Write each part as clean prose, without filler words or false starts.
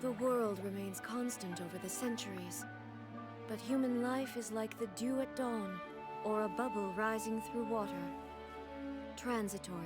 The world remains constant over the centuries, but human life is like the dew at dawn, or a bubble rising through water. Transitory.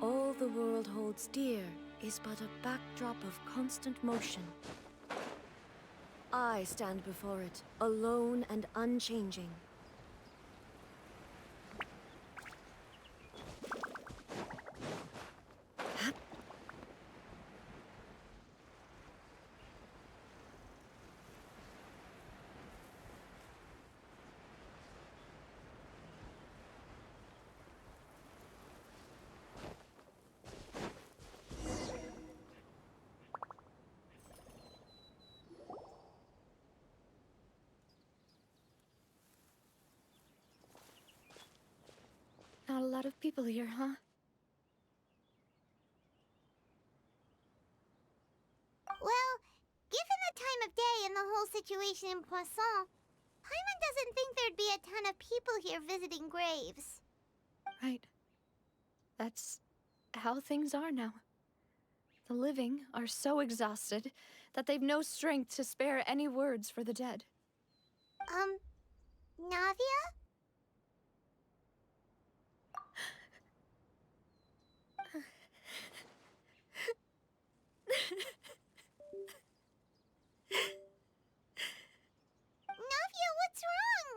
All the world holds dear is but a backdrop of constant motion. I stand before it, alone and unchanging. Not a lot of people here, huh? Well, given the time of day and the whole situation in Poisson, Paimon doesn't think there'd be a ton of people here visiting graves. Right. That's how things are now. The living are so exhausted that they've no strength to spare any words for the dead. Navia? Navia, what's wrong?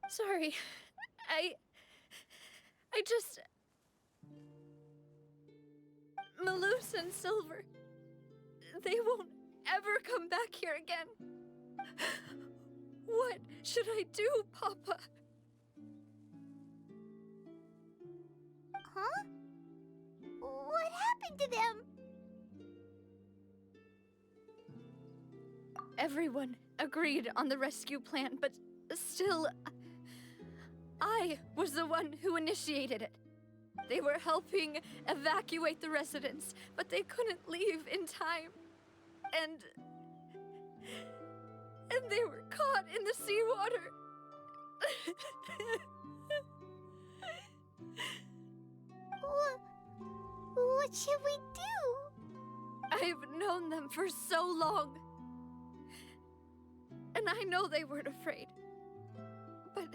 Sorry. I just... Malus and Silver. They won't ever come back here again. What should I do, Papa? Huh? What happened to them? Everyone agreed on the rescue plan, but still, I was the one who initiated it. They were helping evacuate the residents, but they couldn't leave in time. And they were caught in the seawater. What should we do? I've known them for so long. And I know they weren't afraid. But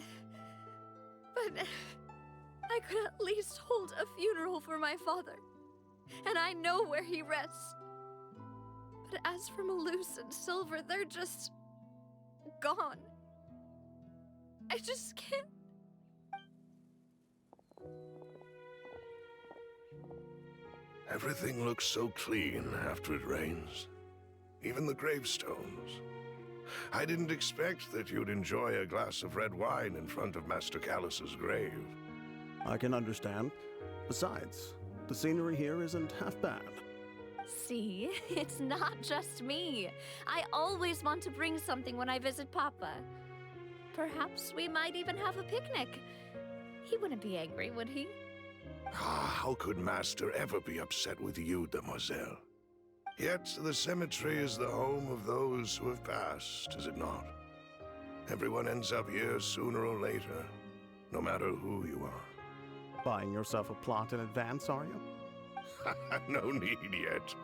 I could at least hold a funeral for my father. And I know where he rests. But as for Malus and Silver, they're just gone. I just can't. Everything looks so clean after it rains. Even the gravestones. I didn't expect that you'd enjoy a glass of red wine in front of Master Callus's grave. I can understand. Besides, the scenery here isn't half bad. See, it's not just me. I always want to bring something when I visit Papa. Perhaps we might even have a picnic. He wouldn't be angry, would he? How could Master ever be upset with you, demoiselle? Yet the cemetery is the home of those who have passed, is it not? Everyone ends up here sooner or later, no matter who you are. Buying yourself a plot in advance, are you? No need yet.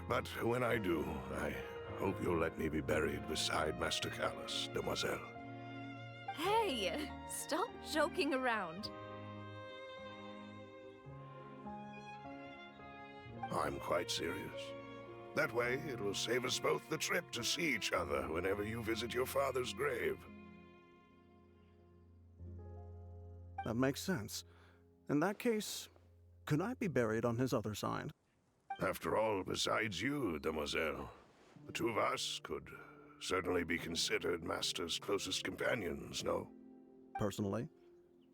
But when I do, I hope you'll let me be buried beside Master Callus, demoiselle. Hey, stop joking around. I'm quite serious. That way, it will save us both the trip to see each other whenever you visit your father's grave. That makes sense. In that case, could I be buried on his other side? After all, besides you, demoiselle, the two of us could certainly be considered Master's closest companions, no? Personally,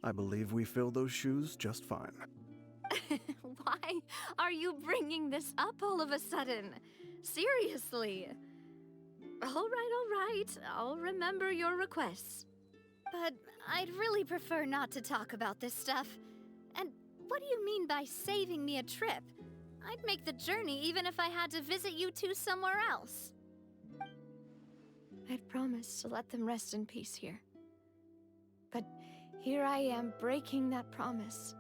I believe we fill those shoes just fine. Why are you bringing this up all of a sudden? Seriously. All right. I'll remember your requests. But I'd really prefer not to talk about this stuff. And what do you mean by saving me a trip? I'd make the journey even if I had to visit you two somewhere else. I'd promised to let them rest in peace here. But here I am breaking that promise.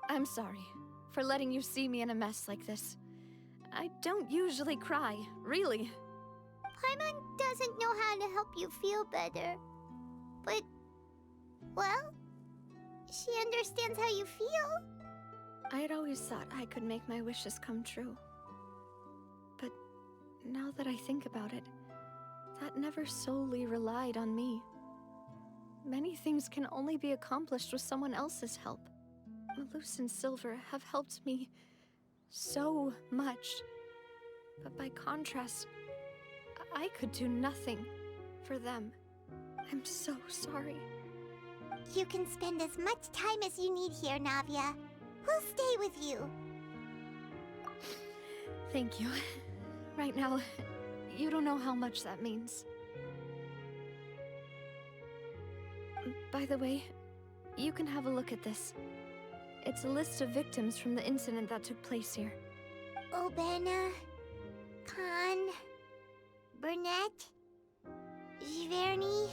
I'm sorry for letting you see me in a mess like this. I don't usually cry, really. Paimon doesn't know how to help you feel better. But, well, she understands how you feel. I had always thought I could make my wishes come true. But now that I think about it, that never solely relied on me. Many things can only be accomplished with someone else's help. Malus and Silver have helped me so much. But by contrast, I could do nothing for them. I'm so sorry. You can spend as much time as you need here, Navia. We'll stay with you. Thank you. Right now, you don't know how much that means. By the way, you can have a look at this. It's a list of victims from the incident that took place here. Obena, Khan, Burnett, Giverny,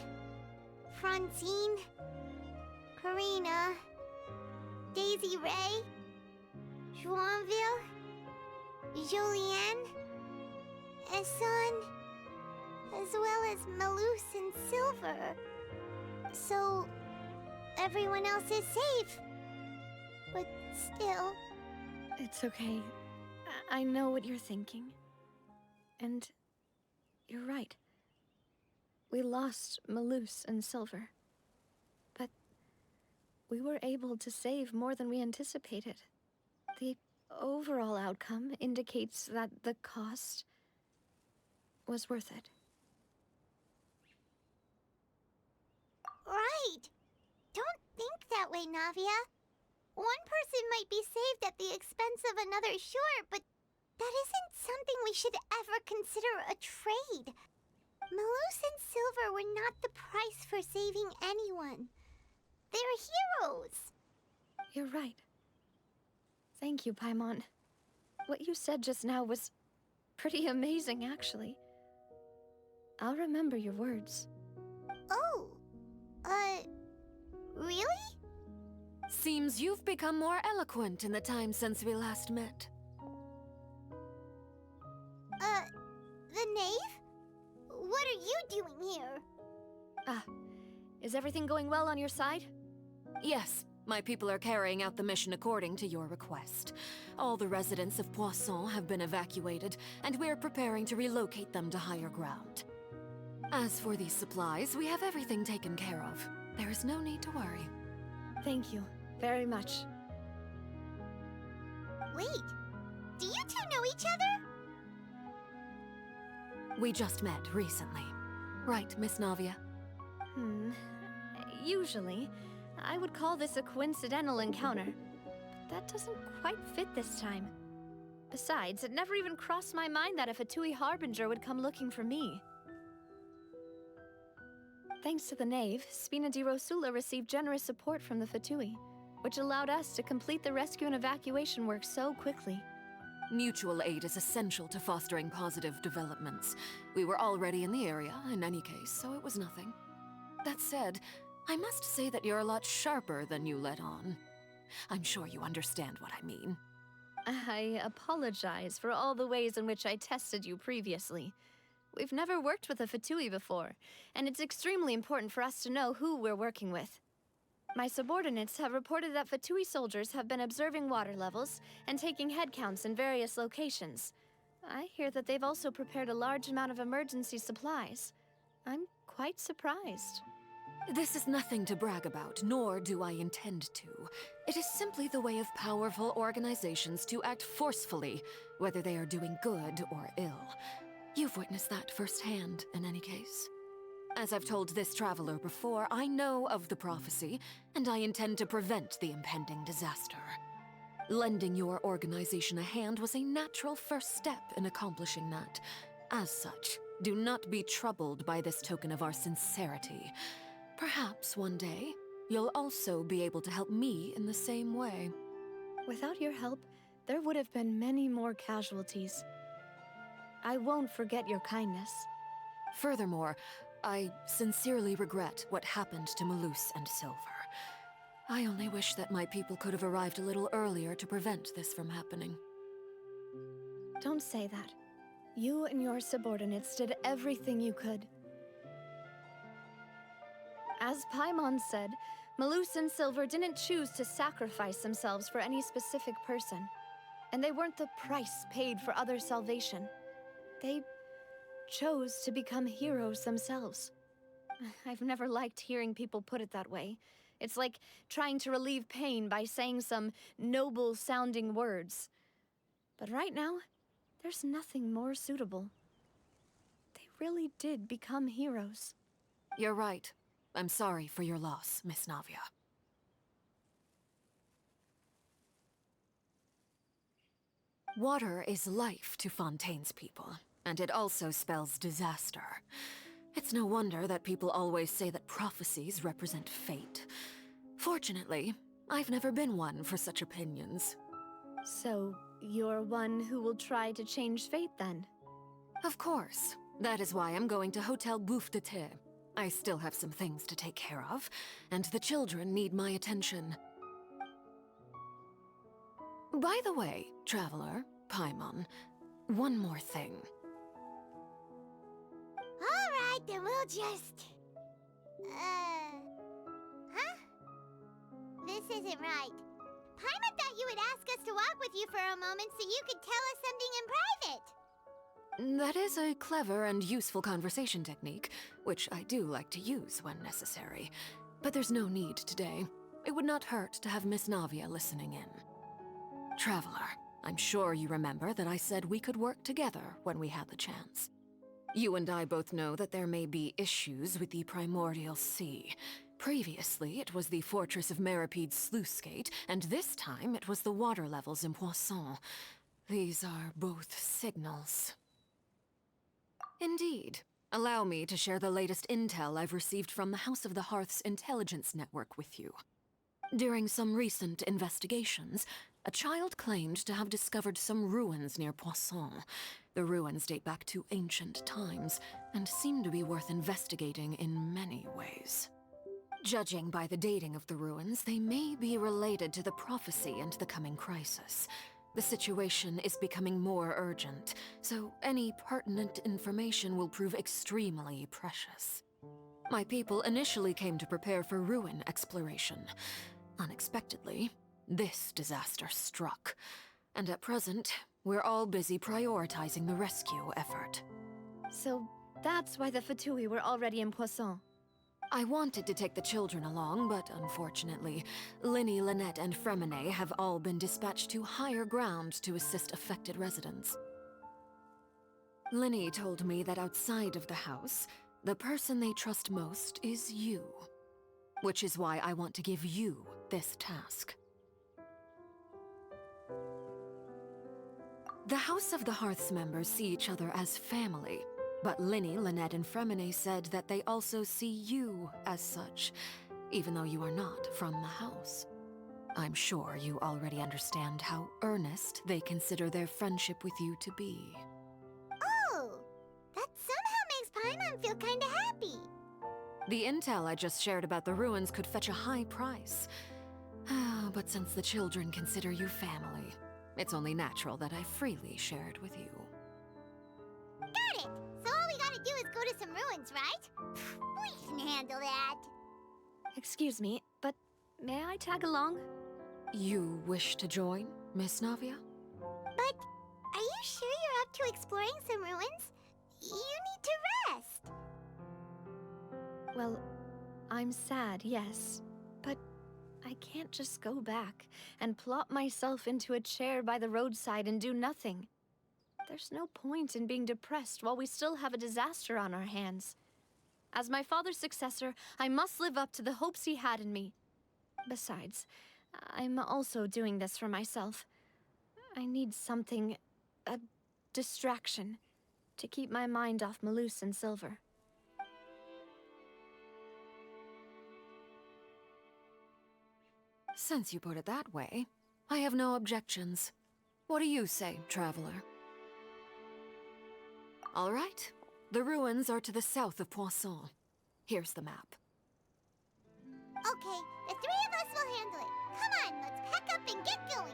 Francine, Karina, Daisy Ray, Joinville, Jolienne, Esson, as well as Malus and Silver. So, everyone else is safe. But still... It's okay. I know what you're thinking. And you're right. We lost Malus and Silver. But we were able to save more than we anticipated. The overall outcome indicates that the cost was worth it. Right! Don't think that way, Navia. One person might be saved at the expense of another, sure, but that isn't something we should ever consider a trade. Malus and Silver were not the price for saving anyone. They're heroes. You're right. Thank you, Paimon. What you said just now was pretty amazing, actually. I'll remember your words. Oh, really? Seems you've become more eloquent in the time since we last met. The knave? What are you doing here? Ah, is everything going well on your side? Yes, my people are carrying out the mission according to your request. All the residents of Poisson have been evacuated, and we're preparing to relocate them to higher ground. As for these supplies, we have everything taken care of. There is no need to worry. Thank you very much. Wait, do you two know each other? We just met recently. Right, Miss Navia? Usually, I would call this a coincidental encounter. But that doesn't quite fit this time. Besides, it never even crossed my mind that a Fatui Harbinger would come looking for me. Thanks to the Knave, Spina di Rosula received generous support from the Fatui, which allowed us to complete the rescue and evacuation work so quickly. Mutual aid is essential to fostering positive developments. We were already in the area, in any case, so it was nothing. That said, I must say that you're a lot sharper than you let on. I'm sure you understand what I mean. I apologize for all the ways in which I tested you previously. We've never worked with a Fatui before, and it's extremely important for us to know who we're working with. My subordinates have reported that Fatui soldiers have been observing water levels and taking head counts in various locations. I hear that they've also prepared a large amount of emergency supplies. I'm quite surprised. This is nothing to brag about, nor do I intend to. It is simply the way of powerful organizations to act forcefully, whether they are doing good or ill. You've witnessed that firsthand, in any case. As I've told this traveler before, I know of the prophecy, and I intend to prevent the impending disaster. Lending your organization a hand was a natural first step in accomplishing that. As such, do not be troubled by this token of our sincerity. Perhaps one day, you'll also be able to help me in the same way. Without your help, there would have been many more casualties. I won't forget your kindness. Furthermore, I sincerely regret what happened to Malus and Silver. I only wish that my people could have arrived a little earlier to prevent this from happening. Don't say that. You and your subordinates did everything you could. As Paimon said, Malus and Silver didn't choose to sacrifice themselves for any specific person. And they weren't the price paid for other salvation. They chose to become heroes themselves. I've never liked hearing people put it that way. It's like trying to relieve pain by saying some noble-sounding words. But right now, there's nothing more suitable. They really did become heroes. You're right. I'm sorry for your loss, Miss Navia. Water is life to Fontaine's people, and it also spells disaster. It's no wonder that people always say that prophecies represent fate. Fortunately, I've never been one for such opinions. So, you're one who will try to change fate then? Of course. That is why I'm going to Hotel Bouffe de Thé. I still have some things to take care of, and the children need my attention. By the way, Traveler, Paimon, one more thing. Alright, then we'll just... Huh? This isn't right. Paimon thought you would ask us to walk with you for a moment so you could tell us something in private. That is a clever and useful conversation technique, which I do like to use when necessary. But there's no need today. It would not hurt to have Miss Navia listening in. Traveler, I'm sure you remember that I said we could work together when we had the chance. You and I both know that there may be issues with the Primordial Sea. Previously, it was the fortress of Maripede's sluice gate, and this time it was the water levels in Poisson. These are both signals. Indeed. Allow me to share the latest intel I've received from the House of the Hearth's intelligence network with you. During some recent investigations, a child claimed to have discovered some ruins near Poisson. The ruins date back to ancient times, and seem to be worth investigating in many ways. Judging by the dating of the ruins, they may be related to the prophecy and the coming crisis. The situation is becoming more urgent, so any pertinent information will prove extremely precious. My people initially came to prepare for ruin exploration. Unexpectedly, this disaster struck, and at present, we're all busy prioritizing the rescue effort. So that's why the Fatui were already in Poisson. I wanted to take the children along, but unfortunately, Linny, Lynette, and Fremine have all been dispatched to higher ground to assist affected residents. Linny told me that outside of the house, the person they trust most is you. Which is why I want to give you this task. The House of the Hearth's members see each other as family, but Linny, Lynette, and Fremine said that they also see you as such, even though you are not from the house. I'm sure you already understand how earnest they consider their friendship with you to be. Oh, that somehow makes Paimon feel kinda happy. The intel I just shared about the ruins could fetch a high price. But since the children consider you family, it's only natural that I freely share it with you. Got it! So all we gotta do is go to some ruins, right? We can handle that. Excuse me, but may I tag along? You wish to join, Miss Navia? But are you sure you're up to exploring some ruins? You need to rest. Well, I'm sad, yes. But I can't just go back and plop myself into a chair by the roadside and do nothing. There's no point in being depressed while we still have a disaster on our hands. As my father's successor, I must live up to the hopes he had in me. Besides, I'm also doing this for myself. I need something, a distraction, to keep my mind off Malus and Silver. Since you put it that way, I have no objections. What do you say, traveler? All right. The ruins are to the south of Poisson. Here's the map. Okay, the three of us will handle it. Come on, let's pack up and get going.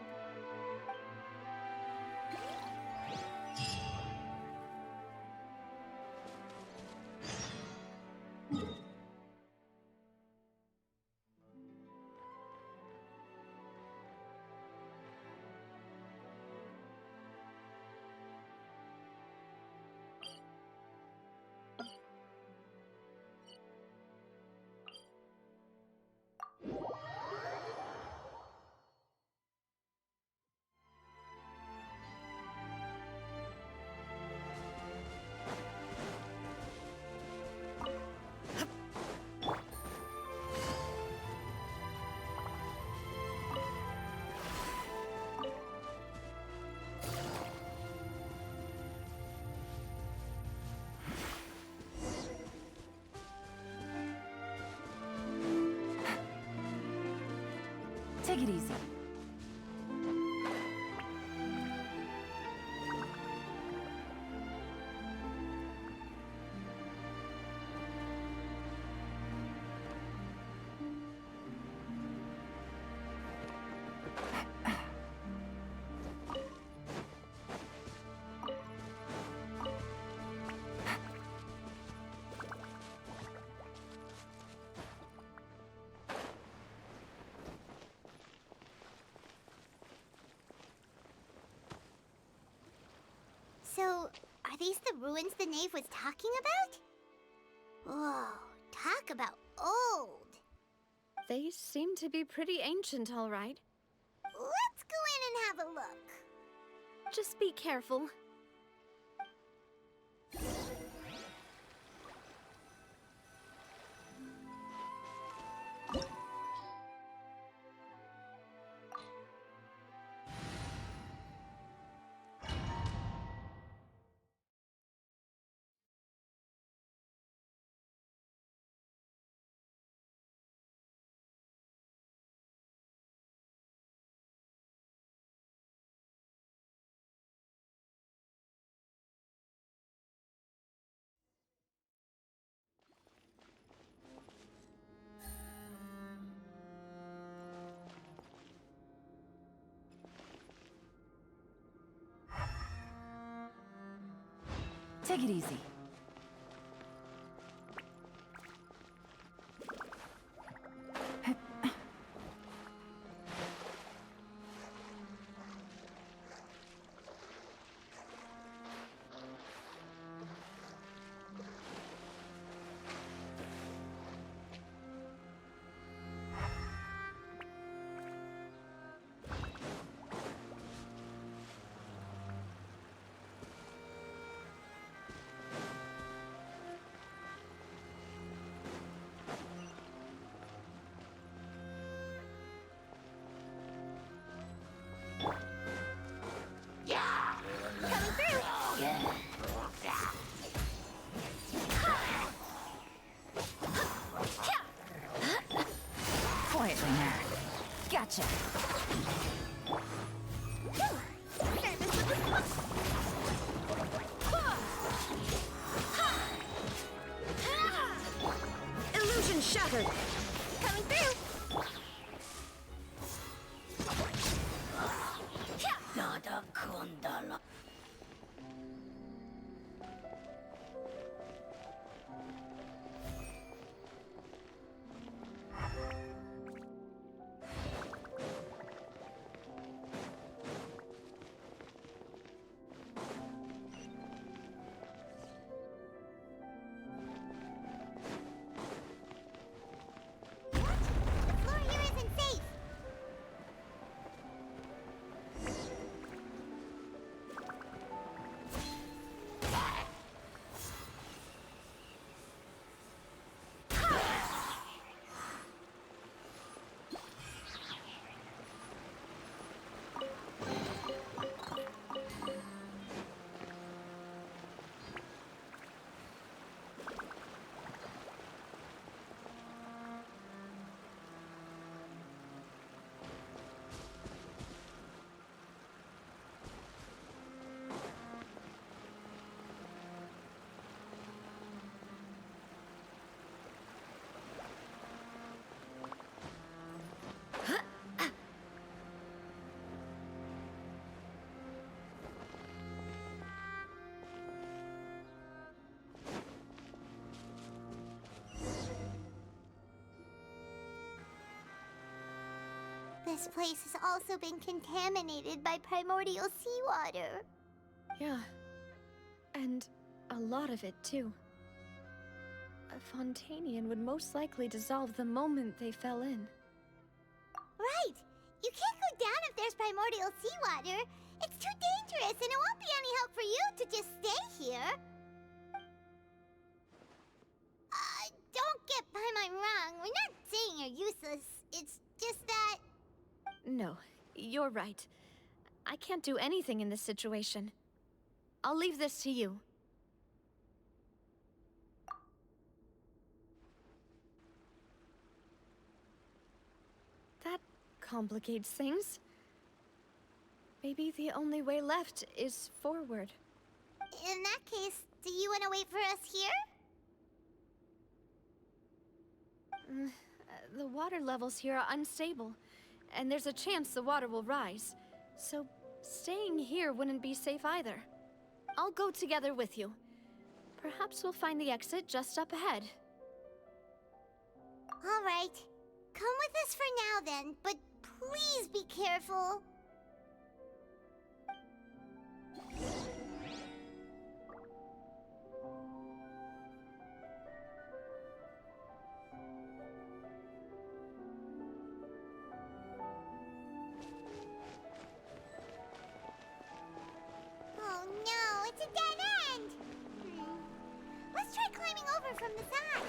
Take it easy. So, are these the ruins the knave was talking about? Whoa, talk about old. They seem to be pretty ancient, all right. Let's go in and have a look. Just be careful. Take it easy. Coming through. Quietly now. Gotcha. Service with the smoke. Illusion shattered! Coming through. Nada kundala. This place has also been contaminated by primordial seawater. Yeah. And a lot of it, too. A Fontanian would most likely dissolve the moment they fell in. Right! You can't go down if there's primordial seawater. It's too dangerous, and it won't be any help for you to just stay here. Don't get Paimon wrong. We're not saying you're useless. It's just that... No, you're right. I can't do anything in this situation. I'll leave this to you. That complicates things. Maybe the only way left is forward. In that case, do you want to wait for us here? The water levels here are unstable, and there's a chance the water will rise. So, staying here wouldn't be safe either. I'll go together with you. Perhaps we'll find the exit just up ahead. All right. Come with us for now then, but please be careful. Oh no, it's a dead end! Let's try climbing over from the side.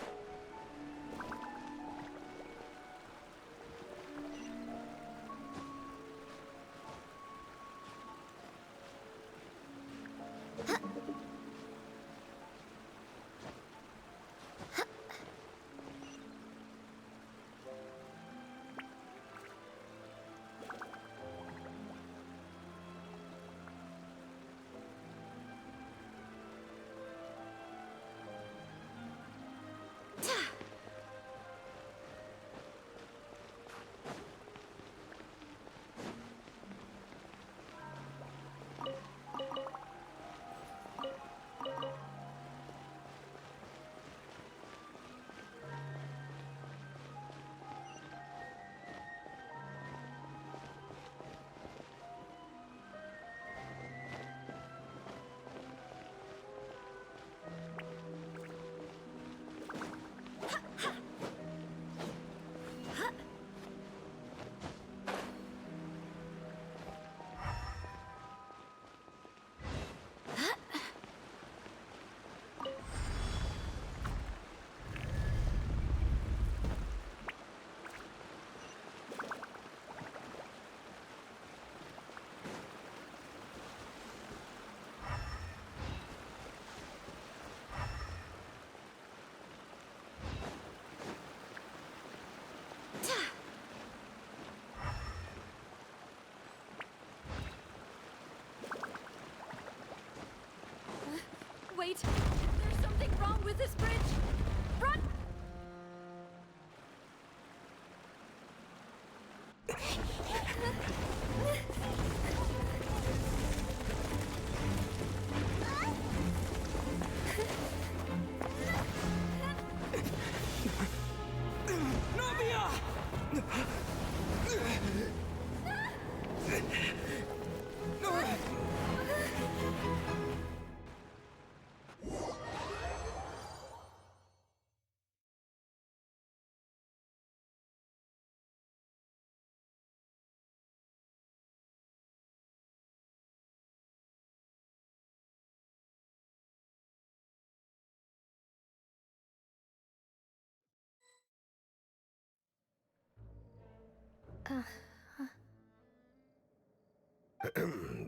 Wait! There's something wrong with this bridge! Run!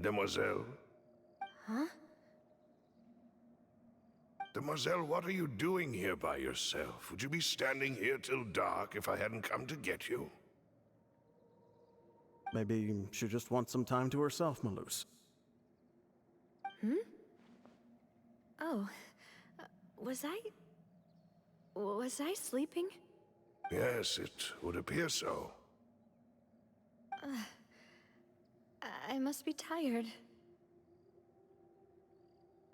Demoiselle? Huh? Demoiselle, what are you doing here by yourself? Would you be standing here till dark if I hadn't come to get you? Maybe she just wants some time to herself, Malus. Oh. Was I sleeping? Yes, it would appear so. I must be tired.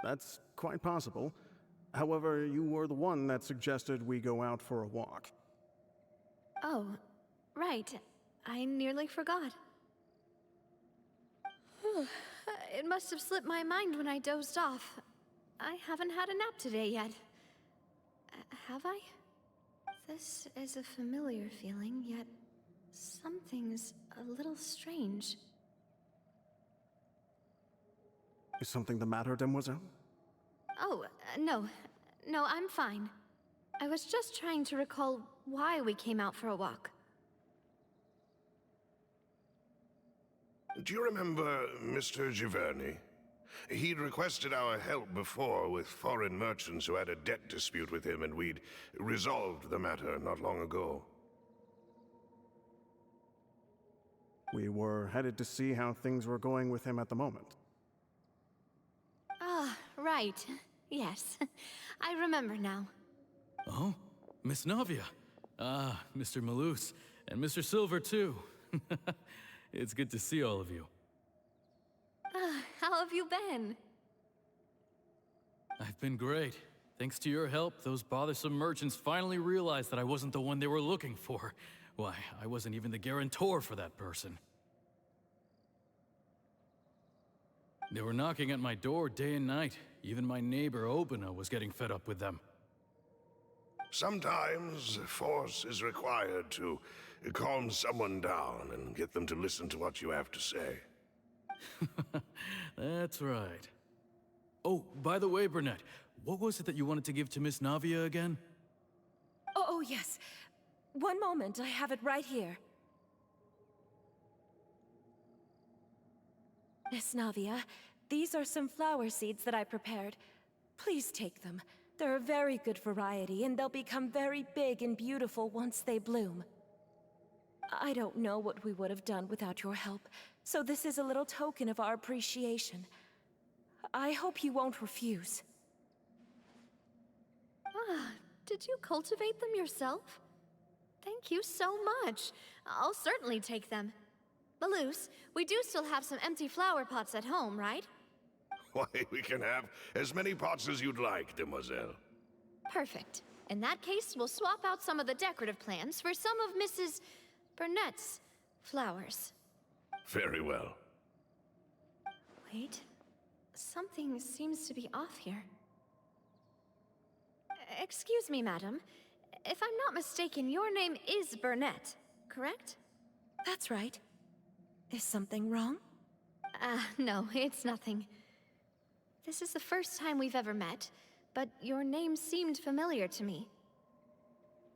That's quite possible. However, you were the one that suggested we go out for a walk. Oh, right. I nearly forgot. It must have slipped my mind when I dozed off. I haven't had a nap today yet. Have I? This is a familiar feeling, yet something's a little strange. Is something the matter, Demoiselle? Oh, no. No, I'm fine. I was just trying to recall why we came out for a walk. Do you remember Mr. Giverny? He'd requested our help before with foreign merchants who had a debt dispute with him, and we'd resolved the matter not long ago. We were headed to see how things were going with him at the moment. Ah, right. Yes. I remember now. Oh, Miss Navia. Ah, Mr. Malus, and Mr. Silver, too. It's good to see all of you. How have you been? I've been great. Thanks to your help, those bothersome merchants finally realized that I wasn't the one they were looking for. Why, I wasn't even the guarantor for that person. They were knocking at my door day and night. Even my neighbor, Obina, was getting fed up with them. Sometimes force is required to calm someone down and get them to listen to what you have to say. That's right. Oh, by the way, Burnett, what was it that you wanted to give to Miss Navia again? Oh, yes. One moment, I have it right here. Miss Navia, these are some flower seeds that I prepared. Please take them. They're a very good variety, and they'll become very big and beautiful once they bloom. I don't know what we would have done without your help, so this is a little token of our appreciation. I hope you won't refuse. Ah, did you cultivate them yourself? Thank you so much. I'll certainly take them. Malus, we do still have some empty flower pots at home, right? Why, we can have as many pots as you'd like, Demoiselle. Perfect. In that case, we'll swap out some of the decorative plants for some of Mrs. Burnett's flowers. Very well. Wait. Something seems to be off here. Excuse me, madam. If I'm not mistaken, your name is Burnett, correct? That's right. Is something wrong? No, it's nothing. This is the first time we've ever met, but your name seemed familiar to me.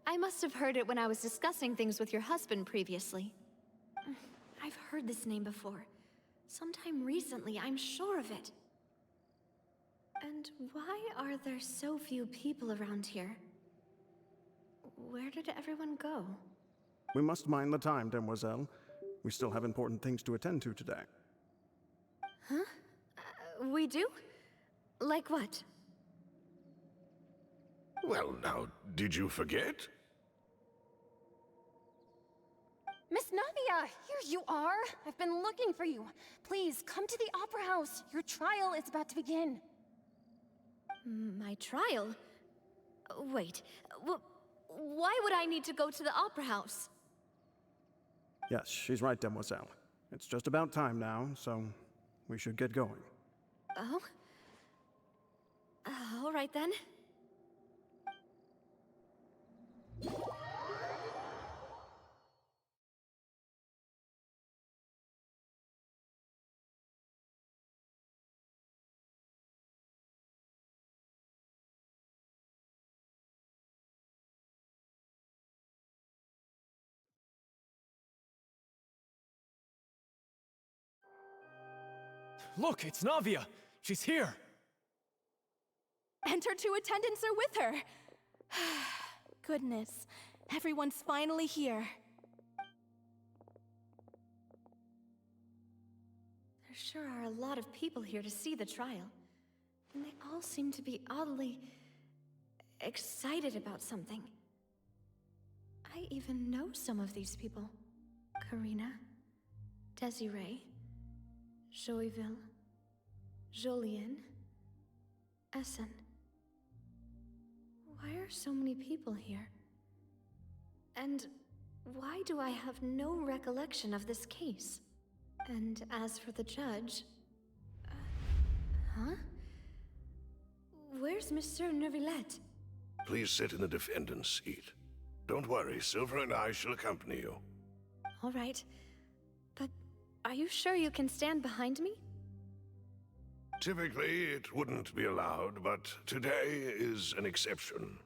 I must have heard it when I was discussing things with your husband previously. I've heard this name before. Sometime recently, I'm sure of it. And why are there so few people around here? Where did everyone go? We must mind the time, Demoiselle. We still have important things to attend to today. Huh? We do? Like what? Well, now, did you forget? Miss Navia, here you are! I've been looking for you. Please, come to the Opera House. Your trial is about to begin. My trial? Wait, why would I need to go to the Opera House? Yes, she's right, Demoiselle. It's just about time now, so we should get going. Oh? All right then. Look, it's Navia! She's here! And her two attendants are with her! Goodness, everyone's finally here. There sure are a lot of people here to see the trial. And they all seem to be oddly excited about something. I even know some of these people. Karina, Desiree, Joyville, Jolien, Essen. Why are so many people here? And Why do I have no recollection of this case? And as for the judge... huh? Where's Monsieur Neuvillette? Please sit in the defendant's seat. Don't worry, Silver and I shall accompany you. All right. But are you sure you can stand behind me? Typically, it wouldn't be allowed, but today is an exception.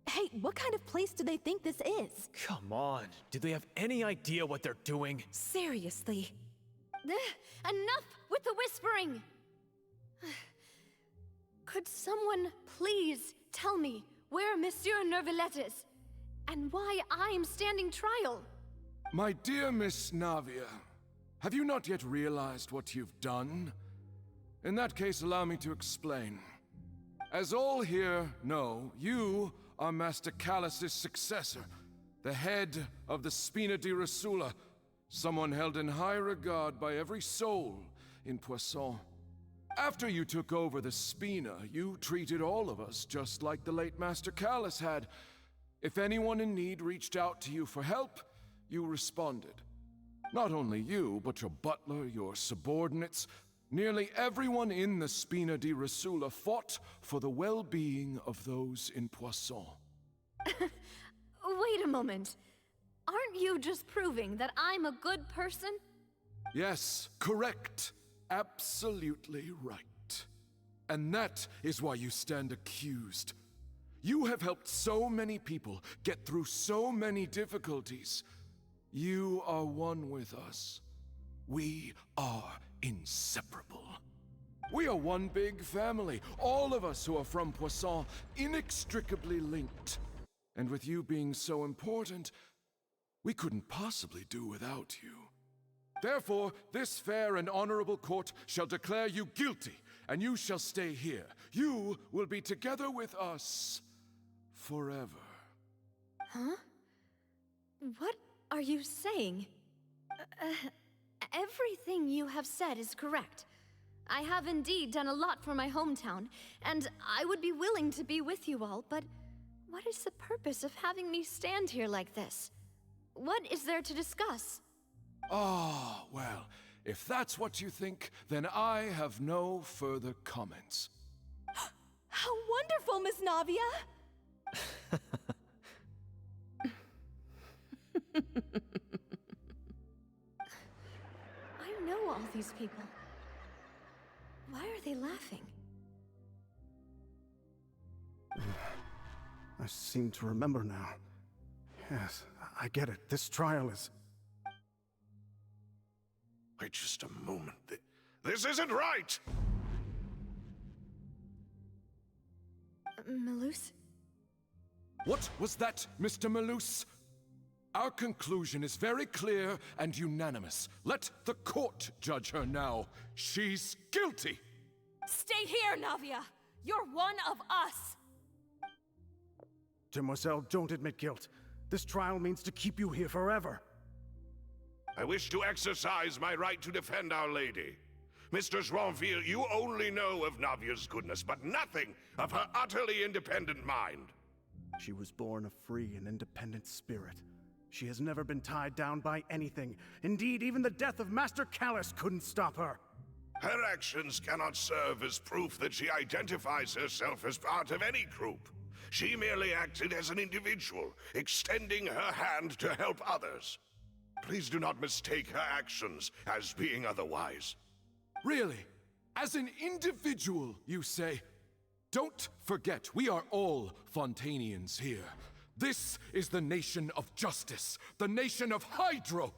Hey, what kind of place do they think this is? Come on. Do they have any idea what they're doing? Seriously. Enough with the whispering! Could someone please tell me where Monsieur Neuvillette is? And why I'm standing trial? My dear Miss Navia, have you not yet realized what you've done? In that case, allow me to explain. As all here know, you are Master Callus's successor, the head of the Spina di Rosula, someone held in high regard by every soul in Poisson. After you took over the Spina, you treated all of us just like the late Master Callus had. If anyone in need reached out to you for help, you responded. Not only you, but your butler, your subordinates, nearly everyone in the Spina di Rosula fought for the well-being of those in Poisson. Wait a moment. Aren't you just proving that I'm a good person? Yes, correct. Absolutely right. And that is why you stand accused. You have helped so many people get through so many difficulties. You are one with us. We are inseparable. We are one big family, all of us who are from Poisson, inextricably linked. And with you being so important, we couldn't possibly do without you. Therefore, this fair and honorable court shall declare you guilty, and you shall stay here. You will be together with us forever. Huh? What are you saying? Everything you have said is correct. I have indeed done a lot for my hometown, and I would be willing to be with you all, but what is the purpose of having me stand here like this? What is there to discuss? Ah, well, if that's what you think, then I have no further comments. How wonderful, Miss Navia! I know all these people. Why are they laughing? I seem to remember now. Yes, I get it. This trial is... Wait just a moment. This isn't right! Malus? What was that, Mr. Malus? Our conclusion is very clear and unanimous. Let the court judge her now. She's guilty! Stay here, Navia! You're one of us! Demoiselle, don't admit guilt. This trial means to keep you here forever. I wish to exercise my right to defend Our Lady. Mr. Joinville, you only know of Navia's goodness, but nothing of her utterly independent mind. She was born a free and independent spirit. She has never been tied down by anything. Indeed, even the death of Master Callus couldn't stop her. Her actions cannot serve as proof that she identifies herself as part of any group. She merely acted as an individual, extending her hand to help others. Please do not mistake her actions as being otherwise. Really? As an individual, you say? Don't forget, we are all Fontanians here. This is the nation of justice, the nation of Hydro.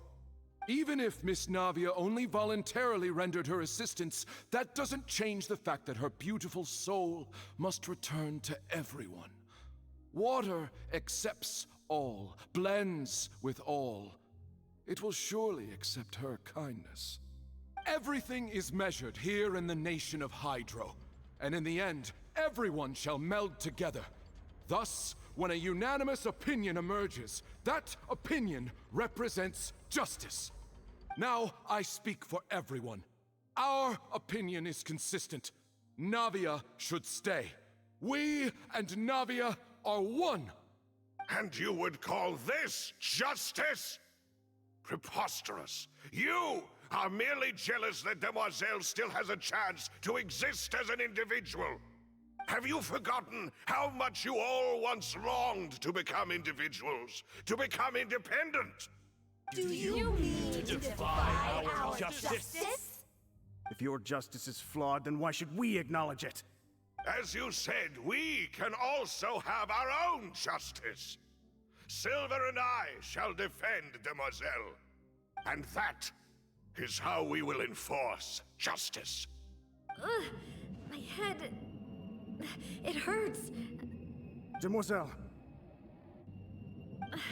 Even if Miss Navia only voluntarily rendered her assistance, that doesn't change the fact that her beautiful soul must return to everyone. Water accepts all, blends with all. It will surely accept her kindness. Everything is measured here in the nation of Hydro, and in the end, everyone shall meld together. Thus, when a unanimous opinion emerges, that opinion represents justice. Now I speak for everyone. Our opinion is consistent. Navia should stay. We and Navia are one. And you would call this justice? Preposterous. You are merely jealous that Demoiselle still has a chance to exist as an individual. Have you forgotten how much you all once longed to become individuals, to become independent? Do you mean to defy our justice? If your justice is flawed, then why should we acknowledge it? As you said, we can also have our own justice. Silver and I shall defend Demoiselle. And that is how we will enforce justice. Ugh, my head... It hurts. Demoiselle.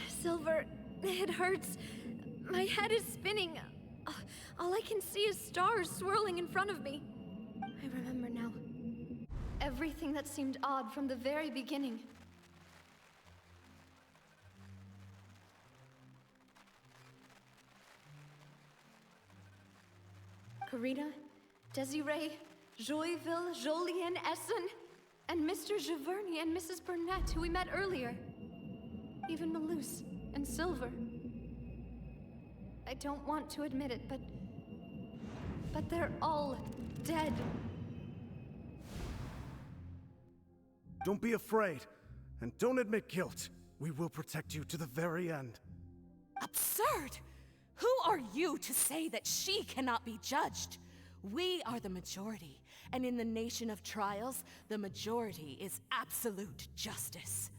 Silver, it hurts. My head is spinning. All I can see is stars swirling in front of me. I remember now. Everything that seemed odd from the very beginning. Karina, Desiree, Joyville, Jolien, Essen, and Mr. Giverny and Mrs. Burnett, who we met earlier. Even Malus and Silver. I don't want to admit it, but they're all dead. Don't be afraid, and don't admit guilt. We will protect you to the very end. Absurd! Who are you to say that she cannot be judged? We are the majority, and in the nation of trials, the majority is absolute justice.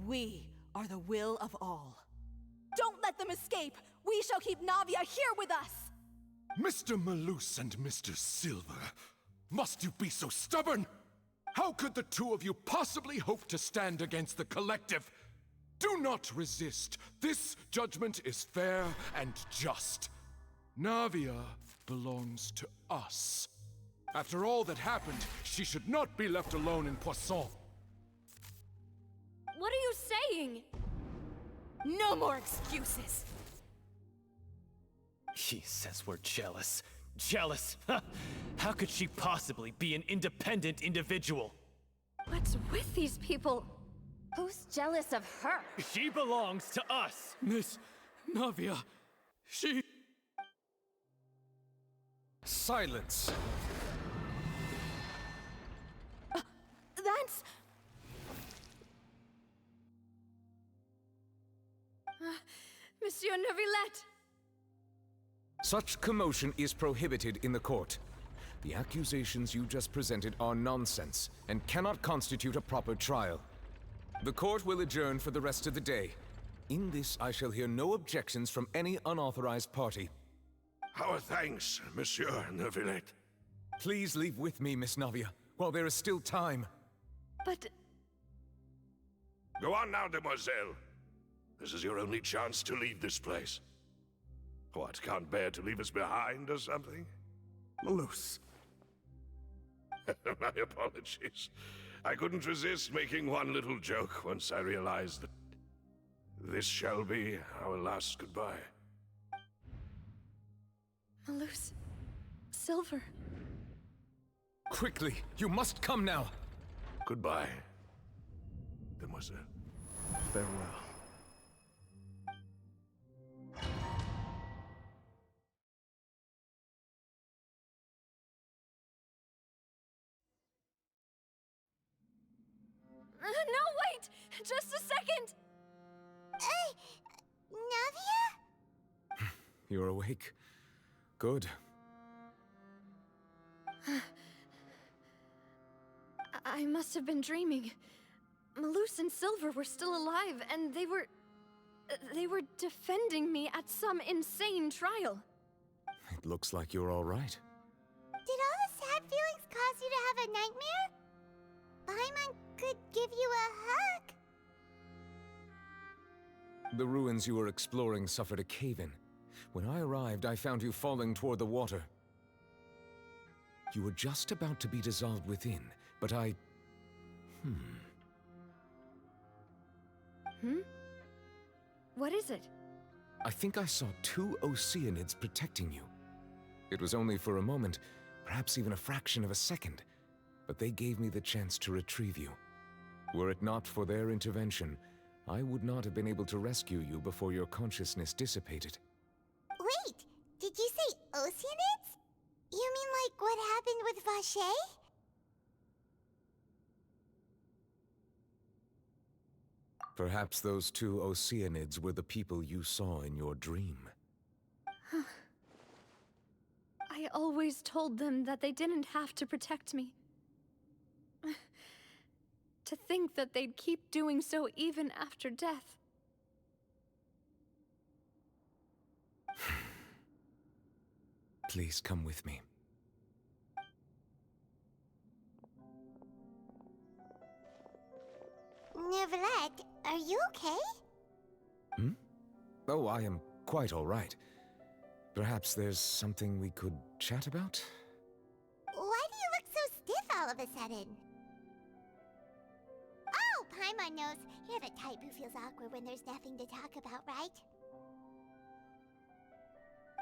We are the will of all. Don't let them escape! We shall keep Navia here with us! Mr. Malus and Mr. Silver, must you be so stubborn? How could the two of you possibly hope to stand against the collective? Do not resist. This judgment is fair and just. Navia belongs to us. After all that happened, she should not be left alone in Poisson. What are you saying? No more excuses! He says we're jealous. Jealous? How could she possibly be an independent individual? What's with these people? Who's jealous of her? She belongs to us! Miss Navia, she... Silence! That's... Monsieur Neuvillette! Such commotion is prohibited in the court. The accusations you just presented are nonsense and cannot constitute a proper trial. The court will adjourn for the rest of the day. In this, I shall hear no objections from any unauthorized party. Our thanks, Monsieur Neuvillette. Please leave with me, Miss Navia, while there is still time. But... Go on now, Demoiselle. This is your only chance to leave this place. What, can't bear to leave us behind or something? Malus. My apologies. I couldn't resist making one little joke once I realized that this shall be our last goodbye. Malus... Silver... Quickly, you must come now! Goodbye, Demoiselle. Farewell. No, wait! Just a second! Navia? You're awake. Good. I must have been dreaming. Malus and Silver were still alive, and they were defending me at some insane trial. It looks like you're all right. Did all the sad feelings cause you to have a nightmare? Paimon could give you a hug. The ruins you were exploring suffered a cave-in. When I arrived, I found you falling toward the water. You were just about to be dissolved within, but I... What is it? I think I saw two Oceanids protecting you. It was only for a moment, perhaps even a fraction of a second, but they gave me the chance to retrieve you. Were it not for their intervention, I would not have been able to rescue you before your consciousness dissipated. Wait, did you say Oceanids? You mean like what happened with Vache? Perhaps those two Oceanids were the people you saw in your dream. I always told them that they didn't have to protect me. To think that they'd keep doing so even after death. Please come with me. Neverlet, are you okay? Hmm? Oh, I am quite all right. Perhaps there's something we could chat about? Why do you look so stiff all of a sudden? Oh, Paimon knows. You're the type who feels awkward when there's nothing to talk about, right?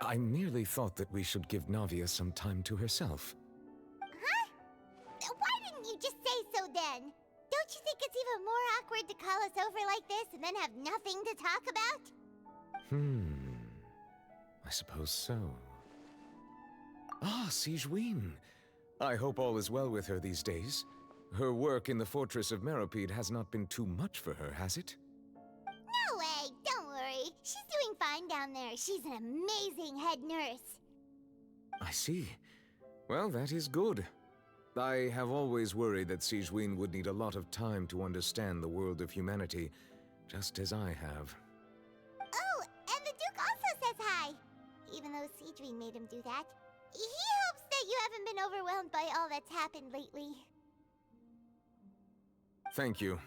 I merely thought that we should give Navia some time to herself. Huh? Why didn't you just say so then? Don't you think it's even more awkward to call us over like this and then have nothing to talk about? I suppose so. Ah, Sigewinne. I hope all is well with her these days. Her work in the Fortress of Meropide has not been too much for her, has it? No way, don't worry. She's doing fine down there. She's an amazing head nurse. I see. Well, that is good. I have always worried that Sigewinne would need a lot of time to understand the world of humanity, just as I have. Oh, and the Duke also says hi. Even though Sigewinne made him do that. He hopes that you haven't been overwhelmed by all that's happened lately. Thank you.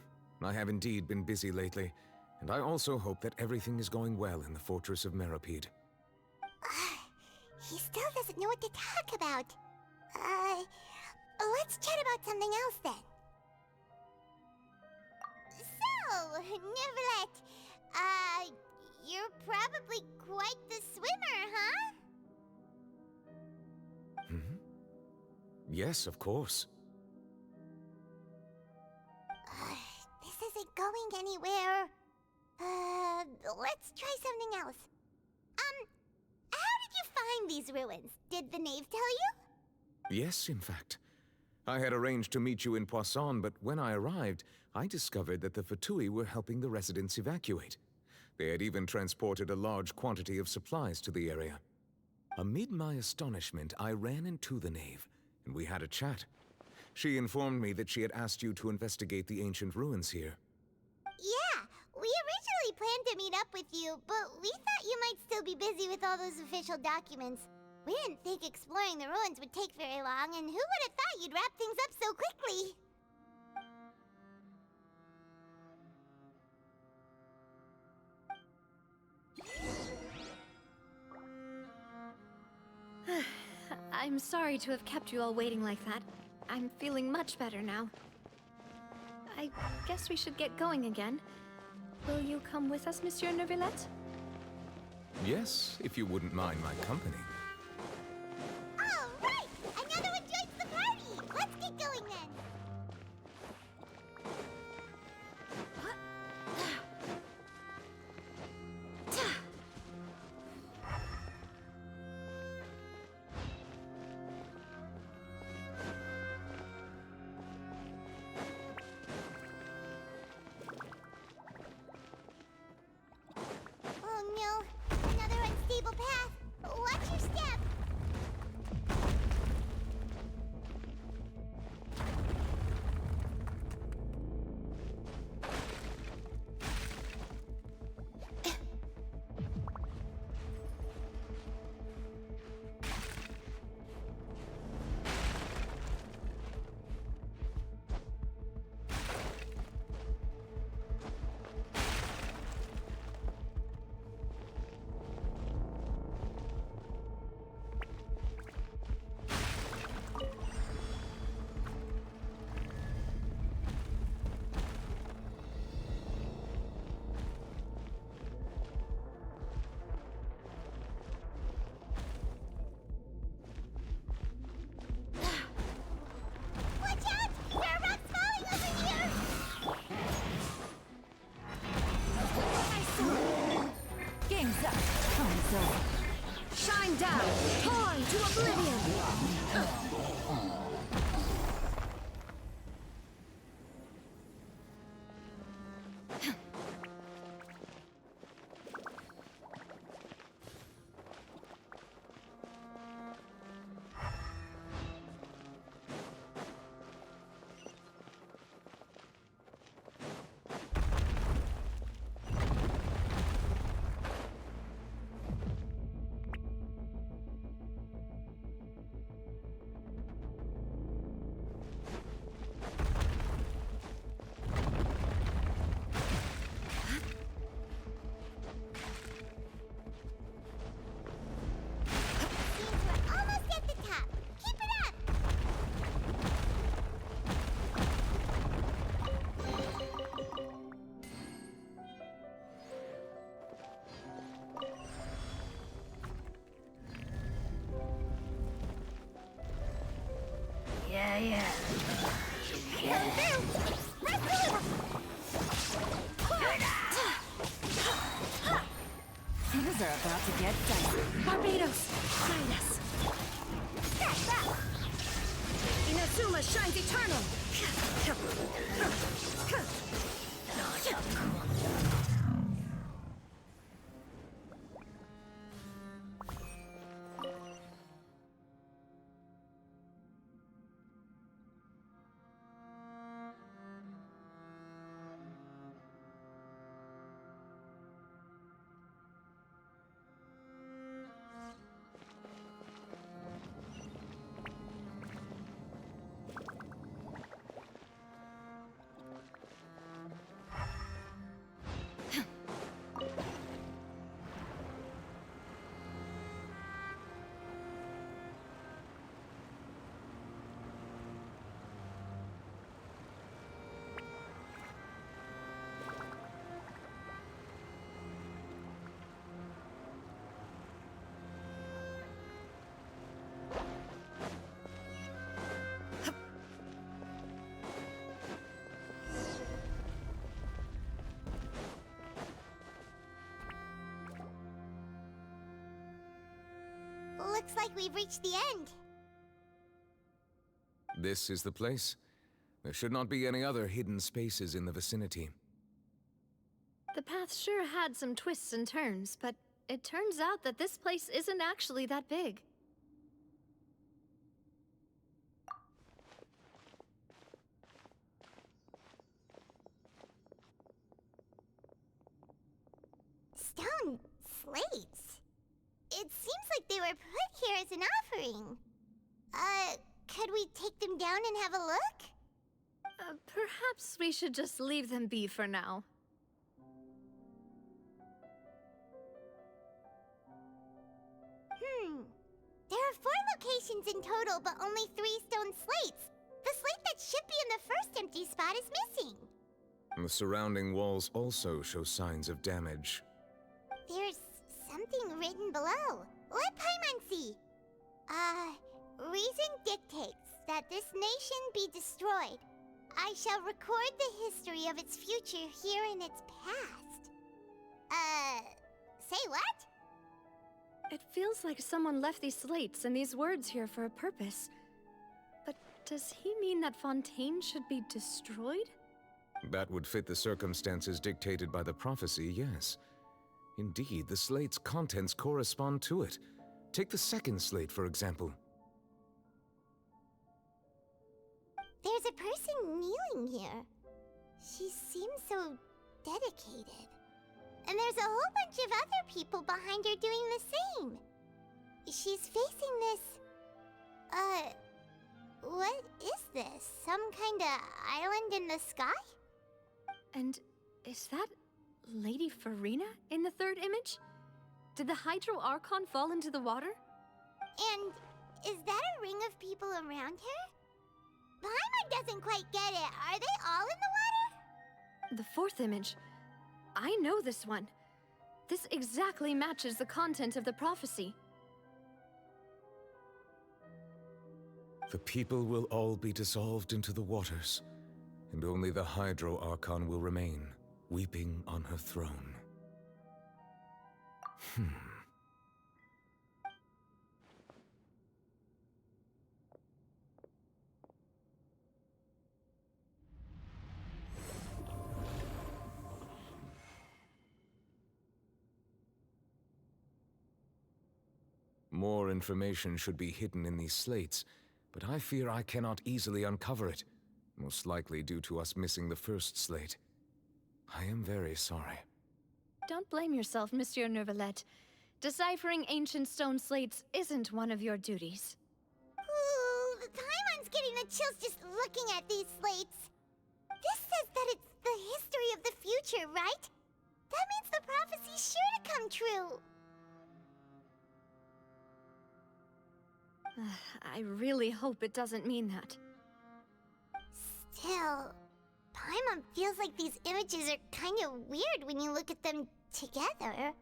I have indeed been busy lately, and I also hope that everything is going well in the Fortress of Meropide. He still doesn't know what to talk about. Let's chat about something else then. So, Neverlet, you're probably quite the swimmer, huh? Yes, of course. This isn't going anywhere. Let's try something else. How did you find these ruins? Did the knave tell you? Yes, in fact. I had arranged to meet you in Poisson, but when I arrived, I discovered that the Fatui were helping the residents evacuate. They had even transported a large quantity of supplies to the area. Amid my astonishment, I ran into the knave, and we had a chat. She informed me that she had asked you to investigate the ancient ruins here. Yeah, we originally planned to meet up with you, but we thought you might still be busy with all those official documents. We didn't think exploring the ruins would take very long, and who would have thought you'd wrap things up so quickly? I'm sorry to have kept you all waiting like that. I'm feeling much better now. I guess we should get going again. Will you come with us, Monsieur Neuvillette? Yes, if you wouldn't mind my company. All right! Another one joins the party! Let's get going then! Oh no! Another unstable path! Watch your step! Things are about to get dicey. Barbados, guide us. Inazuma shines eternal. Looks like we've reached the end. This is the place. There should not be any other hidden spaces in the vicinity. The path sure had some twists and turns, but it turns out that this place isn't actually that big. Stone slates? It seems like they were put here as an offering. Could we take them down and have a look? Perhaps we should just leave them be for now. There are 4 locations in total, but only 3 stone slates. The slate that should be in the first empty spot is missing. The surrounding walls also show signs of damage. There's something written below. Let Paimon see. Reason dictates that this nation be destroyed. I shall record the history of its future here in its past. Say what? It feels like someone left these slates and these words here for a purpose. But does he mean that Fontaine should be destroyed? That would fit the circumstances dictated by the prophecy, yes. Indeed, the slate's contents correspond to it. Take the second slate, for example. There's a person kneeling here. She seems so dedicated. And there's a whole bunch of other people behind her doing the same. She's facing this... what is this? Some kind of island in the sky? And is that Lady Furina in the third image? Did the Hydro Archon fall into the water? And is that a ring of people around her? Paimon doesn't quite get it. Are they all in the water? The fourth image. I know this one. This exactly matches the content of the prophecy. The people will all be dissolved into the waters, and only the Hydro Archon will remain, weeping on her throne. More information should be hidden in these slates, but I fear I cannot easily uncover it, most likely due to us missing the first slate. I am very sorry. Don't blame yourself, Monsieur Neuvillette. Deciphering ancient stone slates isn't one of your duties. Ooh, Paimon's getting the chills just looking at these slates. This says that it's the history of the future, right? That means the prophecy's sure to come true. I really hope it doesn't mean that. Still, Paimon feels like these images are kind of weird when you look at them together.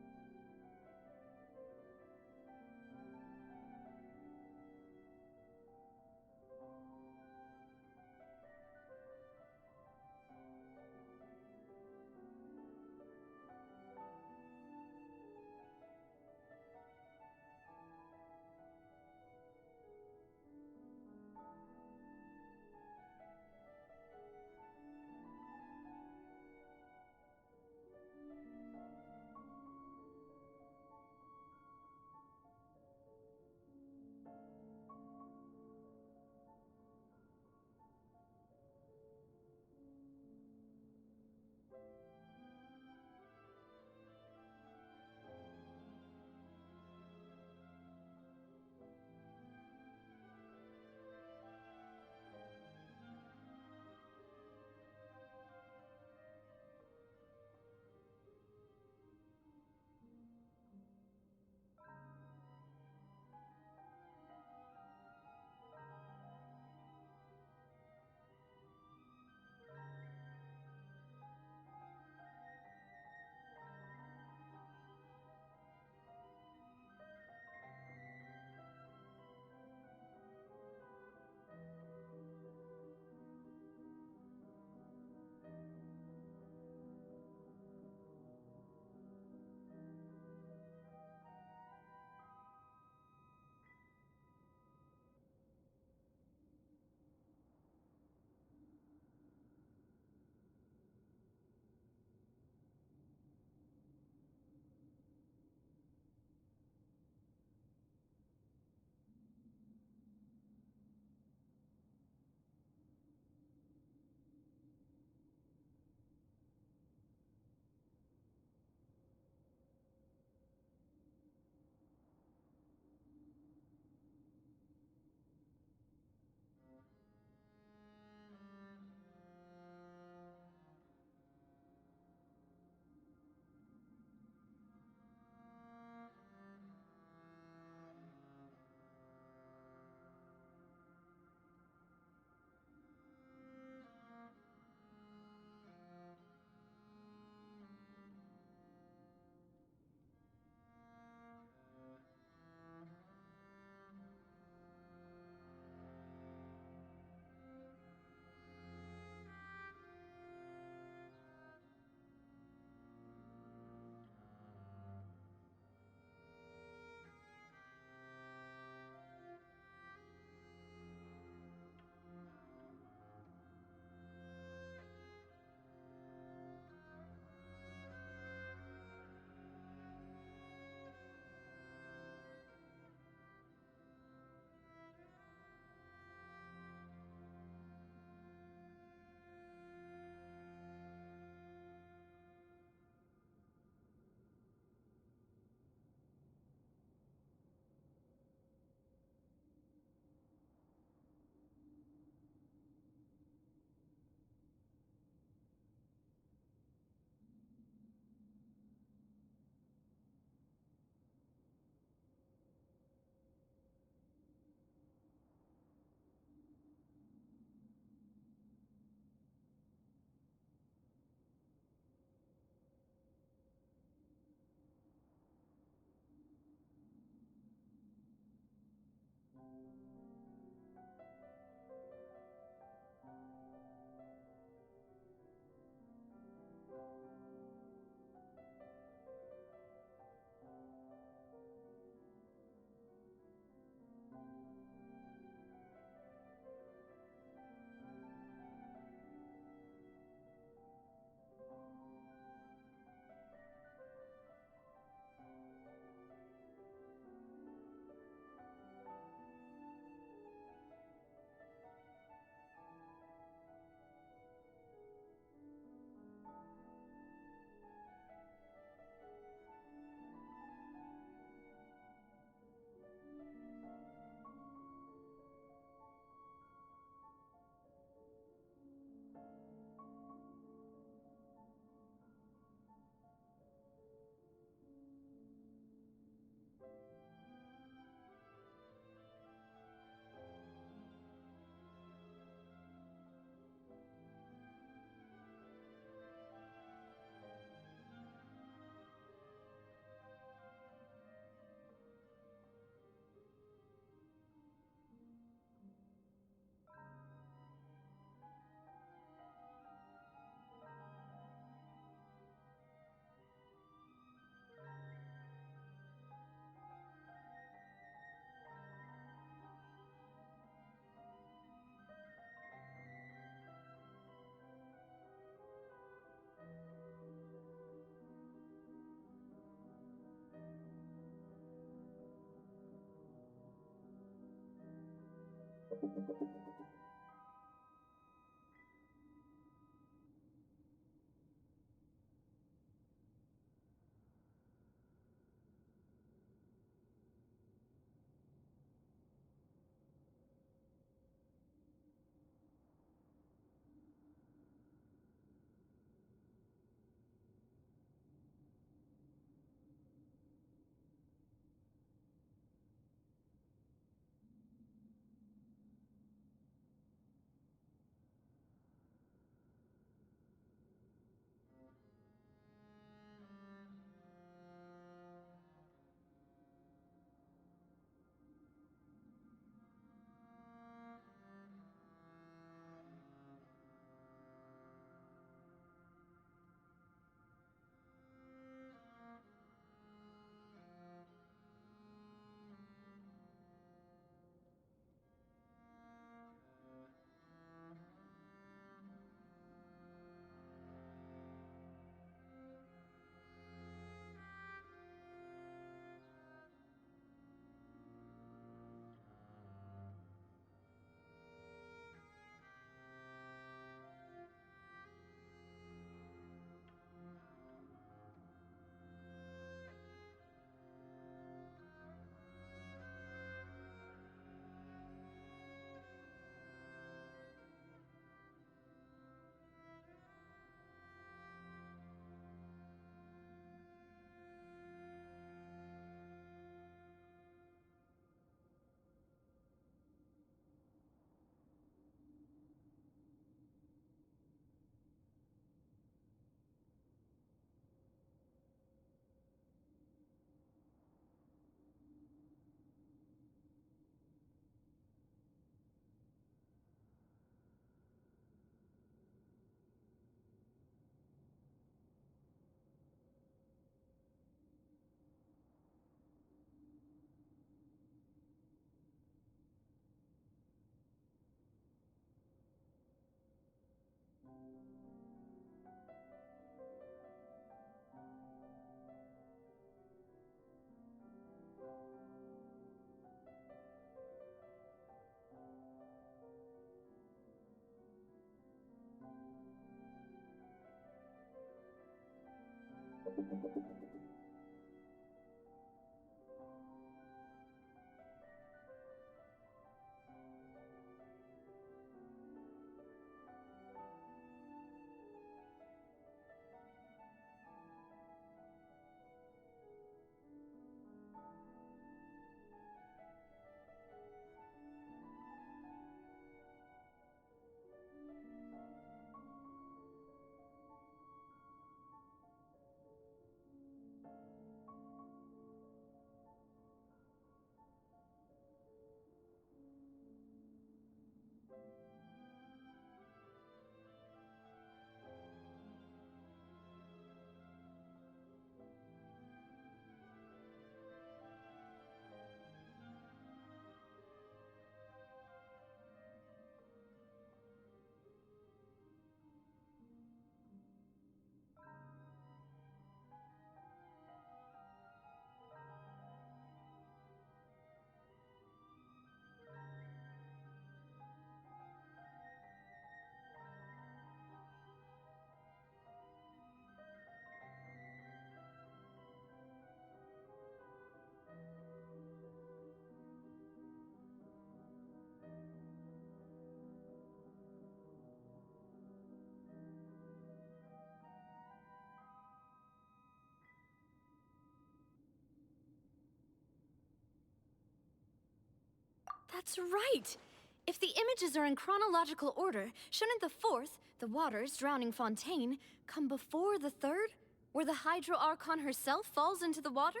That's right! If the images are in chronological order, shouldn't the fourth, the water's drowning fontaine, come before the third, where the Hydro Archon herself falls into the water?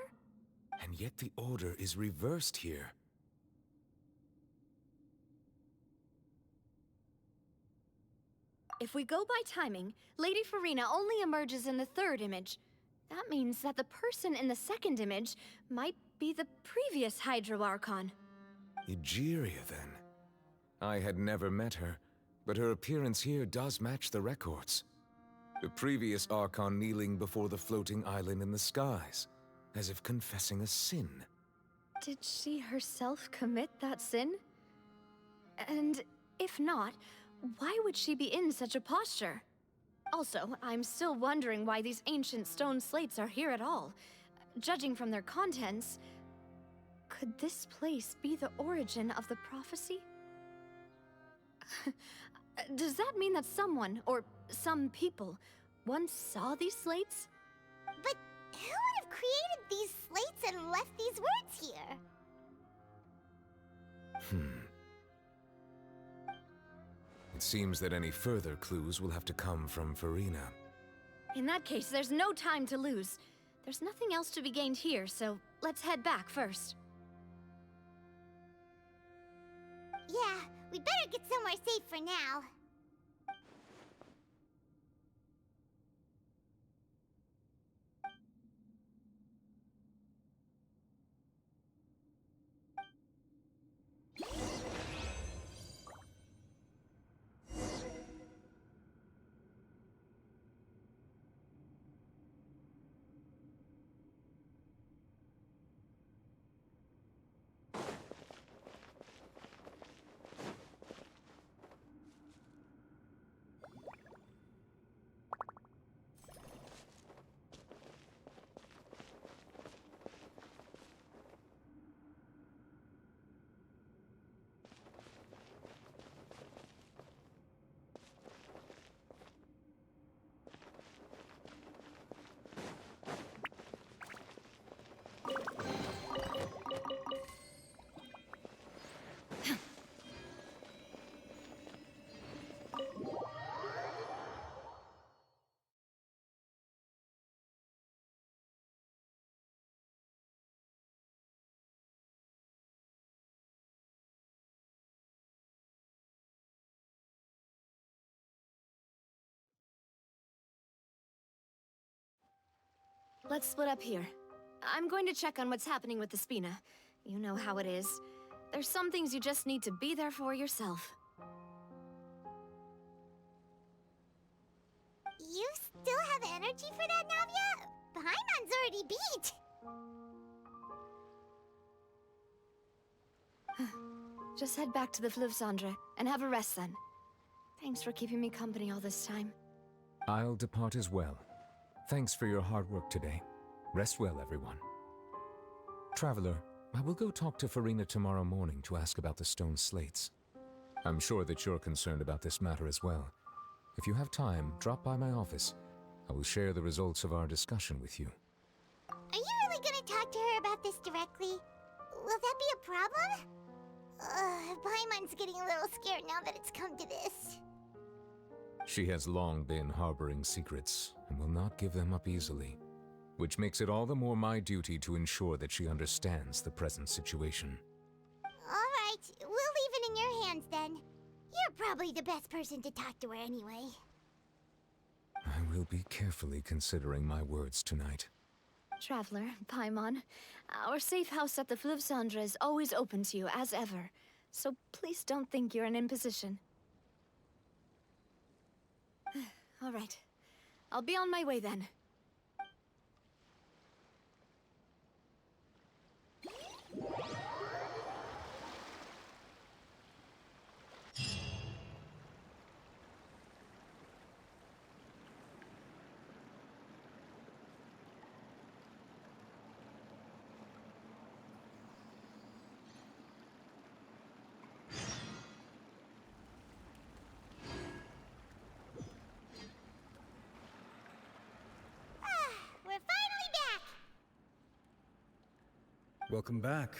And yet the order is reversed here. If we go by timing, Lady Furina only emerges in the third image. That means that the person in the second image might be the previous Hydro Archon. Egeria, then. I had never met her, but her appearance here does match the records. The previous Archon kneeling before the floating island in the skies, as if confessing a sin. Did she herself commit that sin? And if not, why would she be in such a posture? Also, I'm still wondering why these ancient stone slates are here at all. Judging from their contents, could this place be the origin of the prophecy? Does that mean that someone, or some people, once saw these slates? But who would have created these slates and left these words here? It seems that any further clues will have to come from Furina. In that case, there's no time to lose. There's nothing else to be gained here, so let's head back first. Yeah, we better get somewhere safe for now. Let's split up here. I'm going to check on what's happening with the Spina. You know how it is. There's some things you just need to be there for yourself. You still have energy for that, Navia? Paimon's already beat! Just head back to the Fluvsandre and have a rest then. Thanks for keeping me company all this time. I'll depart as well. Thanks for your hard work today. Rest well, everyone. Traveler, I will go talk to Furina tomorrow morning to ask about the stone slates. I'm sure that you're concerned about this matter as well. If you have time, drop by my office. I will share the results of our discussion with you. Are you really gonna talk to her about this directly? Will that be a problem? Paimon's getting a little scared now that it's come to this. She has long been harboring secrets and will not give them up easily, which makes it all the more my duty to ensure that she understands the present situation. Alright, we'll leave it in your hands then. You're probably the best person to talk to her anyway. I will be carefully considering my words tonight. Traveler, Paimon, our safe house at the Fluvsandre is always open to you, as ever. So please don't think you're an imposition. All right. I'll be on my way then. Welcome back.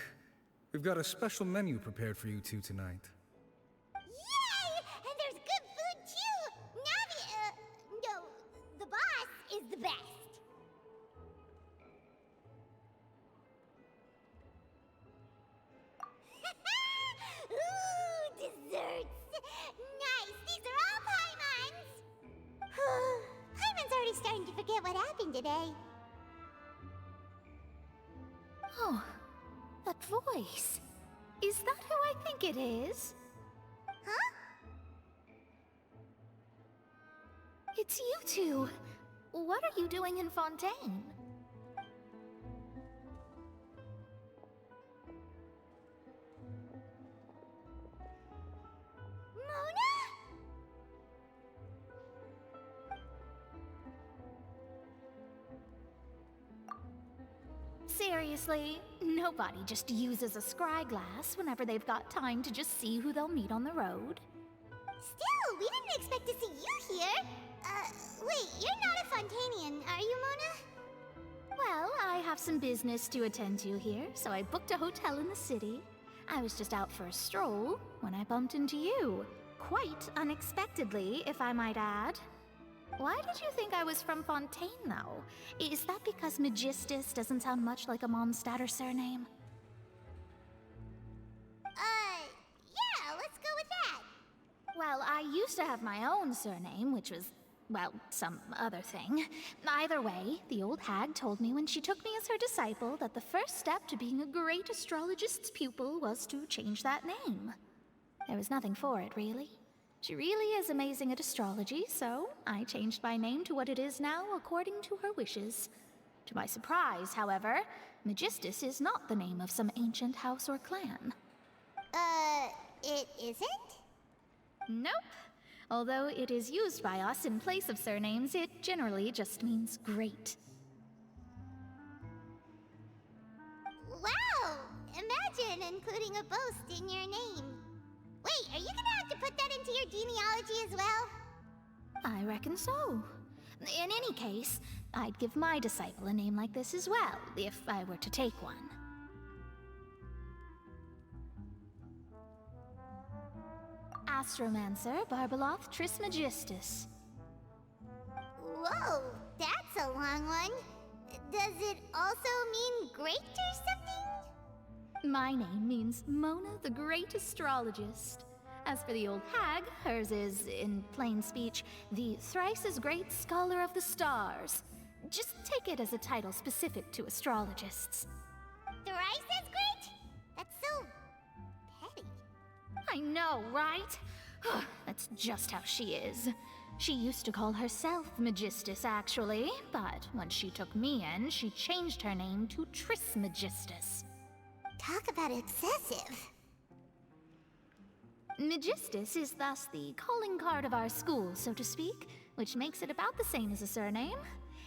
We've got a special menu prepared for you two tonight. Yay! And there's good food too! Navi, no, the boss is the best. Ooh, desserts! Nice! These are all Paimon's! Paimon's already starting to forget what happened today. Oh, that voice. Is that who I think it is? Huh? It's you two. What are you doing in Fontaine? seriously, nobody just uses a scry glass whenever they've got time to just see who they'll meet on the road. Still, we didn't expect to see you here. Wait, you're not a Fontanian, are you, Mona? Well, I have some business to attend to here, so I booked a hotel in the city. I was just out for a stroll when I bumped into you. Quite unexpectedly, if I might add. Why did you think I was from Fontaine, though? Is that because Magistus doesn't sound much like a Mondstadter surname? Yeah, let's go with that. Well, I used to have my own surname, which was, well, some other thing. Either way, the old hag told me when she took me as her disciple that the first step to being a great astrologist's pupil was to change that name. There was nothing for it, really. She really is amazing at astrology, so I changed my name to what it is now according to her wishes. To my surprise, however, Magistus is not the name of some ancient house or clan. It isn't? Nope. Although it is used by us in place of surnames, it generally just means great. Wow! Imagine including a boast in your name. Wait, are you gonna have to put that into your genealogy as well? I reckon so. In any case, I'd give my disciple a name like this as well, if I were to take one. Astromancer Barbeloth Trismegistus. Whoa, that's a long one. Does it also mean great or something? My name means Mona the Great Astrologist. As for the old hag, hers is, in plain speech, the thrice-as-great Scholar of the Stars. Just take it as a title specific to astrologists. Thrice as great? That's so petty. I know, right? That's just how she is. She used to call herself Magistus, actually, but when she took me in, she changed her name to Trismegistus. Talk about excessive. Magistus is thus the calling card of our school, so to speak, which makes it about the same as a surname.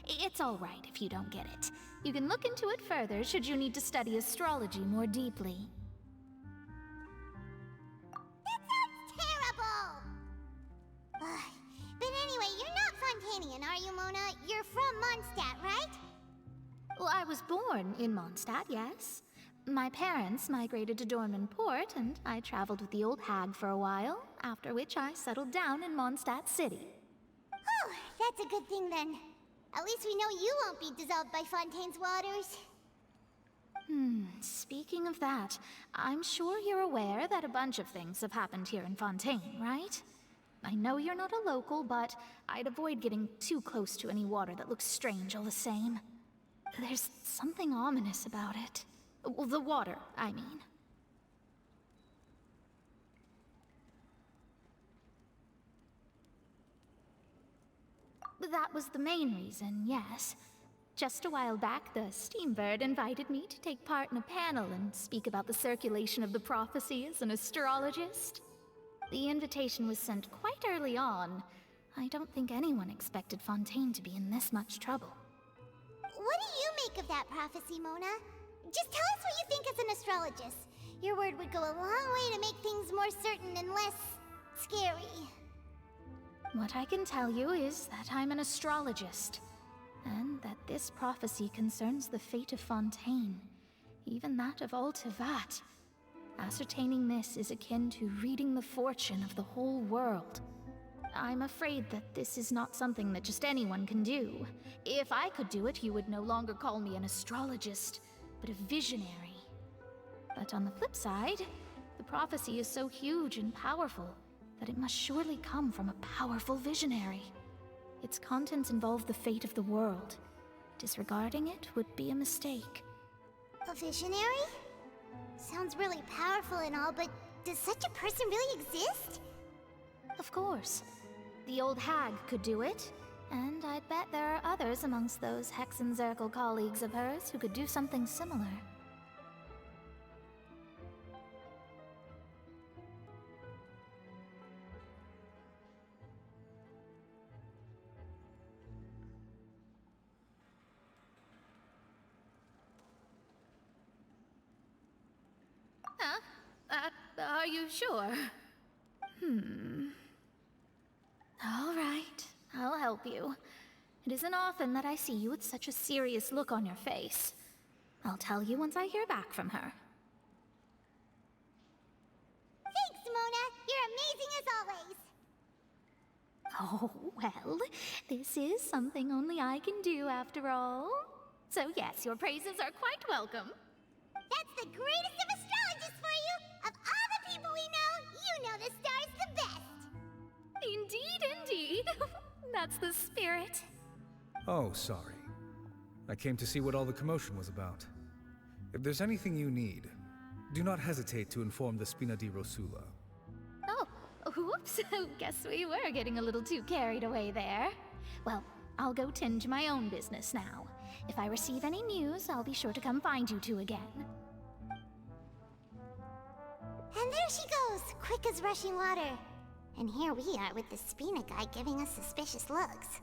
It's all right if you don't get it. You can look into it further should you need to study astrology more deeply. That sounds terrible! But anyway, you're not Fontanian, are you, Mona? You're from Mondstadt, right? Well, I was born in Mondstadt, yes. My parents migrated to Dorman Port, and I traveled with the old hag for a while, after which I settled down in Mondstadt City. Oh, that's a good thing then. At least we know you won't be dissolved by Fontaine's waters. Speaking of that, I'm sure you're aware that a bunch of things have happened here in Fontaine, right? I know you're not a local, but I'd avoid getting too close to any water that looks strange all the same. There's something ominous about it. Well, the water, I mean. That was the main reason, yes. Just a while back, the Steambird invited me to take part in a panel and speak about the circulation of the prophecy as an astrologist. The invitation was sent quite early on. I don't think anyone expected Fontaine to be in this much trouble. What do you make of that prophecy, Mona? Just tell us what you think as an astrologist. Your word would go a long way to make things more certain and less scary. What I can tell you is that I'm an astrologist, and that this prophecy concerns the fate of Fontaine, even that of all Tevat. Ascertaining this is akin to reading the fortune of the whole world. I'm afraid that this is not something that just anyone can do. If I could do it, you would no longer call me an astrologist, but a visionary. But on the flip side, the prophecy is so huge and powerful that it must surely come from a powerful visionary. Its contents involve the fate of the world. Disregarding it would be a mistake. A visionary? Sounds really powerful and all, but does such a person really exist? Of course. The old hag could do it, and I'd bet there are others amongst those Hexenzirkel colleagues of hers who could do something similar. Are you sure? All right, I'll help you. It isn't often that I see you with such a serious look on your face. I'll tell you once I hear back from her. Thanks, Mona. You're amazing as always. Oh, well, this is something only I can do after all. So yes, your praises are quite welcome. That's the greatest of astrologists for you! Of all the people we know, you know the star's the best! Indeed, indeed. That's the spirit. Oh, sorry. I came to see what all the commotion was about. If there's anything you need, do not hesitate to inform the Spina di Rosula. Oh, whoops. Guess we were getting a little too carried away there. Well, I'll go tend to my own business now. If I receive any news, I'll be sure to come find you two again. And there she goes, quick as rushing water. And here we are with the Spina guy giving us suspicious looks.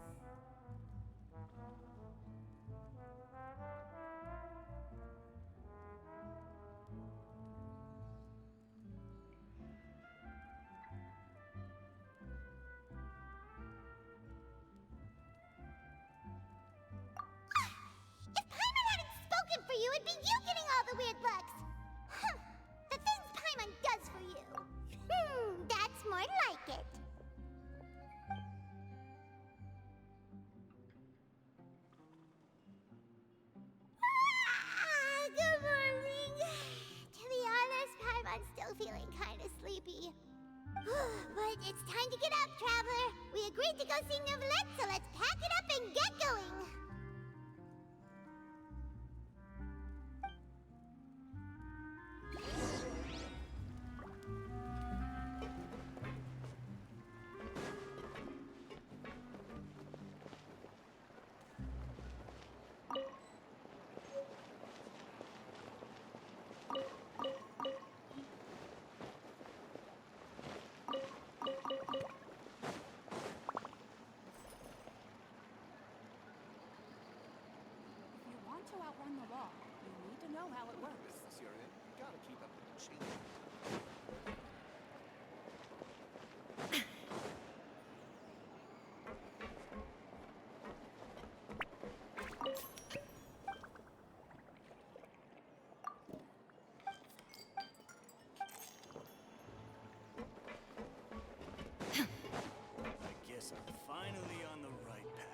If Paimon hadn't spoken for you, it'd be you getting all the weird looks. The things Paimon does for you. That's more like it. Good morning. To be honest, Paimon's still feeling kind of sleepy. But it's time to get up, Traveler. We agreed to go see Neuvillette, so let's pack it up and get going. To outrun the law, you need to know how it works. You're in. You gotta keep up with the change. I guess I'm finally on the right path.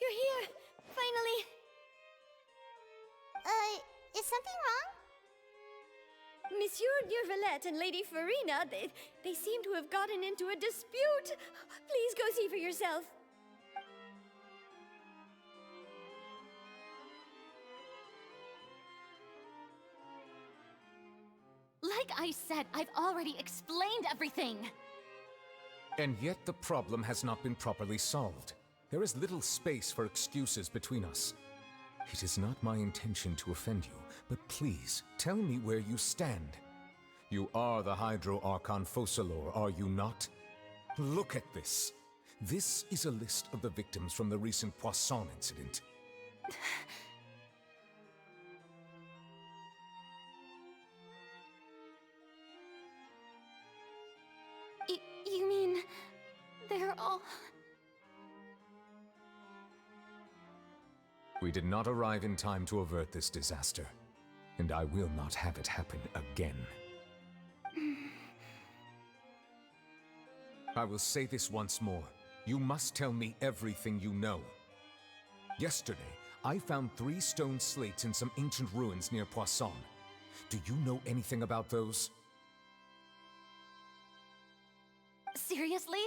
You're here! Finally! Is something wrong? Monsieur Neuvillette and Lady Furina, they seem to have gotten into a dispute. Please go see for yourself. Like I said, I've already explained everything. And yet the problem has not been properly solved. There is little space for excuses between us. It is not my intention to offend you, but please, tell me where you stand. You are the Hydro Archon Focalor, are you not? Look at this. This is a list of the victims from the recent Poisson incident. You mean... they're all... We did not arrive in time to avert this disaster, and I will not have it happen again. I will say this once more. You must tell me everything you know. Yesterday, I found 3 stone slates in some ancient ruins near Poisson. Do you know anything about those? Seriously?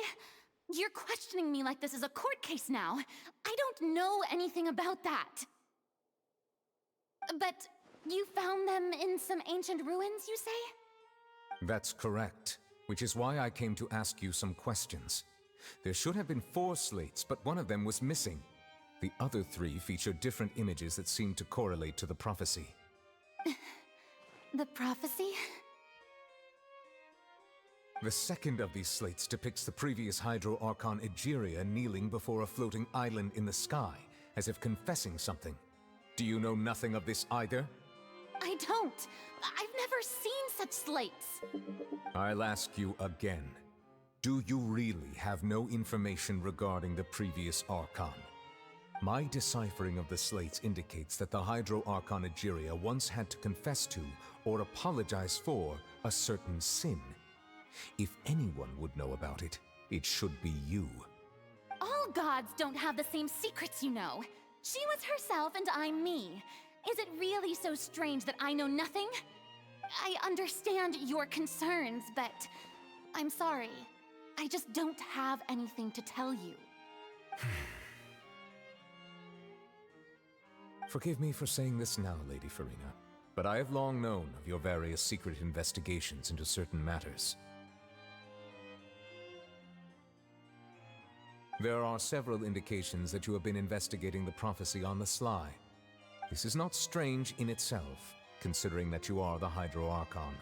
You're questioning me like this is a court case now. I don't know anything about that. But you found them in some ancient ruins, you say? That's correct, which is why I came to ask you some questions. There should have been 4 slates, but one of them was missing. The other 3 feature different images that seem to correlate to the prophecy. The prophecy? The second of these slates depicts the previous Hydro Archon Egeria kneeling before a floating island in the sky, as if confessing something. Do you know nothing of this either? I don't. I've never seen such slates. I'll ask you again. Do you really have no information regarding the previous Archon? My deciphering of the slates indicates that the Hydro Archon Egeria once had to confess to, or apologize for, a certain sin. If anyone would know about it, it should be you. All gods don't have the same secrets, you know. She was herself and I'm me. Is it really so strange that I know nothing? I understand your concerns, but I'm sorry. I just don't have anything to tell you. Forgive me for saying this now, Lady Furina, but I have long known of your various secret investigations into certain matters. There are several indications that you have been investigating the prophecy on the sly. This is not strange in itself, considering that you are the Hydro Archon.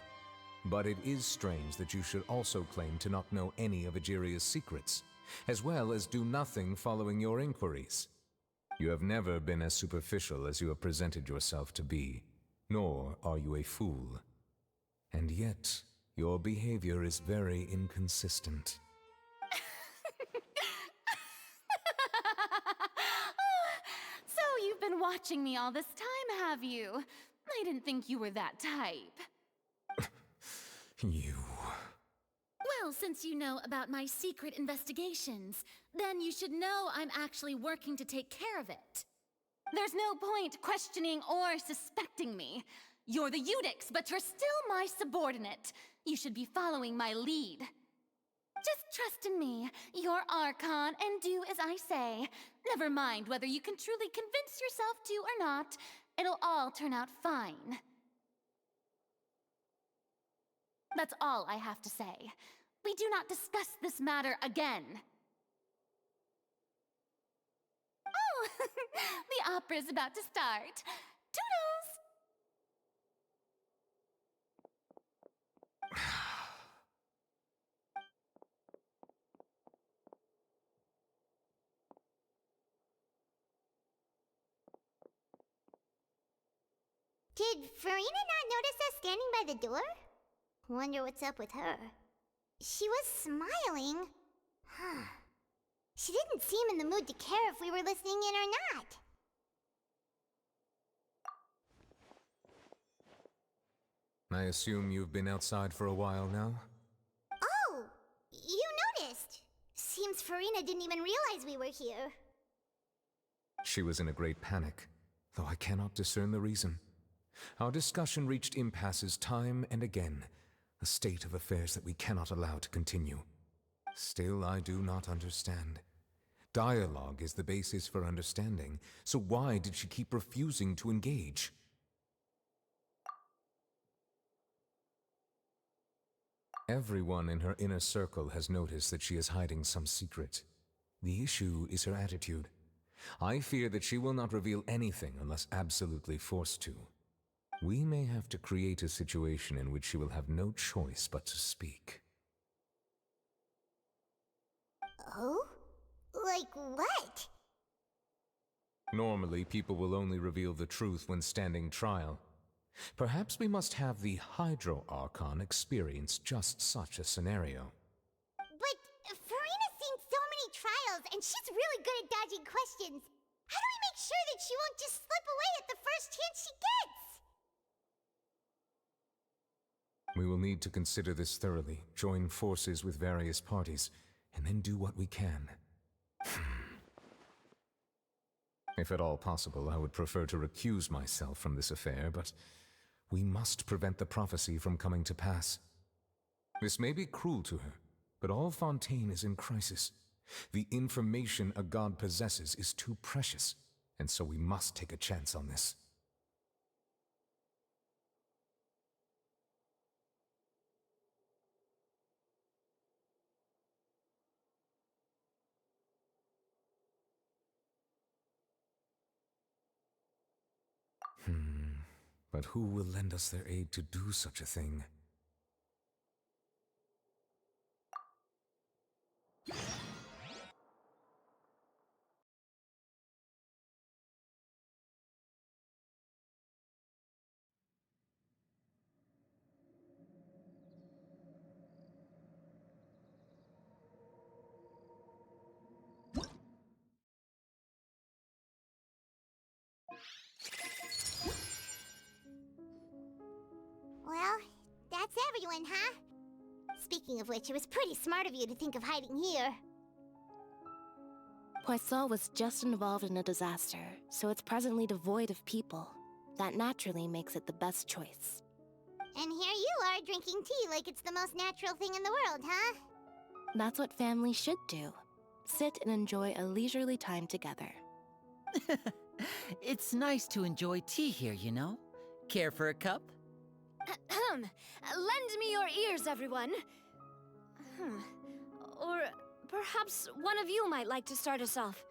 But it is strange that you should also claim to not know any of Egeria's secrets, as well as do nothing following your inquiries. You have never been as superficial as you have presented yourself to be, nor are you a fool. And yet, your behavior is very inconsistent. So you've been watching me all this time, have you? I didn't think you were that type. You... Well, since you know about my secret investigations, then you should know I'm actually working to take care of it. There's no point questioning or suspecting me. You're the Eudix, but you're still my subordinate. You should be following my lead. Just trust in me, your Archon, and do as I say. Never mind whether you can truly convince yourself to or not. It'll all turn out fine. That's all I have to say. We do not discuss this matter again. Oh, the opera's about to start. Toodles! Did Furina not notice us standing by the door? Wonder what's up with her. She was smiling. Huh. She didn't seem in the mood to care if we were listening in or not. I assume you've been outside for a while now? Oh! You noticed! Seems Furina didn't even realize we were here. She was in a great panic, though I cannot discern the reason. Our discussion reached impasses time and again, a state of affairs that we cannot allow to continue. Still, I do not understand. Dialogue is the basis for understanding, so why did she keep refusing to engage? Everyone in her inner circle has noticed that she is hiding some secret. The issue is her attitude. I fear that she will not reveal anything unless absolutely forced to. We may have to create a situation in which she will have no choice but to speak. Oh? Like what? Normally, people will only reveal the truth when standing trial. Perhaps we must have the Hydro Archon experience just such a scenario. But Furina's seen so many trials, and she's really good at dodging questions. How do we make sure that she won't just slip away at the first chance she gets? We will need to consider this thoroughly, join forces with various parties, and then do what we can. If at all possible, I would prefer to recuse myself from this affair, but we must prevent the prophecy from coming to pass. This may be cruel to her, but all Fontaine is in crisis. The information a god possesses is too precious, and so we must take a chance on this. But who will lend us their aid to do such a thing? Well, that's everyone, huh? Speaking of which, it was pretty smart of you to think of hiding here. Poisson was just involved in a disaster, so it's presently devoid of people. That naturally makes it the best choice. And here you are drinking tea like it's the most natural thing in the world, huh? That's what families should do. Sit and enjoy a leisurely time together. It's nice to enjoy tea here, you know? Care for a cup? Lend me your ears, everyone. Or perhaps one of you might like to start us off.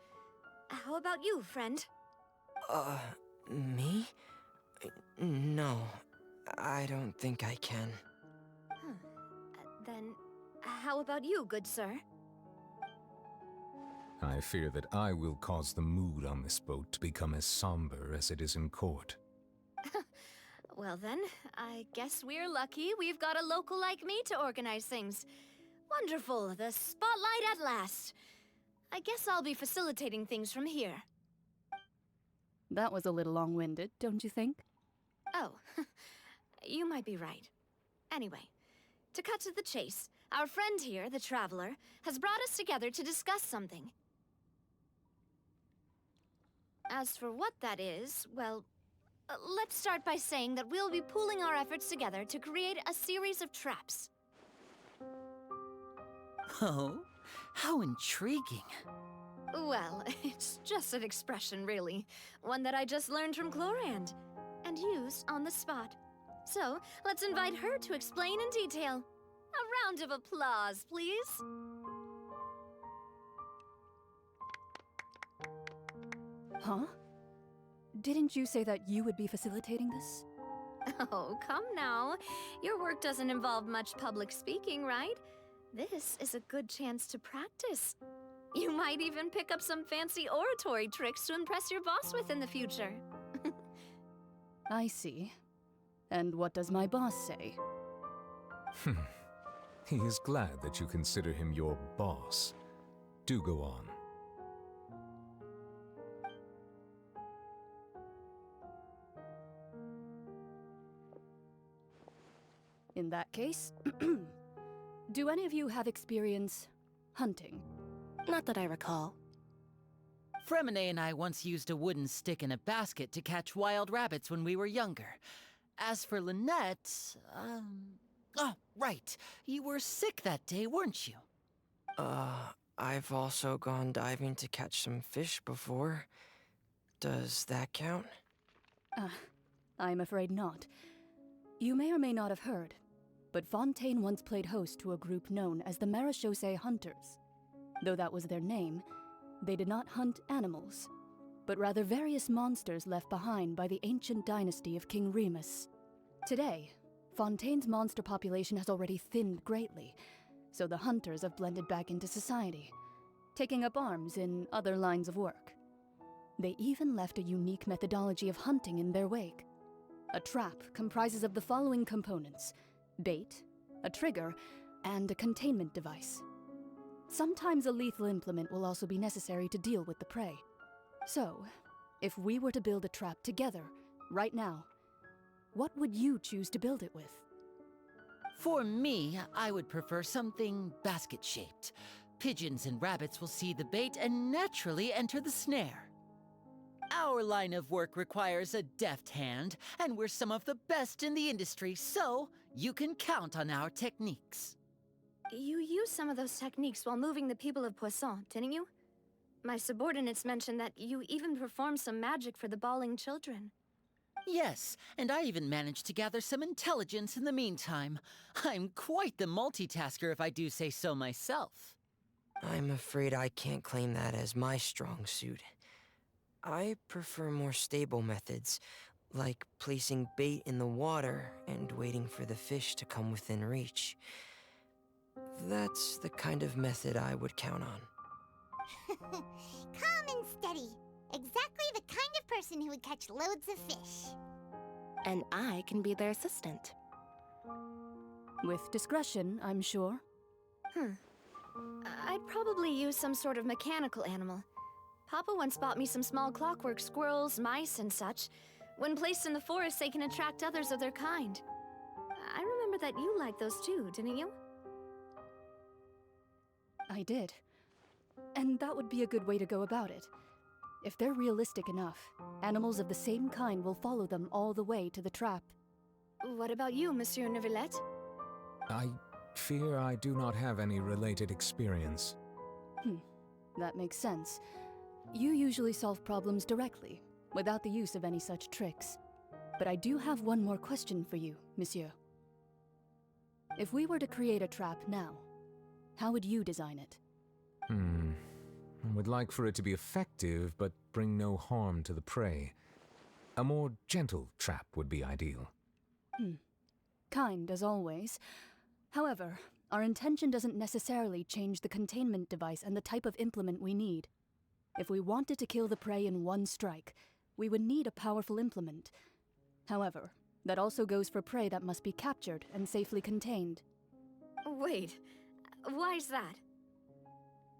How about you, friend? Me? No, I don't think I can. Then, how about you, good sir? I fear that I will cause the mood on this boat to become as somber as it is in court. Well then, I guess we're lucky we've got a local like me to organize things. Wonderful, the spotlight at last. I guess I'll be facilitating things from here. That was a little long-winded, don't you think? Oh, you might be right. Anyway, to cut to the chase, our friend here, the Traveler, has brought us together to discuss something. As for what that is, well, let's start by saying that we'll be pooling our efforts together to create a series of traps. Oh, how intriguing. Well, it's just an expression, really. One that I just learned from Chlorand, and used on the spot. So, let's invite her to explain in detail. A round of applause, please. Huh? Didn't you say that you would be facilitating this? Oh, come now. Your work doesn't involve much public speaking, right? This is a good chance to practice. You might even pick up some fancy oratory tricks to impress your boss with in the future. I see. And what does my boss say? He is glad that you consider him your boss. Do go on. In that case, do any of you have experience hunting? Not that I recall. Fremine and I once used a wooden stick in a basket to catch wild rabbits when we were younger. As for Lynette, oh, right. You were sick that day, weren't you? I've also gone diving to catch some fish before. Does that count? I'm afraid not. You may or may not have heard, but Fontaine once played host to a group known as the Marechaussee Hunters. Though that was their name, they did not hunt animals, but rather various monsters left behind by the ancient dynasty of King Remus. Today, Fontaine's monster population has already thinned greatly, so the hunters have blended back into society, taking up arms in other lines of work. They even left a unique methodology of hunting in their wake. A trap comprises of the following components: bait, a trigger, and a containment device. Sometimes a lethal implement will also be necessary to deal with the prey. So, if we were to build a trap together, right now, what would you choose to build it with? For me, I would prefer something basket-shaped. Pigeons and rabbits will see the bait and naturally enter the snare. Our line of work requires a deft hand, and we're some of the best in the industry, so you can count on our techniques. You used some of those techniques while moving the people of Poisson, didn't you? My subordinates mentioned that you even performed some magic for the bawling children. Yes, and I even managed to gather some intelligence in the meantime. I'm quite the multitasker if I do say so myself. I'm afraid I can't claim that as my strong suit. I prefer more stable methods, like placing bait in the water and waiting for the fish to come within reach. That's the kind of method I would count on. Calm and steady. Exactly the kind of person who would catch loads of fish. And I can be their assistant. With discretion, I'm sure. I'd probably use some sort of mechanical animal. Papa once bought me some small clockwork squirrels, mice, and such. When placed in the forest, they can attract others of their kind. I remember that you liked those too, didn't you? I did. And that would be a good way to go about it. If they're realistic enough, animals of the same kind will follow them all the way to the trap. What about you, Monsieur Neuvillette? I fear I do not have any related experience. That makes sense. You usually solve problems directly, without the use of any such tricks. But I do have one more question for you, Monsieur. If we were to create a trap now, how would you design it? I would like for it to be effective, but bring no harm to the prey. A more gentle trap would be ideal. Kind, as always. However, our intention doesn't necessarily change the containment device and the type of implement we need. If we wanted to kill the prey in one strike, we would need a powerful implement. However, that also goes for prey that must be captured and safely contained. Wait, why's that?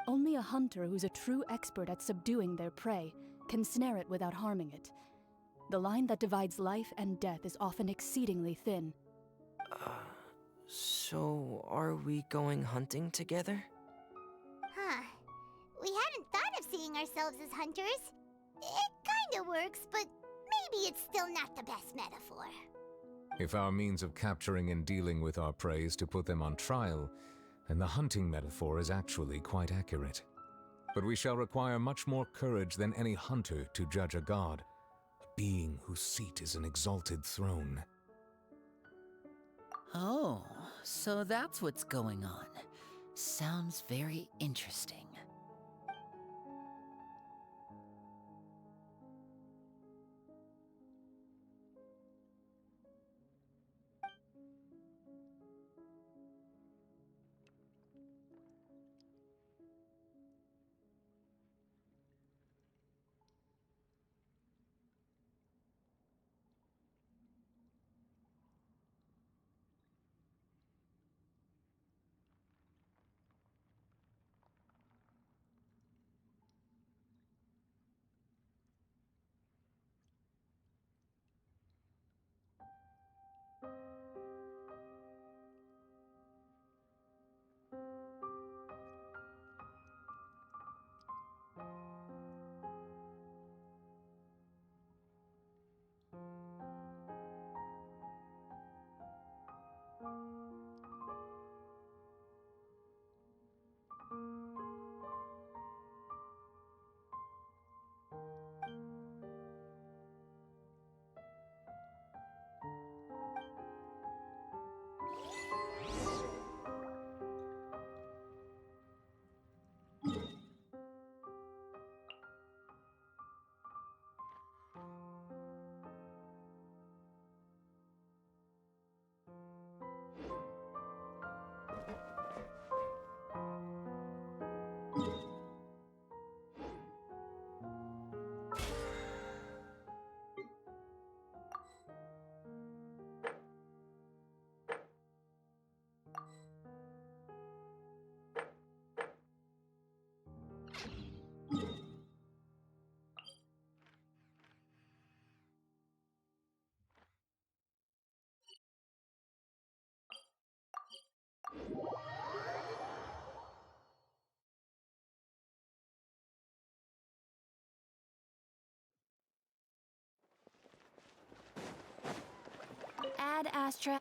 Only a hunter who's a true expert at subduing their prey can snare it without harming it. The line that divides life and death is often exceedingly thin. So are we going hunting together? Huh. We hadn't thought of seeing ourselves as hunters. It kinda works, but maybe it's still not the best metaphor. If our means of capturing and dealing with our prey is to put them on trial, then the hunting metaphor is actually quite accurate. But we shall require much more courage than any hunter to judge a god, a being whose seat is an exalted throne. Oh, so that's what's going on. Sounds very interesting. Ad Astra.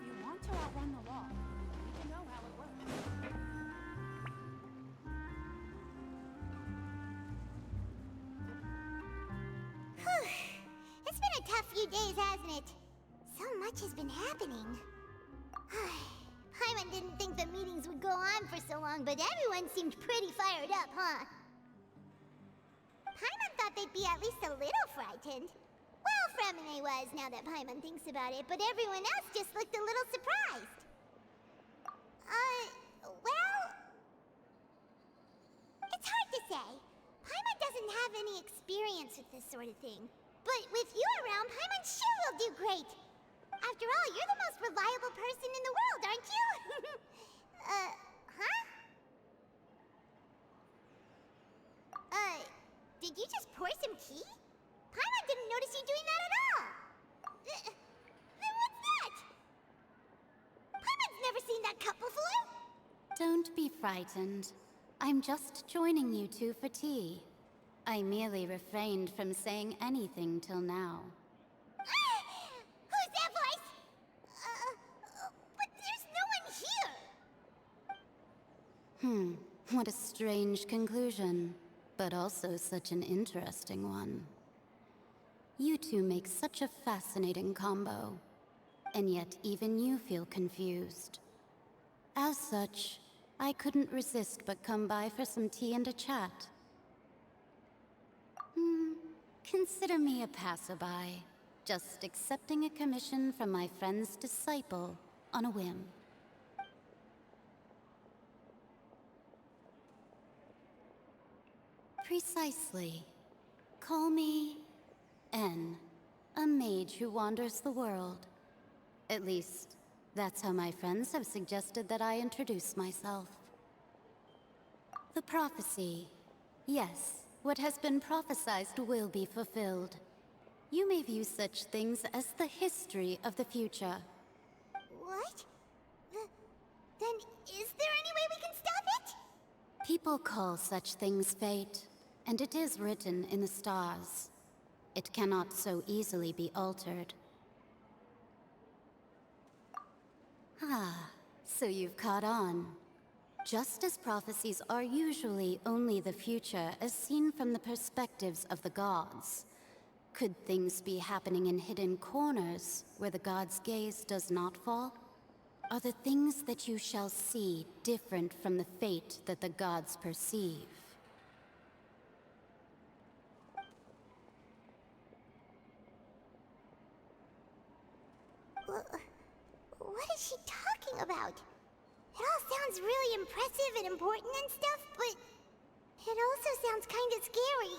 If you want to outrun the law, you need to know how it works. Whew. It's been a tough few days, hasn't it? So much has been happening. Paimon didn't think the meetings would go on for so long, but everyone seemed pretty fired up, huh? Paimon thought they'd be at least a little frightened. Well, Furina was, now that Paimon thinks about it, but everyone else just looked a little surprised. Well... It's hard to say. Paimon doesn't have any experience with this sort of thing. But with you around, Paimon sure will do great. After all, you're the most reliable person in the world, aren't you? Huh? Did you just pour some tea? Paimon didn't notice you doing that at all. Then what's that? Paimon's never seen that cup before. Don't be frightened. I'm just joining you two for tea. I merely refrained from saying anything till now. Who's that voice? But there's no one here. What a strange conclusion, but also such an interesting one. You two make such a fascinating combo, and yet even you feel confused. As such, I couldn't resist but come by for some tea and a chat. Consider me a passerby, just accepting a commission from my friend's disciple on a whim. Precisely. Call me N, a mage who wanders the world. At least, that's how my friends have suggested that I introduce myself. The prophecy. Yes, what has been prophesied will be fulfilled. You may view such things as the history of the future. What? Then is there any way we can stop it? People call such things fate, and it is written in the stars. It cannot so easily be altered. So you've caught on. Just as prophecies are usually only the future as seen from the perspectives of the gods, Could things be happening in hidden corners where the god's gaze does not fall? Are the things that you shall see different from the fate that the gods perceive? What is she talking about? It all sounds really impressive and important and stuff, but it also sounds kind of scary.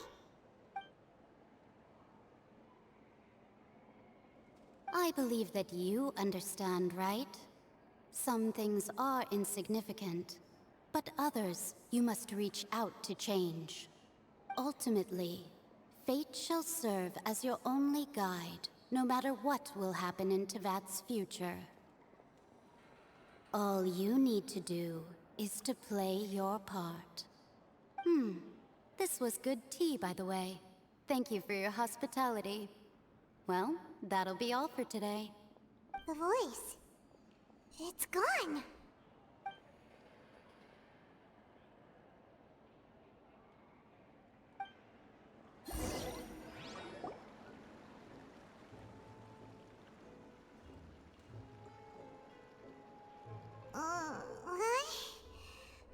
I believe that you understand, right? Some things are insignificant, but others you must reach out to change. Ultimately, fate shall serve as your only guide, no matter what will happen in Tevat's future. All you need to do is to play your part. This was good tea, by the way. Thank you for your hospitality. Well, that'll be all for today. The voice. It's gone.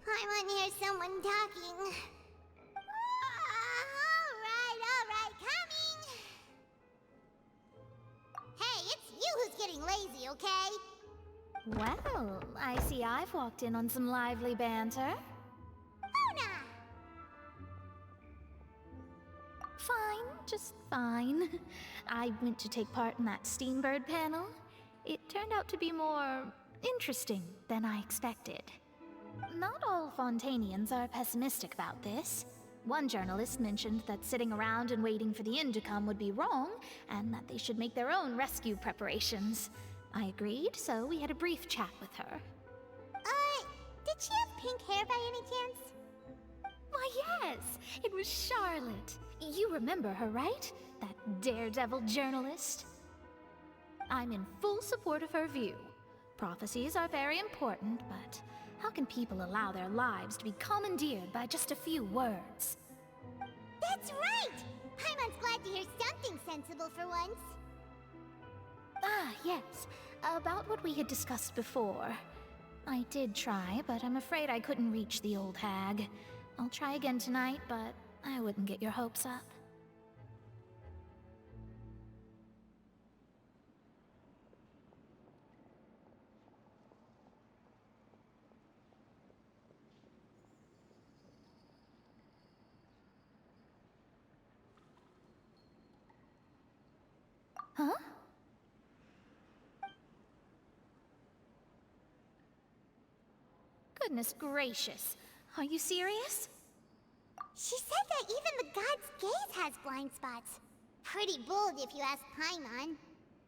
I want to hear someone talking. All right, coming. Hey, it's you who's getting lazy, okay? Well, I see I've walked in on some lively banter. Luna! Fine, just fine. I went to take part in that Steambird panel. It turned out to be more interesting than I expected. Not all Fontainians are pessimistic about this. One journalist mentioned that sitting around and waiting for the end to come would be wrong, and that they should make their own rescue preparations. I agreed, so we had a brief chat with her. Did she have pink hair by any chance? Why, yes! It was Charlotte. You remember her, right? That daredevil journalist? I'm in full support of her view. Prophecies are very important, but how can people allow their lives to be commandeered by just a few words? That's right! Paimon's glad to hear something sensible for once. Ah, yes. About what we had discussed before. I did try, but I'm afraid I couldn't reach the old hag. I'll try again tonight, but I wouldn't get your hopes up. Huh? Goodness gracious. Are you serious? She said that even the god's gaze has blind spots. Pretty bold if you ask Paimon.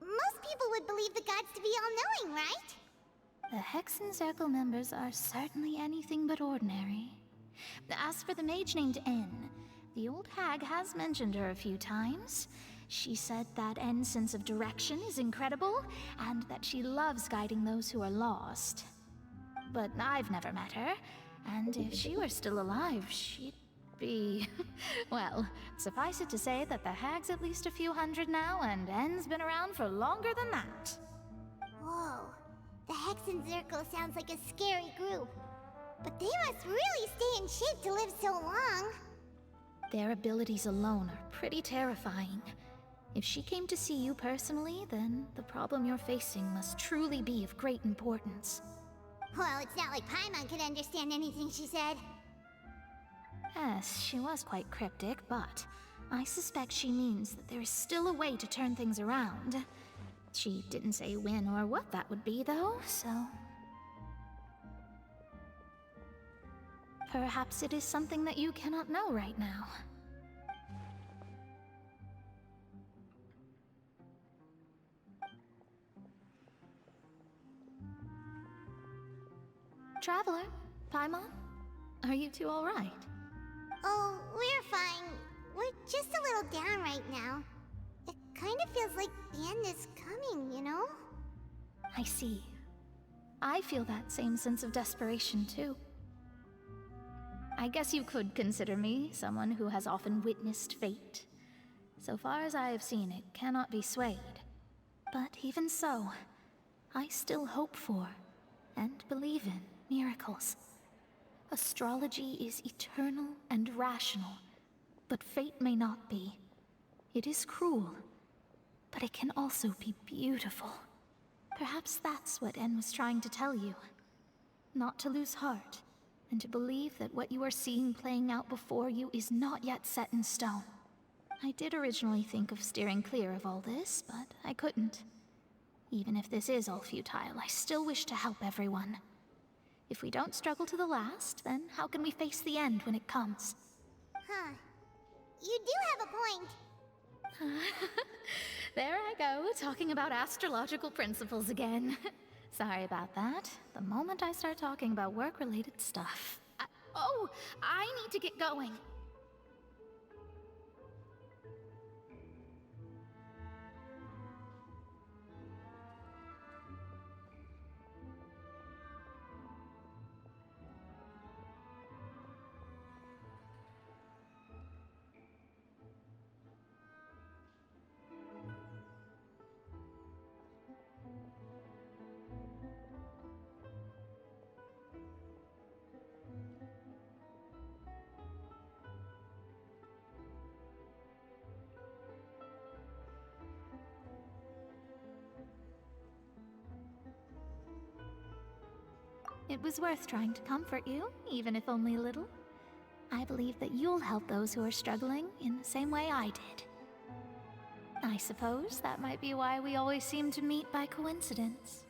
Most people would believe the gods to be all-knowing, right? The Hexen Circle members are certainly anything but ordinary. As for the mage named N, the old hag has mentioned her a few times. She said that N's sense of direction is incredible, and that she loves guiding those who are lost. But I've never met her, and if she were still alive, she'd be... well, suffice it to say that the hag's at least a few hundred now, and N's been around for longer than that. Whoa. The Hexen Circle sounds like a scary group. But they must really stay in shape to live so long. Their abilities alone are pretty terrifying. If she came to see you personally, then the problem you're facing must truly be of great importance. Well, it's not like Paimon could understand anything she said. Yes, she was quite cryptic, but I suspect she means that there is still a way to turn things around. She didn't say when or what that would be, though, so... perhaps it is something that you cannot know right now. Traveler, Paimon, are you two all right? Oh, we're fine. We're just a little down right now. It kind of feels like the end is coming, you know? I see. I feel that same sense of desperation, too. I guess you could consider me someone who has often witnessed fate. So far as I have seen, it cannot be swayed. But even so, I still hope for and believe in miracles. Astrology is eternal and rational, but fate may not be. It is cruel, but it can also be beautiful. Perhaps that's what En was trying to tell you. Not to lose heart, and to believe that what you are seeing playing out before you is not yet set in stone. I did originally think of steering clear of all this, but I couldn't. Even if this is all futile, I still wish to help everyone. If we don't struggle to the last, then how can we face the end when it comes? Huh. You do have a point. There I go, talking about astrological principles again. Sorry about that. The moment I start talking about work-related stuff. I need to get going. It was worth trying to comfort you, even if only a little. I believe that you'll help those who are struggling in the same way I did. I suppose that might be why we always seem to meet by coincidence.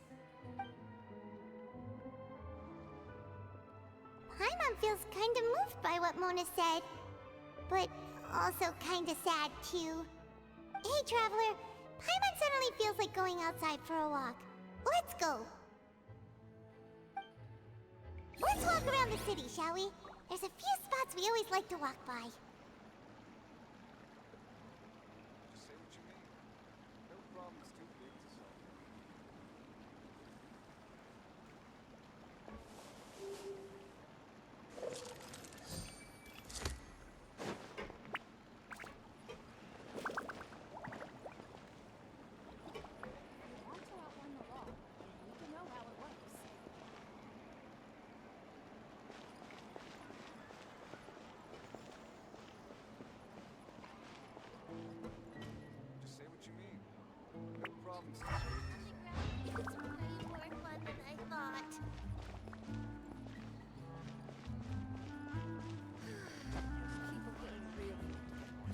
Paimon feels kinda moved by what Mona said, but also kinda sad too. Hey, Traveler, Paimon suddenly feels like going outside for a walk. Let's go! Let's walk around the city, shall we? There's a few spots we always like to walk by. Say what you mean. No problem's too big to solve. Just say what you mean. No problems too big to solve. It's way more fun than I thought. People getting really into the more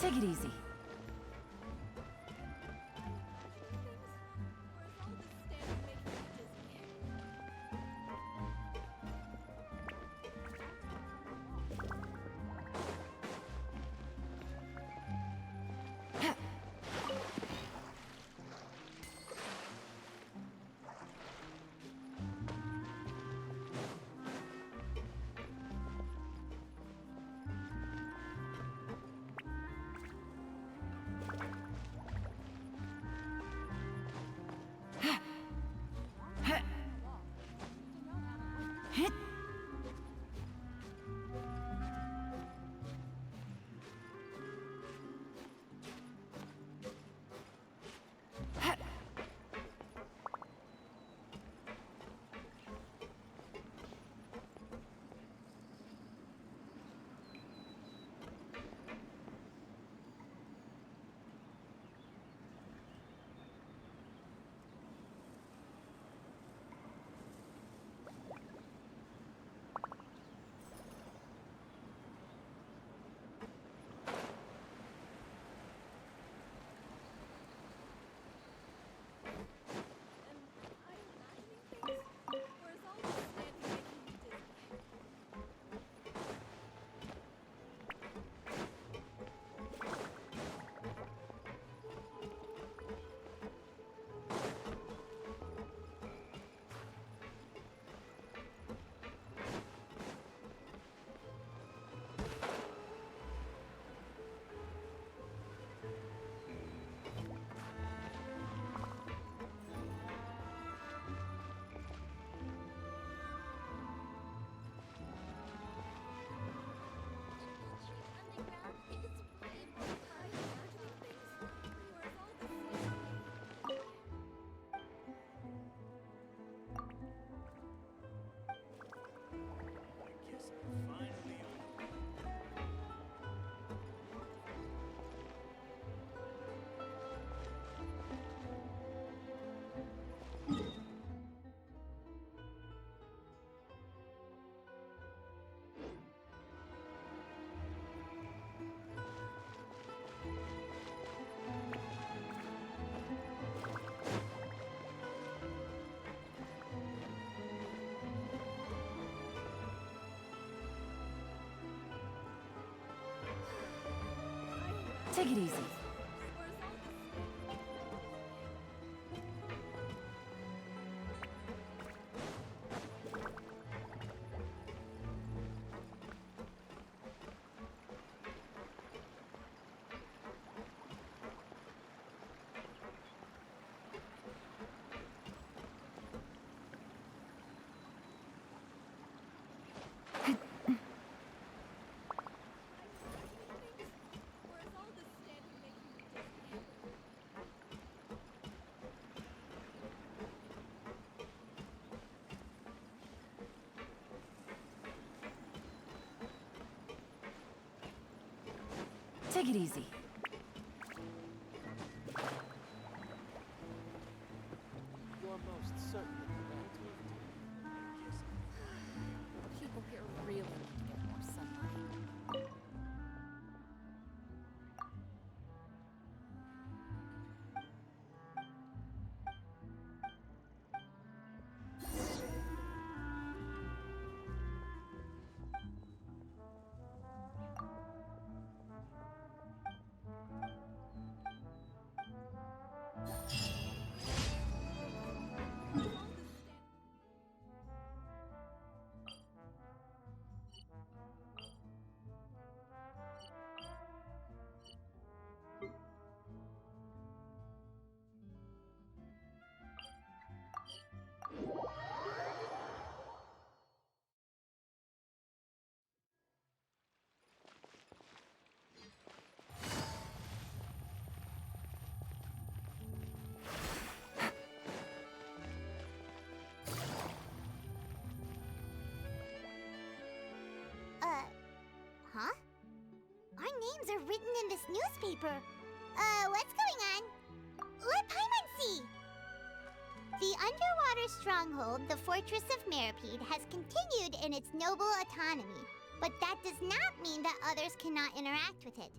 Take it easy. Take it easy. Take it easy. You're most certainly correct. People here really need to get more sunlight. Huh? Our names are written in this newspaper. What's going on? Let Paimon see! The underwater stronghold, the Fortress of Meripede, has continued in its noble autonomy, but that does not mean that others cannot interact with it.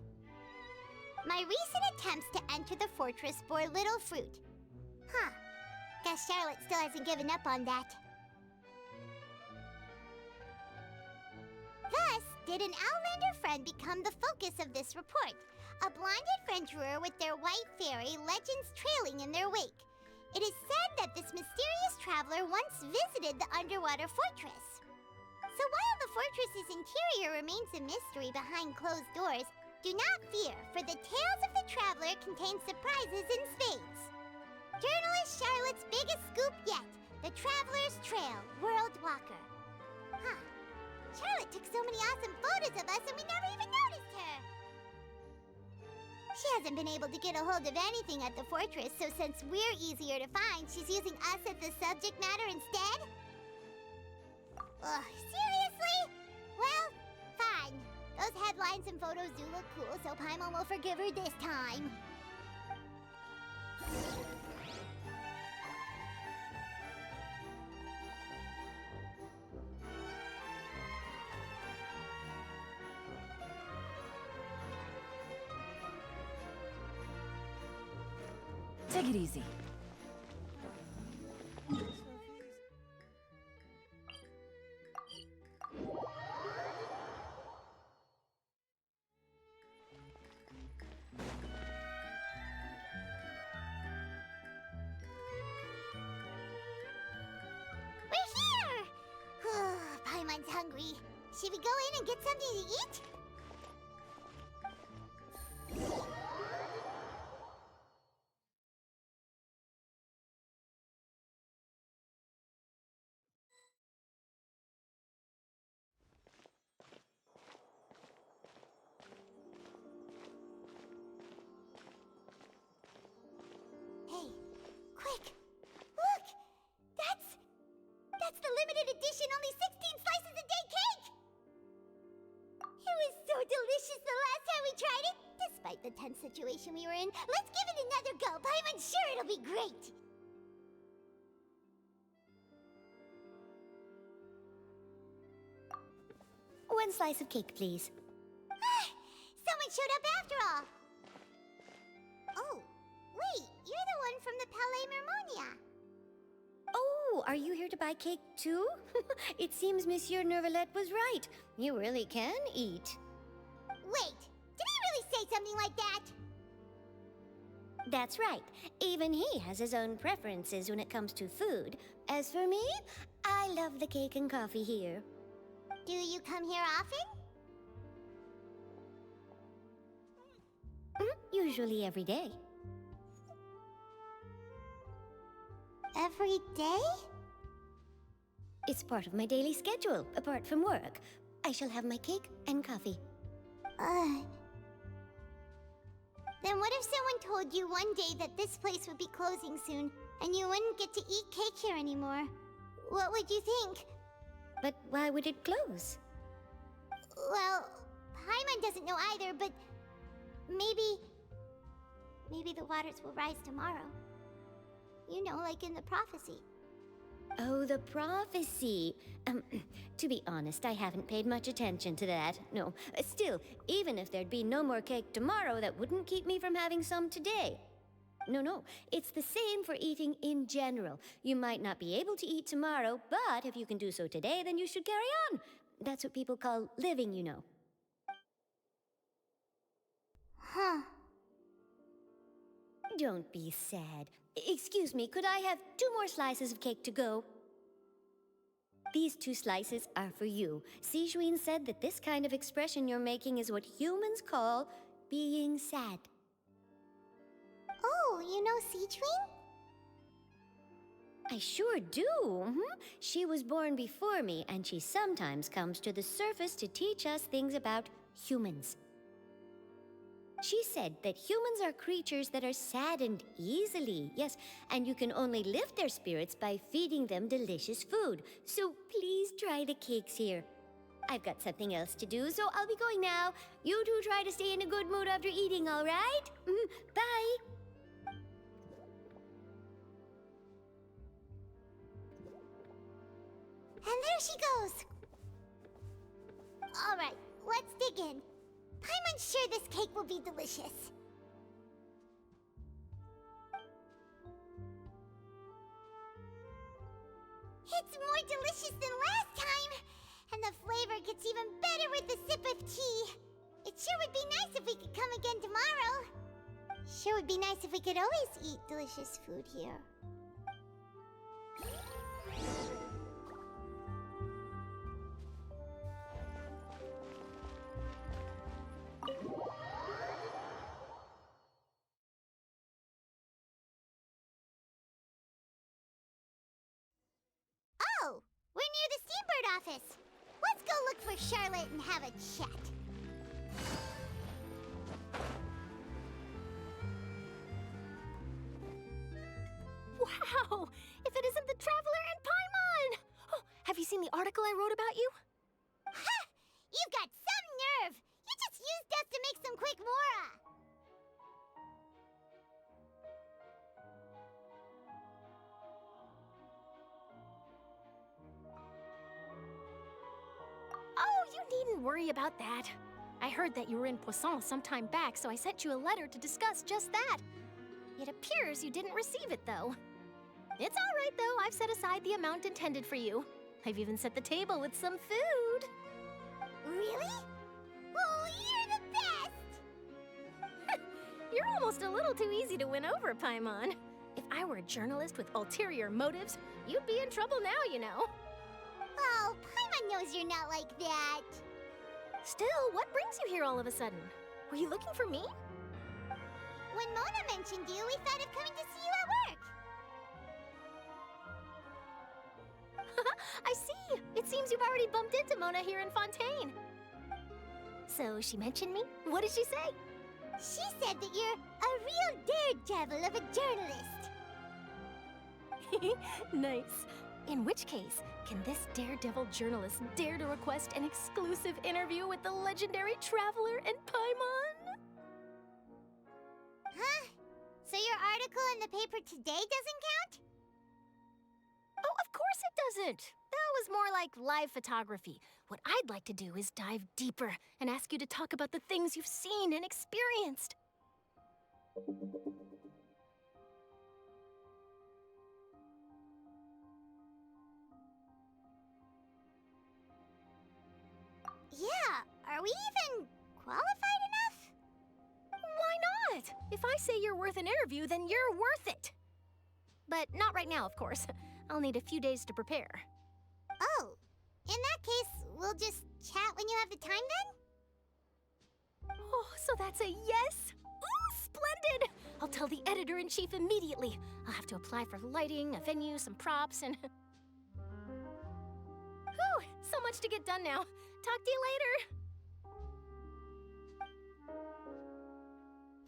My recent attempts to enter the fortress bore little fruit. Huh. Guess Charlotte still hasn't given up on that. Thus, did an Outlander friend become the focus of this report? A blonde adventurer with their white fairy, legends trailing in their wake. It is said that this mysterious traveler once visited the underwater fortress. So while the fortress's interior remains a mystery behind closed doors, do not fear, for the tales of the traveler contain surprises in spades. Journalist Charlotte's biggest scoop yet, the Traveler's Trail, World Walker. Huh. Charlotte took so many awesome photos of us and we never even noticed her! She hasn't been able to get a hold of anything at the fortress, so since we're easier to find, she's using us as the subject matter instead? Ugh, seriously? Well, fine. Those headlines and photos do look cool, so Paimon will forgive her this time. Take it easy. We're here! Paimon's hungry. Should we go in and get something to eat? Hey, quick! Look! That's the limited edition only 16 slices a day cake! It was so delicious the last time we tried it! Despite the tense situation we were in, let's give it another go! Paimon's sure it'll be great! One slice of cake, please. Someone showed up after all! Oh, wait, you're the one from the Palais Mermonia. Oh, are you here to buy cake too? It seems Monsieur Nervalette was right. You really can eat. Wait, did he really say say something like that! That's right. Even he has his own preferences when it comes to food. As for me, I love the cake and coffee here. Do you come here often? Usually every day. Every day? It's part of my daily schedule, apart from work. I shall have my cake and coffee. Then what if someone told you one day that this place would be closing soon, and you wouldn't get to eat cake here anymore? What would you think? But why would it close? Well, Paimon doesn't know either, but maybe the waters will rise tomorrow. You know, like in the prophecy. Oh, the prophecy. To be honest, I haven't paid much attention to that. No, still, even if there'd be no more cake tomorrow, that wouldn't keep me from having some today. No, it's the same for eating in general. You might not be able to eat tomorrow, but if you can do so today, then you should carry on. That's what people call living, you know. Huh. Don't be sad. Excuse me, could I have 2 more slices of cake to go? These 2 slices are for you. Sijuin said that this kind of expression you're making is what humans call being sad. Oh, you know Sijuin? I sure do. She was born before me, and she sometimes comes to the surface to teach us things about humans. She said that humans are creatures that are saddened easily, yes, and you can only lift their spirits by feeding them delicious food. So please try the cakes here. I've got something else to do, so I'll be going now. You two try to stay in a good mood after eating, all right? Bye! And there she goes! Alright, let's dig in. Paimon's sure this cake will be delicious. It's more delicious than last time! And the flavor gets even better with a sip of tea. It sure would be nice if we could come again tomorrow. Sure would be nice if we could always eat delicious food here. Oh, we're near the Steambird office. Let's go look for Charlotte and have a chat. Wow! If it isn't the Traveler and Paimon! Oh, have you seen the article I wrote about you? Ha! You've got some nerve! You just used us to make some quick mora! Oh, you needn't worry about that. I heard that you were in Poisson some time back, so I sent you a letter to discuss just that. It appears you didn't receive it, though. It's all right, though. I've set aside the amount intended for you. I've even set the table with some food. Really? Oh, you're the best! You're almost a little too easy to win over, Paimon. If I were a journalist with ulterior motives, you'd be in trouble now, you know. Oh, Paimon knows you're not like that. Still, what brings you here all of a sudden? Were you looking for me? When Mona mentioned you, we thought of coming to see you at work. I see. It seems you've already bumped into Mona here in Fontaine. So she mentioned me? What did she say? She said that you're a real daredevil of a journalist. Nice. In which case, can this daredevil journalist dare to request an exclusive interview with the legendary Traveler and Paimon? Huh? So your article in the paper today doesn't count? Oh, of course it doesn't. That was more like live photography. What I'd like to do is dive deeper and ask you to talk about the things you've seen and experienced. Yeah, are we even qualified enough? I say you're worth an interview, then you're worth it. But not right now, of course. I'll need a few days to prepare. Oh, in that case, we'll just chat when you have the time then? Oh, so that's a yes? Ooh, splendid! I'll tell the editor-in-chief immediately. I'll have to apply for lighting, a venue, some props, and... Whew, so much to get done now. Talk to you later.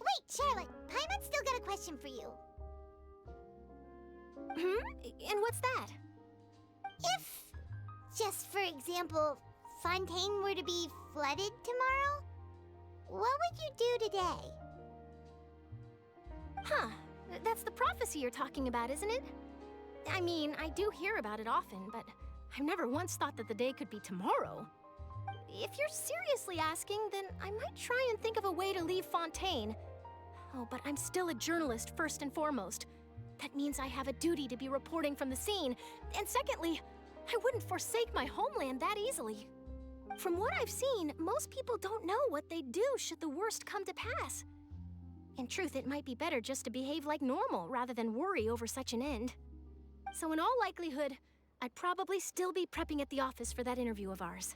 Wait, Charlotte, Paimon's still got a question for you. And what's that? If, just for example, Fontaine were to be flooded tomorrow, what would you do today? Huh, that's the prophecy you're talking about, isn't it? I mean, I do hear about it often, but I've never once thought that the day could be tomorrow. If you're seriously asking, then I might try and think of a way to leave Fontaine. Oh, but I'm still a journalist first and foremost. That means I have a duty to be reporting from the scene. And secondly, I wouldn't forsake my homeland that easily. From what I've seen, most people don't know what they'd do should the worst come to pass. In truth, it might be better just to behave like normal rather than worry over such an end. So in all likelihood, I'd probably still be prepping at the office for that interview of ours.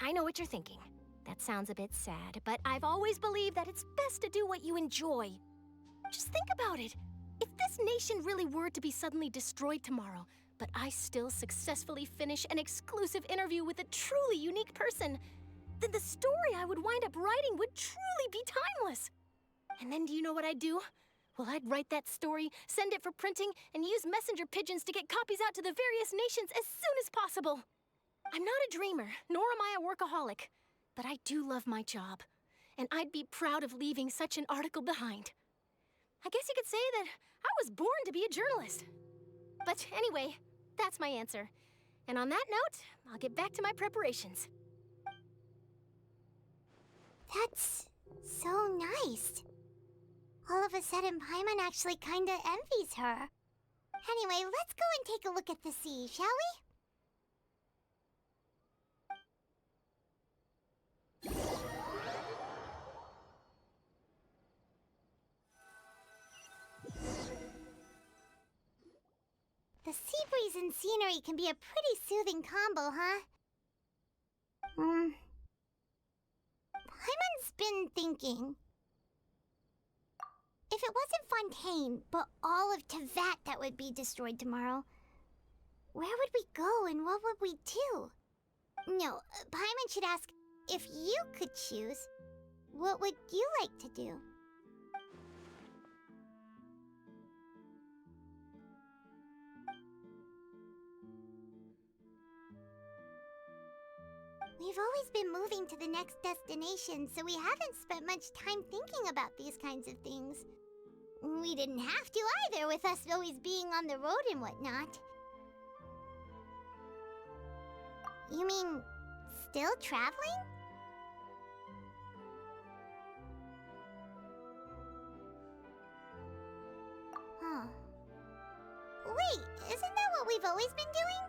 I know what you're thinking. That sounds a bit sad, but I've always believed that it's best to do what you enjoy. Just think about it. If this nation really were to be suddenly destroyed tomorrow, but I still successfully finish an exclusive interview with a truly unique person, then the story I would wind up writing would truly be timeless. And then do you know what I'd do? Well, I'd write that story, send it for printing, and use messenger pigeons to get copies out to the various nations as soon as possible. I'm not a dreamer, nor am I a workaholic, but I do love my job, and I'd be proud of leaving such an article behind. I guess you could say that I was born to be a journalist. But anyway, that's my answer. And on that note, I'll get back to my preparations. That's so nice. All of a sudden, Paimon actually kinda envies her. Anyway, let's go and take a look at the sea, shall we? The sea breeze and scenery can be a pretty soothing combo, huh? Paimon's been thinking. If it wasn't Fontaine, but all of Tevat that would be destroyed tomorrow, where would we go and what would we do? No, Paimon should ask, if you could choose, what would you like to do? We've always been moving to the next destination, so we haven't spent much time thinking about these kinds of things. We didn't have to either, with us always being on the road and whatnot. You mean, still traveling? Huh. Wait, isn't that what we've always been doing?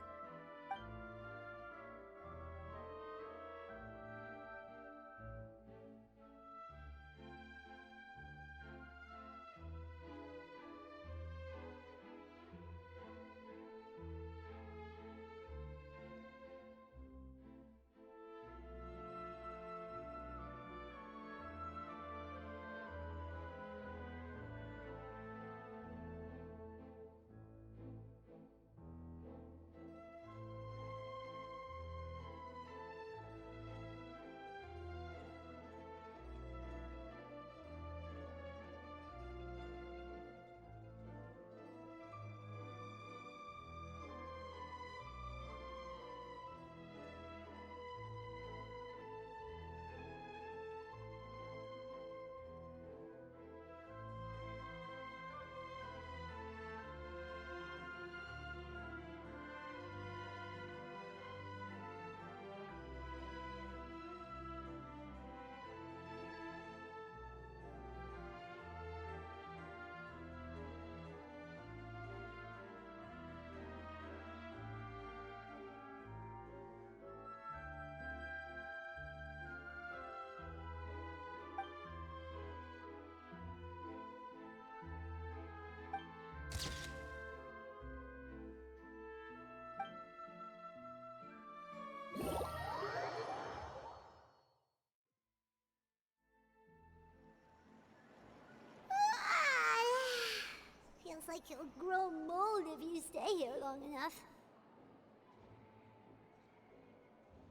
like you'll grow mold if you stay here long enough.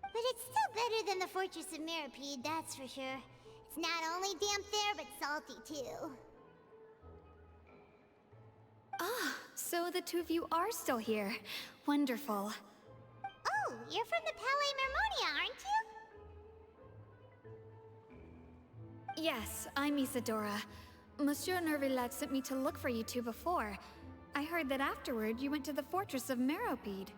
But it's still better than the Fortress of Mirapede, that's for sure. It's not only damp there, but salty too. Ah, so the two of you are still here. Wonderful. Oh, you're from the Palais Mermonia, aren't you? Yes, I'm Isadora. Monsieur Nervillet sent me to look for you two before. I heard that afterward you went to the Fortress of Meropide.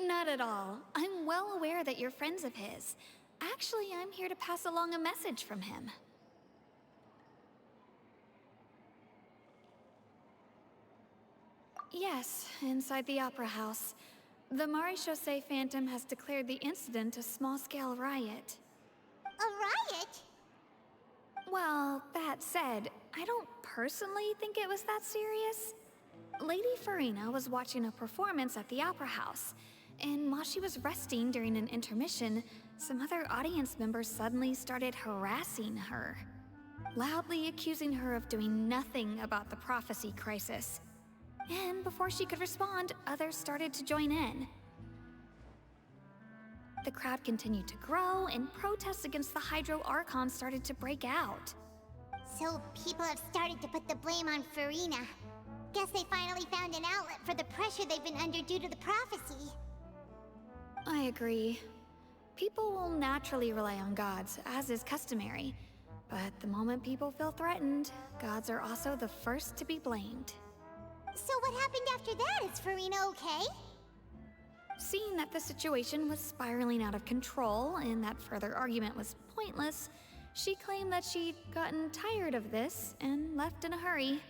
Not at all. I'm well aware that you're friends of his. Actually, I'm here to pass along a message from him. Yes, inside the Opera House. The Maréchaussée Phantom has declared the incident a small-scale riot. A riot? Well, that said, I don't personally think it was that serious. Lady Furina was watching a performance at the Opera House, and while she was resting during an intermission, some other audience members suddenly started harassing her, loudly accusing her of doing nothing about the prophecy crisis. And before she could respond, others started to join in. The crowd continued to grow, and protests against the Hydro Archon started to break out. So people have started to put the blame on Furina. Guess they finally found an outlet for the pressure they've been under due to the prophecy. I agree. People will naturally rely on gods, as is customary. But the moment people feel threatened, gods are also the first to be blamed. So what happened after that? Is Furina okay? Seeing that the situation was spiraling out of control and that further argument was pointless, she claimed that she'd gotten tired of this and left in a hurry.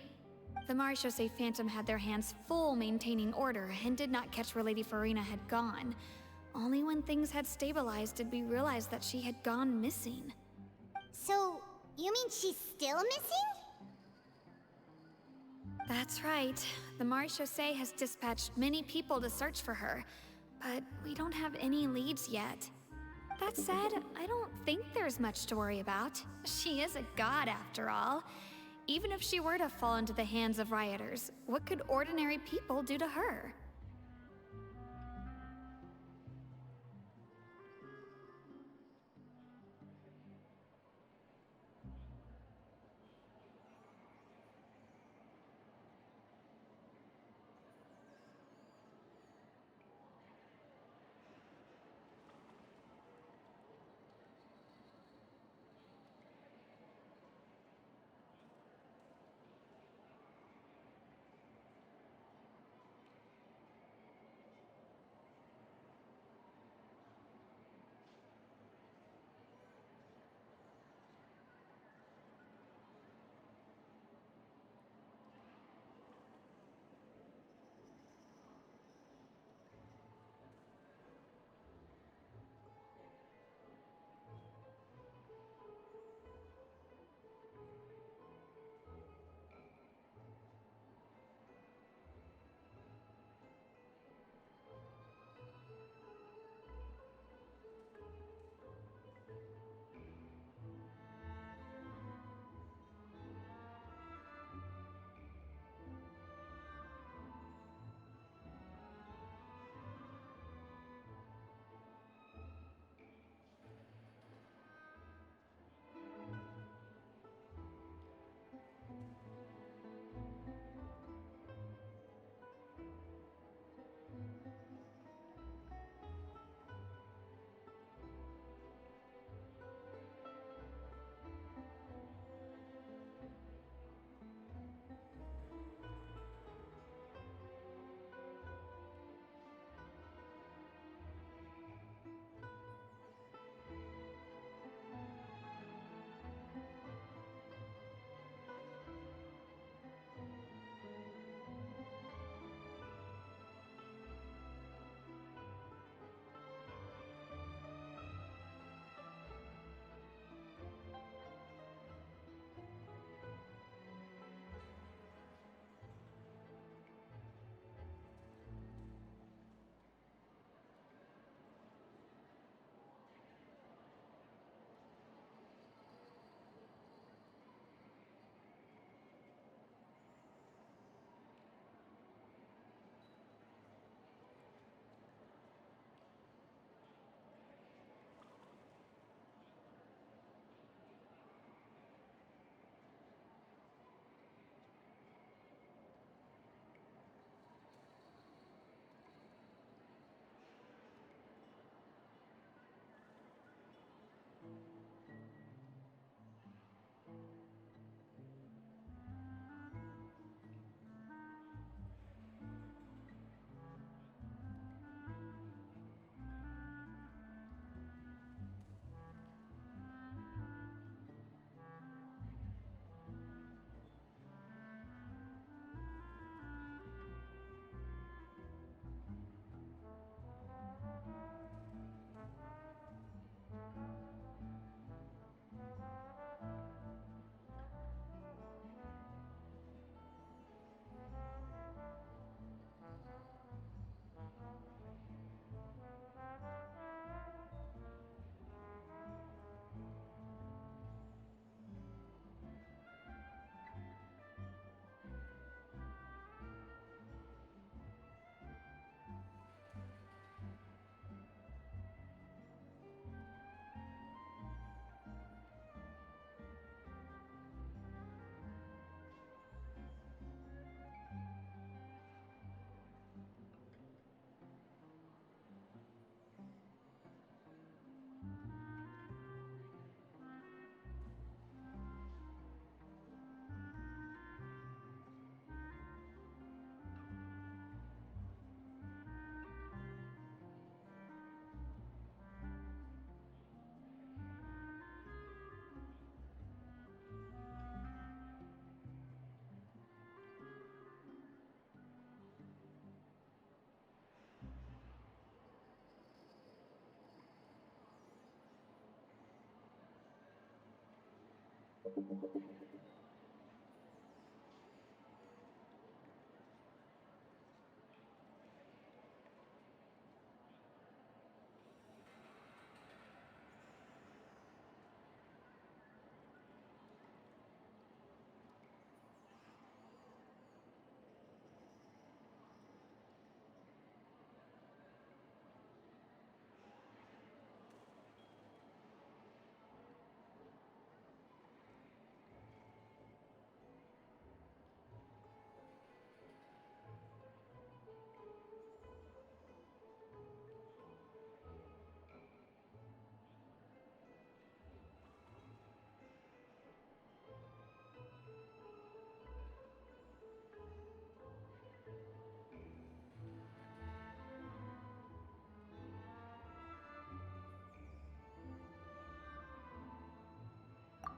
The Maréchaussée Phantom had their hands full maintaining order and did not catch where Lady Furina had gone. Only when things had stabilized did we realize that she had gone missing. So, you mean she's still missing? That's right. The Maréchaussée has dispatched many people to search for her, but we don't have any leads yet. That said, I don't think there's much to worry about. She is a god after all. Even if she were to fall into the hands of rioters, what could ordinary people do to her?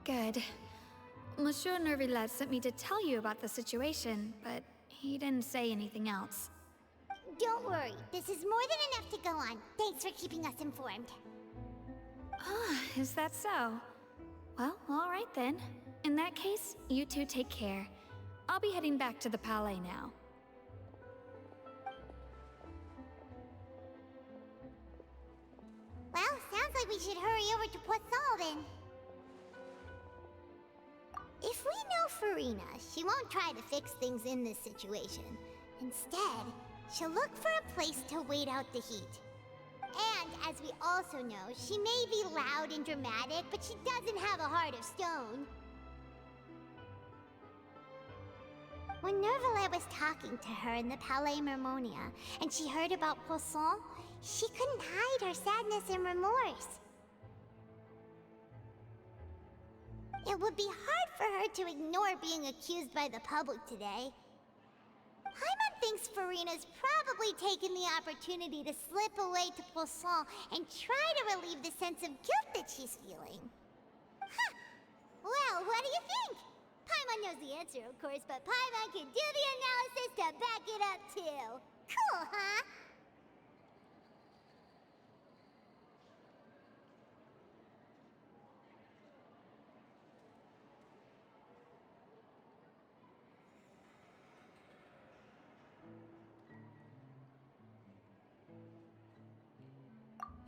Good. Monsieur Nervillet sent me to tell you about the situation, but he didn't say anything else. Don't worry, this is more than enough to go on. Thanks for keeping us informed. Ah, is that so? Well, all right then. In that case, you two take care. I'll be heading back to the Palais now. Well, sounds like we should hurry over to Poisson then. If we know Furina, she won't try to fix things in this situation. Instead, she'll look for a place to wait out the heat. And, as we also know, she may be loud and dramatic, but she doesn't have a heart of stone. When Nervillet was talking to her in the Palais Mermonia, and she heard about Poisson, she couldn't hide her sadness and remorse. It would be hard for her to ignore being accused by the public today. Paimon thinks Furina's probably taken the opportunity to slip away to Poisson and try to relieve the sense of guilt that she's feeling. Huh. Well, what do you think? Paimon knows the answer, of course, but Paimon can do the analysis to back it up, too. Cool, huh?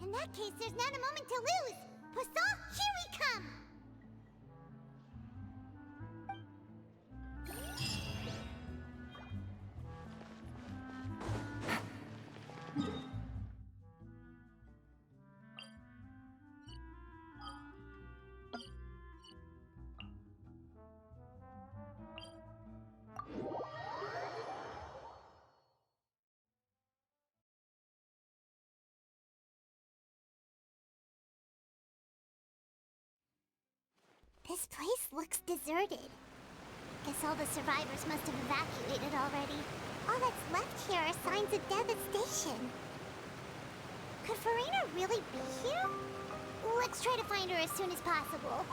In that case, there's not a moment to lose! Poisson, here we come! This place looks deserted. Guess all the survivors must have evacuated already. All that's left here are signs of devastation. Could Furina really be here? Let's try to find her as soon as possible.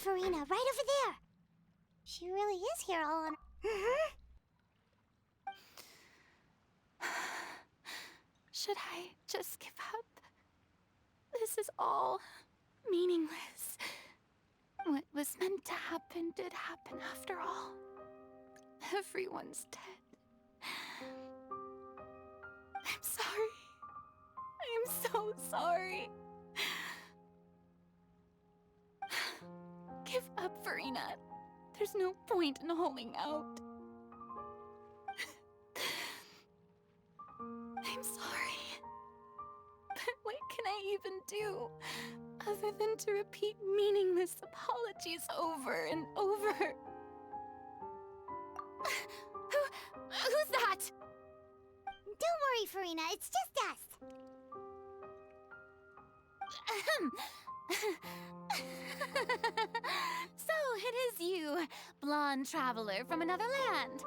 Furina, right over there. She really is here all on... Should I just give up? This is all meaningless. What was meant to happen did happen after all. Everyone's dead. I'm sorry. I am so sorry. Give up, Furina. There's no point in holding out. I'm sorry. But what can I even do other than to repeat meaningless apologies over and over? Who's that? Don't worry, Furina. It's just us. So it is you, blonde traveler from another land.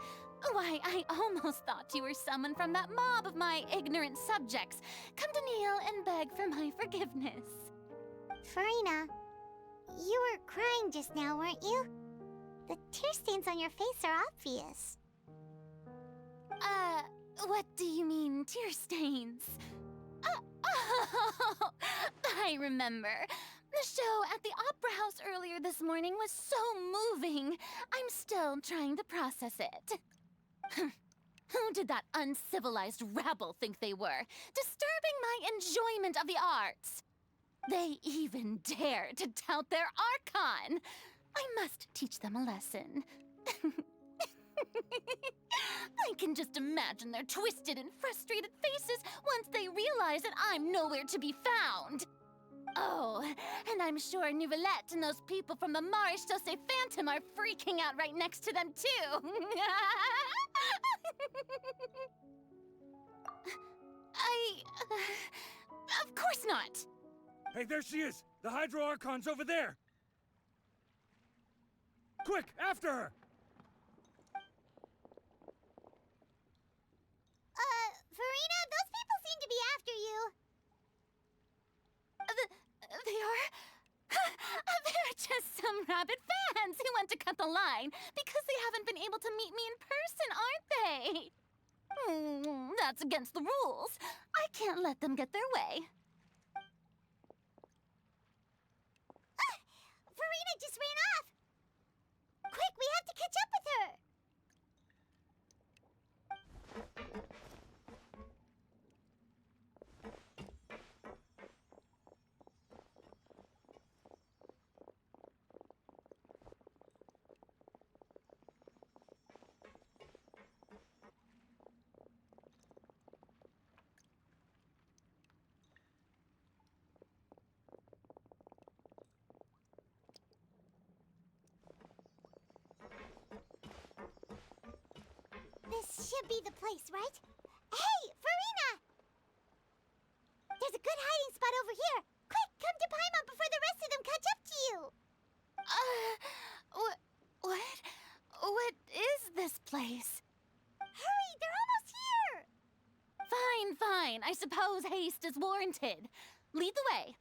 Why, I almost thought you were someone from that mob of my ignorant subjects, come to kneel and beg for my forgiveness. Furina, you were crying just now, weren't you? The tear stains on your face are obvious. What do you mean, tear stains? Oh, I remember. The show at the Opera House earlier this morning was so moving. I'm still trying to process it. Who did that uncivilized rabble think they were, disturbing my enjoyment of the arts? They even dare to tout their Archon. I must teach them a lesson. I can just imagine their twisted and frustrated faces once they realize that I'm nowhere to be found. Oh, and I'm sure Nouvellette and those people from the Maréchaussée Phantom are freaking out right next to them, too. Of course not. Hey, there she is! The Hydro Archon's over there! Quick, after her! Furina, those people seem to be after you. They are? They're just some rabid fans who want to cut the line because they haven't been able to meet me in person, aren't they? That's against the rules. I can't let them get their way. Furina just ran off! Quick, we have to catch up with her! This should be the place, right? Hey, Furina! There's a good hiding spot over here. Quick, come to Paimon before the rest of them catch up to you. What is this place? Hurry, they're almost here! Fine. I suppose haste is warranted. Lead the way.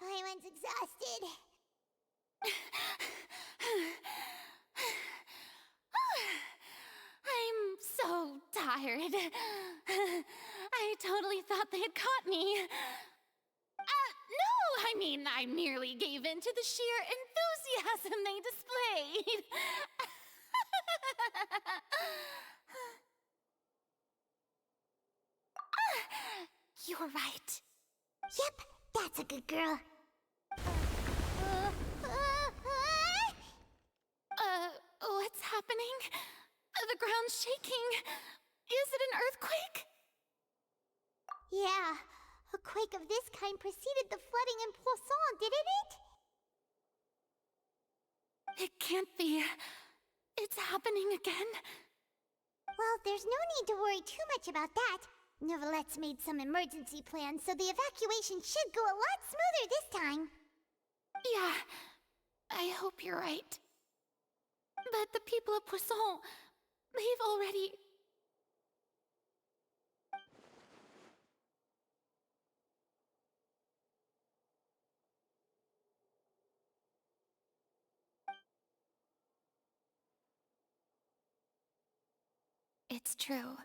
Paimon's exhausted. I'm so tired. I totally thought they had caught me. No, I mean, I merely gave in to the sheer enthusiasm they displayed. You're right. Yep, that's a good girl. What's happening? The ground's shaking. Is it an earthquake? Yeah, a quake of this kind preceded the flooding in Poisson, didn't it? can't be. It's happening again. Well, there's no need to worry too much about that. Novelette's made some emergency plans, so the evacuation should go a lot smoother this time. Yeah, I hope you're right. But the people of Poisson, they've already... It's true.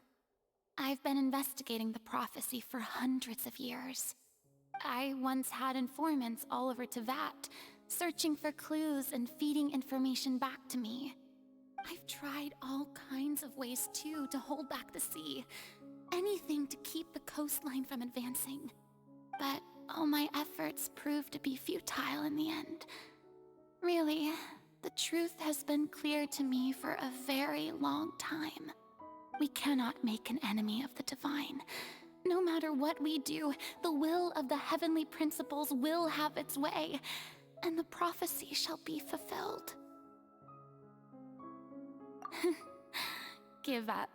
I've been investigating the prophecy for hundreds of years. I once had informants all over Tevat, searching for clues and feeding information back to me. I've tried all kinds of ways, too, to hold back the sea. Anything to keep the coastline from advancing. But all my efforts proved to be futile in the end. Really, the truth has been clear to me for a very long time. We cannot make an enemy of the divine. No matter what we do, the will of the heavenly principles will have its way, and the prophecy shall be fulfilled. Give up.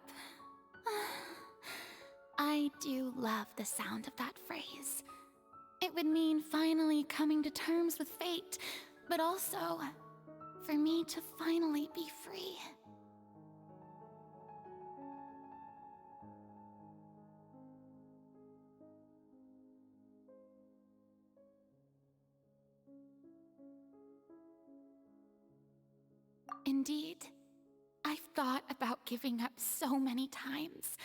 I do love the sound of that phrase. It would mean finally coming to terms with fate, but also for me to finally be free. Indeed, I've thought about giving up so many times,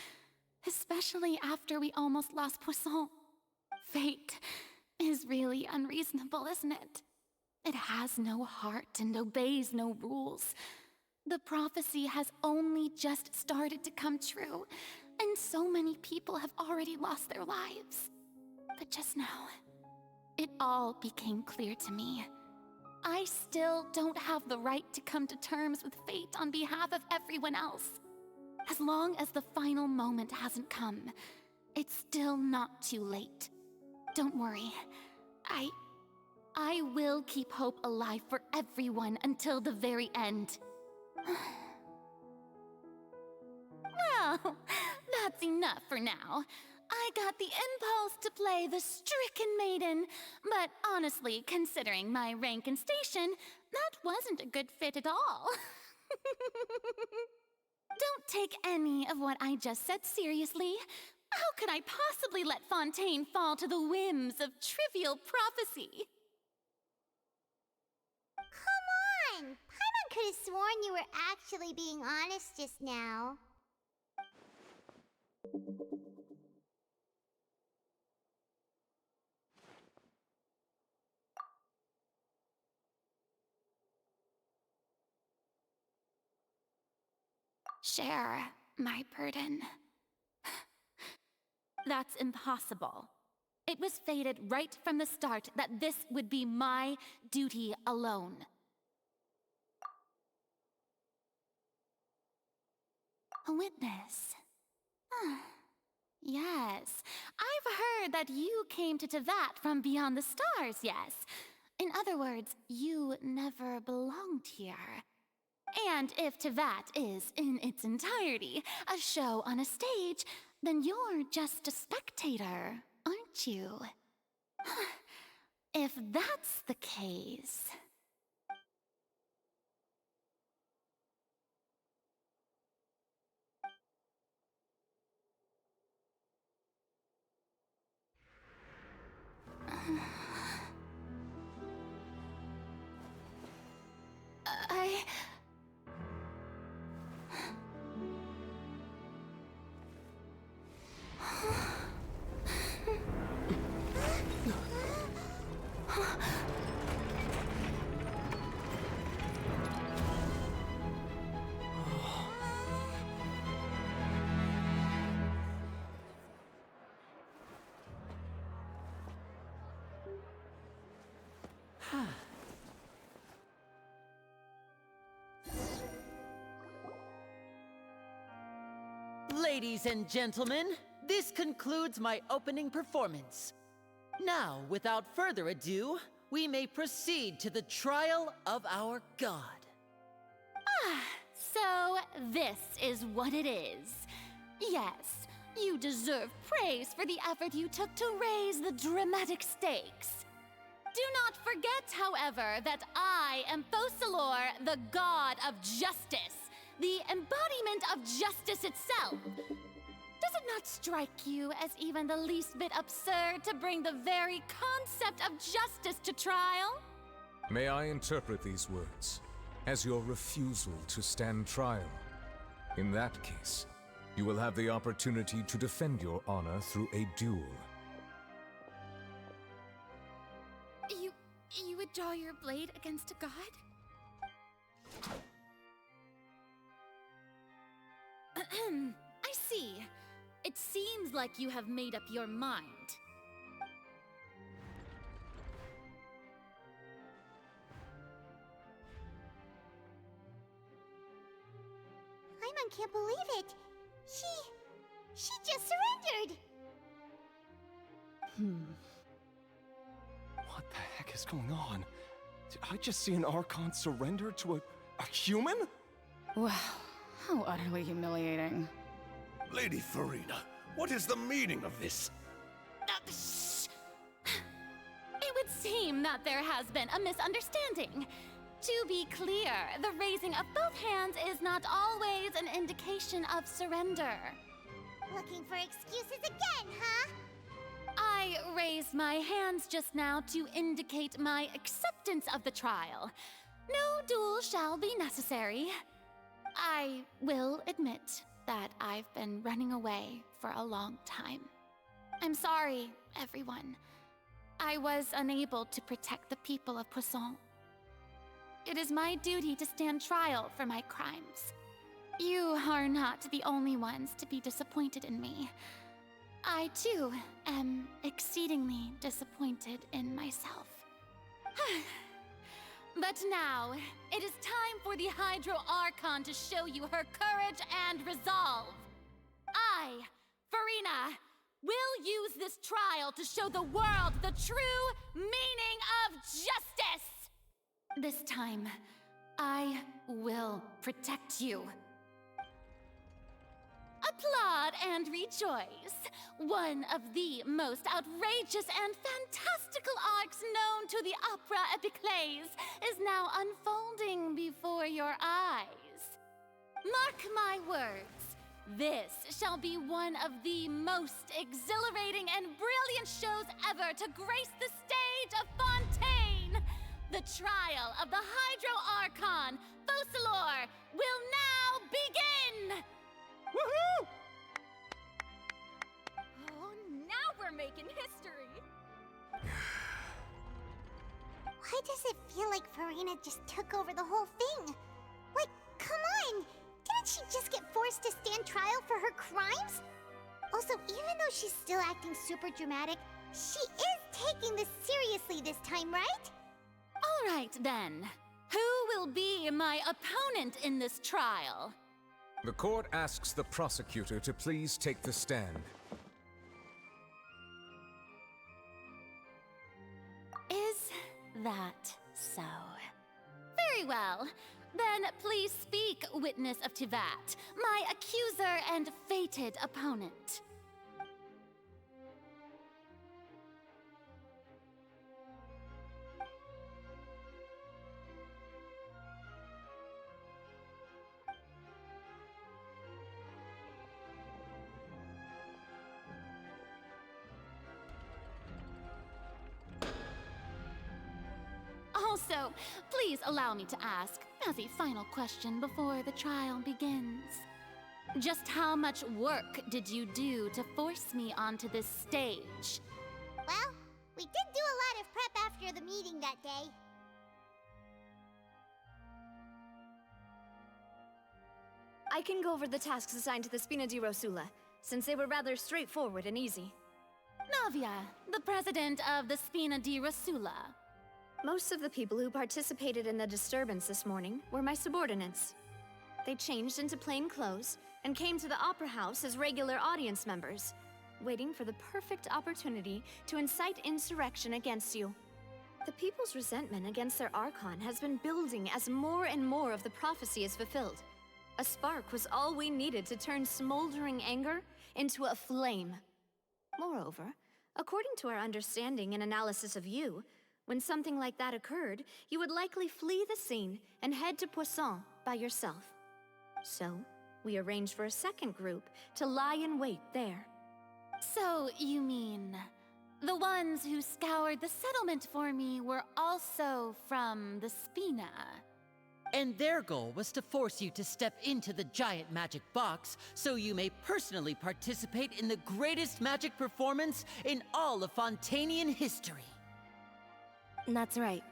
especially after we almost lost Poisson. Fate is really unreasonable, isn't it? It has no heart and obeys no rules. The prophecy has only just started to come true, and so many people have already lost their lives. But just now, it all became clear to me. I still don't have the right to come to terms with fate on behalf of everyone else. As long as the final moment hasn't come, it's still not too late. Don't worry. I will keep hope alive for everyone until the very end. Well, that's enough for now. I got the impulse to play the stricken maiden, but honestly, considering my rank and station, that wasn't a good fit at all. Don't take any of what I just said seriously. How could I possibly let Fontaine fall to the whims of trivial prophecy? Come on! Paimon could have sworn you were actually being honest just now. Share my burden. That's impossible. It was fated right from the start that this would be my duty alone. A witness. Yes, I've heard that you came to Tevat from beyond the stars, yes. In other words, you never belonged here. And if Tevat is, in its entirety, a show on a stage, then you're just a spectator, aren't you? If that's the case... Ladies and gentlemen, this concludes my opening performance. Now, without further ado, we may proceed to the trial of our god. So, this is what it is. Yes, you deserve praise for the effort you took to raise the dramatic stakes. Do not forget, however, that I am Focalor, the god of justice, the embodiment of justice itself. Does it not strike you as even the least bit absurd to bring the very concept of justice to trial? May I interpret these words as your refusal to stand trial? In that case, you will have the opportunity to defend your honor through a duel. You would draw your blade against a god? I see. It seems like you have made up your mind. Paimon can't believe it. She just surrendered. What the heck is going on? Did I just see an Archon surrender to a human? Wow, how utterly humiliating. Lady Furina, what is the meaning of this? Shh! It would seem that there has been a misunderstanding. To be clear, the raising of both hands is not always an indication of surrender. Looking for excuses again, huh? I raised my hands just now to indicate my acceptance of the trial. No duel shall be necessary. I will admit that I've been running away for a long time. I'm sorry, everyone. I was unable to protect the people of Poisson. It is my duty to stand trial for my crimes. You are not the only ones to be disappointed in me. I, too, am exceedingly disappointed in myself. But now, it is time for the Hydro Archon to show you her courage and resolve. I, Furina, will use this trial to show the world the true meaning of justice! This time, I will protect you. Applaud and rejoice! One of the most outrageous and fantastical arcs known to the opera epiclese is now unfolding before your eyes. Mark my words, this shall be one of the most exhilarating and brilliant shows ever to grace the stage of Fontaine! The trial of the Hydro Archon, Focalor, will now begin! Woohoo! Oh, now we're making history! Why does it feel like Furina just took over the whole thing? Like, come on! Didn't she just get forced to stand trial for her crimes? Also, even though she's still acting super dramatic, she is taking this seriously this time, right? All right, then. Who will be my opponent in this trial? The court asks the prosecutor to please take the stand. Is that so? Very well. Then please speak, witness of Tivat, my accuser and fated opponent. Also, please allow me to ask, as a final question before the trial begins. Just how much work did you do to force me onto this stage? Well, we did do a lot of prep after the meeting that day. I can go over the tasks assigned to the Spina di Rosula, since they were rather straightforward and easy. Navia, the president of the Spina di Rosula. Most of the people who participated in the disturbance this morning were my subordinates. They changed into plain clothes and came to the Opera House as regular audience members, waiting for the perfect opportunity to incite insurrection against you. The people's resentment against their Archon has been building as more and more of the prophecy is fulfilled. A spark was all we needed to turn smoldering anger into a flame. Moreover, according to our understanding and analysis of you, when something like that occurred, you would likely flee the scene and head to Poisson by yourself. So, we arranged for a second group to lie in wait there. So, you mean the ones who scoured the settlement for me were also from the Spina? And their goal was to force you to step into the giant magic box so you may personally participate in the greatest magic performance in all of Fontanian history. That's right.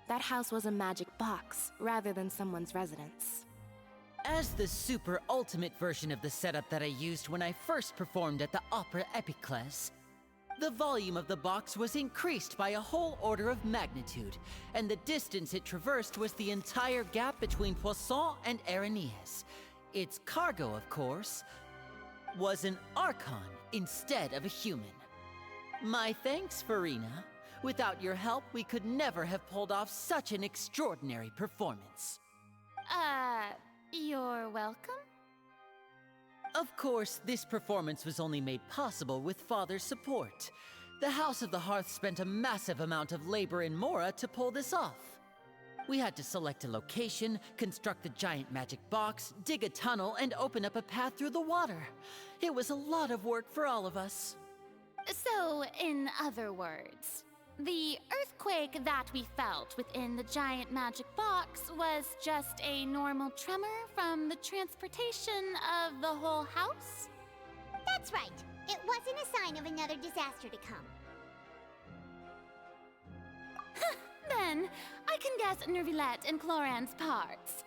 That house was a magic box, rather than someone's residence. As the super ultimate version of the setup that I used when I first performed at the Opera Epiclese, the volume of the box was increased by a whole order of magnitude, and the distance it traversed was the entire gap between Poisson and Aranias. Its cargo, of course, was an Archon instead of a human. My thanks, Furina. Without your help, we could never have pulled off such an extraordinary performance. You're welcome? Of course, this performance was only made possible with Father's support. The House of the Hearth spent a massive amount of labor in Mora to pull this off. We had to select a location, construct the giant magic box, dig a tunnel, and open up a path through the water. It was a lot of work for all of us. So, in other words, the earthquake that we felt within the giant magic box was just a normal tremor from the transportation of the whole house? That's right. It wasn't a sign of another disaster to come. Then, I can guess Nervillette and Cloran's parts.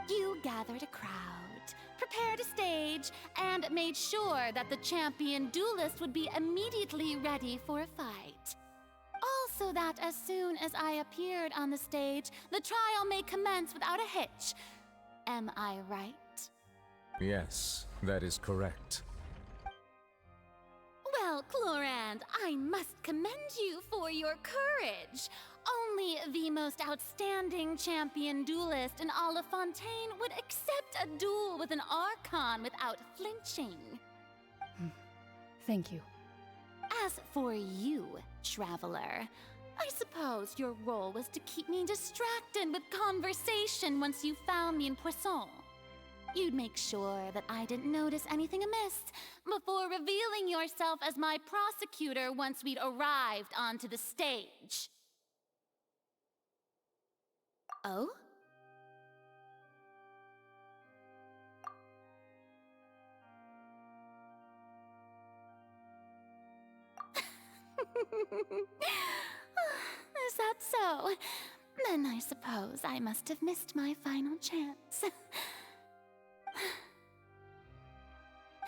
You gathered a crowd, prepared a stage, and made sure that the champion duelist would be immediately ready for a fight. Also that as soon as I appeared on the stage, the trial may commence without a hitch. Am I right? Yes, that is correct. Well, Clorand, I must commend you for your courage. Only the most outstanding champion duelist in all of Fontaine would accept a duel with an Archon without flinching. Thank you. As for you, Traveler, I suppose your role was to keep me distracted with conversation once you found me in Poisson. You'd make sure that I didn't notice anything amiss before revealing yourself as my prosecutor once we'd arrived onto the stage. Oh? Is that so? Then I suppose I must have missed my final chance.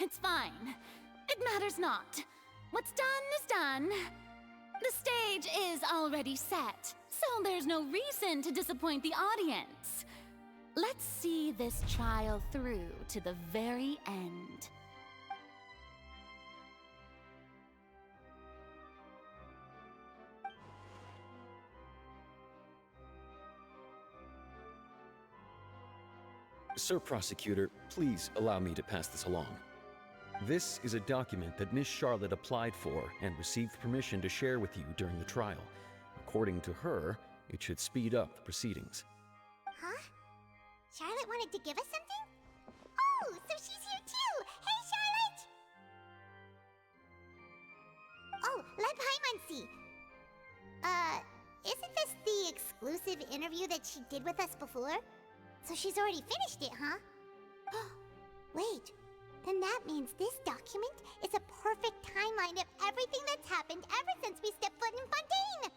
It's fine. It matters not. What's done is done. The stage is already set, so there's no reason to disappoint the audience. Let's see this trial through to the very end. Sir Prosecutor, please allow me to pass this along. This is a document that Miss Charlotte applied for and received permission to share with you during the trial. According to her, it should speed up the proceedings. Huh? Charlotte wanted to give us something? Oh, so she's here too! Hey, Charlotte! Oh, let Paimon see. Isn't this the exclusive interview that she did with us before? So she's already finished it, huh? Wait, then that means this document is a perfect timeline of everything that's happened ever since we stepped foot in Fontaine!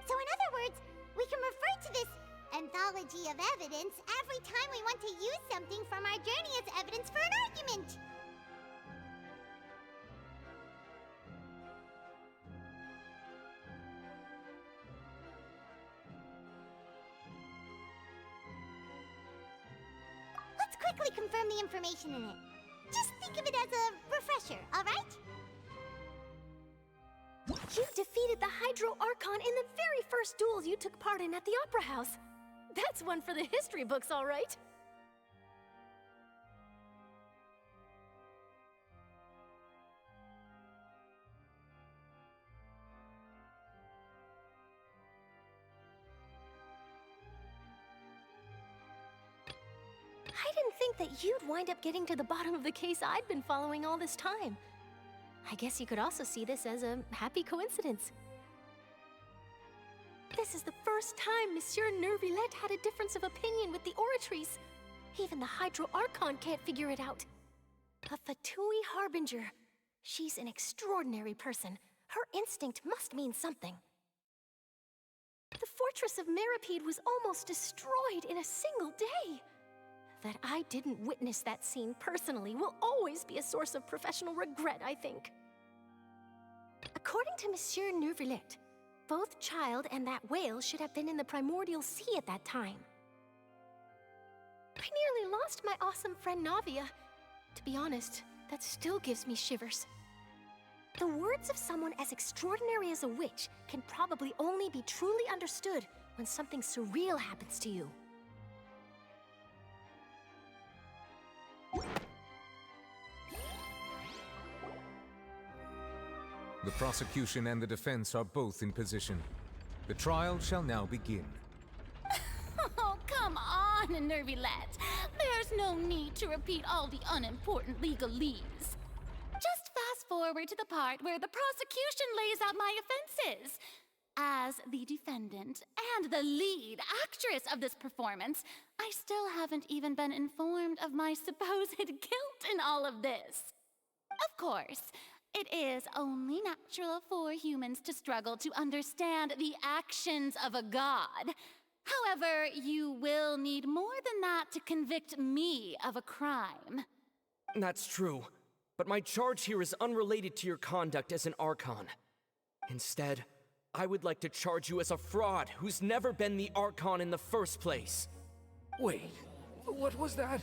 So in other words, we can refer to this anthology of evidence every time we want to use something from our journey as evidence for an argument! Let's quickly confirm the information in it. Just think of it as a refresher, alright? You defeated the Hydro Archon in the very first duels you took part in at the Opera House. That's one for the history books, all right. I didn't think that you'd wind up getting to the bottom of the case I'd been following all this time. I guess you could also see this as a happy coincidence. This is the first time Monsieur Neuvillette had a difference of opinion with the Oratrice. Even the Hydro Archon can't figure it out. A Fatui Harbinger. She's an extraordinary person. Her instinct must mean something. The fortress of Meripede was almost destroyed in a single day. That I didn't witness that scene personally will always be a source of professional regret, I think. According to Monsieur Neuvillette, both Child and that whale should have been in the primordial sea at that time. I nearly lost my awesome friend Navia. To be honest, that still gives me shivers. The words of someone as extraordinary as a witch can probably only be truly understood when something surreal happens to you. The prosecution and the defense are both in position. The trial shall now begin. Oh, come on, Neuvillette. There's no need to repeat all the unimportant legalese. Just fast forward to the part where the prosecution lays out my offenses. As the defendant and the lead actress of this performance, I still haven't even been informed of my supposed guilt in all of this. Of course, it is only natural for humans to struggle to understand the actions of a god. However, you will need more than that to convict me of a crime. That's true, but my charge here is unrelated to your conduct as an Archon. Instead, I would like to charge you as a fraud who's never been the Archon in the first place. Wait, what was that?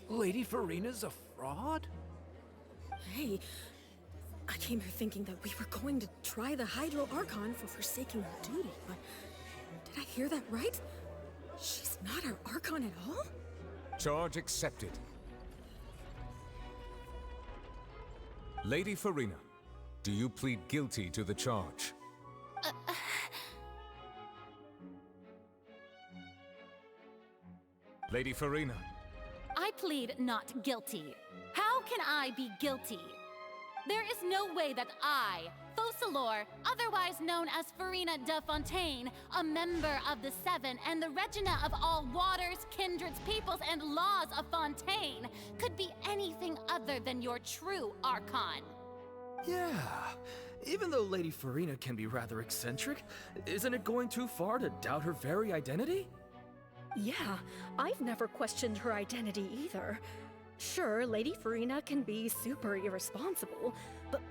Lady Furina's a fraud? Hey, I came here thinking that we were going to try the Hydro Archon for forsaking her duty, but did I hear that right? She's not our Archon at all? Charge accepted. Lady Furina, do you plead guilty to the charge? Lady Furina. I plead not guilty. How can I be guilty? There is no way that I, Focalor, otherwise known as Furina de Fontaine, a member of the Seven and the Regina of all waters, kindreds, peoples, and laws of Fontaine, could be anything other than your true Archon. Yeah, even though Lady Furina can be rather eccentric, isn't it going too far to doubt her very identity? Yeah, I've never questioned her identity either. Sure, Lady Furina can be super irresponsible, but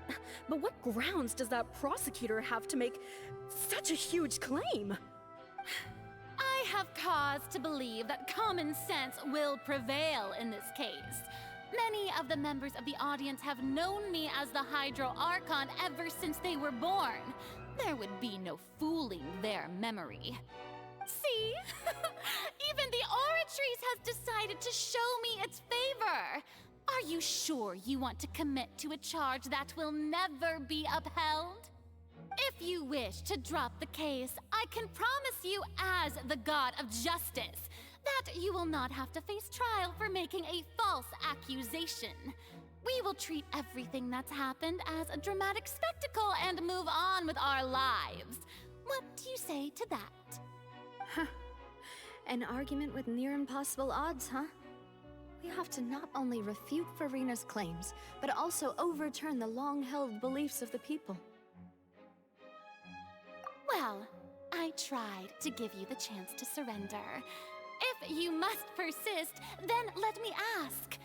what grounds does that prosecutor have to make such a huge claim? I have cause to believe that common sense will prevail in this case. Many of the members of the audience have known me as the Hydro Archon ever since they were born. There would be no fooling their memory. See? Even the Oratrice has decided to show me its favor. Are you sure you want to commit to a charge that will never be upheld? If you wish to drop the case, I can promise you as the God of Justice that you will not have to face trial for making a false accusation. We will treat everything that's happened as a dramatic spectacle and move on with our lives. What do you say to that? Huh. An argument with near impossible odds, huh? We have to not only refute Furina's claims, but also overturn the long-held beliefs of the people. Well, I tried to give you the chance to surrender. If you must persist, then let me ask.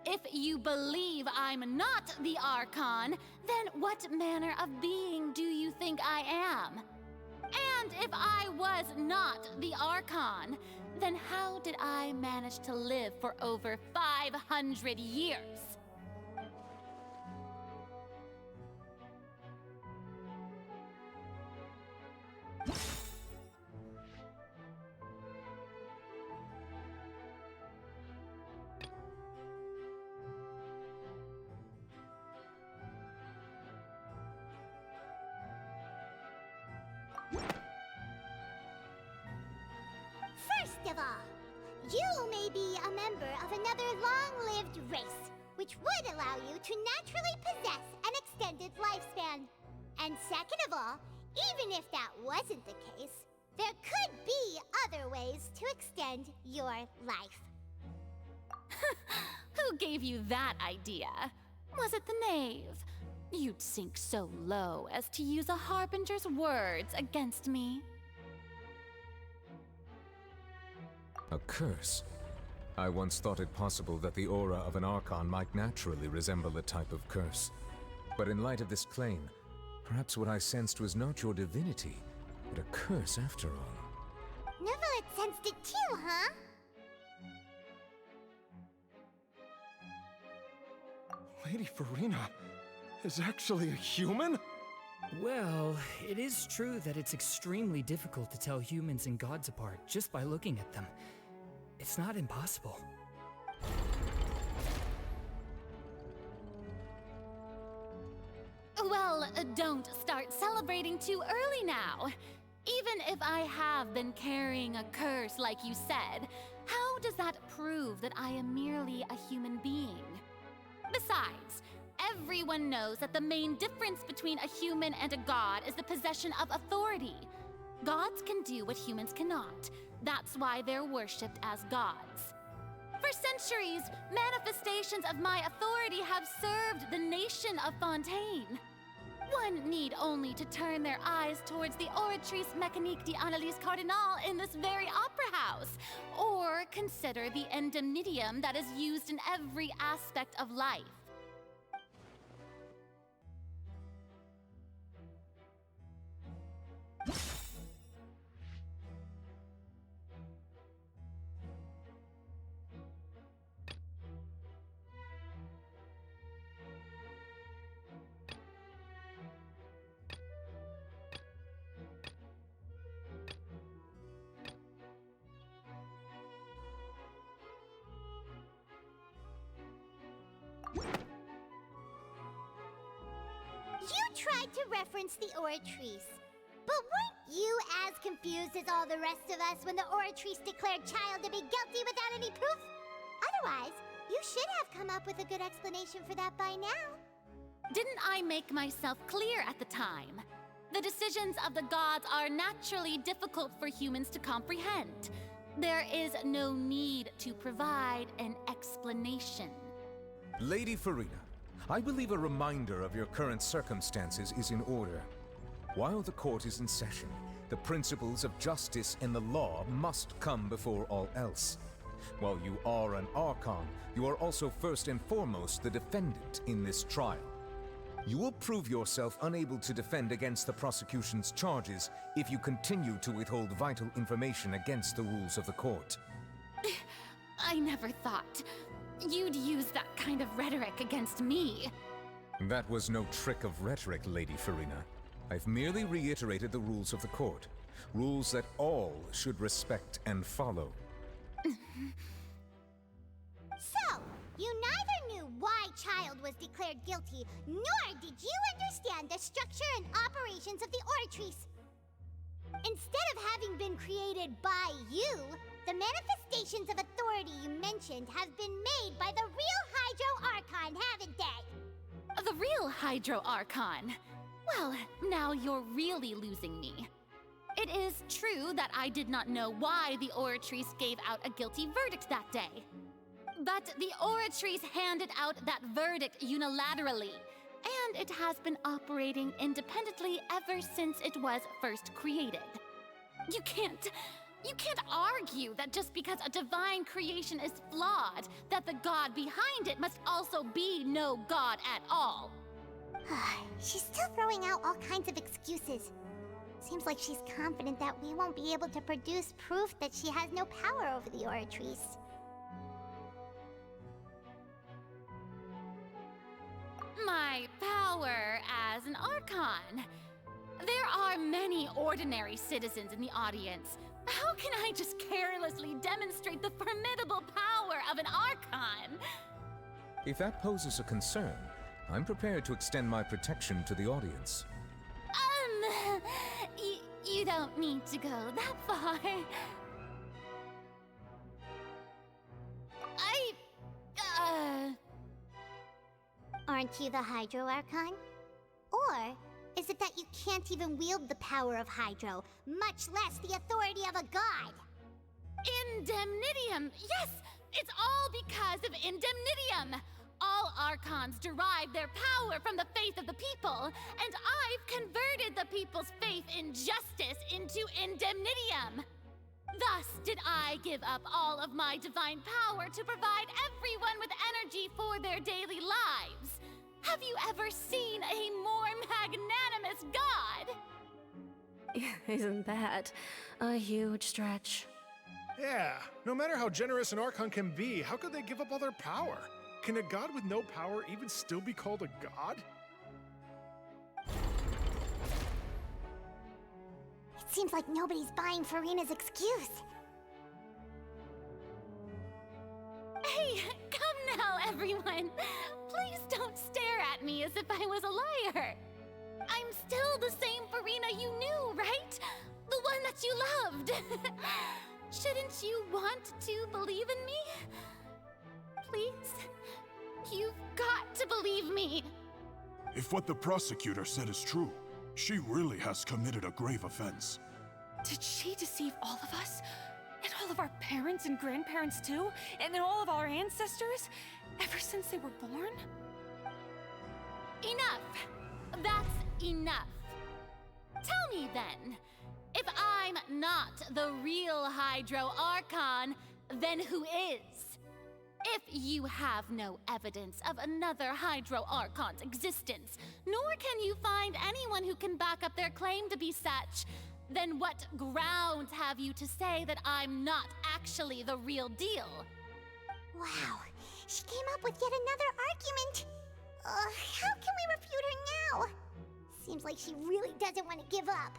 If you believe I'm not the Archon, then what manner of being do you think I am? And if I was not the Archon, then how did I manage to live for over 500 years? of all, you may be a member of another long-lived race, which would allow you to naturally possess an extended lifespan. And second of all, even if that wasn't the case, there could be other ways to extend your life. Who gave you that idea? Was it the knave? You'd sink so low as to use a harbinger's words against me. A curse? I once thought it possible that the aura of an Archon might naturally resemble a type of curse. But in light of this claim, perhaps what I sensed was not your divinity, but a curse after all. Neuvillette sensed it too, huh? Lady Furina is actually a human? Well, it is true that it's extremely difficult to tell humans and gods apart just by looking at them. It's not impossible. Well, don't start celebrating too early now. Even if I have been carrying a curse like you said, how does that prove that I am merely a human being? Besides, everyone knows that the main difference between a human and a god is the possession of authority. Gods can do what humans cannot. That's why they're worshipped as gods. For centuries, manifestations of my authority have served the nation of Fontaine. One need only to turn their eyes towards the Oratrice Mécanique d'Analyse Cardinal in this very opera house, or consider the indemnitium that is used in every aspect of life. You tried to reference the Oratrice. But weren't you as confused as all the rest of us when the Oratrice declared Child to be guilty without any proof? Otherwise, you should have come up with a good explanation for that by now. Didn't I make myself clear at the time? The decisions of the gods are naturally difficult for humans to comprehend. There is no need to provide an explanation. Lady Furina, I believe a reminder of your current circumstances is in order. While the court is in session, the principles of justice and the law must come before all else. While you are an Archon, you are also first and foremost the defendant in this trial. You will prove yourself unable to defend against the prosecution's charges if you continue to withhold vital information against the rules of the court. I never thought you'd use that kind of rhetoric against me. That was no trick of rhetoric, Lady Furina. I've merely reiterated the rules of the court. Rules that all should respect and follow. So, you neither knew why Child was declared guilty, nor did you understand the structure and operations of the Oratrice. Instead of having been created by you, the manifestations of authority you mentioned have been made by the real Hydro Archon, haven't they? The real Hydro Archon? Well, now you're really losing me. It is true that I did not know why the Oratrice gave out a guilty verdict that day. But the Oratrice handed out that verdict unilaterally, and it has been operating independently ever since it was first created. You can't argue that just because a divine creation is flawed, that the god behind it must also be no god at all. She's still throwing out all kinds of excuses. Seems like she's confident that we won't be able to produce proof that she has no power over the Oratrice. My power as an Archon. There are many ordinary citizens in the audience. How can I just carelessly demonstrate the formidable power of an Archon? If that poses a concern, I'm prepared to extend my protection to the audience. You don't need to go that far. Aren't you the Hydro Archon? Or is it that you can't even wield the power of Hydro, much less the authority of a god? Indemnitium! Yes! It's all because of Indemnitium! All Archons derive their power from the faith of the people, and I've converted the people's faith in justice into Indemnitium! Thus did I give up all of my divine power to provide everyone with energy for their daily lives. Have you ever seen a more magnanimous god? Isn't that a huge stretch? Yeah, no matter how generous an Archon can be, how could they give up all their power? Can a god with no power even still be called a god? It seems like nobody's buying Furina's excuse. Hey, come now, everyone! Please don't stare at me as if I was a liar! I'm still the same Furina you knew, right? The one that you loved! Shouldn't you want to believe in me? Please? You've got to believe me! If what the prosecutor said is true, she really has committed a grave offense. Did she deceive all of us? And all of our parents and grandparents too? And then all of our ancestors? Ever since they were born? Enough! That's enough. Tell me then, if I'm not the real Hydro Archon, then who is? If you have no evidence of another Hydro Archon's existence, nor can you find anyone who can back up their claim to be such, then what grounds have you to say that I'm not actually the real deal? Wow, she came up with yet another argument. How can we refute her now? Seems like she really doesn't want to give up.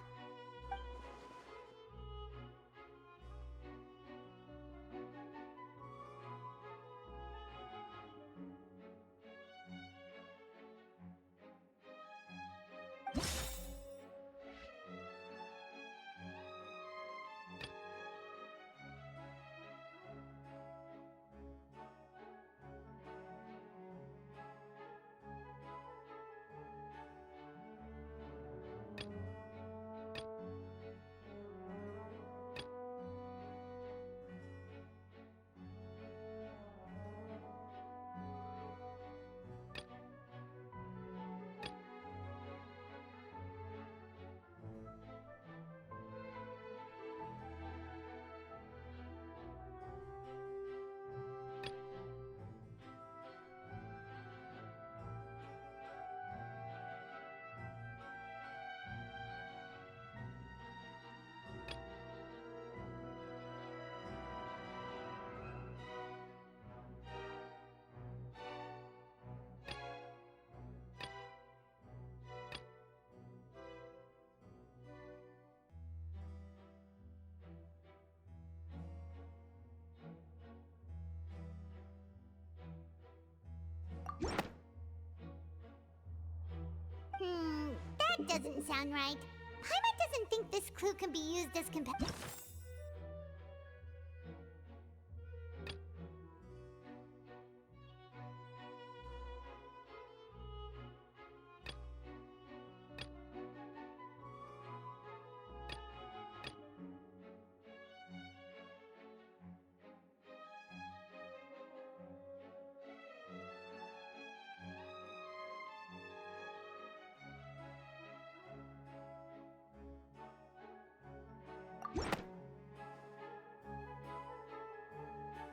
That doesn't sound right. Paimon doesn't think this clue can be used as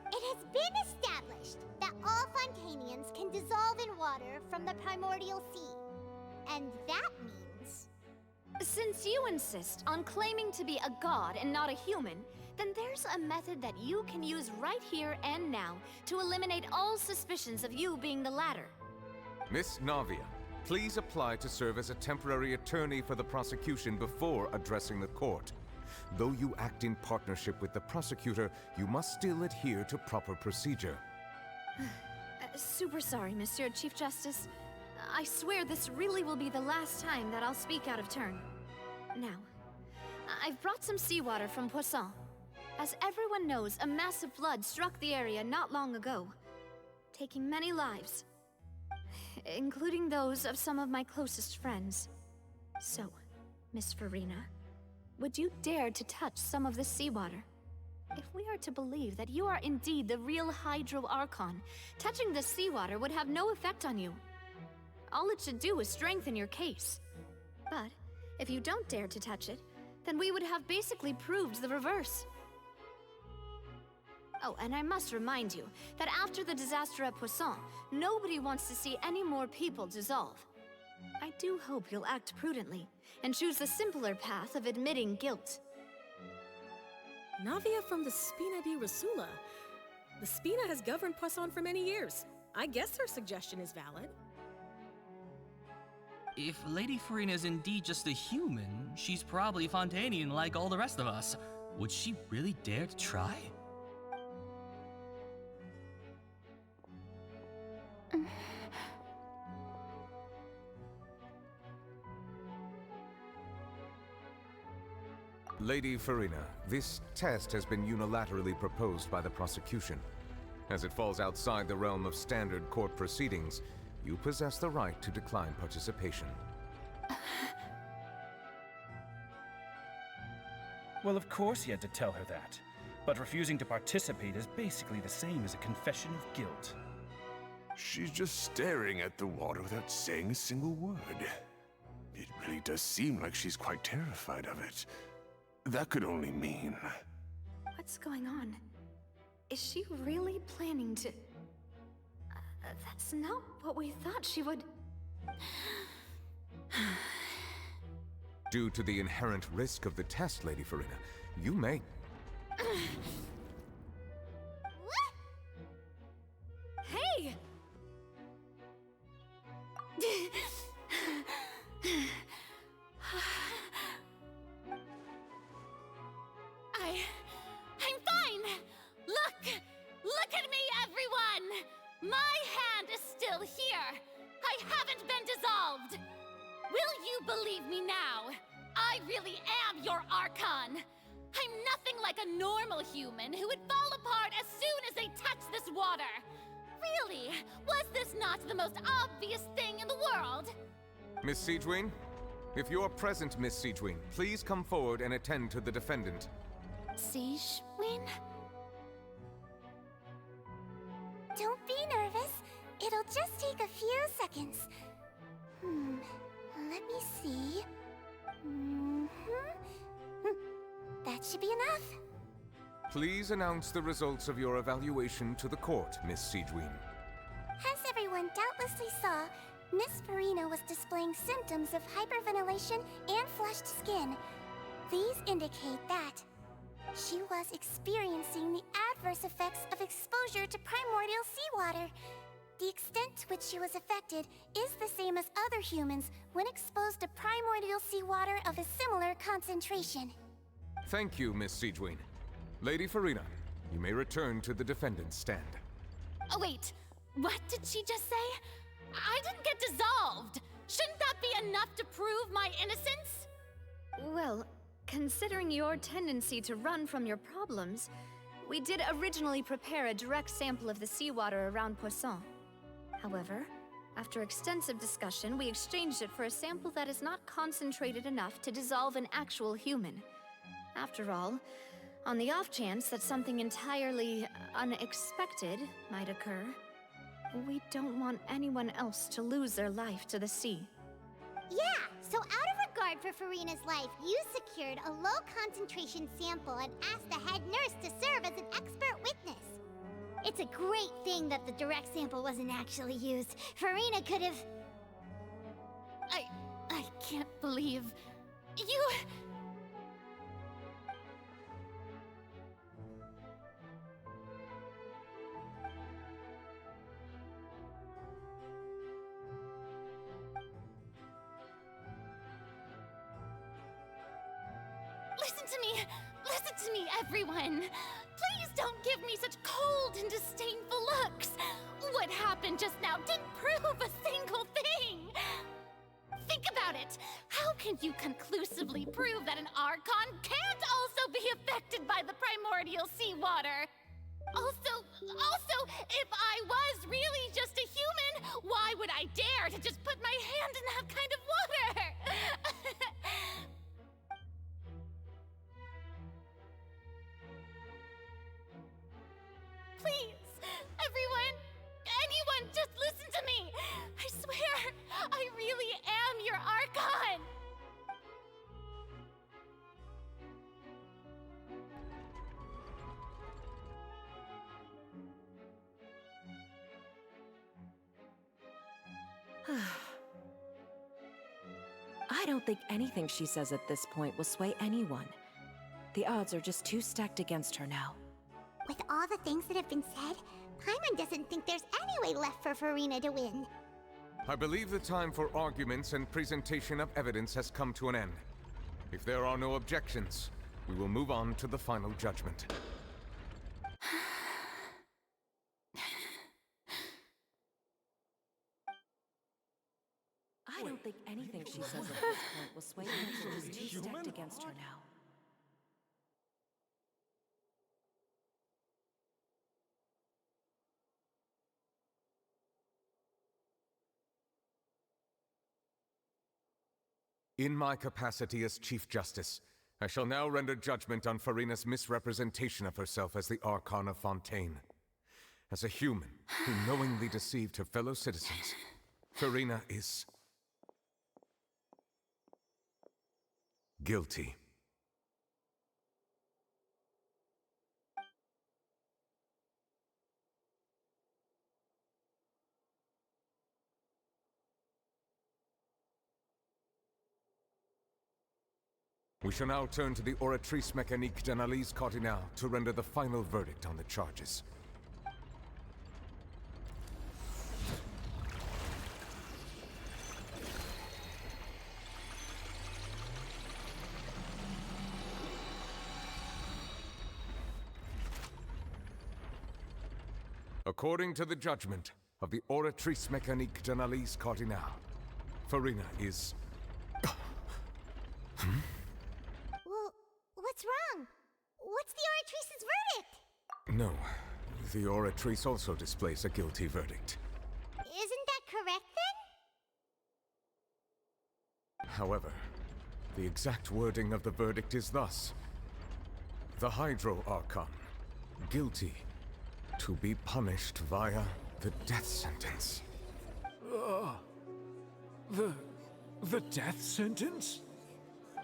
It has been established that all Fontanians can dissolve in water from the primordial sea. And that means... Since you insist on claiming to be a god and not a human, then there's a method that you can use right here and now to eliminate all suspicions of you being the latter. Miss Navia, please apply to serve as a temporary attorney for the prosecution before addressing the court. Though you act in partnership with the prosecutor, you must still adhere to proper procedure. Super sorry, Monsieur Chief Justice. I swear this really will be the last time that I'll speak out of turn. Now, I've brought some seawater from Poisson. As everyone knows, a massive flood struck the area not long ago, taking many lives. including those of some of my closest friends. So, Miss Furina, would you dare to touch some of the seawater? If we are to believe that you are indeed the real Hydro Archon, touching the seawater would have no effect on you. All it should do is strengthen your case. But if you don't dare to touch it, then we would have basically proved the reverse. Oh, and I must remind you that after the disaster at Poisson, nobody wants to see any more people dissolve. I do hope you'll act prudently and choose the simpler path of admitting guilt. Navia from the Spina di Rasula. The Spina has governed Poisson for many years. I guess her suggestion is valid. If Lady Furina is indeed just a human, she's probably Fontanian like all the rest of us. Would she really dare to try? Lady Furina, this test has been unilaterally proposed by the prosecution. As it falls outside the realm of standard court proceedings, you possess the right to decline participation. Well, of course he had to tell her that. But refusing to participate is basically the same as a confession of guilt. She's just staring at the water without saying a single word. It really does seem like she's quite terrified of it. That could only mean... What's going on? Is she really planning to... that's not what we thought she would... Due to the inherent risk of the test, Lady Furina, you may... Hey! I'm fine! Look at me, everyone! My hand is still here! I haven't been dissolved! Will you believe me now? I really am your Archon! I'm nothing like a normal human who would fall apart as soon as they touch this water! Really? Was this not the most obvious thing in the world? Miss Siegewien? If you're present, Miss Siegewien, please come forward and attend to the defendant. Siegewien? Don't be nervous. It'll just take a few seconds. Let me see. That should be enough. Please announce the results of your evaluation to the court, Miss Siegewien. As everyone doubtlessly saw, Miss Furina was displaying symptoms of hyperventilation and flushed skin. These indicate that she was experiencing the adverse effects of exposure to primordial seawater. The extent to which she was affected is the same as other humans when exposed to primordial seawater of a similar concentration. Thank you, Miss Siegewien. Lady Furina, you may return to the defendant's stand. Oh, wait. What did she just say? I didn't get dissolved! Shouldn't that be enough to prove my innocence? Well, considering your tendency to run from your problems, we did originally prepare a direct sample of the seawater around Poisson. However, after extensive discussion, we exchanged it for a sample that is not concentrated enough to dissolve an actual human. After all, on the off chance that something entirely unexpected might occur, we don't want anyone else to lose their life to the sea. Yeah, so out of regard for Furina's life, you secured a low-concentration sample and asked the head nurse to serve as an expert witness. It's a great thing that the direct sample wasn't actually used. Furina could have... I can't believe... you... Listen to me, everyone! Please don't give me such cold and disdainful looks! What happened just now didn't prove a single thing! Think about it! How can you conclusively prove that an Archon can't also be affected by the primordial seawater? Also, if I was really just a human, why would I dare to just put my hand in that kind of water? Please, anyone, just listen to me. I swear, I really am your Archon. I don't think anything she says at this point will sway anyone. The odds are just too stacked against her now. With all the things that have been said, Paimon doesn't think there's any way left for Furina to win. I believe the time for arguments and presentation of evidence has come to an end. If there are no objections, we will move on to the final judgment. I don't think anything she says at this point will sway anyone. She's too stacked against her now. In my capacity as Chief Justice, I shall now render judgment on Furina's misrepresentation of herself as the Archon of Fontaine. As a human who knowingly deceived her fellow citizens, Furina is guilty. We shall now turn to the Oratrice Mécanique d'Analyse Cardinal to render the final verdict on the charges. According to the judgment of the Oratrice Mécanique d'Analyse Cardinal, Furina is... Well, what's wrong? What's the Oratrice's verdict? No, the Oratrice also displays a guilty verdict. Isn't that correct then? However, the exact wording of the verdict is thus: the Hydro Archon, guilty, to be punished via the death sentence. The death sentence?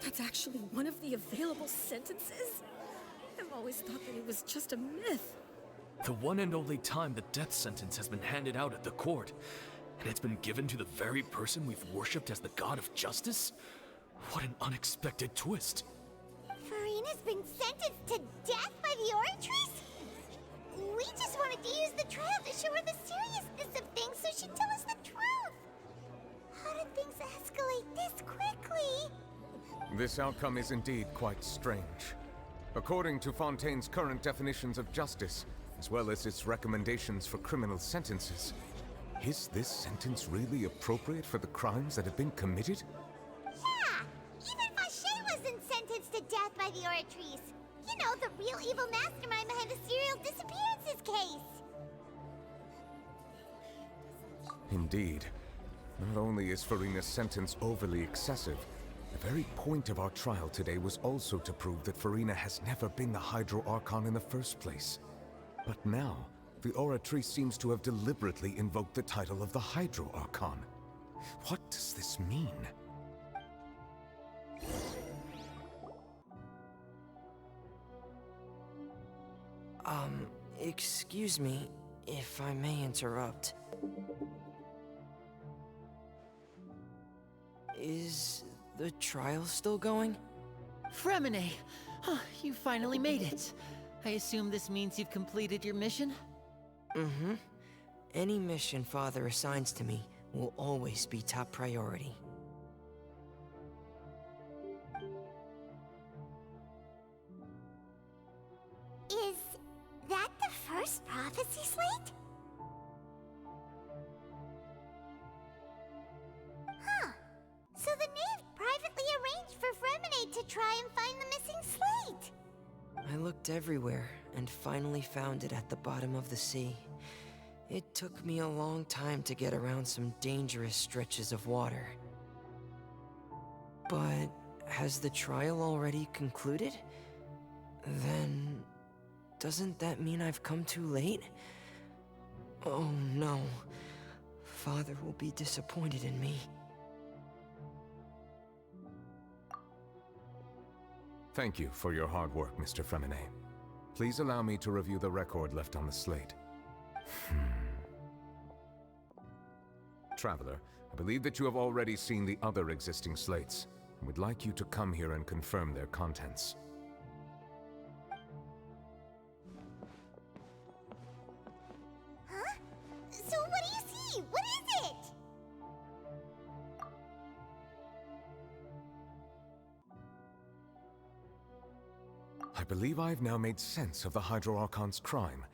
That's actually one of the available sentences? I've always thought that it was just a myth. The one and only time the death sentence has been handed out at the court, and it's been given to the very person we've worshipped as the god of justice? What an unexpected twist. Furina's been sentenced to death by the Oratrice? We just wanted to use the trial to show her the seriousness of things so she'd tell us the truth. How did things escalate this quickly? This outcome is indeed quite strange. According to Fontaine's current definitions of justice, as well as its recommendations for criminal sentences, is this sentence really appropriate for the crimes that have been committed? Yeah! Even Fauché wasn't sentenced to death by the Oratrice. You know, the real evil mastermind behind the serial disappearances case. Indeed. Not only is Furina's sentence overly excessive, the very point of our trial today was also to prove that Furina has never been the Hydro Archon in the first place. But now, the Oratrice seems to have deliberately invoked the title of the Hydro Archon. What does this mean? Excuse me, if I may interrupt. Is the trial still going? Fremine! You finally made it. I assume this means you've completed your mission? Mm-hmm. Any mission Father assigns to me will always be top priority. Is that the first prophecy slate? Huh. So the knave privately arranged for Fremine to try and find the missing slate. I looked everywhere and finally found it at the bottom of the sea. It took me a long time to get around some dangerous stretches of water. But has the trial already concluded? Then, doesn't that mean I've come too late? Oh no. Father will be disappointed in me. Thank you for your hard work, Mr. Furina. Please allow me to review the record left on the slate. Traveler, I believe that you have already seen the other existing slates, and would like you to come here and confirm their contents. Huh? So what do you see? What is it? I believe I've now made sense of the Hydro Archon's crime.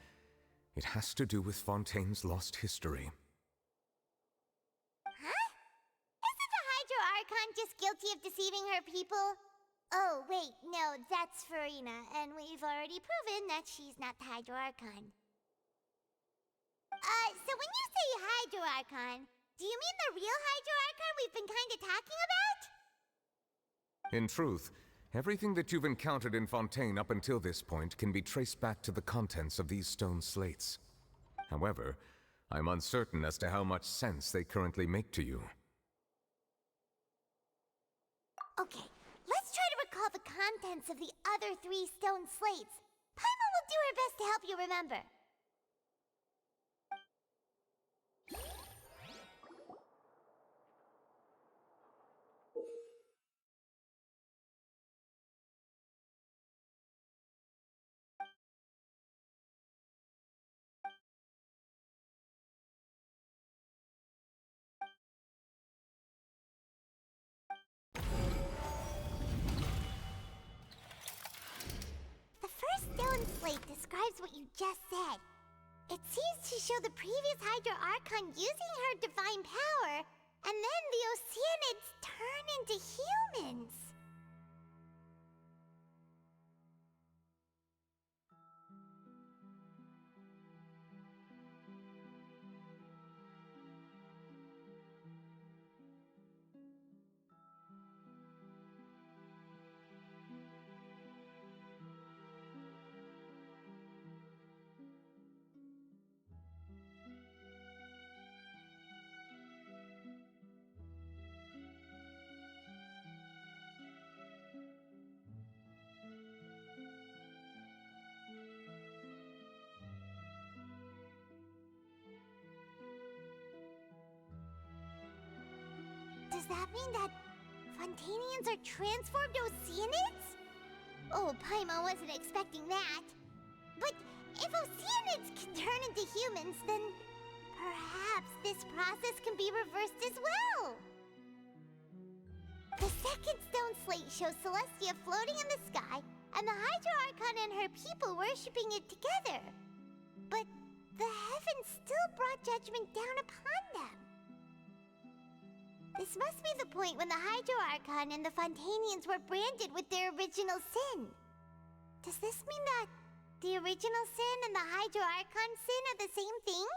It has to do with Fontaine's lost history. Huh? Isn't the Hydro Archon just guilty of deceiving her people? Oh, wait, no, that's Furina, and we've already proven that she's not the Hydro Archon. So when you say Hydro Archon, do you mean the real Hydro Archon we've been kinda talking about? In truth, everything that you've encountered in Fontaine up until this point can be traced back to the contents of these stone slates. However, I'm uncertain as to how much sense they currently make to you. Okay, let's try to recall the contents of the other 3 stone slates. Paimon will do her best to help you remember. The first stone slate describes what you just said. It seems to show the previous Hydro Archon using her divine power, and then the Oceanids turn into humans. Does that mean that Fontainians are transformed Oceanids? Oh, Paimon wasn't expecting that. But if Oceanids can turn into humans, then perhaps this process can be reversed as well. The second stone slate shows Celestia floating in the sky, and the Hydro Archon and her people worshipping it together. But the heavens still brought judgment down upon them. This must be the point when the Hydro Archon and the Fontainians were branded with their original sin. Does this mean that the original sin and the Hydro Archon sin are the same thing?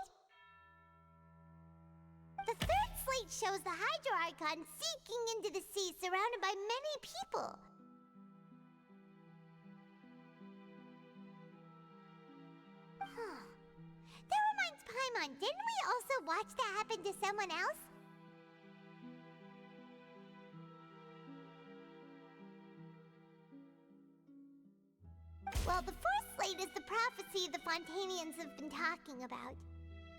The third slate shows the Hydro Archon sinking into the sea surrounded by many people. Huh. That reminds Paimon, didn't we also watch that happen to someone else? Well, the fourth slate is the prophecy the Fontainians have been talking about.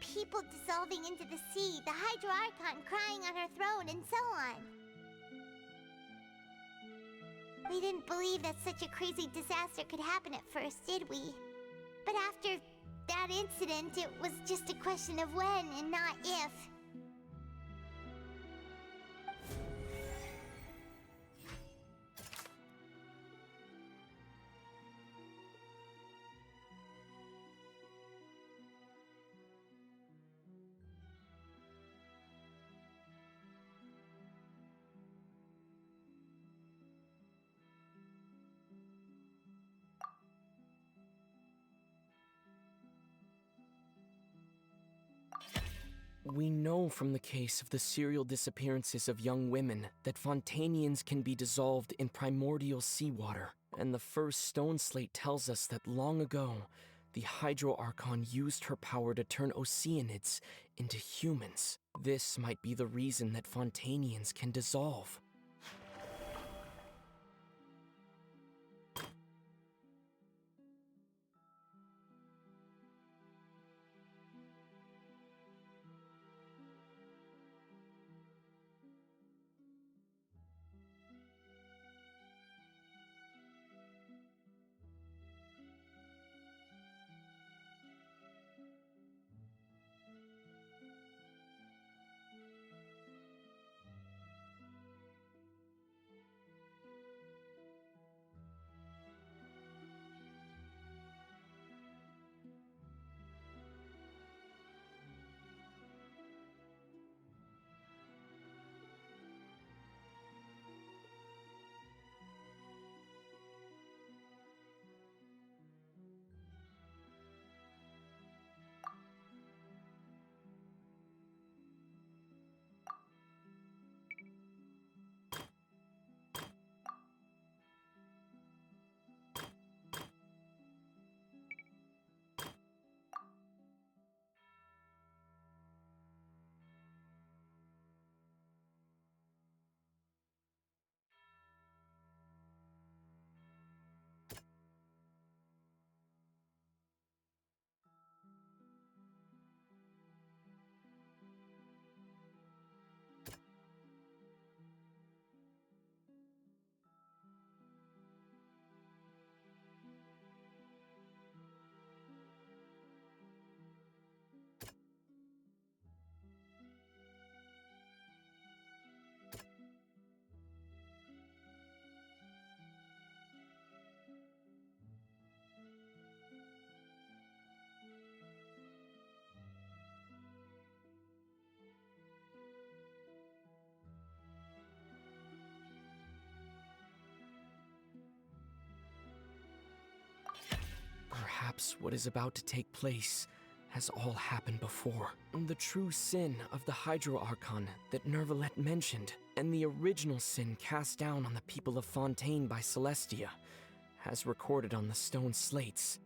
People dissolving into the sea, the Hydro Archon crying on her throne, and so on. We didn't believe that such a crazy disaster could happen at first, did we? But after that incident, it was just a question of when and not if. We know from the case of the serial disappearances of young women that Fontanians can be dissolved in primordial seawater. And the first stone slate tells us that long ago, the Hydro Archon used her power to turn Oceanids into humans. This might be the reason that Fontanians can dissolve. Perhaps what is about to take place has all happened before. The true sin of the Hydro Archon that Nervalette mentioned, and the original sin cast down on the people of Fontaine by Celestia, as recorded on the stone slates.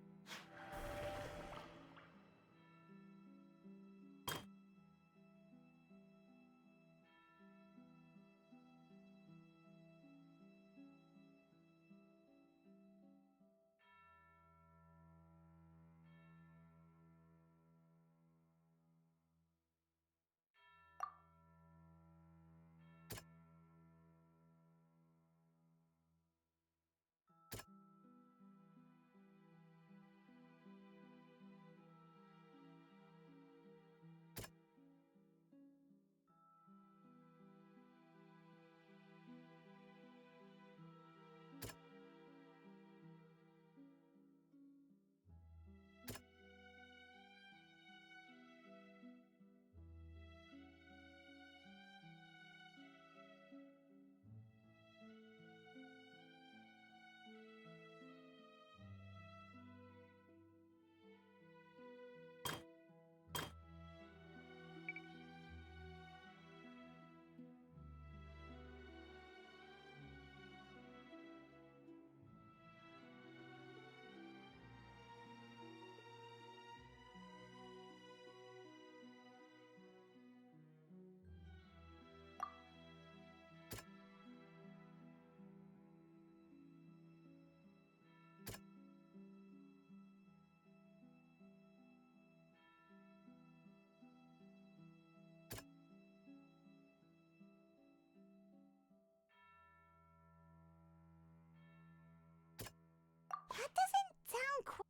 That doesn't sound quite...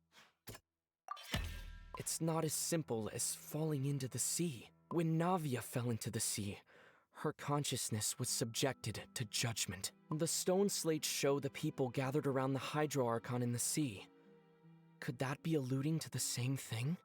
It's not as simple as falling into the sea. When Navia fell into the sea, her consciousness was subjected to judgment. The stone slates show the people gathered around the Hydro Archon in the sea. Could that be alluding to the same thing?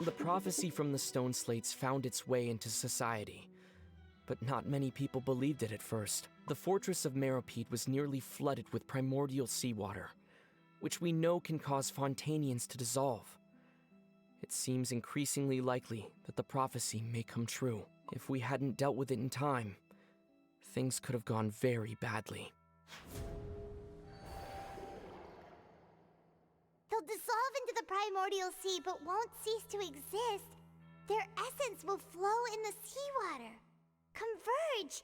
The prophecy from the stone slates found its way into society, but not many people believed it at first. The fortress of Meropide was nearly flooded with primordial seawater, which we know can cause Fontanians to dissolve. It seems increasingly likely that the prophecy may come true. If we hadn't dealt with it in time, things could have gone very badly. They'll dissolve into the primordial sea but won't cease to exist. Their essence will flow in the seawater, converge,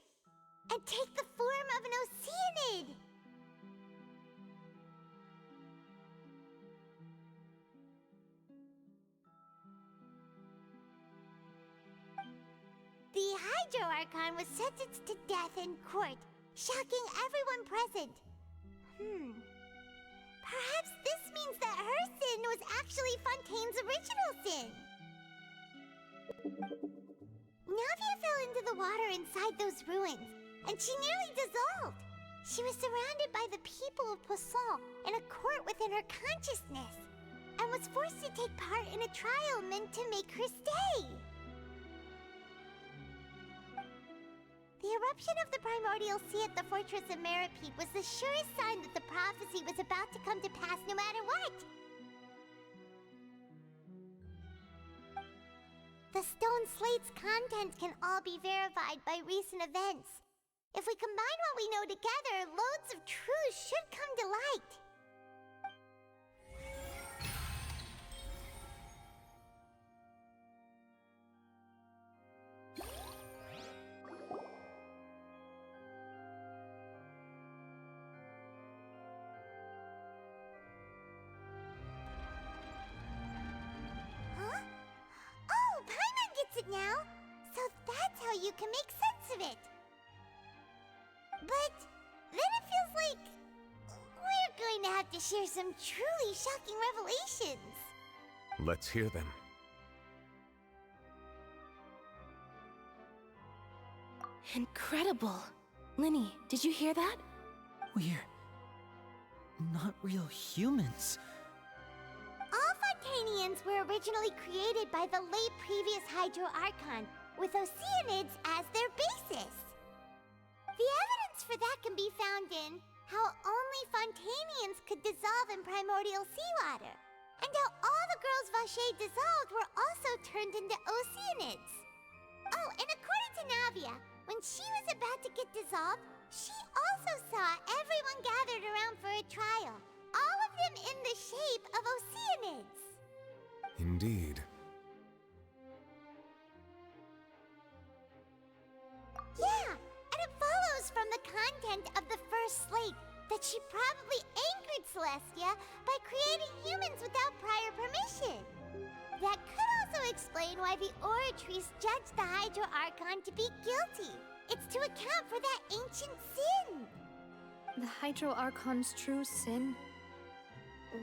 and take the form of an oceanid. The Hydro Archon was sentenced to death in court, shocking everyone present. Perhaps this means that her sin was actually Fontaine's original sin. Navia fell into the water inside those ruins, and she nearly dissolved. She was surrounded by the people of Poisson in a court within her consciousness, and was forced to take part in a trial meant to make her stay. The eruption of the primordial sea at the fortress of Meropide was the surest sign that the prophecy was about to come to pass no matter what. The stone slate's contents can all be verified by recent events. If we combine what we know together, loads of truths should come to light. Huh? Oh, Paimon gets it now! So that's how you can make sense of it. But then it feels like we're going to have to share some truly shocking revelations. Let's hear them. Incredible. Linny, did you hear that? We're not real humans. All Fontanians were originally created by the late previous Hydro Archon, with oceanids as their basis. The evidence for that can be found in how only Fontanians could dissolve in primordial seawater, and how all the girls Vacher dissolved were also turned into oceanids. Oh, and according to Navia, when she was about to get dissolved, she also saw everyone gathered around for a trial, all of them in the shape of oceanids. Indeed. Yeah, and it follows from the content of the first slate that she probably angered Celestia by creating humans without prior permission. That could also explain why the Oratrice judged the Hydro Archon to be guilty. It's to account for that ancient sin. The Hydro Archon's true sin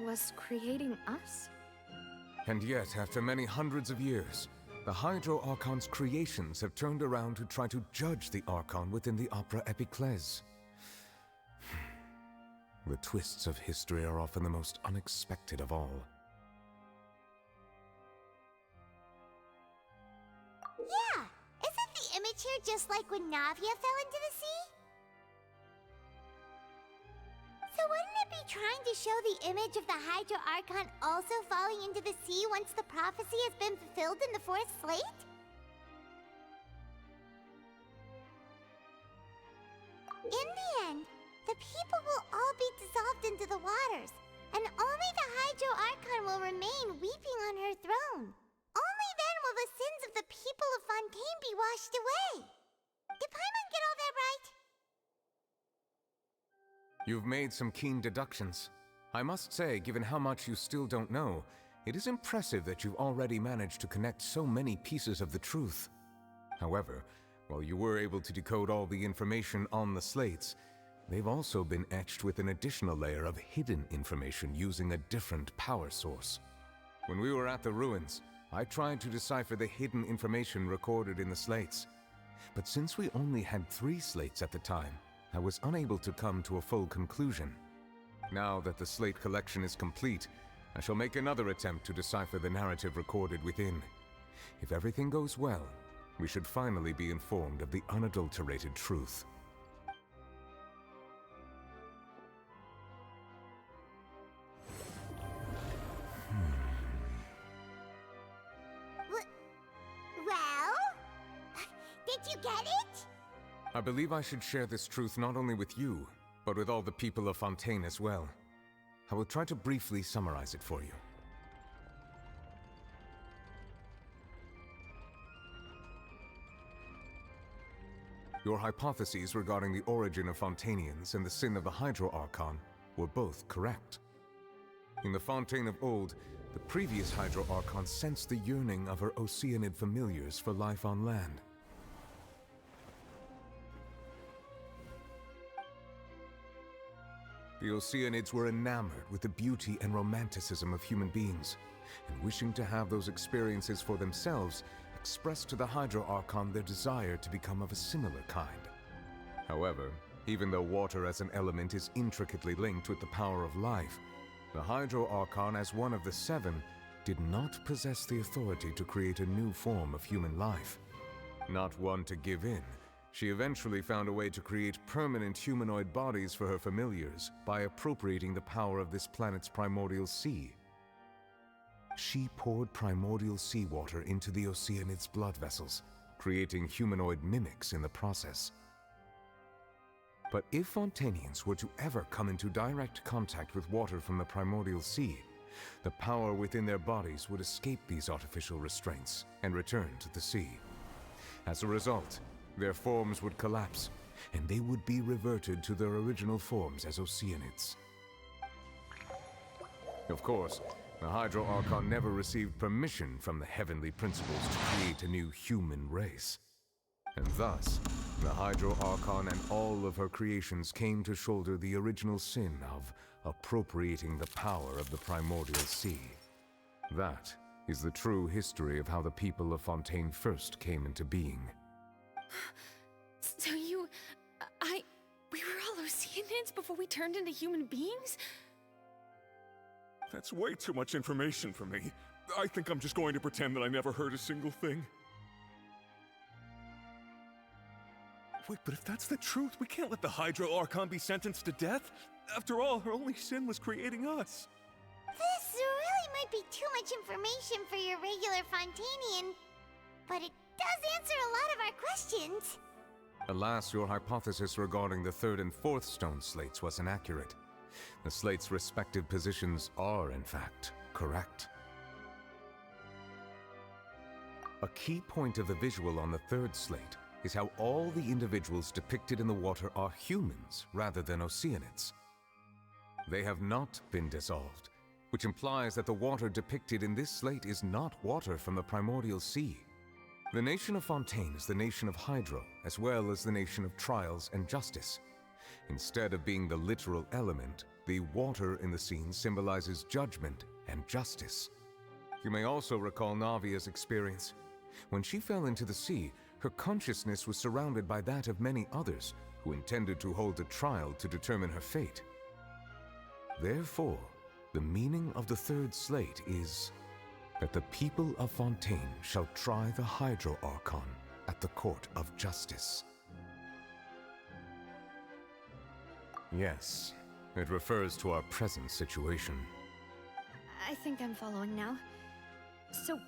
was creating us? And yet, after many hundreds of years, the Hydro Archon's creations have turned around to try to judge the Archon within the Opera Epiclese. The twists of history are often the most unexpected of all. Yeah, isn't the image here just like when Navia fell into the sea? So wouldn't it be trying to show the image of the Hydro Archon also falling into the sea once the prophecy has been fulfilled in the fourth slate? In the end, the people will all be dissolved into the waters, and only the Hydro Archon will remain weeping on her throne. Only then will the sins of the people of Fontaine be washed away. Did Paimon get all that right? You've made some keen deductions. I must say, given how much you still don't know, it is impressive that you've already managed to connect so many pieces of the truth. However, while you were able to decode all the information on the slates, they've also been etched with an additional layer of hidden information using a different power source. When we were at the ruins, I tried to decipher the hidden information recorded in the slates. But since we only had 3 slates at the time, I was unable to come to a full conclusion. Now that the slate collection is complete, I shall make another attempt to decipher the narrative recorded within. If everything goes well, we should finally be informed of the unadulterated truth. Well? Did you get it? I believe I should share this truth not only with you, but with all the people of Fontaine as well. I will try to briefly summarize it for you. Your hypotheses regarding the origin of Fontainians and the sin of the Hydro Archon were both correct. In the Fontaine of old, the previous Hydro Archon sensed the yearning of her Oceanid familiars for life on land. The Oceanids were enamored with the beauty and romanticism of human beings, and wishing to have those experiences for themselves, expressed to the Hydro Archon their desire to become of a similar kind. However, even though water as an element is intricately linked with the power of life, the Hydro Archon, as one of the seven, did not possess the authority to create a new form of human life. Not one to give in, she eventually found a way to create permanent humanoid bodies for her familiars by appropriating the power of this planet's primordial sea. She poured primordial seawater into the Oceanid's blood vessels, creating humanoid mimics in the process. But if Fontainians were to ever come into direct contact with water from the primordial sea, the power within their bodies would escape these artificial restraints and return to the sea. As a result, their forms would collapse, and they would be reverted to their original forms as Oceanids. Of course, the Hydro Archon never received permission from the heavenly principles to create a new human race. And thus, the Hydro Archon and all of her creations came to shoulder the original sin of appropriating the power of the primordial sea. That is the true history of how the people of Fontaine first came into being. So we were all Oceanids before we turned into human beings? That's way too much information for me. I think I'm just going to pretend that I never heard a single thing. Wait, but if that's the truth, we can't let the Hydro Archon be sentenced to death. After all, her only sin was creating us. This really might be too much information for your regular Fontainian, but it does answer a lot of our questions. Alas, your hypothesis regarding the third and fourth stone slates was inaccurate. The slates' respective positions are, in fact, correct. A key point of the visual on the third slate is how all the individuals depicted in the water are humans rather than Oceanids. They have not been dissolved, which implies that the water depicted in this slate is not water from the primordial sea. The nation of Fontaine is the nation of Hydro, as well as the nation of Trials and Justice. Instead of being the literal element, the water in the scene symbolizes judgment and justice. You may also recall Navia's experience. When she fell into the sea, her consciousness was surrounded by that of many others who intended to hold a trial to determine her fate. Therefore, the meaning of the third slate is that the people of Fontaine shall try the Hydro Archon at the court of justice. Yes, it refers to our present situation. I think I'm following now. So,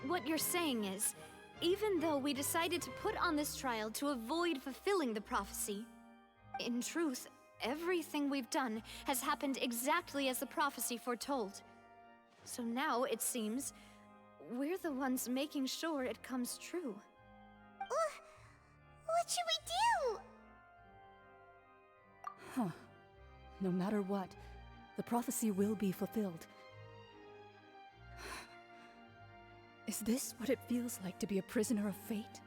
what you're saying is, even though we decided to put on this trial to avoid fulfilling the prophecy, in truth, everything we've done has happened exactly as the prophecy foretold. So now, it seems, we're the ones making sure it comes true. What should we do? Huh. No matter what, the prophecy will be fulfilled. Is this what it feels like to be a prisoner of fate?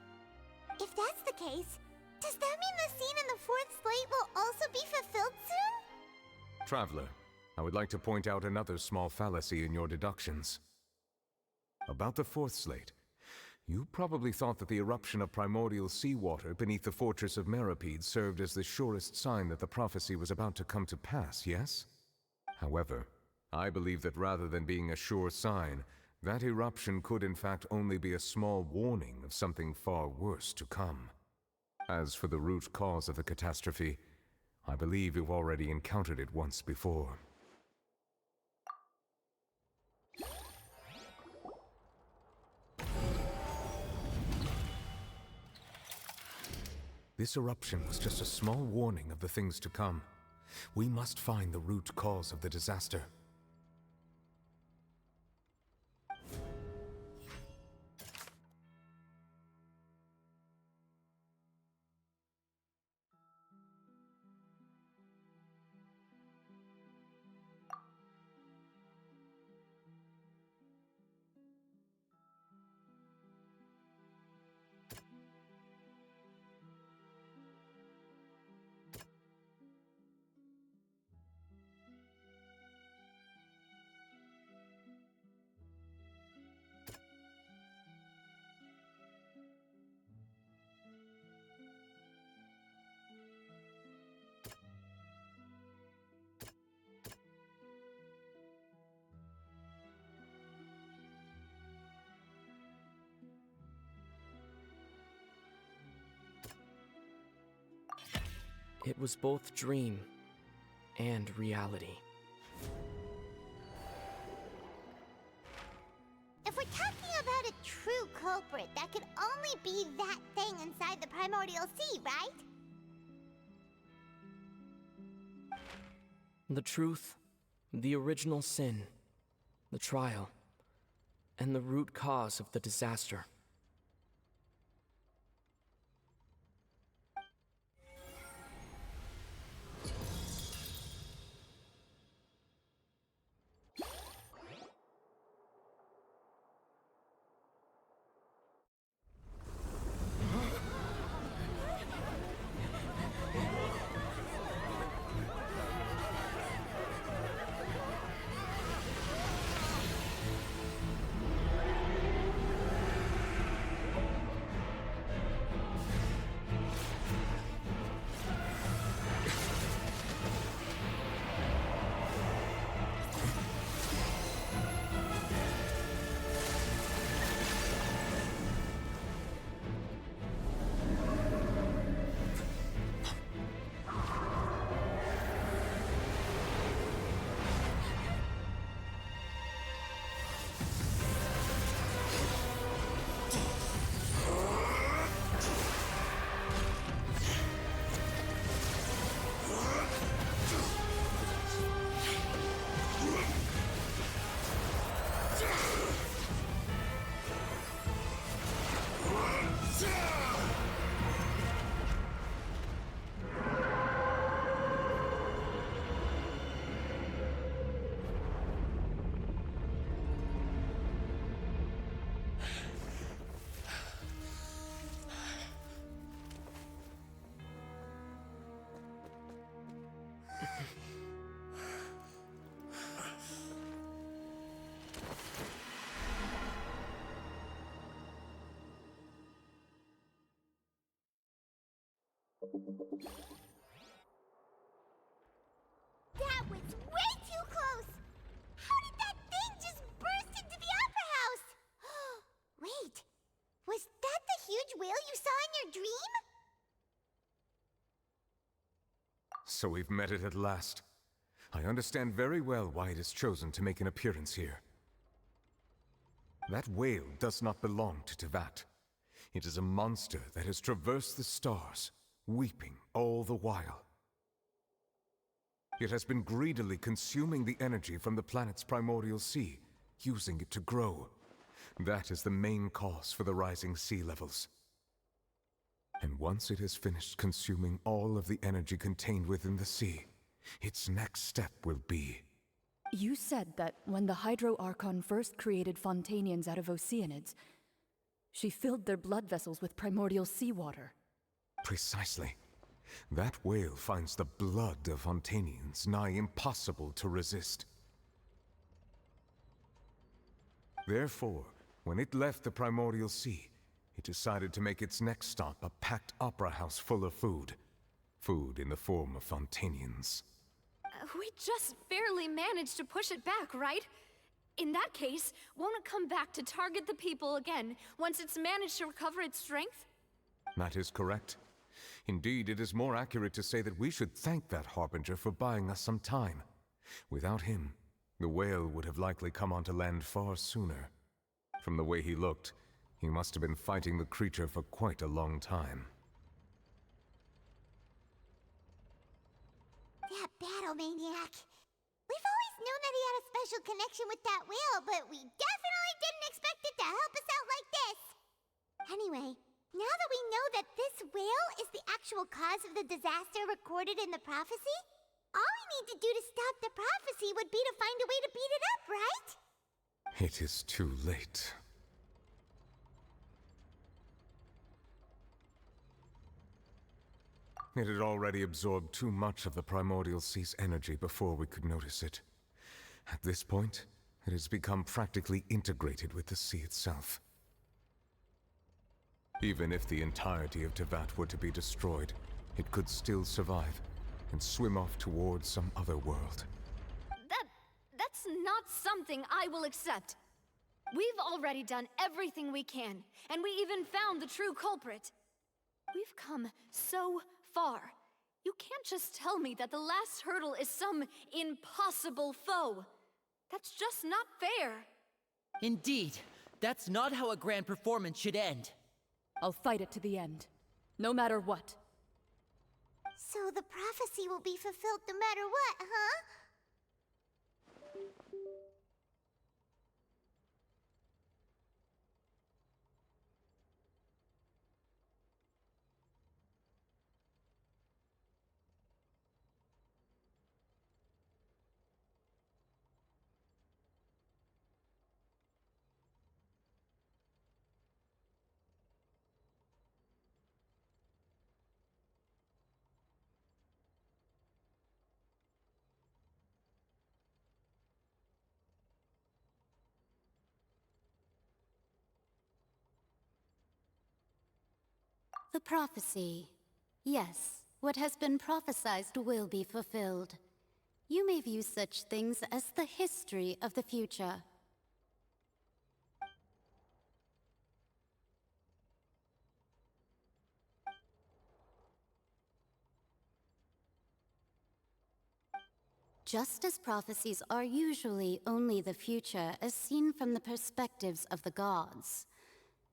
If that's the case, does that mean the scene in the fourth slate will also be fulfilled soon? Traveler, I would like to point out another small fallacy in your deductions. About the fourth slate, you probably thought that the eruption of primordial seawater beneath the fortress of Meripede served as the surest sign that the prophecy was about to come to pass, yes? However, I believe that rather than being a sure sign, that eruption could in fact only be a small warning of something far worse to come. As for the root cause of the catastrophe, I believe you've already encountered it once before. This eruption was just a small warning of the things to come. We must find the root cause of the disaster. It was both dream and reality. If we're talking about a true culprit, that could only be that thing inside the primordial sea, right? The truth, the original sin, the trial, and the root cause of the disaster. That was way too close! How did that thing just burst into the Opera House? Wait, was that the huge whale you saw in your dream? So we've met it at last. I understand very well why it has chosen to make an appearance here. That whale does not belong to Tevat. It is a monster that has traversed the stars, weeping all the while. It has been greedily consuming the energy from the planet's primordial sea, using it to grow. That is the main cause for the rising sea levels. And once it has finished consuming all of the energy contained within the sea, its next step will be... You said that when the Hydro Archon first created Fontanians out of Oceanids, she filled their blood vessels with primordial seawater. Precisely. That whale finds the blood of Fontanians nigh impossible to resist. Therefore, when it left the primordial sea, it decided to make its next stop a packed opera house full of food. Food in the form of Fontanians. We just barely managed to push it back, right? In that case, won't it come back to target the people again once it's managed to recover its strength? That is correct. Indeed, it is more accurate to say that we should thank that Harbinger for buying us some time. Without him, the whale would have likely come onto land far sooner. From the way he looked, he must have been fighting the creature for quite a long time. That battle maniac. We've always known that he had a special connection with that whale, but we definitely didn't expect it to help us out like this. Anyway, now that we know that this whale is the actual cause of the disaster recorded in the prophecy, all we need to do to stop the prophecy would be to find a way to beat it up, right? It is too late. It had already absorbed too much of the Primordial Sea's energy before we could notice it. At this point, it has become practically integrated with the sea itself. Even if the entirety of Tevat were to be destroyed, it could still survive and swim off towards some other world. That's not something I will accept. We've already done everything we can, and we even found the true culprit. We've come so far. You can't just tell me that the last hurdle is some impossible foe. That's just not fair. Indeed, that's not how a grand performance should end. I'll fight it to the end, no matter what. So the prophecy will be fulfilled no matter what, huh? The prophecy. Yes, what has been prophesied will be fulfilled. You may view such things as the history of the future. Just as prophecies are usually only the future as seen from the perspectives of the gods,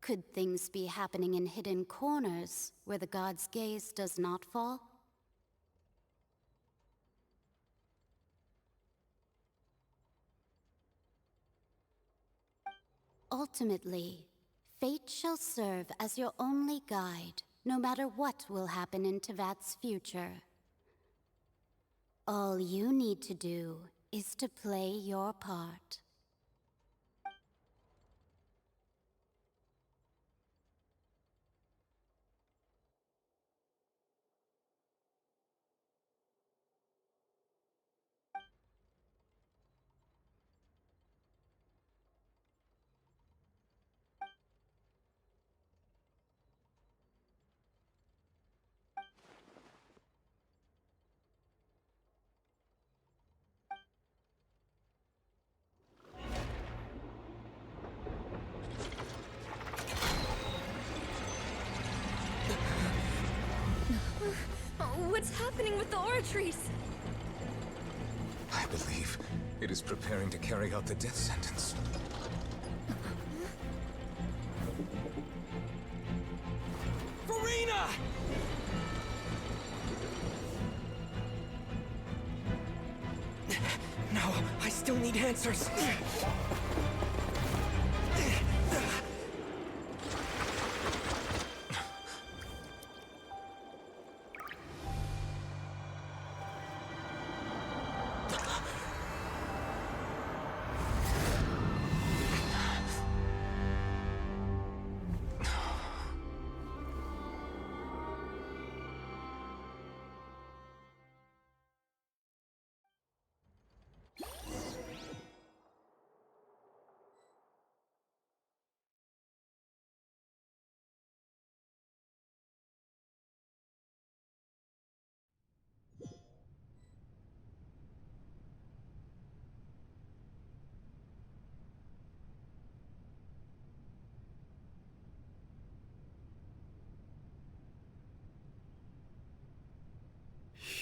could things be happening in hidden corners where the god's gaze does not fall? Ultimately, fate shall serve as your only guide, no matter what will happen in Tevat's future. All you need to do is to play your part. What's happening with the oratories? I believe it is preparing to carry out the death sentence. Furina! No, I still need answers.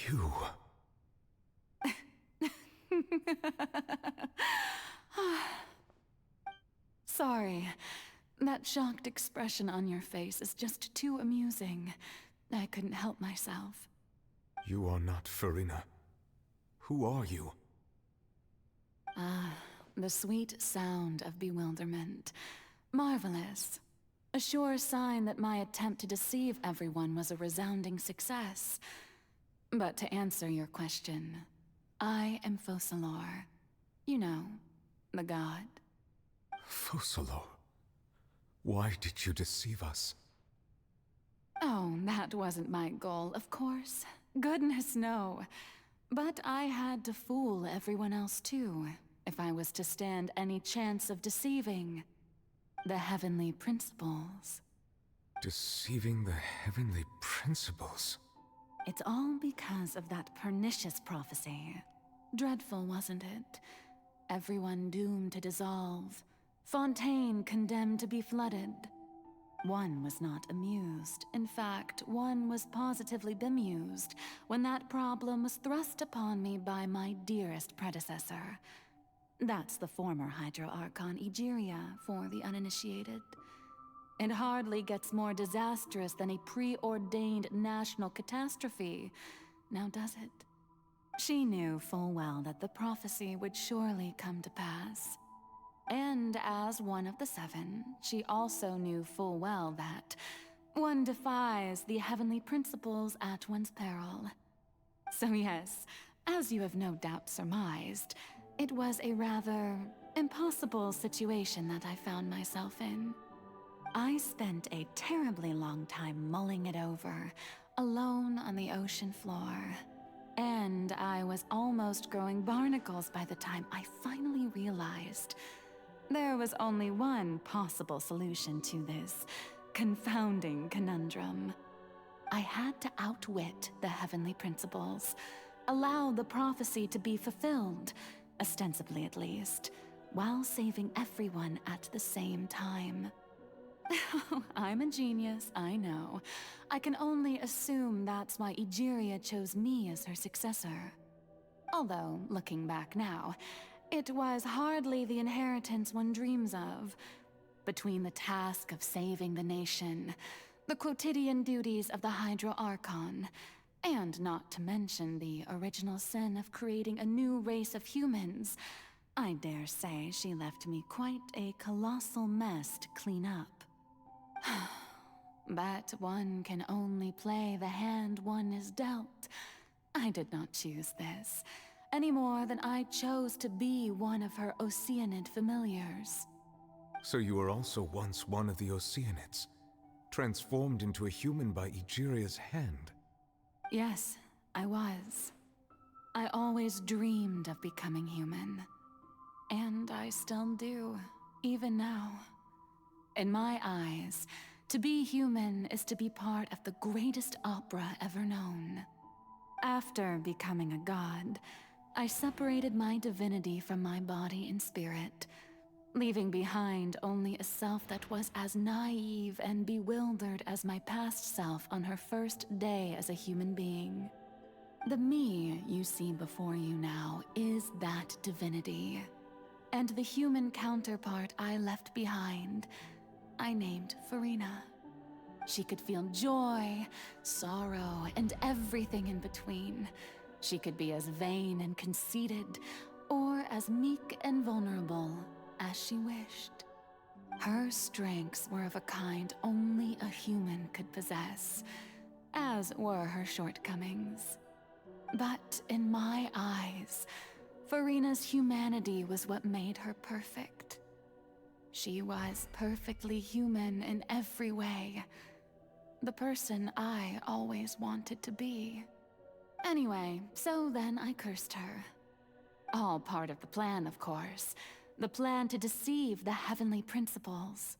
You. Sorry. That shocked expression on your face is just too amusing. I couldn't help myself. You are not Furina. Who are you? Ah, the sweet sound of bewilderment. Marvelous. A sure sign that my attempt to deceive everyone was a resounding success. But to answer your question, I am Focalor. You know, the god. Focalor. Why did you deceive us? Oh, that wasn't my goal, of course. Goodness, no. But I had to fool everyone else too, if I was to stand any chance of deceiving the heavenly principles. Deceiving the heavenly principles? It's all because of that pernicious prophecy. Dreadful, wasn't it? Everyone doomed to dissolve. Fontaine condemned to be flooded. One was not amused. In fact, one was positively bemused when that problem was thrust upon me by my dearest predecessor. That's the former Hydro Archon Egeria for the uninitiated. It hardly gets more disastrous than a preordained national catastrophe, now does it? She knew full well that the prophecy would surely come to pass. And as one of the seven, she also knew full well that one defies the heavenly principles at one's peril. So yes, as you have no doubt surmised, it was a rather impossible situation that I found myself in. I spent a terribly long time mulling it over, alone on the ocean floor. And I was almost growing barnacles by the time I finally realized there was only one possible solution to this confounding conundrum. I had to outwit the heavenly principles, allow the prophecy to be fulfilled, ostensibly at least, while saving everyone at the same time. I'm a genius, I know. I can only assume that's why Egeria chose me as her successor. Although, looking back now, it was hardly the inheritance one dreams of. Between the task of saving the nation, the quotidian duties of the Hydro Archon, and not to mention the original sin of creating a new race of humans, I dare say she left me quite a colossal mess to clean up. But one can only play the hand one is dealt. I did not choose this, any more than I chose to be one of her Oceanid familiars. So you were also once one of the Oceanids, transformed into a human by Egeria's hand? Yes, I was. I always dreamed of becoming human. And I still do, even now. In my eyes, to be human is to be part of the greatest opera ever known. After becoming a god, I separated my divinity from my body and spirit, leaving behind only a self that was as naive and bewildered as my past self on her first day as a human being. The me you see before you now is that divinity. And the human counterpart I left behind, I named Furina. She could feel joy, sorrow, and everything in between. She could be as vain and conceited, or as meek and vulnerable as she wished. Her strengths were of a kind only a human could possess, as were her shortcomings. But in my eyes, Furina's humanity was what made her perfect. She was perfectly human in every way. The person I always wanted to be. Anyway, so then I cursed her. All part of the plan, of course. The plan to deceive the heavenly principles.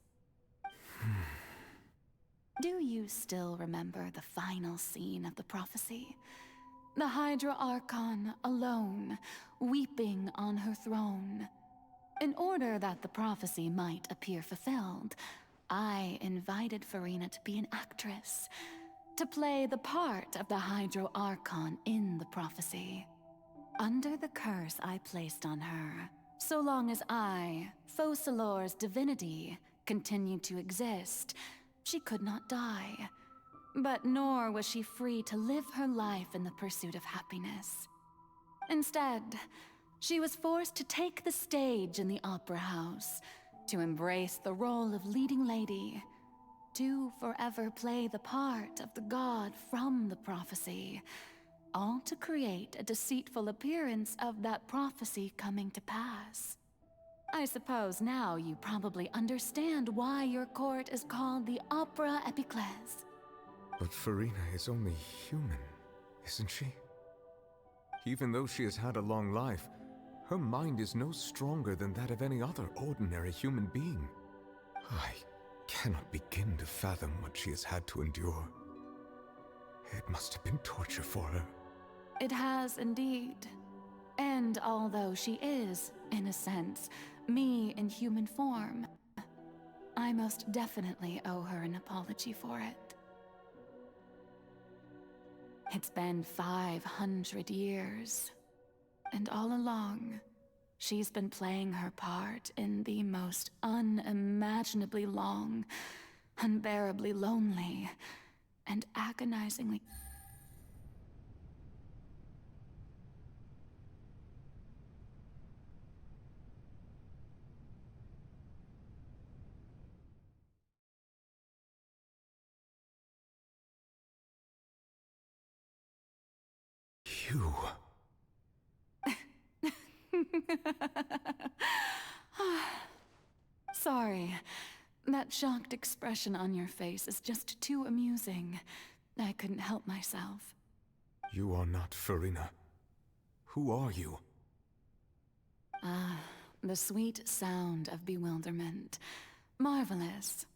Do you still remember the final scene of the prophecy? The Hydra Archon, alone, weeping on her throne. In order that the prophecy might appear fulfilled, I invited Furina to be an actress, to play the part of the Hydro Archon in the prophecy. Under the curse I placed on her, so long as I, Focalor's divinity, continued to exist, she could not die. But nor was she free to live her life in the pursuit of happiness. Instead, she was forced to take the stage in the opera house, to embrace the role of leading lady, to forever play the part of the god from the prophecy, all to create a deceitful appearance of that prophecy coming to pass. I suppose now you probably understand why your court is called the Opera Epiclese. But Furina is only human, isn't she? Even though she has had a long life, her mind is no stronger than that of any other ordinary human being. I cannot begin to fathom what she has had to endure. It must have been torture for her. It has indeed. And although she is, in a sense, me in human form, I most definitely owe her an apology for it. It's been 500 years, and all along, she's been playing her part in the most unimaginably long, unbearably lonely, and agonizingly... You... Sorry. That shocked expression on your face is just too amusing. I couldn't help myself. You are not Furina. Who are you? The sweet sound of bewilderment. Marvelous.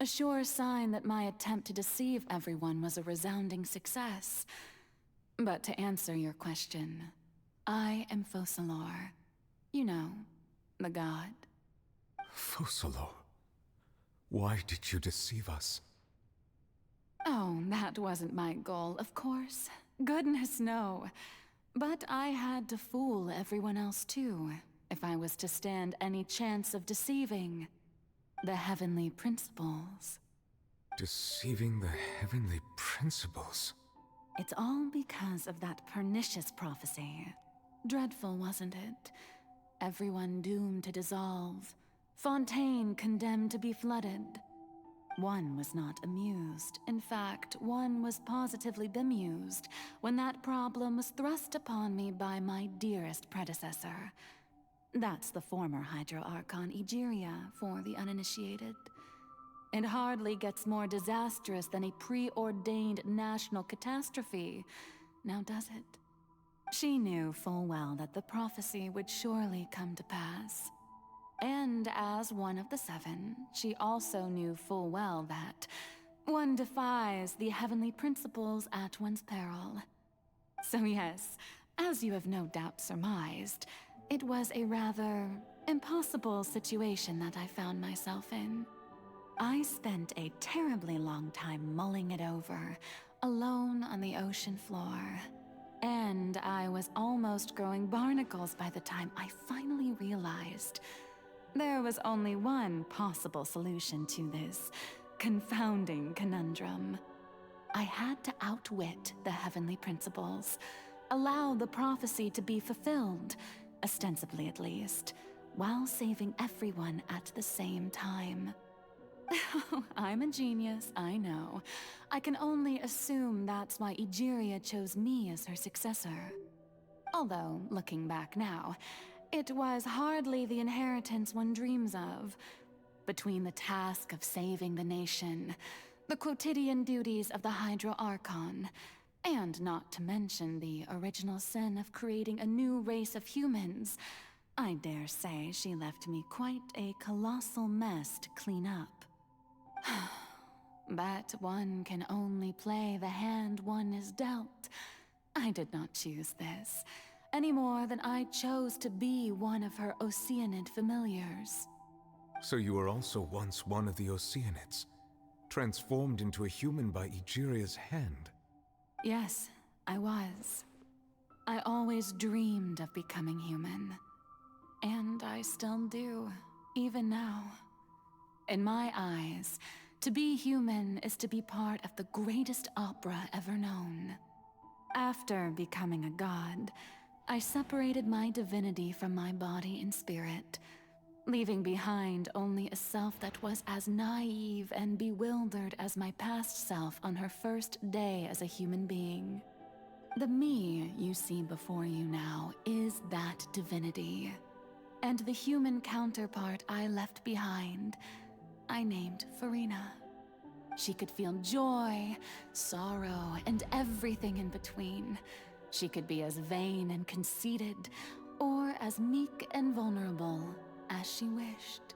A sure sign that my attempt to deceive everyone was a resounding success. But to answer your question, I am Focalor. You know, the god. Focalor? Why did you deceive us? Oh, that wasn't my goal, of course. Goodness, no. But I had to fool everyone else too, if I was to stand any chance of deceiving the heavenly principles. Deceiving the heavenly principles? It's all because of that pernicious prophecy. Dreadful, wasn't it? Everyone doomed to dissolve. Fontaine condemned to be flooded. One was not amused. In fact, one was positively bemused when that problem was thrust upon me by my dearest predecessor. That's the former Hydro Archon Egeria, for the uninitiated. It hardly gets more disastrous than a preordained national catastrophe, now does it? She knew full well that the prophecy would surely come to pass. And as one of the seven, she also knew full well that one defies the heavenly principles at one's peril. So yes, as you have no doubt surmised, it was a rather impossible situation that I found myself in. I spent a terribly long time mulling it over, alone on the ocean floor. And I was almost growing barnacles by the time I finally realized there was only one possible solution to this confounding conundrum. I had to outwit the heavenly principles, allow the prophecy to be fulfilled, ostensibly at least, while saving everyone at the same time. I'm a genius, I know. I can only assume that's why Egeria chose me as her successor. Although, looking back now, it was hardly the inheritance one dreams of. Between the task of saving the nation, the quotidian duties of the Hydro Archon, and not to mention the original sin of creating a new race of humans, I dare say she left me quite a colossal mess to clean up. But one can only play the hand one is dealt. I did not choose this, any more than I chose to be one of her Oceanid familiars. So you were also once one of the Oceanids. transformed into a human by Egeria's hand. Yes, I was. I always dreamed of becoming human. And I still do, even now. In my eyes, to be human is to be part of the greatest opera ever known. After becoming a god, I separated my divinity from my body and spirit, leaving behind only a self that was as naive and bewildered as my past self on her first day as a human being. The me you see before you now is that divinity. And the human counterpart I left behind, I named Furina. She could feel joy, sorrow, and everything in between. She could be as vain and conceited, or as meek and vulnerable as she wished.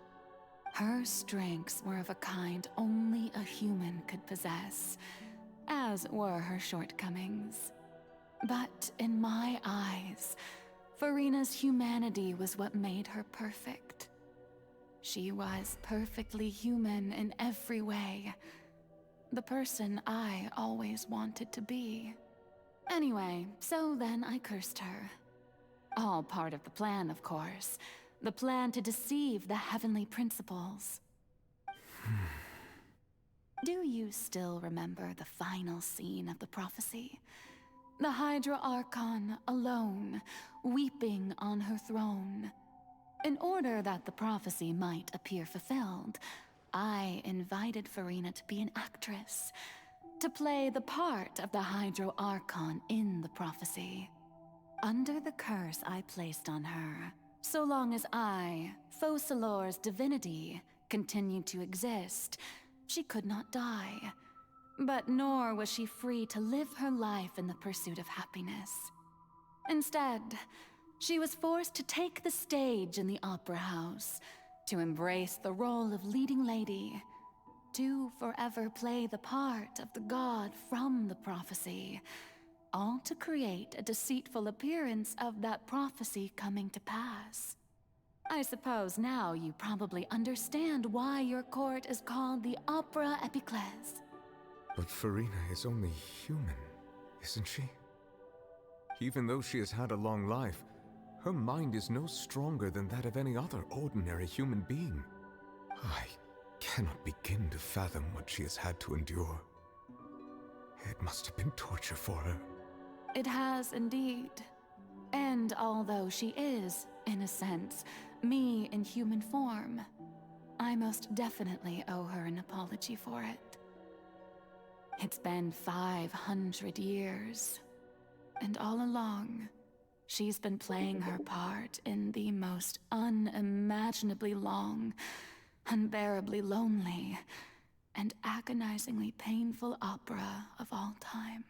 Her strengths were of a kind only a human could possess, as were her shortcomings. But in my eyes, Furina's humanity was what made her perfect. She was perfectly human in every way. The person I always wanted to be. Anyway, so then I cursed her. All part of the plan, of course. The plan to deceive the heavenly principles. Do you still remember the final scene of the prophecy? The Hydra Archon, alone, weeping on her throne. In order that the prophecy might appear fulfilled, I invited Furina to be an actress, to play the part of the Hydra Archon in the prophecy. Under the curse I placed on her, so long as I, Focalor's divinity, continued to exist, she could not die. But nor was she free to live her life in the pursuit of happiness. Instead, she was forced to take the stage in the opera house, to embrace the role of leading lady, to forever play the part of the god from the prophecy, all to create a deceitful appearance of that prophecy coming to pass. I suppose now you probably understand why your court is called the Opera Epiclese. But Furina is only human, isn't she? Even though she has had a long life, her mind is no stronger than that of any other ordinary human being. I cannot begin to fathom what she has had to endure. It must have been torture for her. It has indeed. And although she is, in a sense, me in human form, I most definitely owe her an apology for it. It's been 500 years, and all along, she's been playing her part in the most unimaginably long, unbearably lonely, and agonizingly painful opera of all time.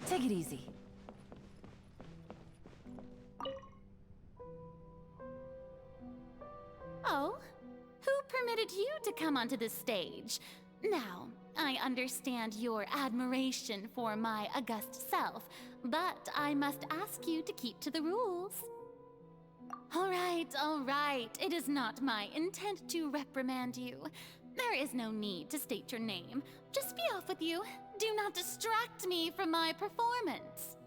Take it easy. Oh, who permitted you to come onto the stage? Now, I understand your admiration for my august self, but I must ask you to keep to the rules. All right. It is not my intent to reprimand you. There is no need to state your name. Just be off with you. Do not distract me from my performance.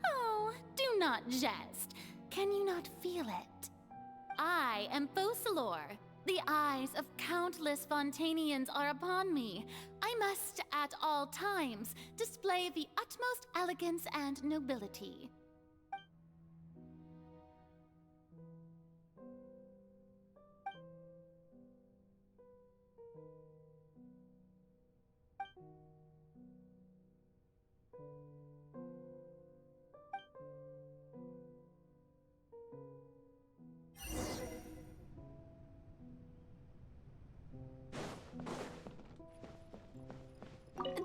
Oh, do not jest. Can you not feel it? I am Focalor. The eyes of countless Fontanians are upon me. I must, at all times, display the utmost elegance and nobility.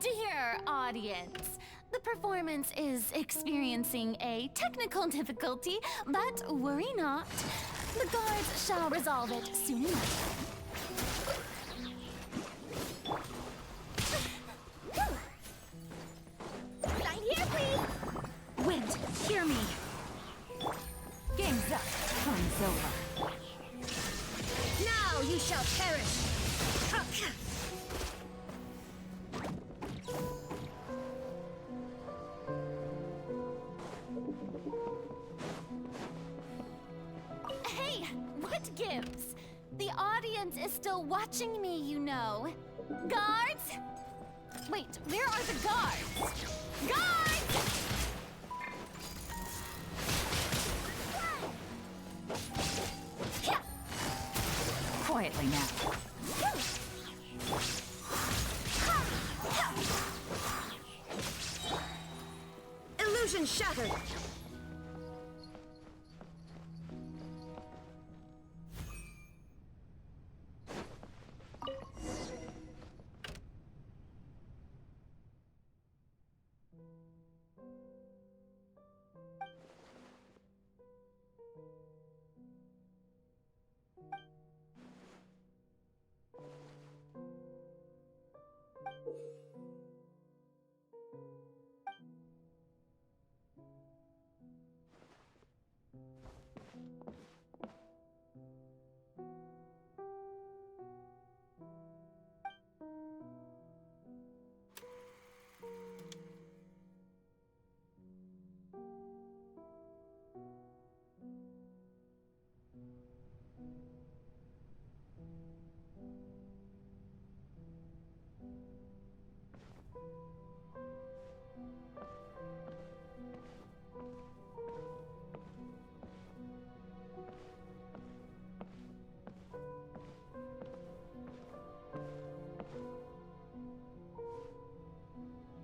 Dear audience, the performance is experiencing a technical difficulty, but worry not. The guards shall resolve it soon enough. Sign here, please! Wind, hear me. Game's up. Time's over. Now you shall perish! Hey, what gives? The audience is still watching me, you know. Guards? Wait, where are the guards? Guards! Quietly now. Illusion shattered!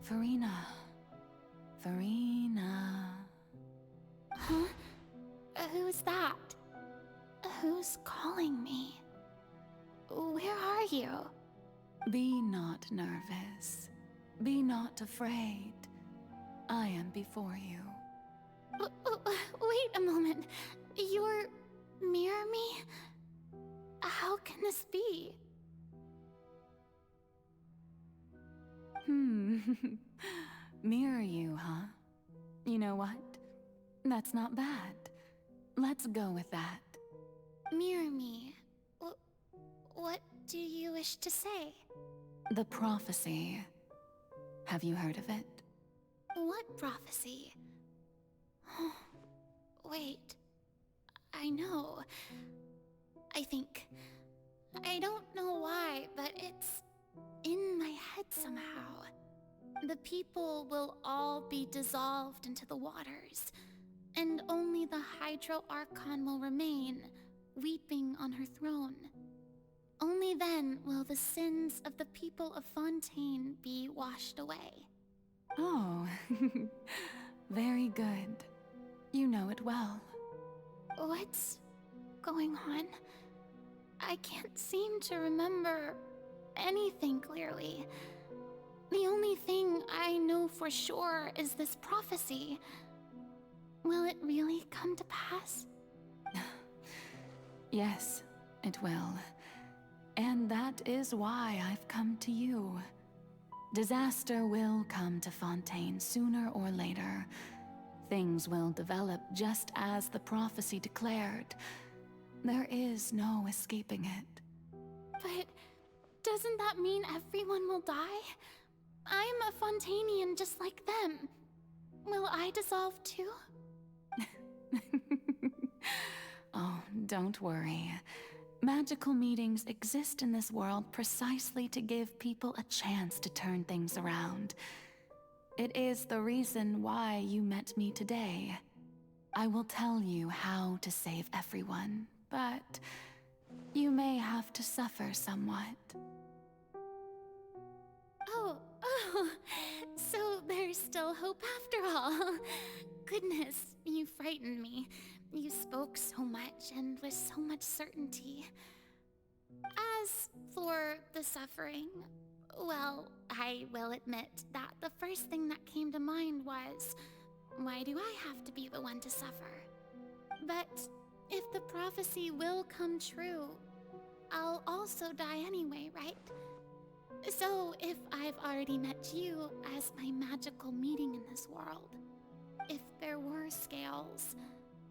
Furina. Furina. Huh? Who's that? Who's calling me? Where are you? Be not nervous. Be not afraid. I am before you. Wait a moment. You're mirror me? How can this be? Mirror you, huh? You know what? That's not bad. Let's go with that. Mirror me. What do you wish to say? The prophecy. Have you heard of it? What prophecy? Wait. I know. I think. I don't know why, but it's in my head somehow. The people will all be dissolved into the waters, and only the Hydro Archon will remain, weeping on her throne. Only then will the sins of the people of Fontaine be washed away. Oh, very good. You know it well. What's going on? I can't seem to remember anything clearly. The only thing I know for sure is this prophecy. Will it really come to pass? Yes, it will. And that is why I've come to you. Disaster will come to Fontaine sooner or later. Things will develop just as the prophecy declared. There is no escaping it. But doesn't that mean everyone will die? I'm a Fontainian just like them. Will I dissolve too? Oh, don't worry. Magical meetings exist in this world precisely to give people a chance to turn things around. It is the reason why you met me today. I will tell you how to save everyone, but you may have to suffer somewhat. Oh, so there's still hope after all. Goodness, you frightened me. You spoke so much and with so much certainty. As for the suffering, well, I will admit that the first thing that came to mind was, why do I have to be the one to suffer? But if the prophecy will come true, I'll also die anyway, right? So if I've already met you as my magical meeting in this world, if there were scales,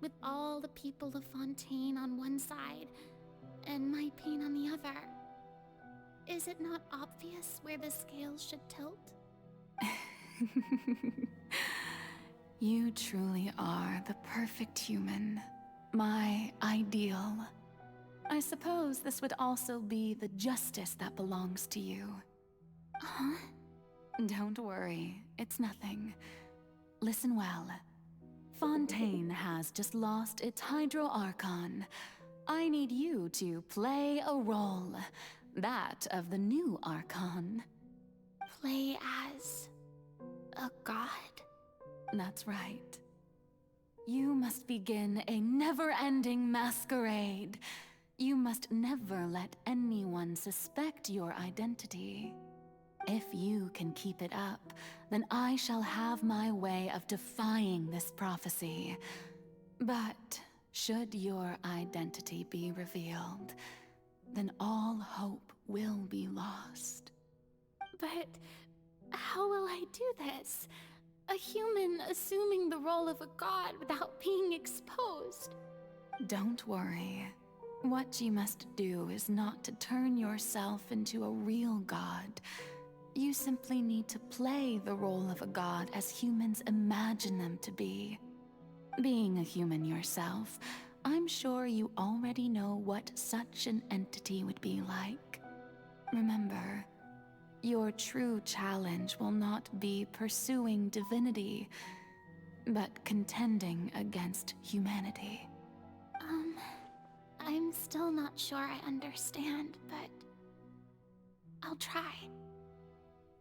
with all the people of Fontaine on one side and my pain on the other, is it not obvious where the scales should tilt? You truly are the perfect human, my ideal. I suppose this would also be the justice that belongs to you. Huh? Don't worry, it's nothing. Listen well. Fontaine has just lost its Hydro Archon. I need you to play a role, that of the new Archon. Play as a god? That's right. You must begin a never-ending masquerade. You must never let anyone suspect your identity. If you can keep it up, then I shall have my way of defying this prophecy. But should your identity be revealed, then all hope will be lost. But how will I do this? A human assuming the role of a god without being exposed? Don't worry. What you must do is not to turn yourself into a real god. You simply need to play the role of a god as humans imagine them to be. Being a human yourself, I'm sure you already know what such an entity would be like. Remember, your true challenge will not be pursuing divinity, but contending against humanity. I'm still not sure I understand, but I'll try.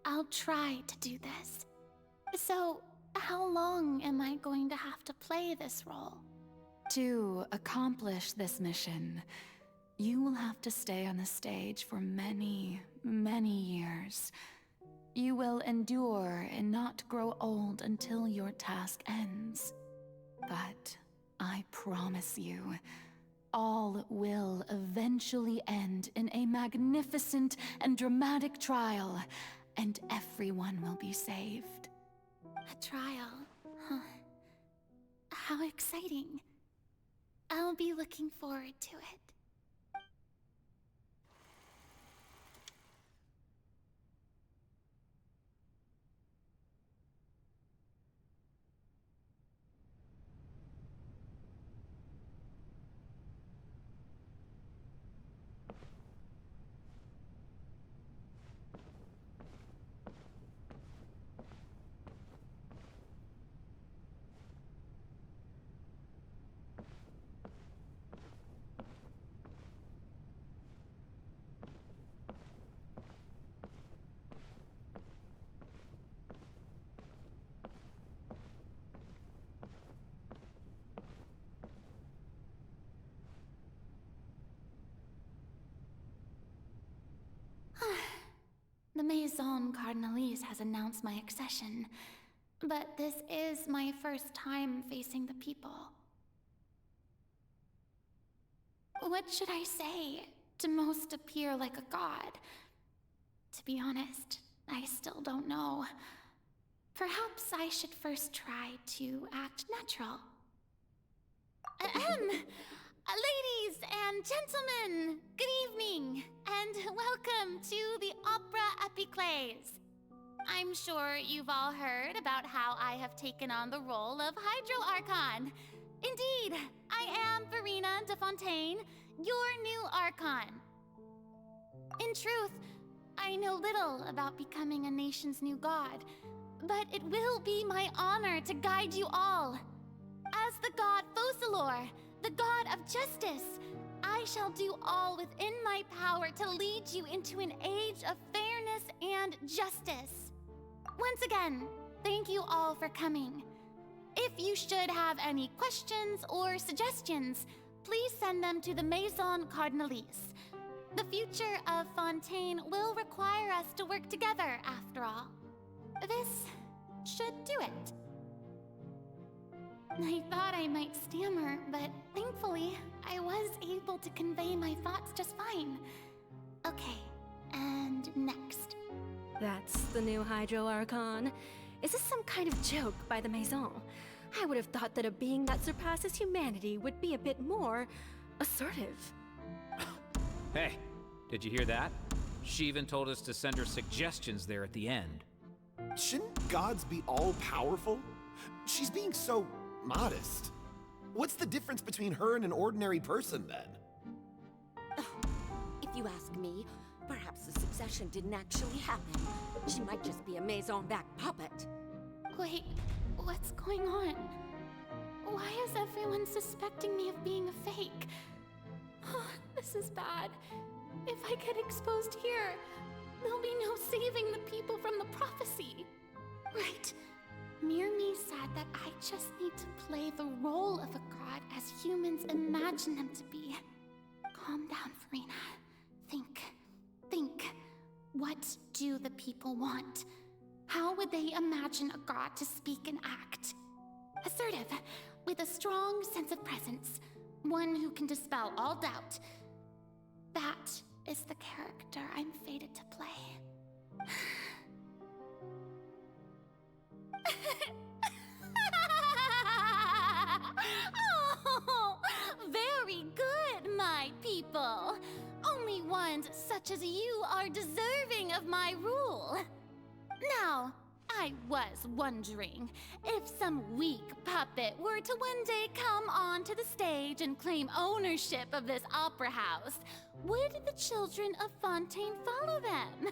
I'll try to do this. So, how long am I going to have to play this role? To accomplish this mission, you will have to stay on the stage for many, many years. You will endure and not grow old until your task ends. But I promise you, all will eventually end in a magnificent and dramatic trial, and everyone will be saved. A trial, huh? How exciting. I'll be looking forward to it. The Maison Cardinalise has announced my accession, but this is my first time facing the people. What should I say to most appear like a god? To be honest, I still don't know. Perhaps I should first try to act natural. Ladies and gentlemen, good evening, and welcome to the Opera Epiclese. I'm sure you've all heard about how I have taken on the role of Hydro Archon. Indeed, I am Furina de Fontaine, your new Archon. In truth, I know little about becoming a nation's new god, but it will be my honor to guide you all. As the god Focalor, the god of justice, I shall do all within my power to lead you into an age of fairness and justice. Once again, thank you all for coming. If you should have any questions or suggestions, please send them to the Maison Cardinalise. The future of Fontaine will require us to work together, after all. This should do it. I thought I might stammer, but thankfully, I was able to convey my thoughts just fine. Okay, and next. That's the new Hydro Archon. Is this some kind of joke by the Maison? I would have thought that a being that surpasses humanity would be a bit more assertive. Hey, did you hear that? She even told us to send her suggestions there at the end. Shouldn't gods be all-powerful? She's being so modest. What's the difference between her and an ordinary person, then? If you ask me, perhaps the succession didn't actually happen. She might just be a Maison-back puppet. Wait, what's going on? Why is everyone suspecting me of being a fake? Oh, this is bad. If I get exposed here, there'll be no saving the people from the prophecy. Right. Mirmi said that I just need to play the role of a god as humans imagine them to be. Calm down, Furina. Think. What do the people want? How would they imagine a god to speak and act? Assertive, with a strong sense of presence. One who can dispel all doubt. That is the character I'm fated to play. Oh, very good, my people. Only ones such as you are deserving of my rule. Now, I was wondering if some weak puppet were to one day come onto the stage and claim ownership of this opera house, would the children of Fontaine follow them?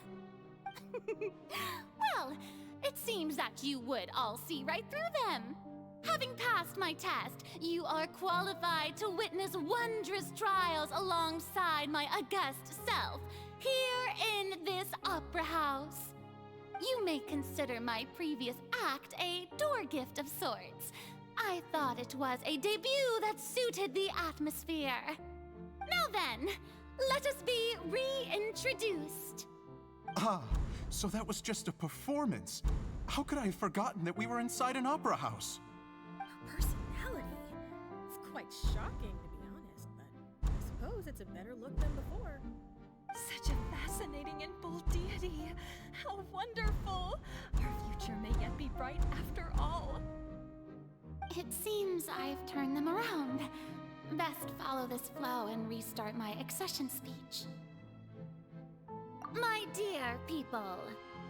Well, it seems that you would all see right through them. Having passed my test, you are qualified to witness wondrous trials alongside my august self, here in this opera house. You may consider my previous act a door gift of sorts. I thought it was a debut that suited the atmosphere. Now then, let us be reintroduced. Ah, so that was just a performance. How could I have forgotten that we were inside an opera house? Her personality. It's quite shocking, to be honest, but I suppose it's a better look than before. Such a fascinating and bold deity. How wonderful! Our future may yet be bright after all. It seems I've turned them around. Best follow this flow and restart my accession speech. My dear people,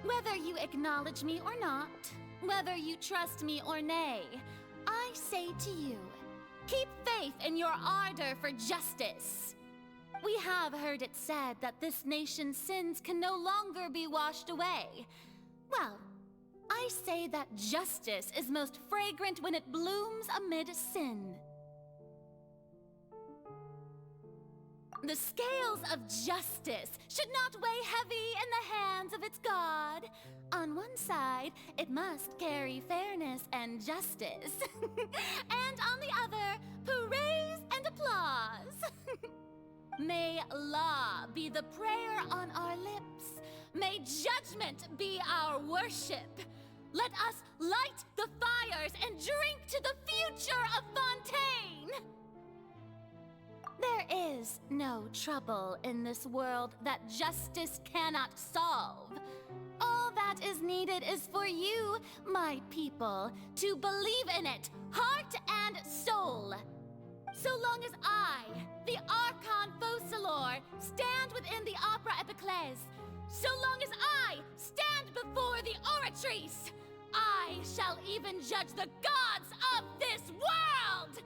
whether you acknowledge me or not, whether you trust me or nay, I say to you, keep faith in your ardor for justice. We have heard it said that this nation's sins can no longer be washed away. Well, I say that justice is most fragrant when it blooms amid sin. The scales of justice should not weigh heavy in the hands of its god. On one side, it must carry fairness and justice. And on the other, praise and applause. May law be the prayer on our lips. May judgment be our worship. Let us light the fires and drink to the future of Fontaine. There is no trouble in this world that justice cannot solve. All that is needed is for you, my people, to believe in it, heart and soul. So long as I, the Archon Focalor, stand within the Opera Epiclese, So long as I stand before the Oratrice, I shall even judge the gods of this world!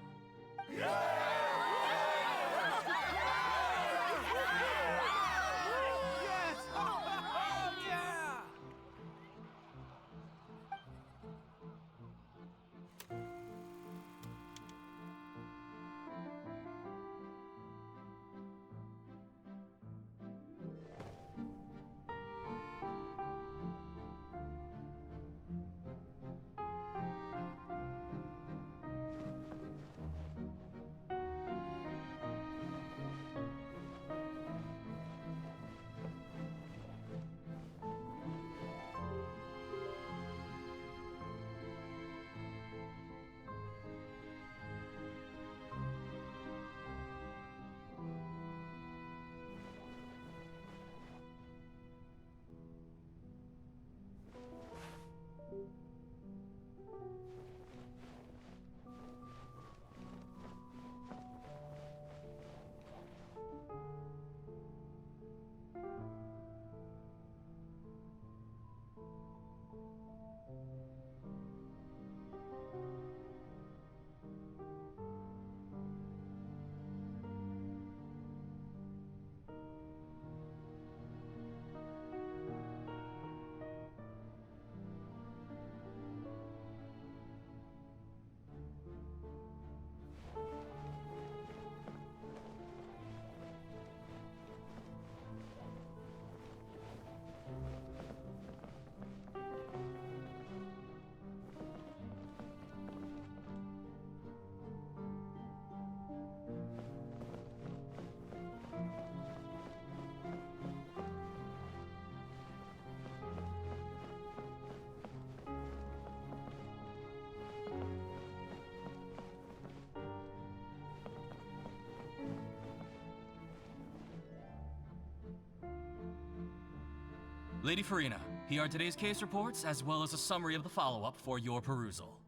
Lady Furina, here are today's case reports, as well as a summary of the follow-up for your perusal.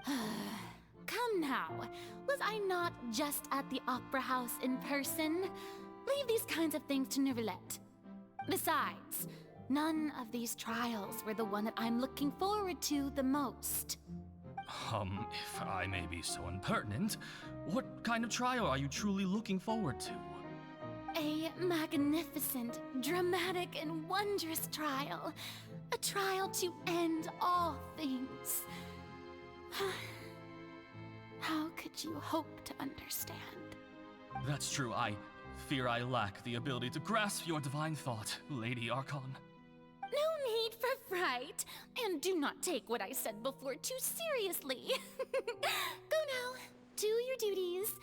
Come now, was I not just at the Opera House in person? Leave these kinds of things to Neuvillette. Besides, none of these trials were the one that I'm looking forward to the most. If I may be so impertinent, what kind of trial are you truly looking forward to? A magnificent, dramatic, and wondrous trial. A trial to end all things. How could you hope to understand? That's true. I fear I lack the ability to grasp your divine thought, Lady Archon. No need for fright, and do not take what I said before too seriously. Go now, do your duties.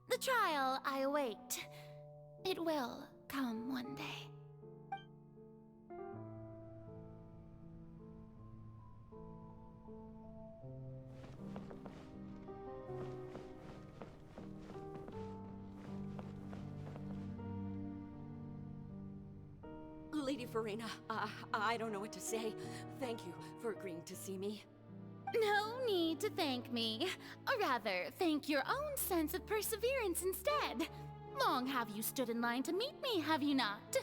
The trial I await. It will come one day. Lady Furina, I don't know what to say. Thank you for agreeing to see me. No need to thank me. Or rather, thank your own sense of perseverance instead. Long have you stood in line to meet me, have you not?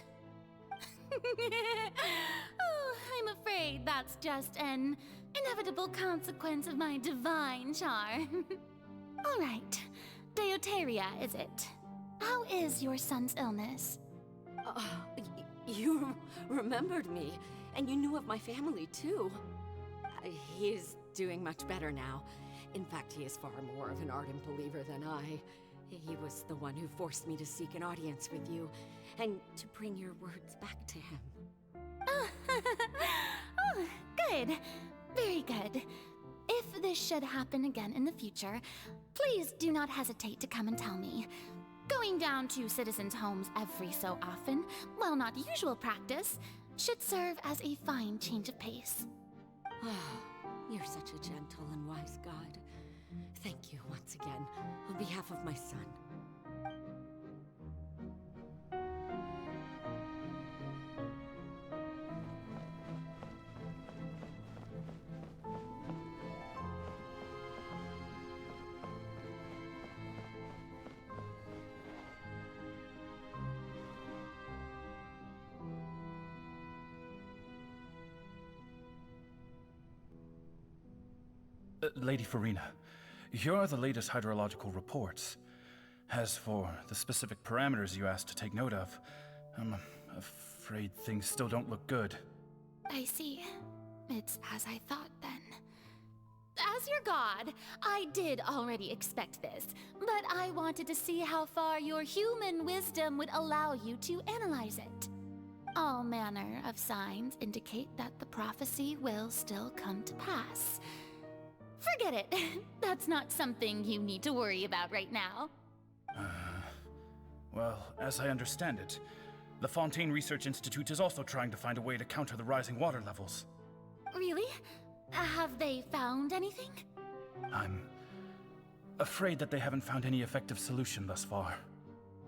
Oh, I'm afraid that's just an inevitable consequence of my divine charm. All right, Deoteria, is it? How is your son's illness? You remembered me, and you knew of my family, too. He's doing much better now. In fact, he is far more of an ardent believer than I. He was the one who forced me to seek an audience with you, and to bring your words back to him. Oh, good. Very good. If this should happen again in the future, please do not hesitate to come and tell me. Going down to citizens' homes every so often, while not usual practice, should serve as a fine change of pace. You're such a gentle and wise god. Thank you once again, on behalf of my son. Lady Furina, here are the latest hydrological reports. As for the specific parameters you asked to take note of, I'm afraid things still don't look good. I see. It's as I thought then. As your god, I did already expect this, but I wanted to see how far your human wisdom would allow you to analyze it. All manner of signs indicate that the prophecy will still come to pass. Forget it. That's not something you need to worry about right now. Well, as I understand it, the Fontaine Research Institute is also trying to find a way to counter the rising water levels. Really? Have they found anything? I'm afraid that they haven't found any effective solution thus far.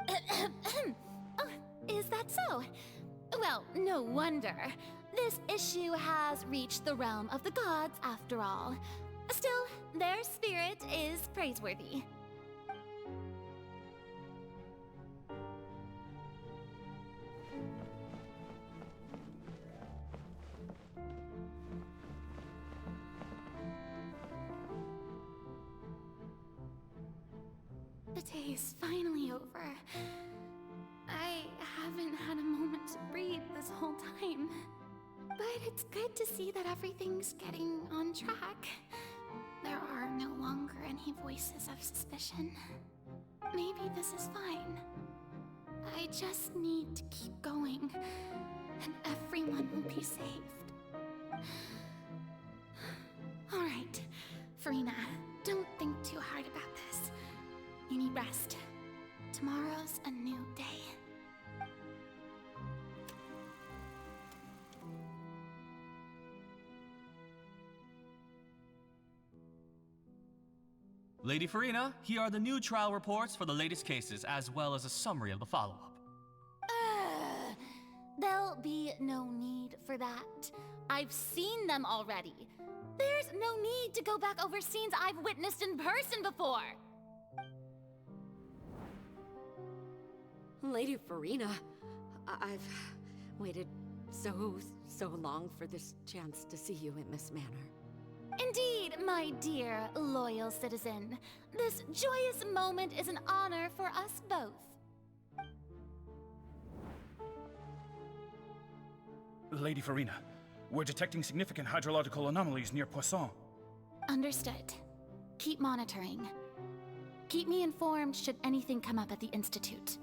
Oh, is that so? Well, no wonder. This issue has reached the realm of the gods after all. Still, their spirit is praiseworthy. The day is finally over. I haven't had a moment to breathe this whole time. But it's good to see that everything's getting on track. There are no longer any voices of suspicion. Maybe this is fine. I just need to keep going, and everyone will be saved. All right, Furina, don't think too hard about this. You need rest. Tomorrow's a new day. Lady Furina, here are the new trial reports for the latest cases, as well as a summary of the follow-up. There'll be no need for that. I've seen them already. There's no need to go back over scenes I've witnessed in person before. Lady Furina, I've waited so long for this chance to see you in this manner. Indeed, my dear, loyal citizen. This joyous moment is an honor for us both. Lady Furina, we're detecting significant hydrological anomalies near Poisson. Understood. Keep monitoring. Keep me informed should anything come up at the Institute.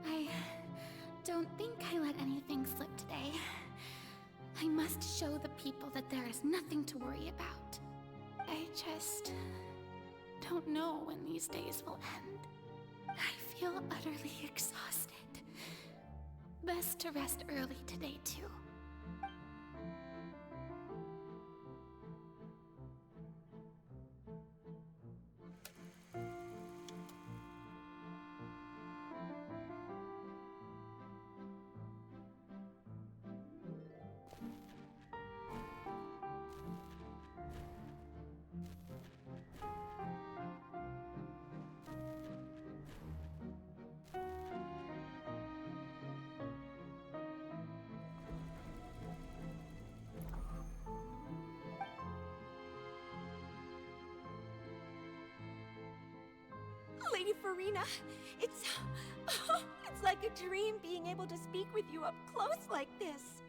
I don't think I let anything slip today. I must show the people that there is nothing to worry about. I just don't know when these days will end. I feel utterly exhausted. Best to rest early today, too. Lady Furina, it's like a dream being able to speak with you up close like this.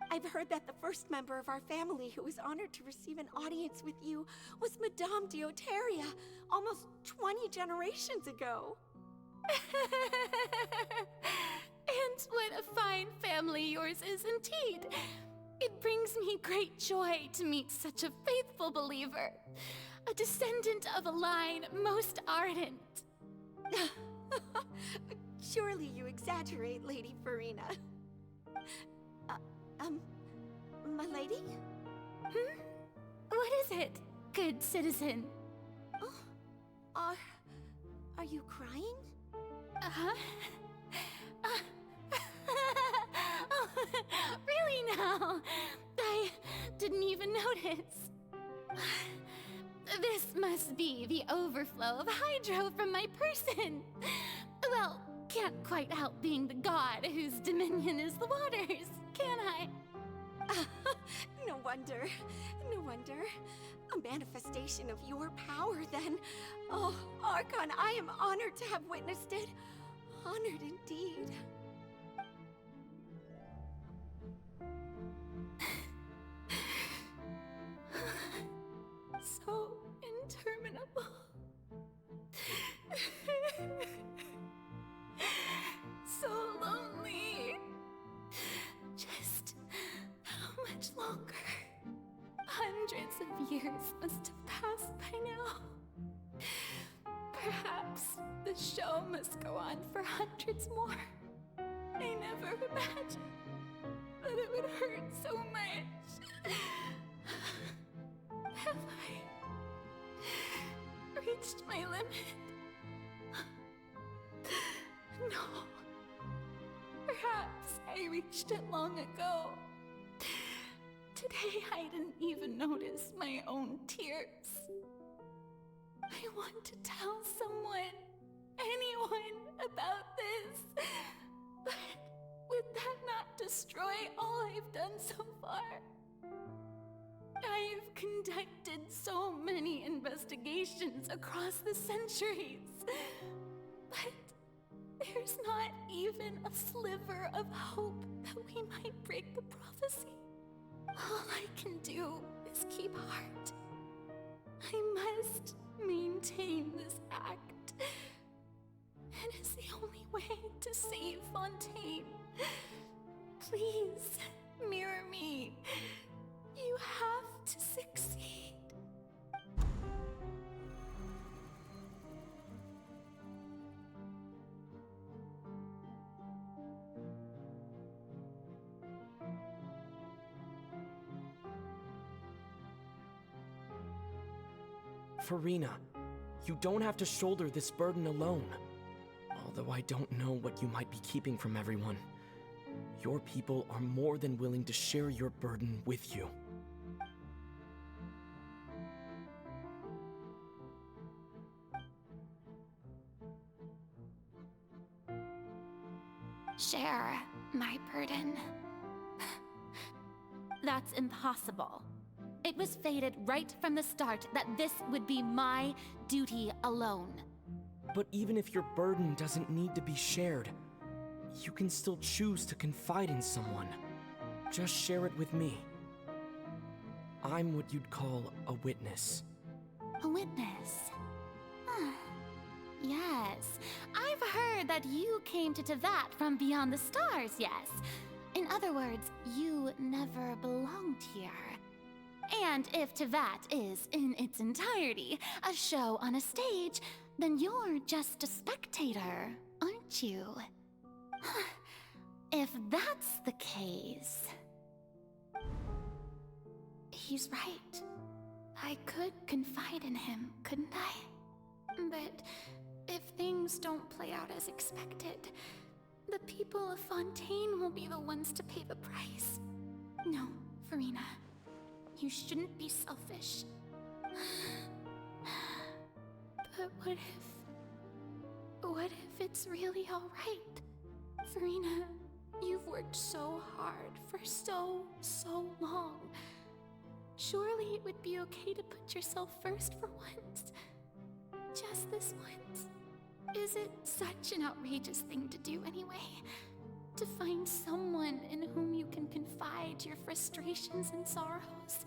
I've heard that the first member of our family who was honored to receive an audience with you was Madame Deoteria, almost 20 generations ago. And what a fine family yours is indeed. It brings me great joy to meet such a faithful believer. A descendant of a line most ardent. Surely you exaggerate, Lady Furina. My lady? What is it, good citizen? Oh, are you crying? Uh-huh. Oh, really now? I didn't even notice. This must be the overflow of hydro from my person. Well, can't quite help being the god whose dominion is the waters, can I? No wonder. No wonder. A manifestation of your power, then. Oh, Archon, I am honored to have witnessed it. Honored indeed. So interminable. So lonely. Just how much longer? Hundreds of years must have passed by now. Perhaps the show must go on for hundreds more. I never imagined that it would hurt so much. Have I reached my limit? No. Perhaps I reached it long ago. Today I didn't even notice my own tears. I want to tell someone, anyone, about this. But would that not destroy all I've done so far? I've conducted so many investigations across the centuries. But there's not even a sliver of hope that we might break the prophecy. All I can do is keep heart. I must maintain this act. It is the only way to save Fontaine. Please, mirror me. You have to succeed. Furina, you don't have to shoulder this burden alone. Although I don't know what you might be keeping from everyone. Your people are more than willing to share your burden with you. Share my burden. That's impossible. It was fated right from the start that this would be my duty alone. But even if your burden doesn't need to be shared, you can still choose to confide in someone. Just share it with me. I'm what you'd call a witness. A witness? Yes, I've heard that you came to Tevat from beyond the stars, yes. In other words, you never belonged here. And if Tevat is, in its entirety, a show on a stage, then you're just a spectator, aren't you? If that's the case... He's right. I could confide in him, couldn't I? But if things don't play out as expected, the people of Fontaine will be the ones to pay the price. No, Furina. You shouldn't be selfish. But what if it's really alright? Furina, you've worked so hard for so long. Surely it would be okay to put yourself first for once. Just this once. Is it such an outrageous thing to do anyway? To find someone in whom you can confide your frustrations and sorrows?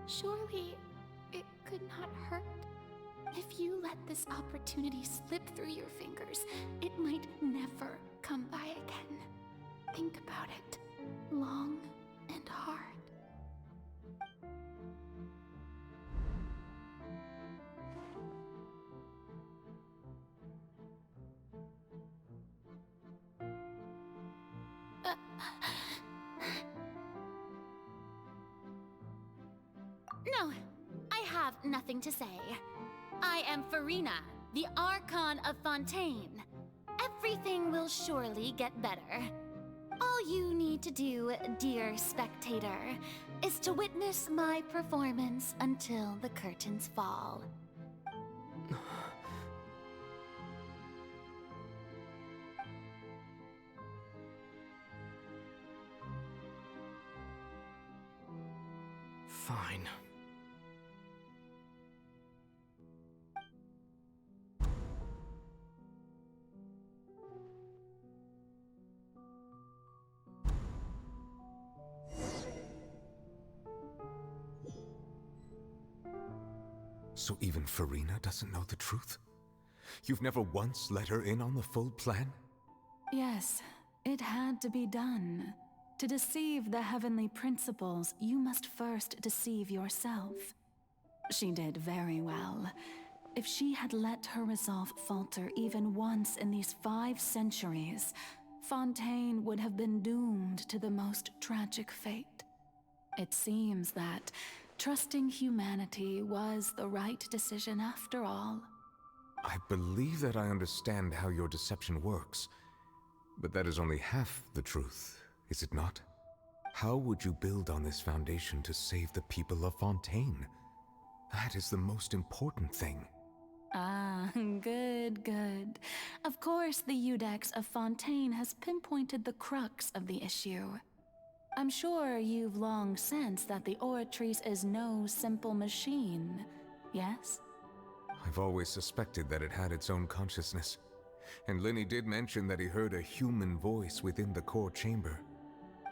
Surely it could not hurt. If you let this opportunity slip through your fingers, it might never come by again. Think about it long and hard. No, I have nothing to say. I am Furina, the Archon of Fontaine. Everything will surely get better. All you need to do, dear spectator, is to witness my performance until the curtains fall. Fine. So even Furina doesn't know the truth? You've never once let her in on the full plan? Yes, it had to be done. To deceive the heavenly principles, you must first deceive yourself. She did very well. If she had let her resolve falter even once in these 5 centuries, Fontaine would have been doomed to the most tragic fate. It seems that trusting humanity was the right decision after all. I believe that I understand how your deception works, but that is only half the truth, is it not? How would you build on this foundation to save the people of Fontaine? That is the most important thing. Ah, good. Of course, the Iudex of Fontaine has pinpointed the crux of the issue. I'm sure you've long sensed that the Oratrice is no simple machine, yes? I've always suspected that it had its own consciousness, and Lenny did mention that he heard a human voice within the core chamber.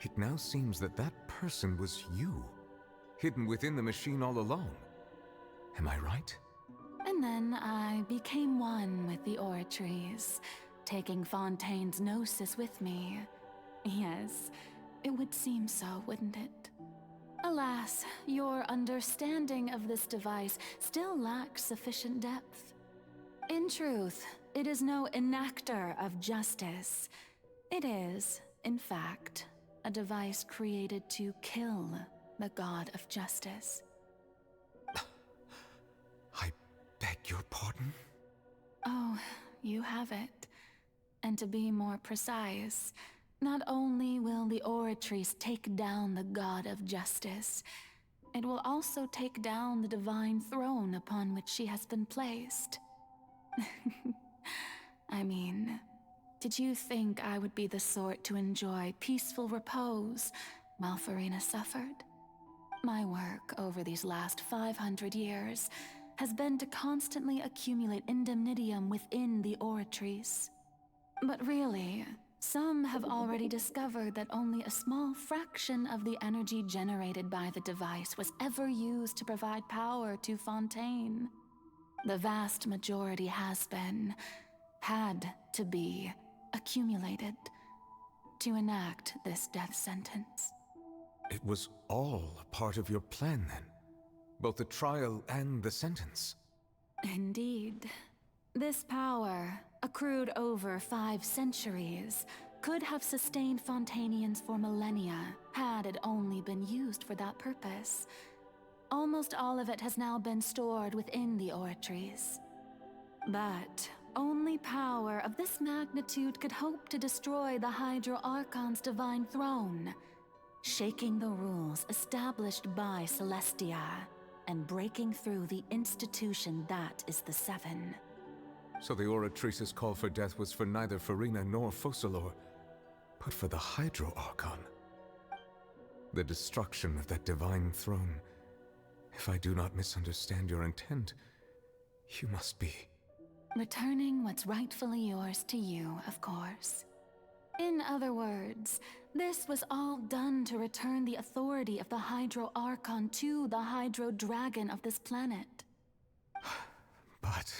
It now seems that that person was you, hidden within the machine all along. Am I right? And then I became one with the Oratrice, taking Fontaine's gnosis with me. Yes, it would seem so, wouldn't it? Alas, your understanding of this device still lacks sufficient depth. In truth, it is no enactor of justice. It is, in fact, a device created to kill the god of justice. I beg your pardon? Oh, you have it. And to be more precise, not only will the Oratrice take down the god of justice, it will also take down the divine throne upon which she has been placed. I mean, did you think I would be the sort to enjoy peaceful repose while Furina suffered? My work over these last 500 years has been to constantly accumulate indemnitium within the Oratrice. But really, some have already discovered that only a small fraction of the energy generated by the device was ever used to provide power to Fontaine. The vast majority had to be, accumulated to enact this death sentence. It was all a part of your plan then? Both the trial and the sentence? Indeed. This power, accrued over 5 centuries, could have sustained Fontainians for millennia had it only been used for that purpose. Almost all of it has now been stored within the Oratrice. But only power of this magnitude could hope to destroy the Hydro Archon's divine throne, shaking the rules established by Celestia and breaking through the institution that is the Seven. So the Oratrice's call for death was for neither Furina nor Focalor, but for the Hydro Archon. The destruction of that divine throne. If I do not misunderstand your intent, you must be... Returning what's rightfully yours to you, of course. In other words, this was all done to return the authority of the Hydro Archon to the Hydro Dragon of this planet. But...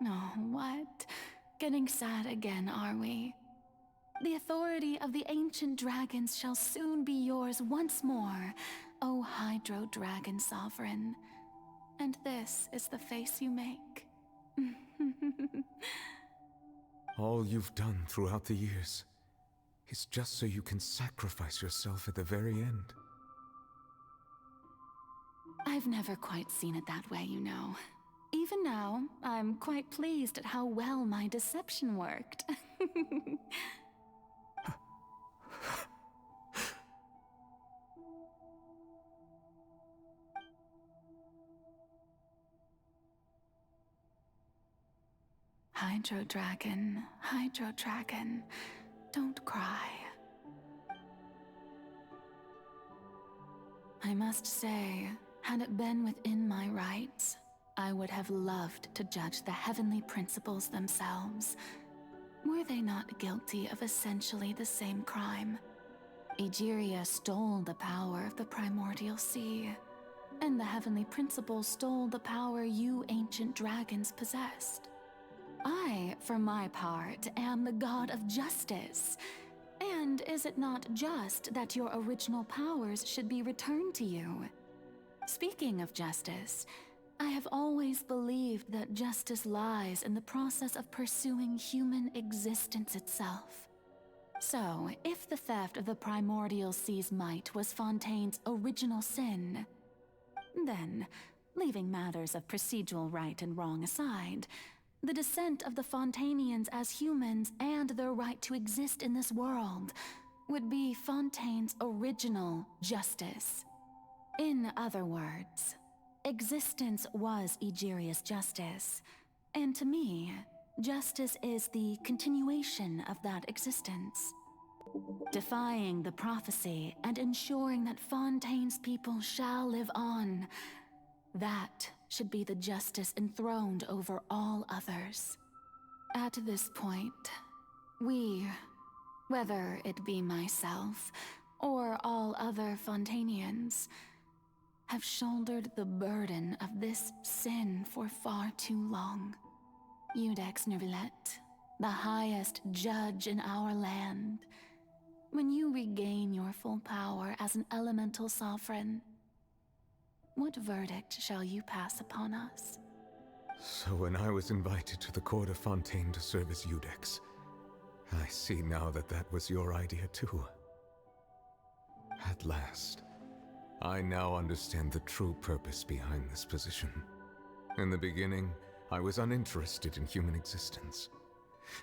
Oh, what? Getting sad again, are we? The authority of the ancient dragons shall soon be yours once more, O Hydro Dragon Sovereign. And this is the face you make. all you've done throughout the years is just so you can sacrifice yourself at the very end. I've never quite seen it that way, you know. Even now, I'm quite pleased at how well my deception worked. Hydro Hydro Dragon, Hydro Dragon, don't cry. I must say, had it been within my rights, I would have loved to judge the heavenly principles themselves. Were they not guilty of essentially the same crime? Egeria stole the power of the primordial sea, and the heavenly principles stole the power you ancient dragons possessed. I, for my part, am the god of justice. And is it not just that your original powers should be returned to you? Speaking of justice, I have always believed that justice lies in the process of pursuing human existence itself. So, if the theft of the primordial sea's might was Fontaine's original sin, then, leaving matters of procedural right and wrong aside, the descent of the Fontainians as humans and their right to exist in this world would be Fontaine's original justice. In other words, existence was Egeria's justice, and to me, justice is the continuation of that existence. Defying the prophecy and ensuring that Fontaine's people shall live on, that should be the justice enthroned over all others. At this point, we, whether it be myself or all other Fontainians, have shouldered the burden of this sin for far too long. Iudex Neuvillette, the highest judge in our land, when you regain your full power as an elemental sovereign, what verdict shall you pass upon us? So when I was invited to the court of Fontaine to serve as Iudex, I see now that that was your idea too. At last, I now understand the true purpose behind this position. In the beginning, I was uninterested in human existence.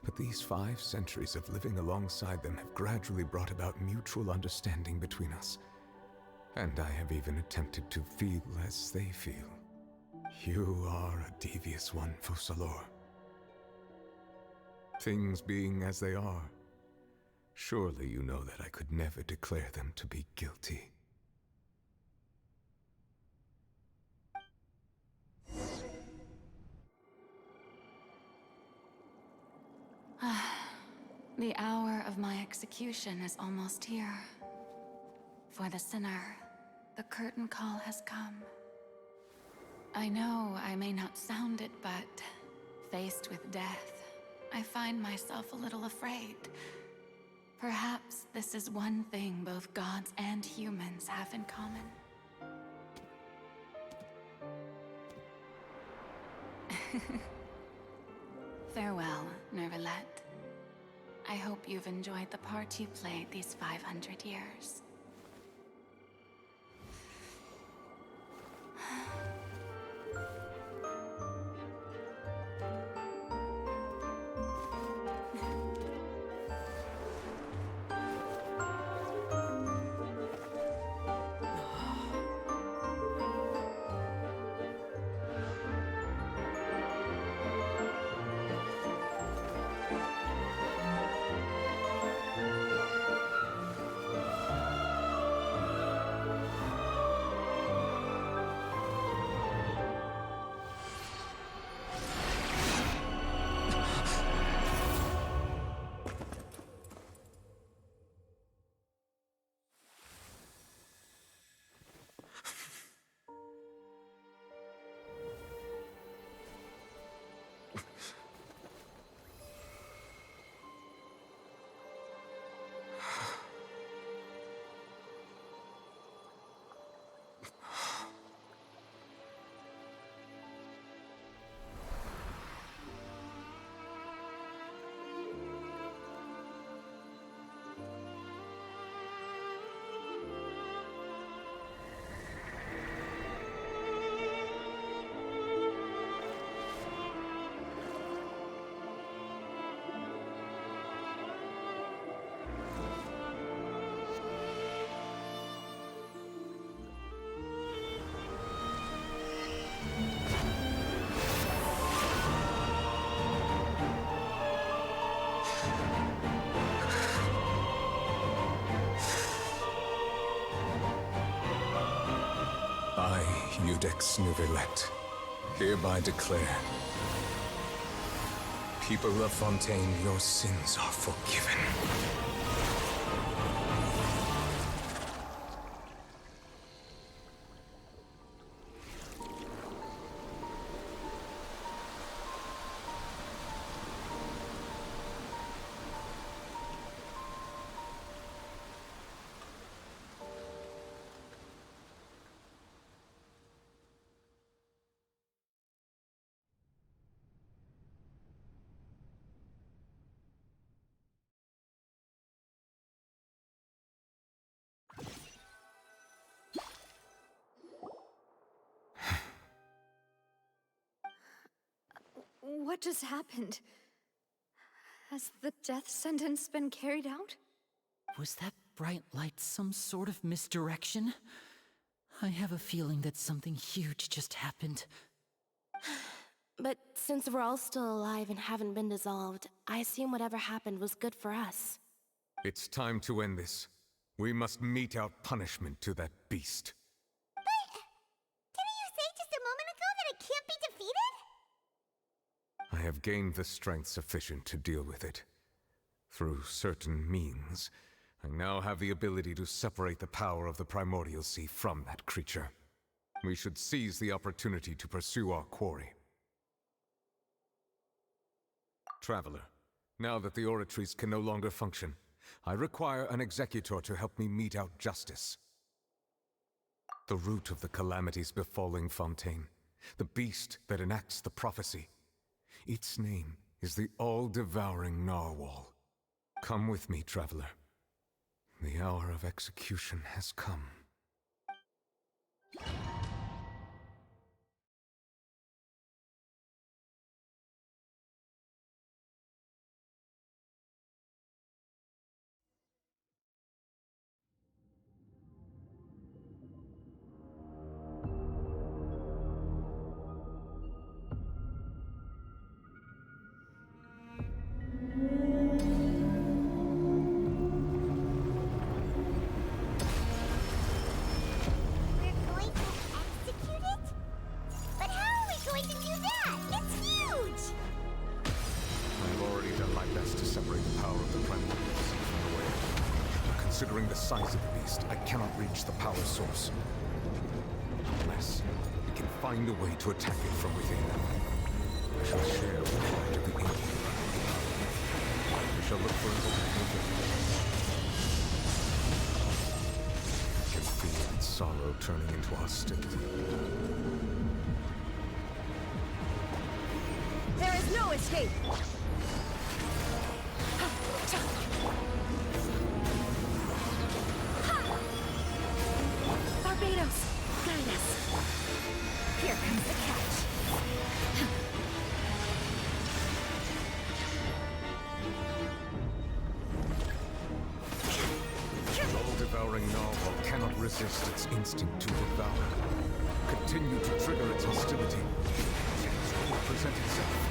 But these 5 centuries of living alongside them have gradually brought about mutual understanding between us. And I have even attempted to feel as they feel. You are a devious one, Focalors. Things being as they are, surely you know that I could never declare them to be guilty. The hour of my execution is almost here. For the sinner, the curtain call has come. I know I may not sound it, but faced with death, I find myself a little afraid. Perhaps this is one thing both gods and humans have in common. Farewell, Neuvillette. I hope you've enjoyed the part you played these 500 years. Codex Nouvellette, hereby declare, people of Fontaine, your sins are forgiven. What just happened? Has the death sentence been carried out? Was that bright light some sort of misdirection? I have a feeling that something huge just happened. But since we're all still alive and haven't been dissolved, I assume whatever happened was good for us. It's time to end this. We must mete out punishment to that beast. Didn't you say just a moment ago that it can't be defeated? I have gained the strength sufficient to deal with it. Through certain means, I now have the ability to separate the power of the Primordial Sea from that creature. We should seize the opportunity to pursue our quarry. Traveler, now that the oratories can no longer function, I require an executor to help me mete out justice. The root of the calamities befalling Fontaine, the beast that enacts the prophecy. Its name is the all-devouring Narwhal. Come with me, traveler. The hour of execution has come. Considering the size of the beast, I cannot reach the power source. Unless we can find a way to attack it from within. I shall share the plight of the ancient. We shall look for an alternative. I can feel its sorrow turning into hostility. There is no escape! Barbados, guide us. Here comes the catch. The all-devouring narwhal cannot resist its instinct to devour. Continue to trigger its hostility. Chance will present itself.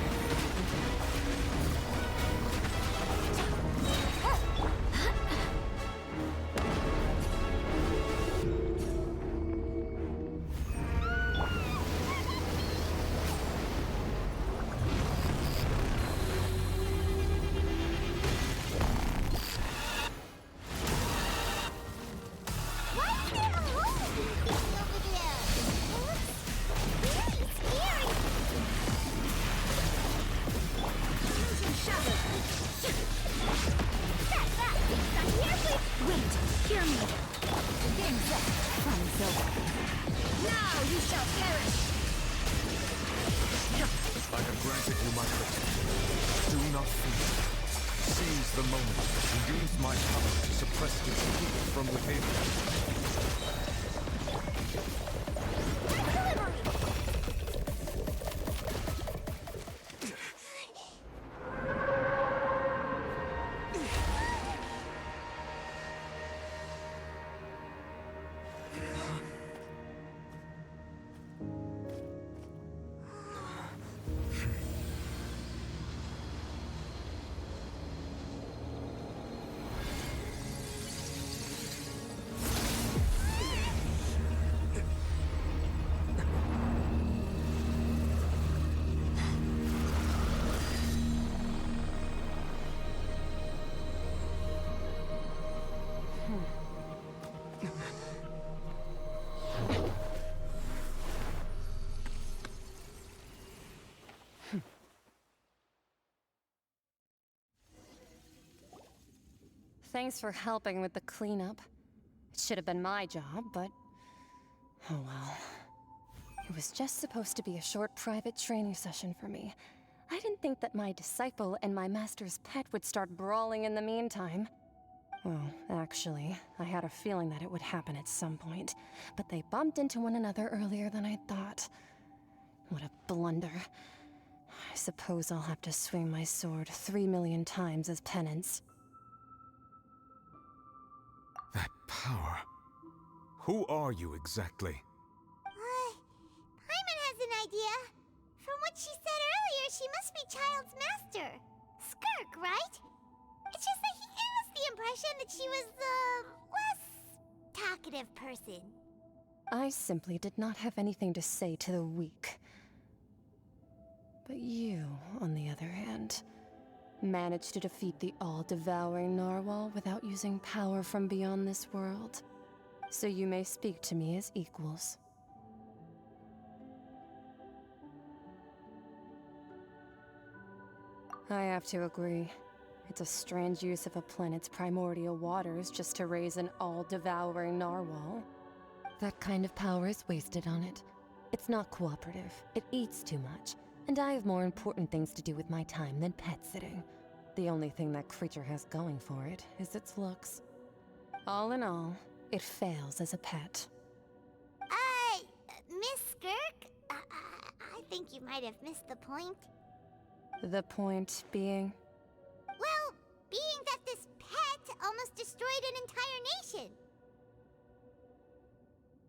Thanks for helping with the cleanup. It should have been my job, but... oh well. It was just supposed to be a short private training session for me. I didn't think that my disciple and my master's pet would start brawling in the meantime. Well, actually, I had a feeling that it would happen at some point, but they bumped into one another earlier than I thought. What a blunder. I suppose I'll have to swing my sword 3 million times as penance. That power. Who are you exactly? Paimon has an idea. From what she said earlier, she must be Child's master. Skirk, right? It's just that he gave us the impression that she was the less talkative person. I simply did not have anything to say to the weak. But you, on the other hand, managed to defeat the all-devouring narwhal without using power from beyond this world. So you may speak to me as equals. I have to agree. It's a strange use of a planet's primordial waters just to raise an all-devouring narwhal. That kind of power is wasted on it. It's not cooperative. It eats too much. And I have more important things to do with my time than pet sitting. The only thing that creature has going for it is its looks. All in all, it fails as a pet. Miss Skirk? I think you might have missed the point. The point being? Well, being that this pet almost destroyed an entire nation.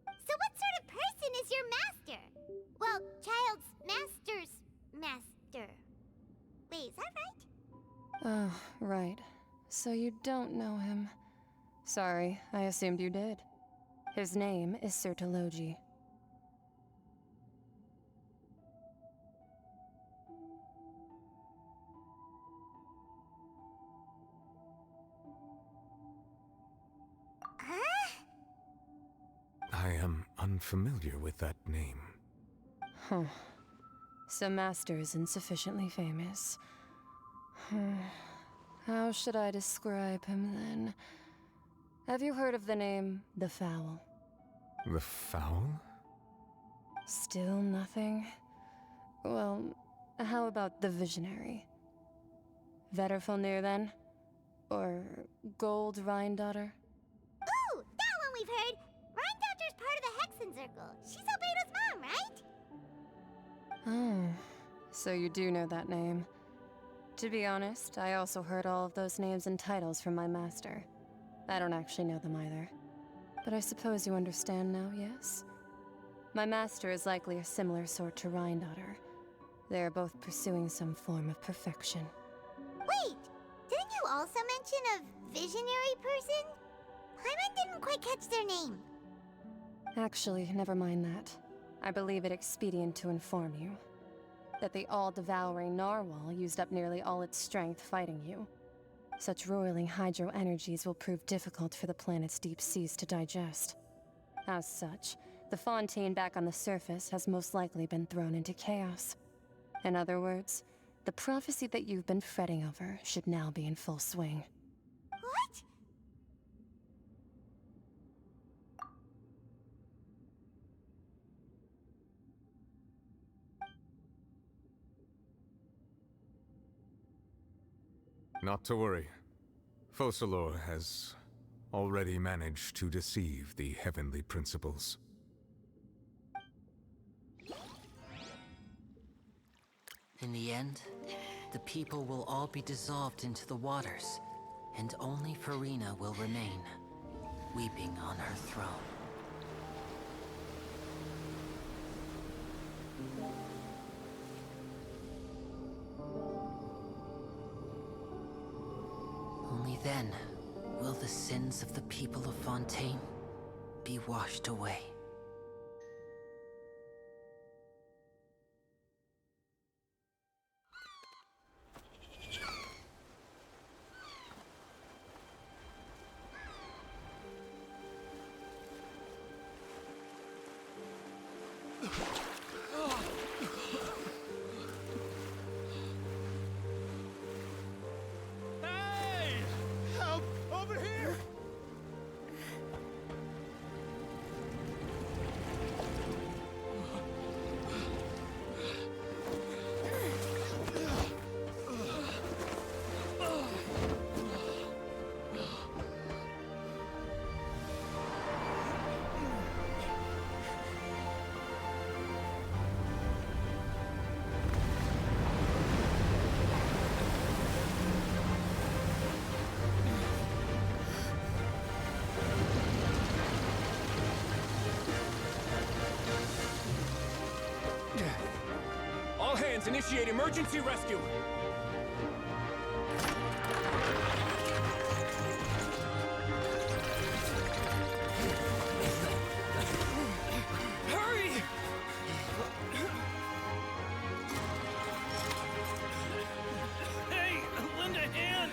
So what sort of person is your master? Well, Child's master's master. Wait, is that right? Oh, right. So you don't know him. Sorry, I assumed you did. His name is Sertologi. I am unfamiliar with that name. Huh. So Master isn't sufficiently famous. How should I describe him then? Have you heard of the name The Fowl? The Fowl? Still nothing? Well, how about the Visionary? Vetterfulnir then? Or Gold Rhine-Daughter? Ooh, that one we've heard! Rhine-Daughter's part of the Hexen Circle. She's Albedo's mom, right? Oh, so you do know that name. To be honest, I also heard all of those names and titles from my master. I don't actually know them either. But I suppose you understand now, yes? My master is likely a similar sort to Rhine-Daughter. They are both pursuing some form of perfection. Wait, didn't you also mention a visionary person? Paimon didn't quite catch their name. Actually, never mind that. I believe it expedient to inform you that the all-devouring narwhal used up nearly all its strength fighting you. Such roiling hydro energies will prove difficult for the planet's deep seas to digest. As such, the fontaine back on the surface has most likely been thrown into chaos. In other words, the prophecy that you've been fretting over should now be in full swing. What? Not to worry. Focalor has already managed to deceive the heavenly principles. In the end, the people will all be dissolved into the waters, and only Furina will remain, weeping on her throne. Only then will the sins of the people of Fontaine be washed away. Hey! Help! Over Archons initiate emergency rescue! Hurry! Hey, lend a hand!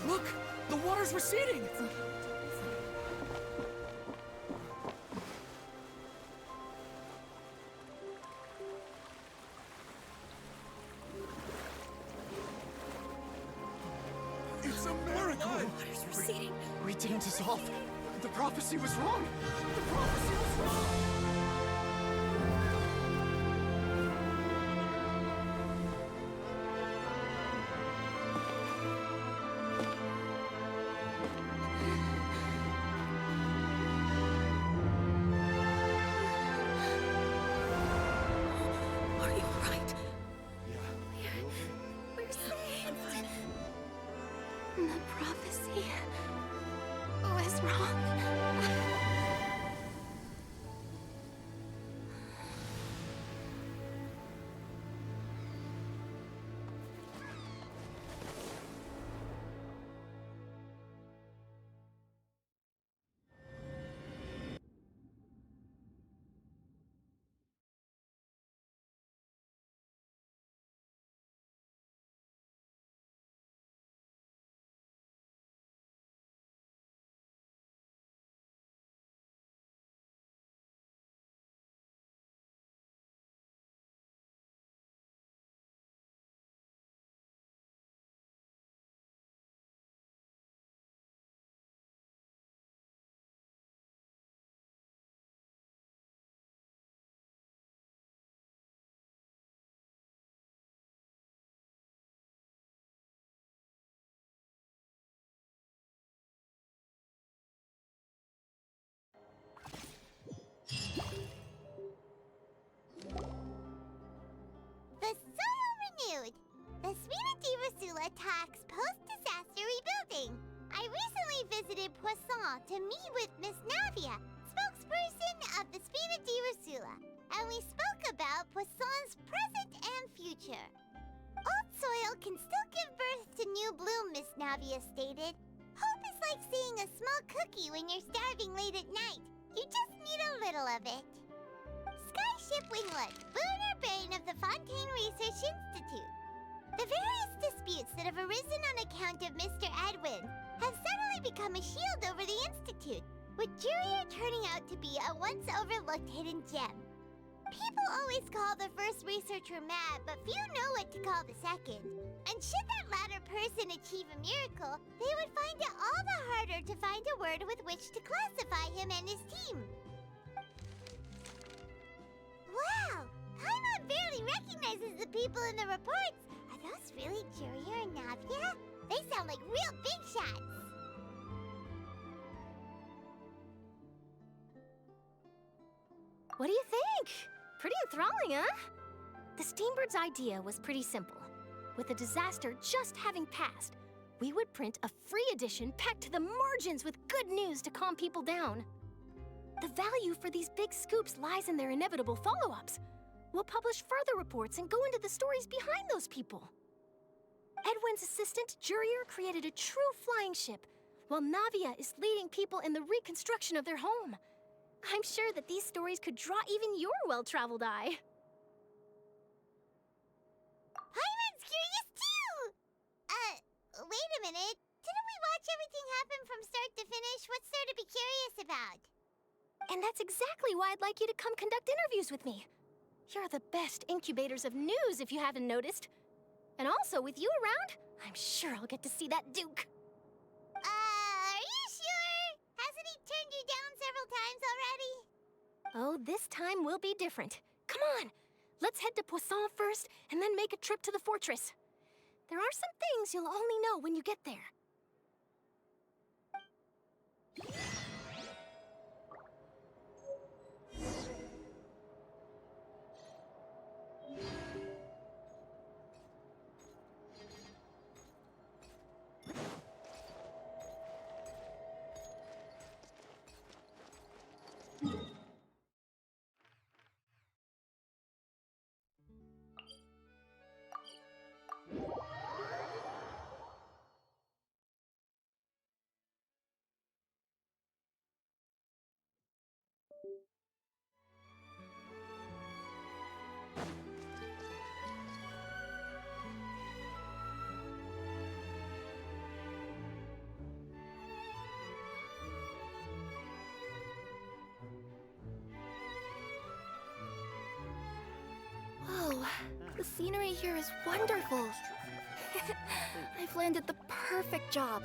Look! The water's receding! It's a miracle! Water's receding. We didn't dissolve. The prophecy was wrong. The prophecy was wrong. Are you alright? Yeah. We're saved. The prophecy was wrong. The soil renewed. The Furina Archon attacks post-disaster rebuilding. I recently visited Poisson to meet with Miss Navia, spokesperson of the Furina Archon, and we spoke about Poisson's present and future. Old soil can still give birth to new bloom, Miss Navia stated. Hope is like seeing a small cookie when you're starving late at night. You just need a little of it. Skyship Winglet, lunar brain of the Fontaine Research Institute. The various disputes that have arisen on account of Mr. Edwin have suddenly become a shield over the Institute, with Jurier turning out to be a once overlooked hidden gem. People always call the first researcher mad, but few know what to call the second. And should that latter person achieve a miracle, they would find it all the harder to find a word with which to classify him and his team. Wow! Paimon barely recognizes the people in the reports. Are those really Jurier and Navia? They sound like real big shots. What do you think? Pretty enthralling, huh? The Steambird's idea was pretty simple. With the disaster just having passed, we would print a free edition packed to the margins with good news to calm people down. The value for these big scoops lies in their inevitable follow-ups. We'll publish further reports and go into the stories behind those people. Edwin's assistant, Jurier, created a true flying ship, while Navia is leading people in the reconstruction of their home. I'm sure that these stories could draw even your well-traveled eye. Paimon's curious too! Wait a minute. Didn't we watch everything happen from start to finish? What's there to be curious about? And that's exactly why I'd like you to come conduct interviews with me. You're the best incubators of news, if you haven't noticed. And also, with you around, I'm sure I'll get to see that Duke. Are you sure? Hasn't he turned you down several times already? Oh, this time will be different. Come on, Let's head to Poisson first, and then make a trip to the fortress. There are some things you'll only know when you get there. Whoa, the scenery here is wonderful. I've landed the perfect job.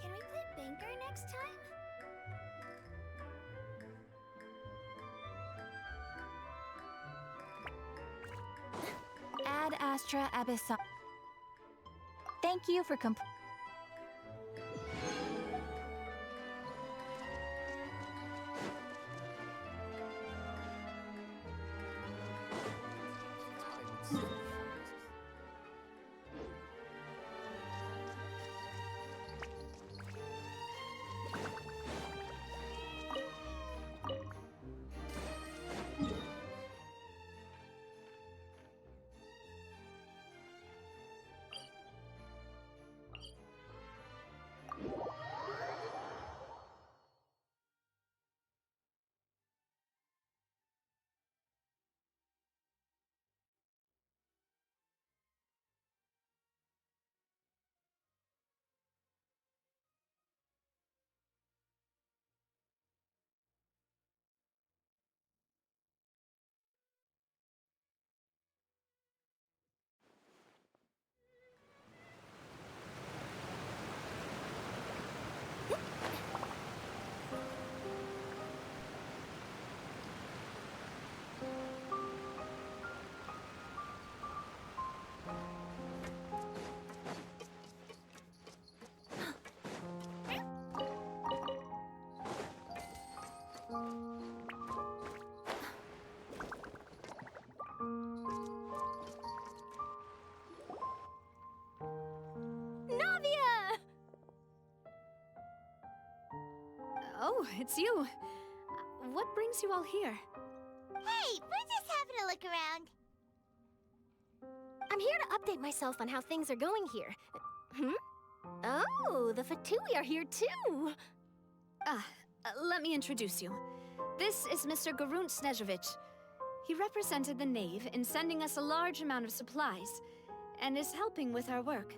Can we play banker next time? Ad Astra Abyssal. Thank you for Navia! Oh, it's you. What brings you all here? Hey, we're just having a look around. I'm here to update myself on how things are going here. Oh, the Fatui are here too! Let me introduce you. This is Mr. Garunt Snežević. He represented the Knave in sending us a large amount of supplies, and is helping with our work.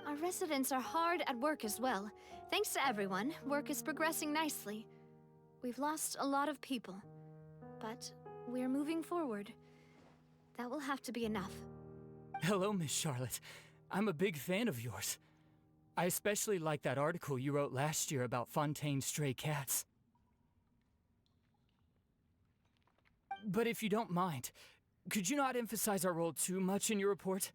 Our residents are hard at work as well. Thanks to everyone, work is progressing nicely. We've lost a lot of people, but we're moving forward. That will have to be enough. Hello, Miss Charlotte. I'm a big fan of yours. I especially like that article you wrote last year about Fontaine's stray cats. But if you don't mind, could you not emphasize our role too much in your report?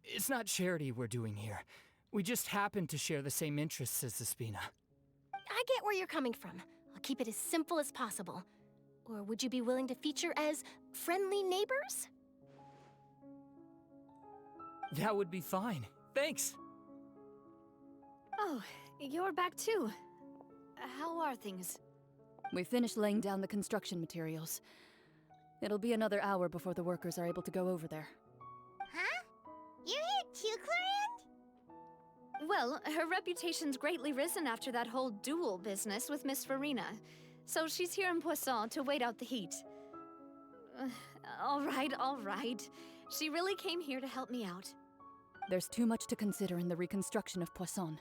It's not charity we're doing here. We just happen to share the same interests as the Spina. I get where you're coming from. I'll keep it as simple as possible. Or would you be willing to feature as friendly neighbors? That would be fine. Thanks. Oh, you're back too. How are things? We finished laying down the construction materials. It'll be another hour before the workers are able to go over there. Huh? You're here too, Clorinde? Well, her reputation's greatly risen after that whole duel business with Miss Furina. So she's here in Poisson to wait out the heat. All right. She really came here to help me out. There's too much to consider in the reconstruction of Poisson.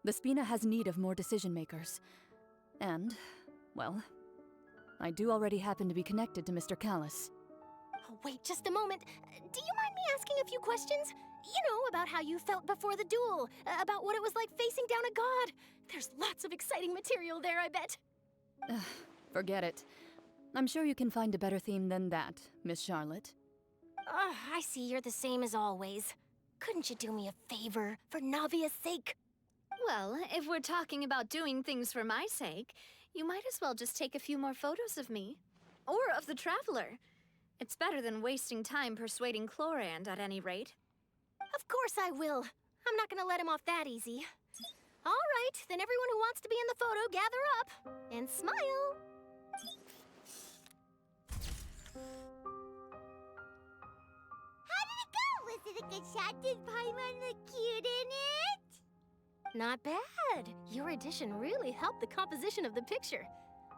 The Spina has need of more decision-makers. And, well, I do already happen to be connected to Mr. Callis. Oh, wait just a moment. Do you mind me asking a few questions? You know, about how you felt before the duel, about what it was like facing down a god. There's lots of exciting material there, I bet. Forget it. I'm sure you can find a better theme than that, Miss Charlotte. I see you're the same as always. Couldn't you do me a favor, for Navia's sake? Well, if we're talking about doing things for my sake, you might as well just take a few more photos of me. Or of the Traveler. It's better than wasting time persuading Chlorand, at any rate. Of course I will. I'm not gonna let him off that easy. All right, then everyone who wants to be in the photo, gather up. And smile. How did it go? Was it a good shot? Did Paimon look cute in it? Not bad. Your addition really helped the composition of the picture.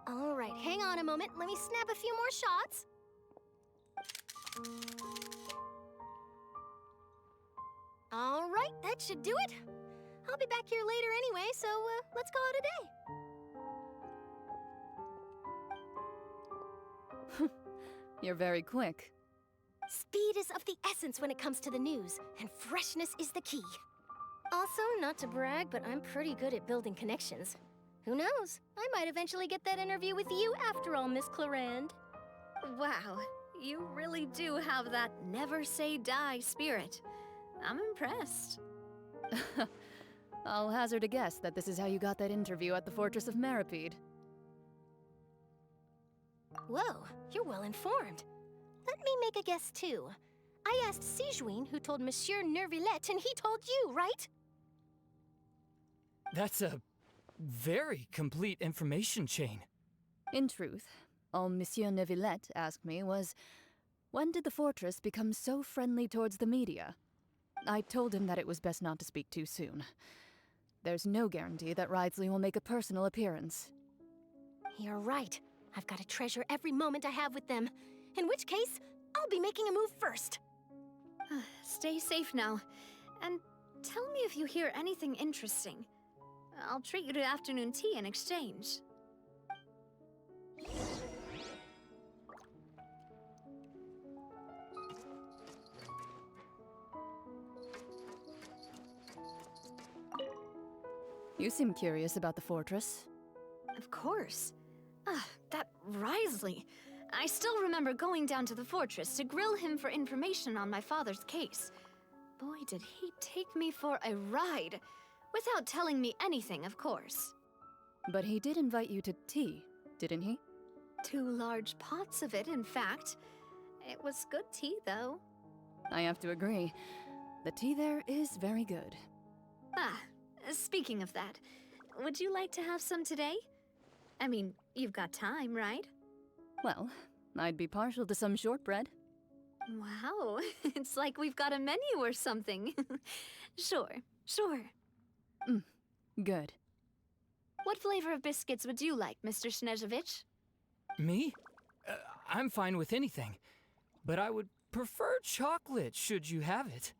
All right, hang on a moment. Let me snap a few more shots. All right, that should do it. I'll be back here later anyway, so let's call it a day. You're very quick. Speed is of the essence when it comes to the news, and freshness is the key. Also, not to brag, but I'm pretty good at building connections. Who knows? I might eventually get that interview with you after all, Miss Chlorand. Wow, you really do have that never say die spirit. I'm impressed. I'll hazard a guess that this is how you got that interview at the Fortress of Meripede. Whoa, you're well informed. Let me make a guess too. I asked Sijuin, who told Monsieur Nervillette, and he told you, right? That's a very complete information chain. In truth, all Monsieur Neuvillette asked me was, when did the fortress become so friendly towards the media? I told him that it was best not to speak too soon. There's no guarantee that Ridesley will make a personal appearance. You're right. I've got to treasure every moment I have with them. In which case, I'll be making a move first. Stay safe now. And tell me if you hear anything interesting. I'll treat you to afternoon tea in exchange. You seem curious about the fortress. Of course. That Risley. I still remember going down to the fortress to grill him for information on my father's case. Boy, did he take me for a ride. Without telling me anything, of course. But he did invite you to tea, didn't he? 2 large pots of it, in fact. It was good tea, though. I have to agree. The tea there is very good. Speaking of that, would you like to have some today? I mean, you've got time, right? Well, I'd be partial to some shortbread. Wow, it's like we've got a menu or something. Sure. Good. What flavor of biscuits would you like, Mr. Snezhevich? Me? I'm fine with anything. But I would prefer chocolate, should you have it.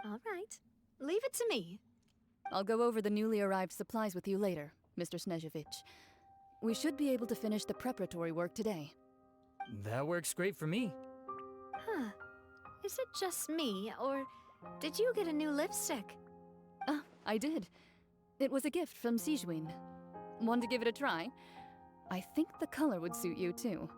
All right. Leave it to me. I'll go over the newly arrived supplies with you later, Mr. Snezhevich. We should be able to finish the preparatory work today. That works great for me. Is it just me, or did you get a new lipstick? I did. It was a gift from Sijuin. Want to give it a try? I think the color would suit you, too.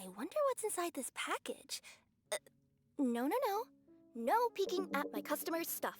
I wonder what's inside this package. No. No peeking at my customers' stuff.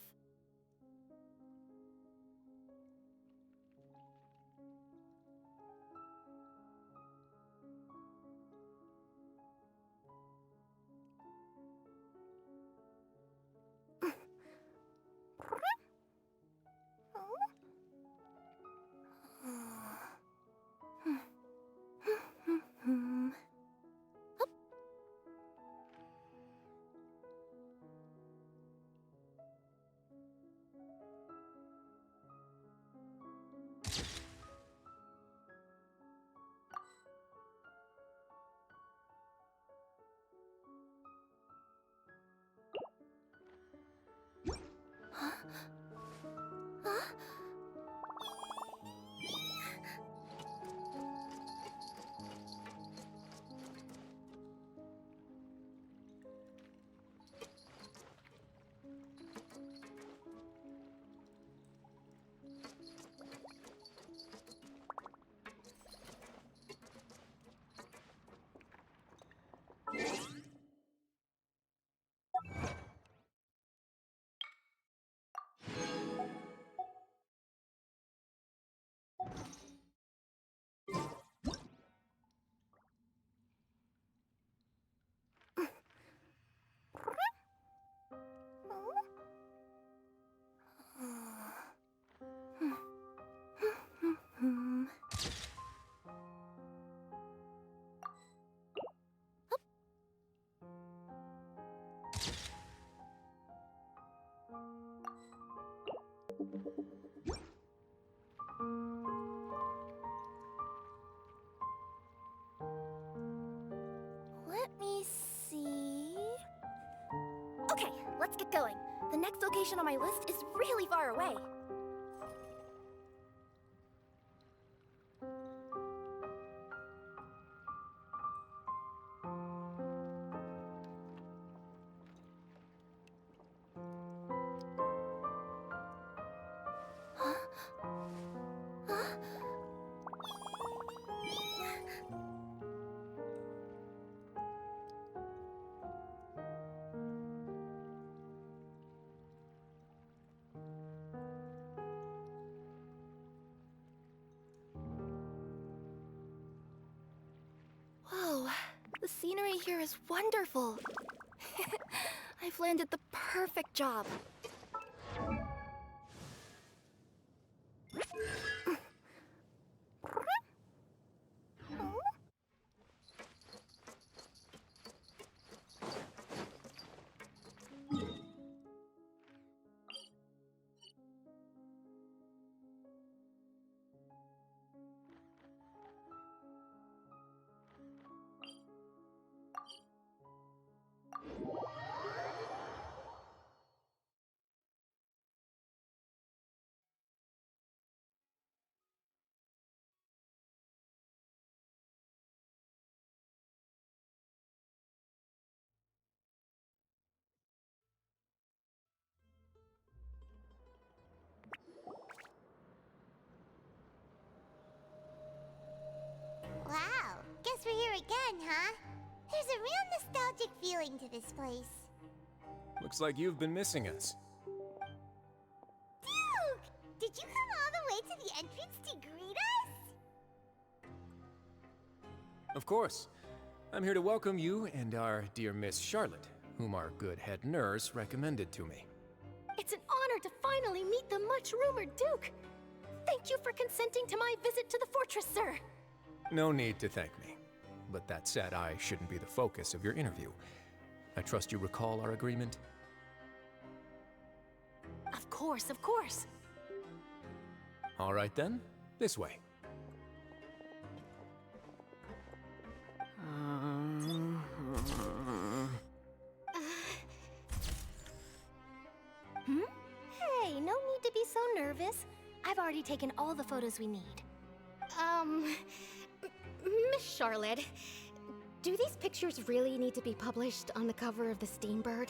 Let me see... Okay, let's get going. The next location on my list is really far away. Whoa, the scenery here is wonderful. I've landed the perfect job. Wow, guess we're here again, huh? There's a real nostalgic feeling to this place. Looks like you've been missing us. Duke! Did you come all the way to the entrance to greet us? Of course. I'm here to welcome you and our dear Miss Charlotte, whom our good head nurse recommended to me. It's an honor to finally meet the much-rumored Duke. Thank you for consenting to my visit to the fortress, sir. No need to thank me. But that said, I shouldn't be the focus of your interview. I trust you recall our agreement? Of course, of course. All right then, this way. Hey, no need to be so nervous. I've already taken all the photos we need. Miss Charlotte, do these pictures really need to be published on the cover of the Steambird?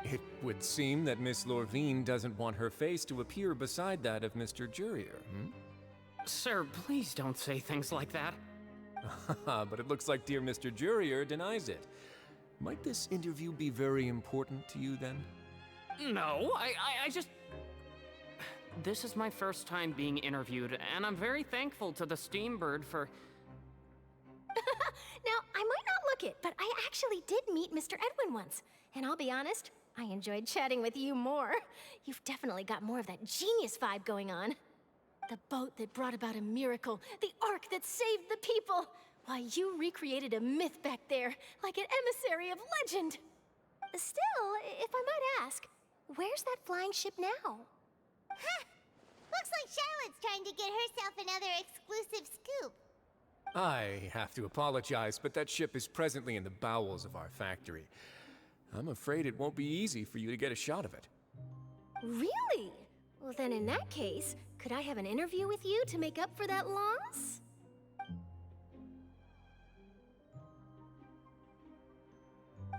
It would seem that Miss Lorvine doesn't want her face to appear beside that of Mr. Jurier, Sir, please don't say things like that. But it looks like dear Mr. Jurier denies it. Might this interview be very important to you then? No, I just... This is my first time being interviewed, and I'm very thankful to the Steambird for... Now, I might not look it, but I actually did meet Mr. Edwin once. And I'll be honest, I enjoyed chatting with you more. You've definitely got more of that genius vibe going on. The boat that brought about a miracle, the ark that saved the people. Why, you recreated a myth back there, like an emissary of legend. Still, if I might ask, where's that flying ship now? Huh! Looks like Charlotte's trying to get herself another exclusive scoop. I have to apologize, but that ship is presently in the bowels of our factory. I'm afraid it won't be easy for you to get a shot of it. Really? Well, then in that case, could I have an interview with you to make up for that loss?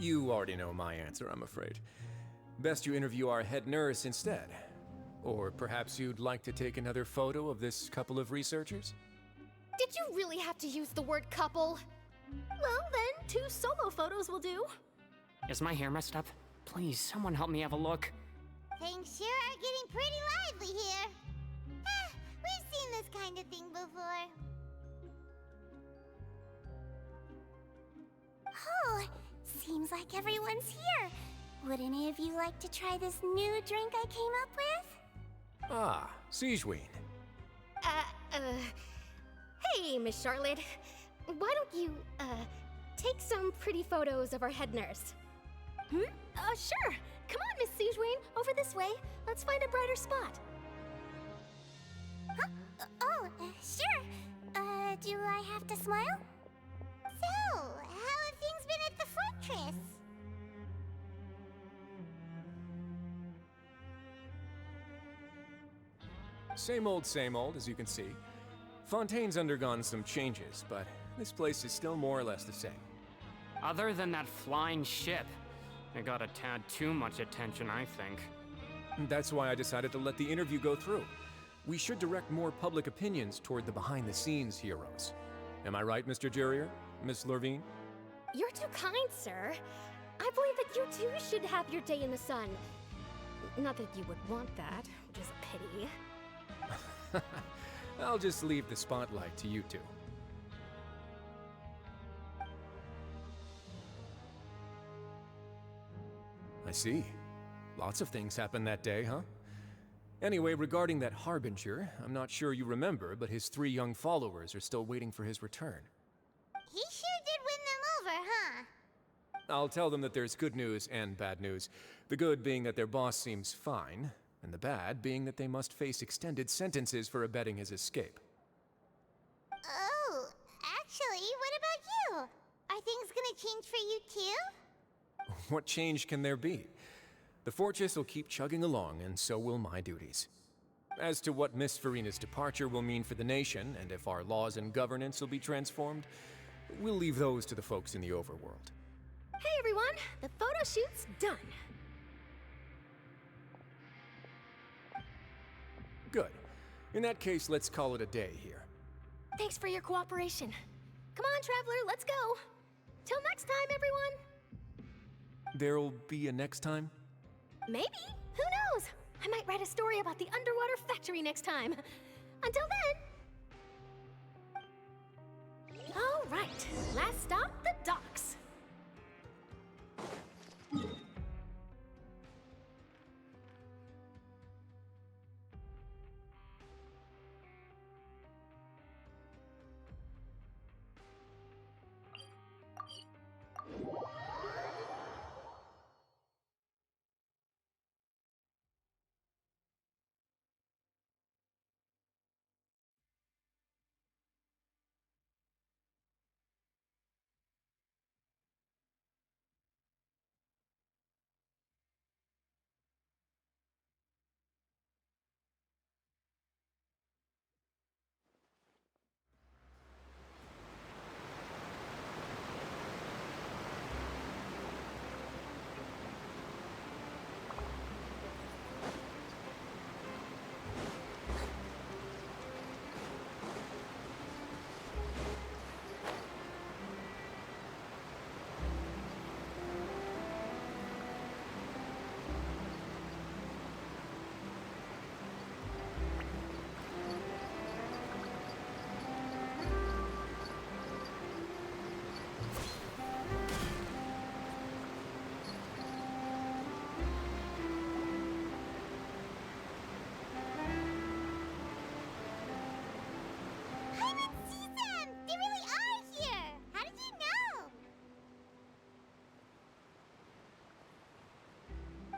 You already know my answer, I'm afraid. Best you interview our head nurse instead. Or perhaps you'd like to take another photo of this couple of researchers? Did you really have to use the word couple? Well, then, 2 solo photos will do. Is my hair messed up? Please, someone help me have a look. Things sure are getting pretty lively here. We've seen this kind of thing before. Oh, seems like everyone's here. Would any of you like to try this new drink I came up with? Ah, Siegeween. Hey, Miss Charlotte. Why don't you, take some pretty photos of our head nurse? Sure. Come on, Miss Siegeween, over this way. Let's find a brighter spot. Huh? Sure. Do I have to smile? So, how have things been at the fortress? Same old, as you can see. Fontaine's undergone some changes, but this place is still more or less the same. Other than that flying ship, it got a tad too much attention, I think. That's why I decided to let the interview go through. We should direct more public opinions toward the behind-the-scenes heroes. Am I right, Mr. Jurier? Miss Lurvine? You're too kind, sir. I believe that you too should have your day in the sun. Not that you would want that, which is a pity. I'll just leave the spotlight to you two. I see. Lots of things happened that day, huh? Anyway, regarding that Harbinger, I'm not sure you remember, but his 3 young followers are still waiting for his return. He sure did win them over, huh? I'll tell them that there's good news and bad news. The good being that their boss seems fine, and the bad being that they must face extended sentences for abetting his escape. Oh, actually, what about you? Are things gonna change for you too? What change can there be? The fortress will keep chugging along, and so will my duties. As to what Miss Furina's departure will mean for the nation, and if our laws and governance will be transformed, we'll leave those to the folks in the overworld. Hey everyone, the photo shoot's done. Good. In that case, let's call it a day here. Thanks for your cooperation. Come on, Traveler, let's go. Till next time, everyone. There'll be a next time? Maybe. Who knows? I might write a story about the underwater factory next time. Until then. All right. Last stop, the docks.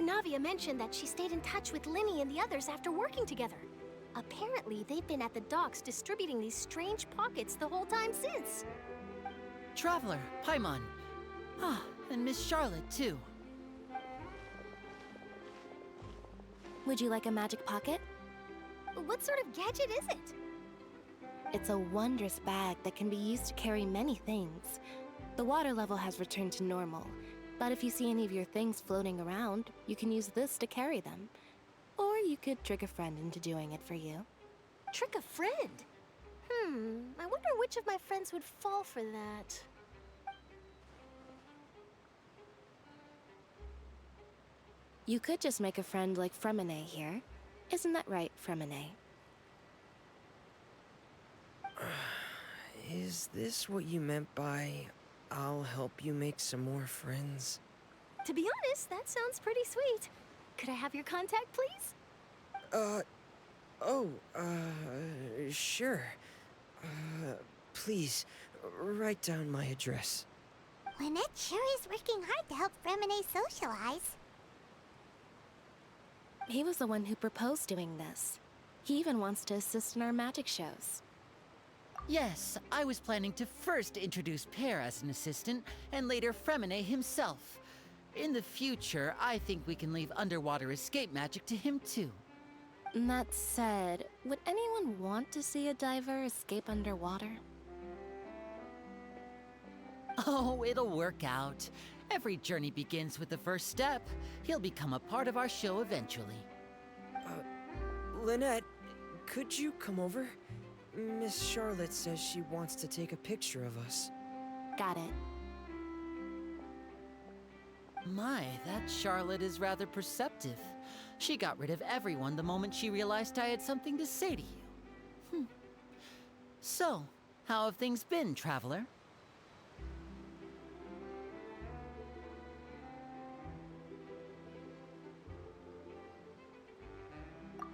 Navia mentioned that she stayed in touch with Linny and the others after working together. Apparently, they've been at the docks distributing these strange pockets the whole time since. Traveler, Paimon. Ah, and Miss Charlotte, too. Would you like a magic pocket? What sort of gadget is it? It's a wondrous bag that can be used to carry many things. The water level has returned to normal, but if you see any of your things floating around, you can use this to carry them. Or you could trick a friend into doing it for you. Trick a friend? I wonder which of my friends would fall for that. You could just make a friend like Fremine here. Isn't that right, Fremine? Is this what you meant by, I'll help you make some more friends? To be honest, that sounds pretty sweet. Could I have your contact, please? Sure. Please, write down my address. Lynette sure is working hard to help Fremine socialize. He was the one who proposed doing this. He even wants to assist in our magic shows. Yes, I was planning to first introduce Pear as an assistant, and later Fremine himself. In the future, I think we can leave underwater escape magic to him too. That said, would anyone want to see a diver escape underwater? Oh, it'll work out. Every journey begins with the first step. He'll become a part of our show eventually. Lynette, could you come over? Miss Charlotte says she wants to take a picture of us. Got it. My, that Charlotte is rather perceptive. She got rid of everyone the moment she realized I had something to say to you. So, how have things been, Traveler?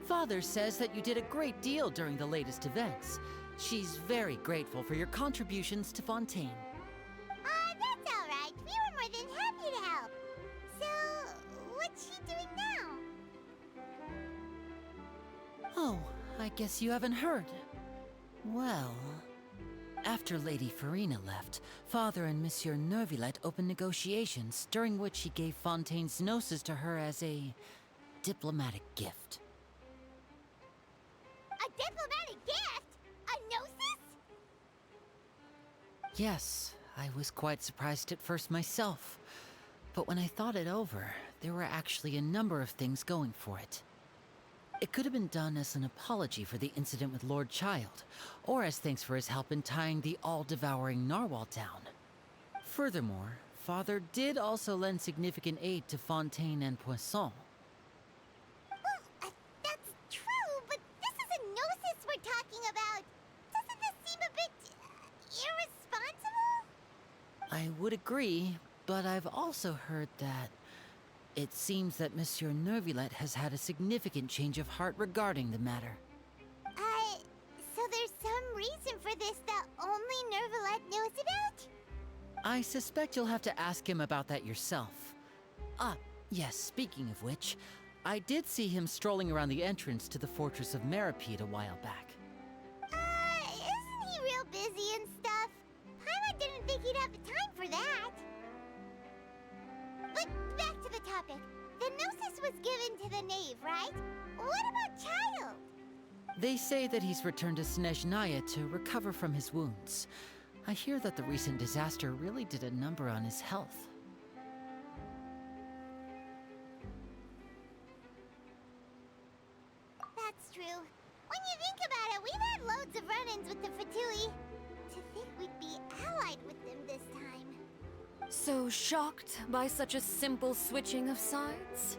Father says that you did a great deal during the latest events. She's very grateful for your contributions to Fontaine. That's all right. We were more than happy to help. So, what's she doing now? Oh, I guess you haven't heard. Well, after Lady Furina left, Father and Monsieur Neuvillette opened negotiations, during which he gave Fontaine's gnosis to her as a diplomatic gift. A diplomatic gift? A gnosis? Yes, I was quite surprised at first myself. But when I thought it over, there were actually a number of things going for it. It could have been done as an apology for the incident with Lord Child, or as thanks for his help in tying the all-devouring narwhal down. Furthermore, Father did also lend significant aid to Fontaine and Poisson. That's true, but this is a gnosis we're talking about. Doesn't this seem a bit irresponsible? I would agree, but I've also heard that it seems that Monsieur Neuvillette has had a significant change of heart regarding the matter. So there's some reason for this that only Neuvillette knows about? I suspect you'll have to ask him about that yourself. Ah, yes, speaking of which, I did see him strolling around the entrance to the Fortress of Meripede a while back. Isn't he real busy and stuff? Paimon didn't think he'd have the time for that. But back to the topic. The gnosis was given to the knave, right? What about Child? They say that he's returned to Snezhnaya to recover from his wounds. I hear that the recent disaster really did a number on his health. That's true. When you think about it, we've had loads of run-ins with the Fatui. To think we'd be allied with them this time. So shocked by such a simple switching of sides?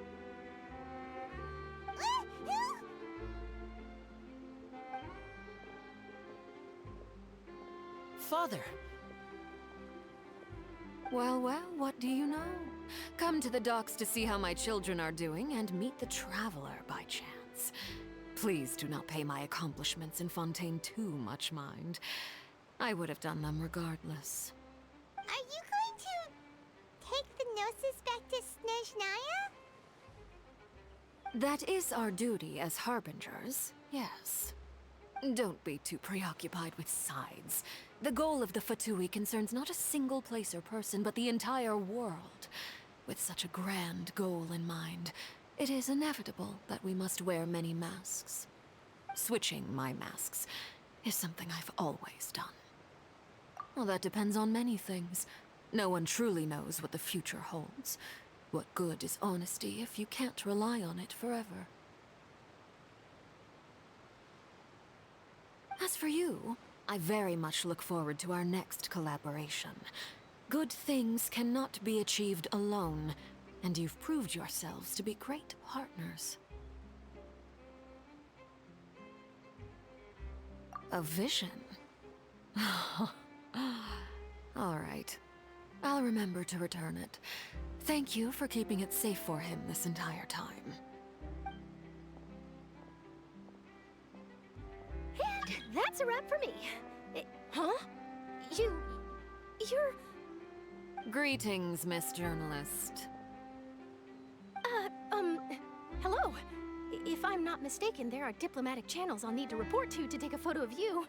Father! Well, what do you know? Come to the docks to see how my children are doing and meet the Traveler by chance. Please do not pay my accomplishments in Fontaine too much mind. I would have done them regardless. Are you going to take the gnosis back to Snezhnaya? That is our duty as harbingers, yes. Don't be too preoccupied with sides. The goal of the Fatui concerns not a single place or person, but the entire world. With such a grand goal in mind, it is inevitable that we must wear many masks. Switching my masks is something I've always done. Well, that depends on many things. No one truly knows what the future holds. What good is honesty if you can't rely on it forever? As for you, I very much look forward to our next collaboration. Good things cannot be achieved alone, and you've proved yourselves to be great partners. A vision? All right. I'll remember to return it. Thank you for keeping it safe for him this entire time. And that's a wrap for me. Huh? You're... Greetings, Miss Journalist. Hello. If I'm not mistaken, there are diplomatic channels I'll need to report to take a photo of you.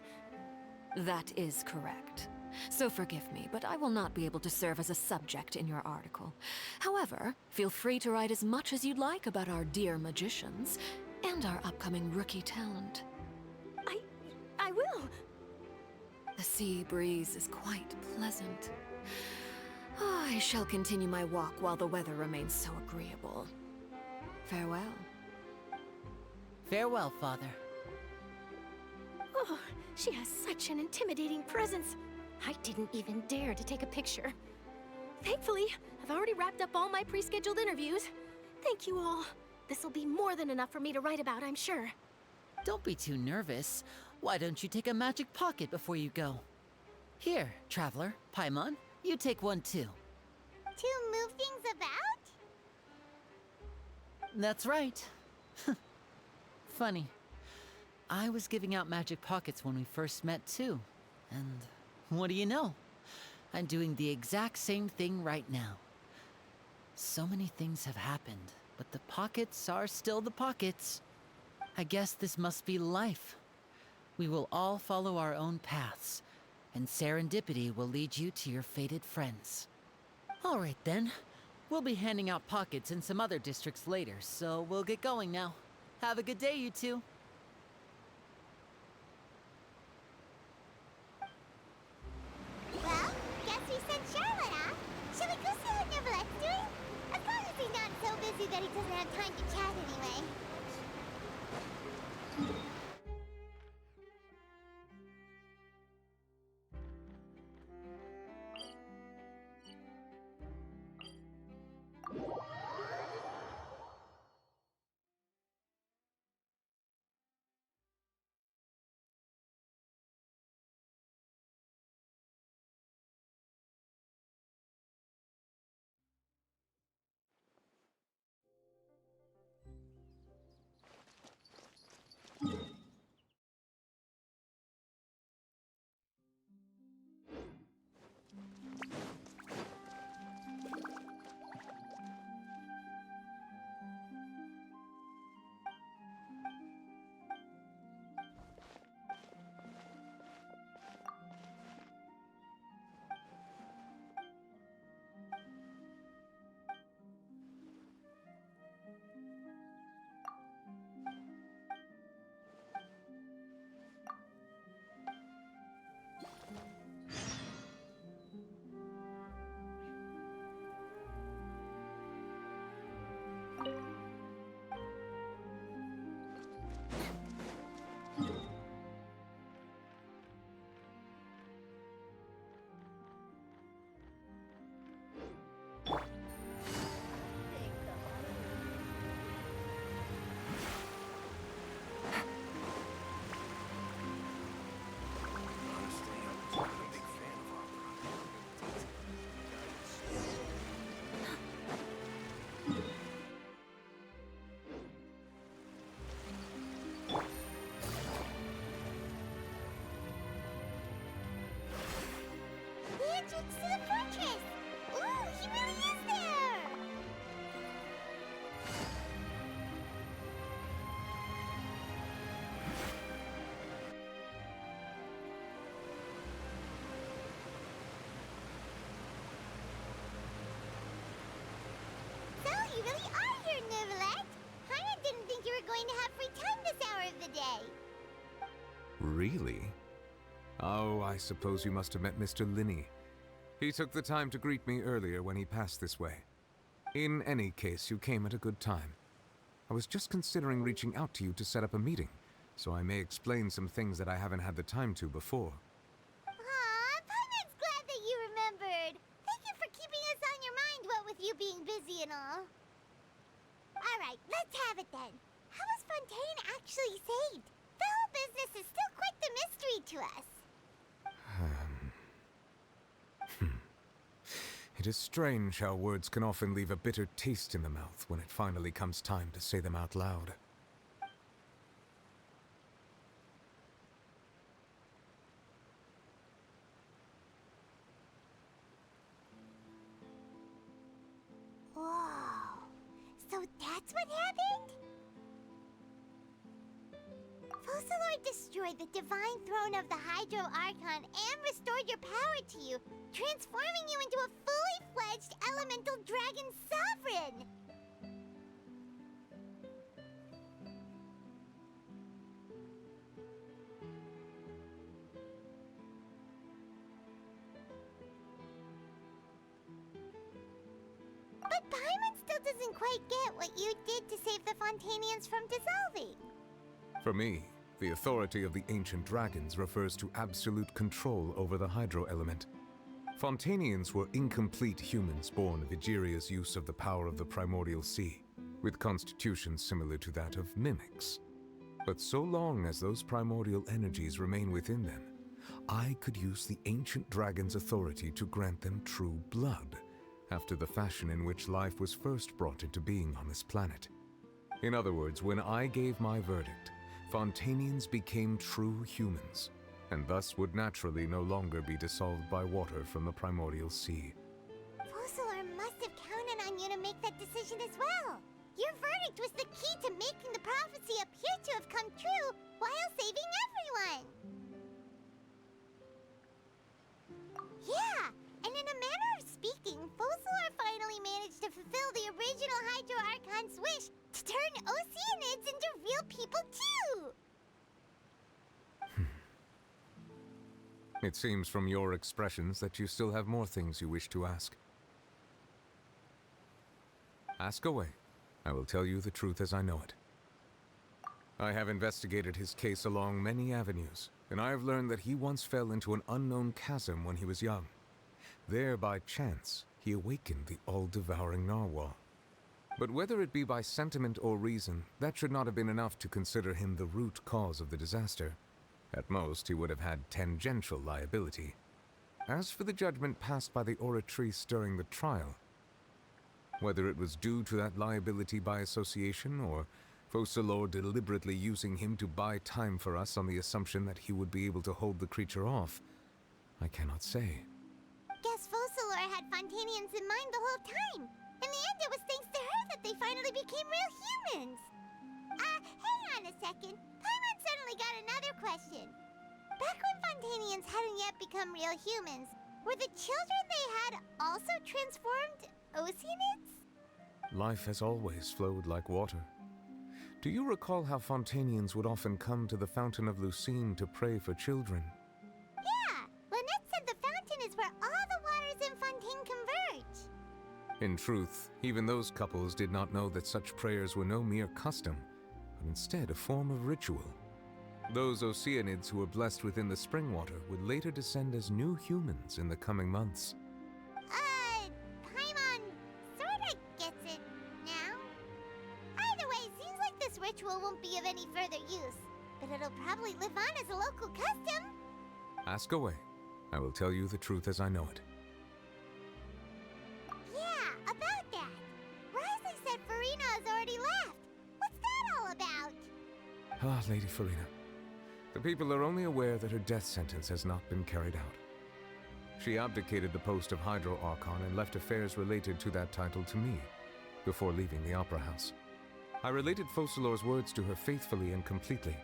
That is correct. So forgive me, but I will not be able to serve as a subject in your article. However, feel free to write as much as you'd like about our dear magicians and our upcoming rookie talent. I will. The sea breeze is quite pleasant. I shall continue my walk while the weather remains so agreeable. Farewell. Farewell, Father. Oh, she has such an intimidating presence. I didn't even dare to take a picture. Thankfully, I've already wrapped up all my pre-scheduled interviews. Thank you all. This'll be more than enough for me to write about, I'm sure. Don't be too nervous. Why don't you take a magic pocket before you go? Here, Traveler, Paimon, you take one too. To move things about? That's right. Funny. I was giving out magic pockets when we first met too. And what do you know? I'm doing the exact same thing right now. So many things have happened, but the pockets are still the pockets. I guess this must be life. We will all follow our own paths, and serendipity will lead you to your fated friends. All right then. We'll be handing out pockets in some other districts later, so we'll get going now. Have a good day, you two. Well, guess we sent Charlotte off. Shall we go see what Neverlette's doing? As long as he's not so busy that he doesn't have time to chat anyway. Neuvillette. Paimon didn't think you were going to have free time this hour of the day. Really? Oh, I suppose you must have met Mr. Linney. He took the time to greet me earlier when he passed this way. In any case, you came at a good time. I was just considering reaching out to you to set up a meeting, so I may explain some things that I haven't had the time to before. Aw, Paimon's glad that you remembered. Thank you for keeping us on your mind, what with you being busy and all. Alright, let's have it then. How was Fontaine actually saved? The whole business is still quite the mystery to us. It is strange how words can often leave a bitter taste in the mouth when it finally comes time to say them out loud. Whoa. So that's what happened? Focalor destroyed the divine throne of the Hydro Archon and restored your power to you, transforming you into a fully fledged elemental dragon sovereign! But Paimon still doesn't quite get what you did to save the Fontainians from dissolving. For me, the authority of the ancient dragons refers to absolute control over the hydro element. Fontainians were incomplete humans born of Egeria's use of the power of the primordial sea, with constitutions similar to that of mimics. But so long as those primordial energies remain within them, I could use the ancient dragon's authority to grant them true blood, after the fashion in which life was first brought into being on this planet. In other words, when I gave my verdict, Fontainians became true humans, and thus would naturally no longer be dissolved by water from the primordial sea. Focalor must have counted on you to make that decision as well. Your verdict was the key to making the prophecy appear to have come true while saving everyone. Yeah, and in a manner of speaking, Focalor finally managed to fulfill the original Hydro Archon's wish to turn Oceanids into real people too! It seems from your expressions that you still have more things you wish to ask. Ask away. I will tell you the truth as I know it. I have investigated his case along many avenues, and I have learned that he once fell into an unknown chasm when he was young. There, by chance, he awakened the all-devouring narwhal. But whether it be by sentiment or reason, that should not have been enough to consider him the root cause of the disaster. At most, he would have had tangential liability. As for the judgment passed by the Oratrice during the trial, whether it was due to that liability by association, or Focalor deliberately using him to buy time for us on the assumption that he would be able to hold the creature off, I cannot say. Guess Focalor had Fontainians in mind the whole time. In the end, it was thanks to her that they finally became real humans. Hang on a second. Paimon suddenly got another question. Back when Fontainians hadn't yet become real humans, were the children they had also transformed Oceanids? Life has always flowed like water. Do you recall how Fontainians would often come to the Fountain of Lucine to pray for children? Yeah! Lynette said the fountain is where all the waters in Fontaine converge. In truth, even those couples did not know that such prayers were no mere custom, but instead a form of ritual. Those Oceanids who were blessed within the spring water would later descend as new humans in the coming months. Paimon sorta gets it now. Either way, seems like this ritual won't be of any further use, but it'll probably live on as a local custom. Ask away. I will tell you the truth as I know it. Yeah, about that. Risley said Furina has already left. What's that all about? Ah, Lady Furina. The people are only aware that her death sentence has not been carried out. She abdicated the post of Hydro Archon and left affairs related to that title to me, before leaving the Opera House. I related Focalor's words to her faithfully and completely.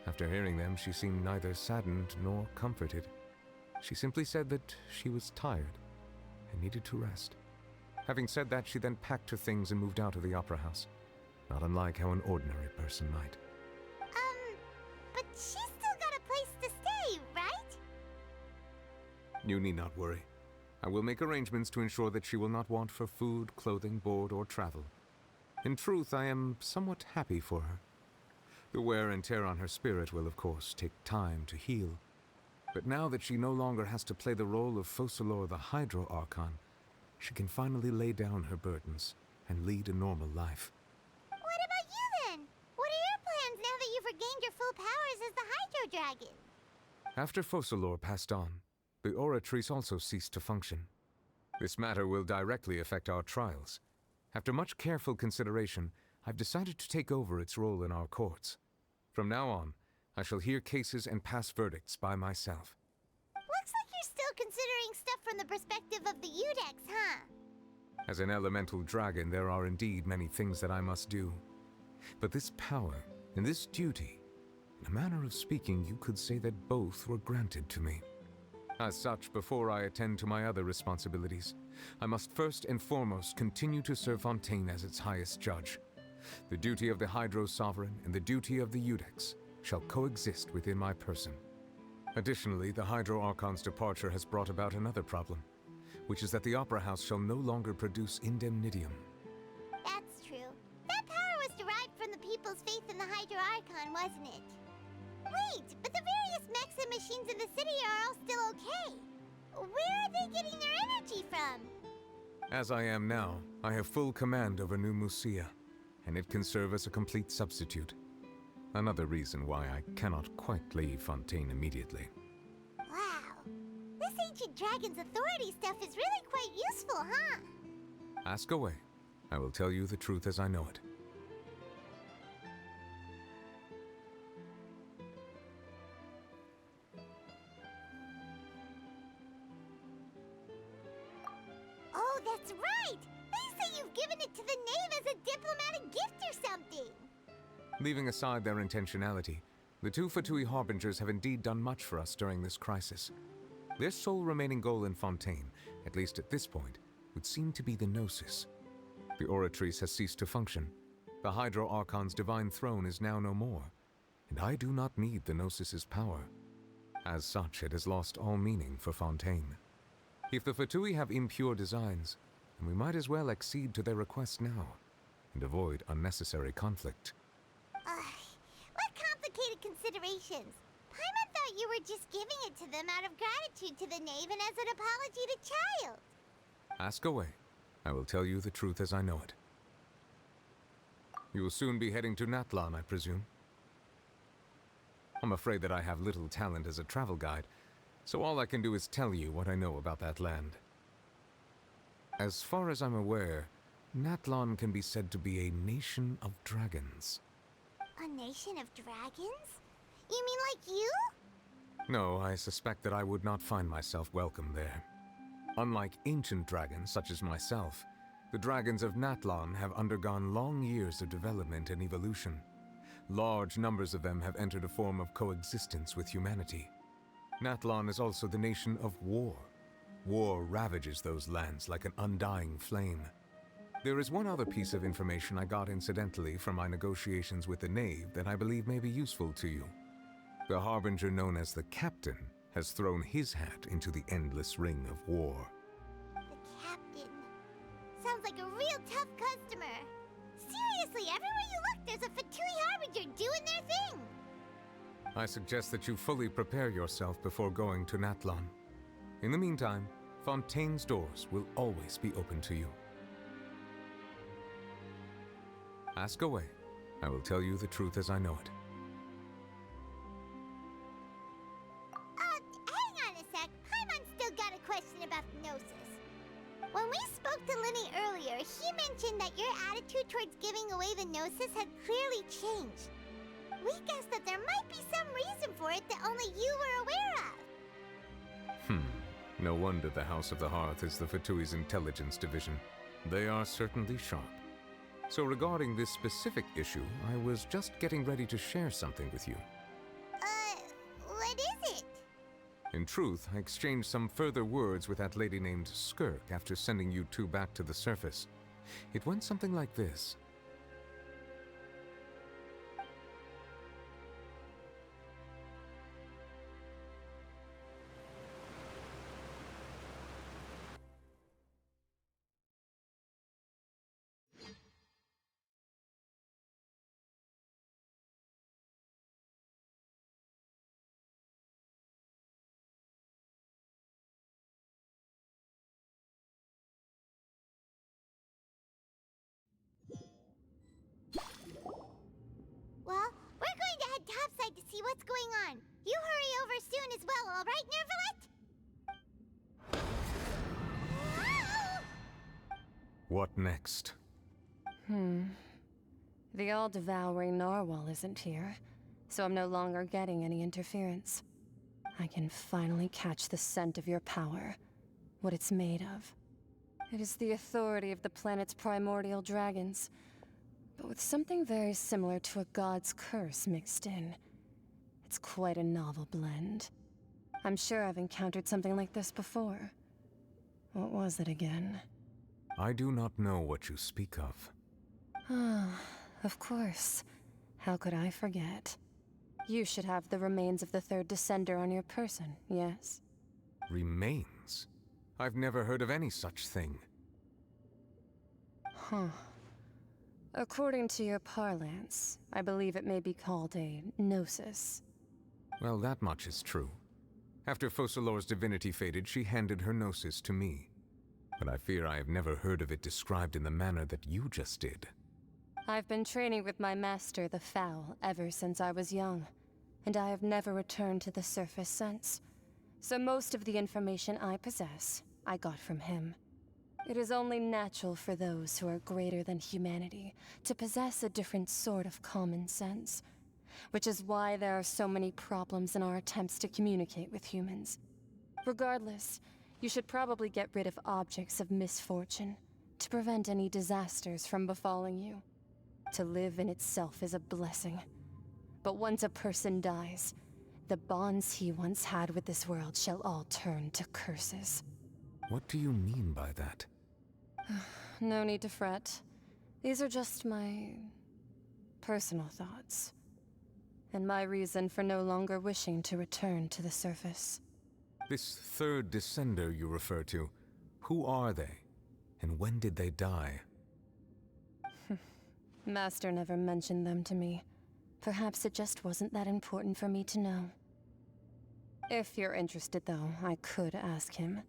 After hearing them, she seemed neither saddened nor comforted. She simply said that she was tired and needed to rest. Having said that, she then packed her things and moved out of the opera house. Not unlike how an ordinary person might. But she's still got a place to stay, right? You need not worry. I will make arrangements to ensure that she will not want for food, clothing, board, or travel. In truth, I am somewhat happy for her. The wear and tear on her spirit will, of course, take time to heal. But now that she no longer has to play the role of Focalor the Hydro Archon, she can finally lay down her burdens and lead a normal life. What about you then? What are your plans now that you've regained your full powers as the Hydro Dragon? After Focalor passed on, the Oratrice also ceased to function. This matter will directly affect our trials. After much careful consideration, I've decided to take over its role in our courts. From now on, I shall hear cases and pass verdicts by myself. Looks like you're still considering stuff from the perspective of the Udex, huh? As an elemental dragon, there are indeed many things that I must do. But this power and this duty, in a manner of speaking, you could say that both were granted to me. As such, before I attend to my other responsibilities, I must first and foremost continue to serve Fontaine as its highest judge. The duty of the Hydro Sovereign and the duty of the Udex shall coexist within my person. Additionally, the Hydro Archon's departure has brought about another problem, which is that the Opera House shall no longer produce indemnitium. That's true. That power was derived from the people's faith in the Hydro Archon, wasn't it? Wait, but the various mechs and machines in the city are all still okay. Where are they getting their energy from? As I am now, I have full command over New Musia, and it can serve as a complete substitute. Another reason why I cannot quite leave Fontaine immediately. Wow. This ancient dragon's authority stuff is really quite useful, huh? Ask away. I will tell you the truth as I know it. Oh, that's right! They say you've given it to the knave as a diplomatic gift or something! Leaving aside their intentionality, the two Fatui Harbingers have indeed done much for us during this crisis. Their sole remaining goal in Fontaine, at least at this point, would seem to be the Gnosis. The Oratrice has ceased to function. The Hydro Archon's divine throne is now no more, and I do not need the Gnosis's power. As such, it has lost all meaning for Fontaine. If the Fatui have impure designs, then we might as well accede to their request now, and avoid unnecessary conflict. What complicated considerations! Paimon thought you were just giving it to them out of gratitude to the knave and as an apology to Child. Ask away. I will tell you the truth as I know it. You will soon be heading to Natlan, I presume? I'm afraid that I have little talent as a travel guide, so all I can do is tell you what I know about that land. As far as I'm aware, Natlan can be said to be a nation of dragons. A nation of dragons? You mean like you? No, I suspect that I would not find myself welcome there. Unlike ancient dragons such as myself, the dragons of Natlan have undergone long years of development and evolution. Large numbers of them have entered a form of coexistence with humanity. Natlan is also the nation of war. War ravages those lands like an undying flame. There is one other piece of information I got incidentally from my negotiations with the Knave that I believe may be useful to you. The Harbinger known as the Captain has thrown his hat into the endless ring of war. The Captain. Sounds like a real tough customer. Seriously, everywhere you look, there's a Fatui Harbinger doing their thing. I suggest that you fully prepare yourself before going to Natlan. In the meantime, Fontaine's doors will always be open to you. Ask away. I will tell you the truth as I know it. Hang on a sec. Paimon's still got a question about the Gnosis. When we spoke to Linny earlier, he mentioned that your attitude towards giving away the Gnosis had clearly changed. We guessed that there might be some reason for it that only you were aware of. No wonder the House of the Hearth is the Fatui's intelligence division. They are certainly sharp. So regarding this specific issue, I was just getting ready to share something with you. What is it? In truth, I exchanged some further words with that lady named Skirk after sending you two back to the surface. It went something like this. Well, we're going to head topside to see what's going on. You hurry over soon as well, all right, Nervalet? What next? The all-devouring narwhal isn't here, so I'm no longer getting any interference. I can finally catch the scent of your power, what it's made of. It is the authority of the planet's primordial dragons, but with something very similar to a god's curse mixed in. It's quite a novel blend. I'm sure I've encountered something like this before. What was it again? I do not know what you speak of. Ah, of course. How could I forget? You should have the remains of the third Descender on your person, yes? Remains? I've never heard of any such thing. Huh. According to your parlance, I believe it may be called a gnosis. Well, that much is true. After Focalor's divinity faded, she handed her gnosis to me. But I fear I have never heard of it described in the manner that you just did. I've been training with my master, the Fowl, ever since I was young, and I have never returned to the surface since. So most of the information I possess, I got from him. It is only natural for those who are greater than humanity to possess a different sort of common sense, which is why there are so many problems in our attempts to communicate with humans. Regardless, you should probably get rid of objects of misfortune to prevent any disasters from befalling you. To live in itself is a blessing. But once a person dies, the bonds he once had with this world shall all turn to curses. What do you mean by that? No need to fret. These are just my personal thoughts, and my reason for no longer wishing to return to the surface. This third Descender you refer to, who are they? And when did they die? Master never mentioned them to me. Perhaps it just wasn't that important for me to know. If you're interested, though, I could ask him.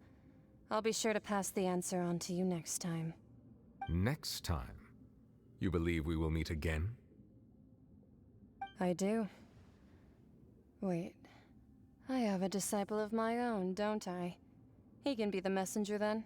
I'll be sure to pass the answer on to you next time. Next time? You believe we will meet again? I do. Wait. I have a disciple of my own, don't I? He can be the messenger then.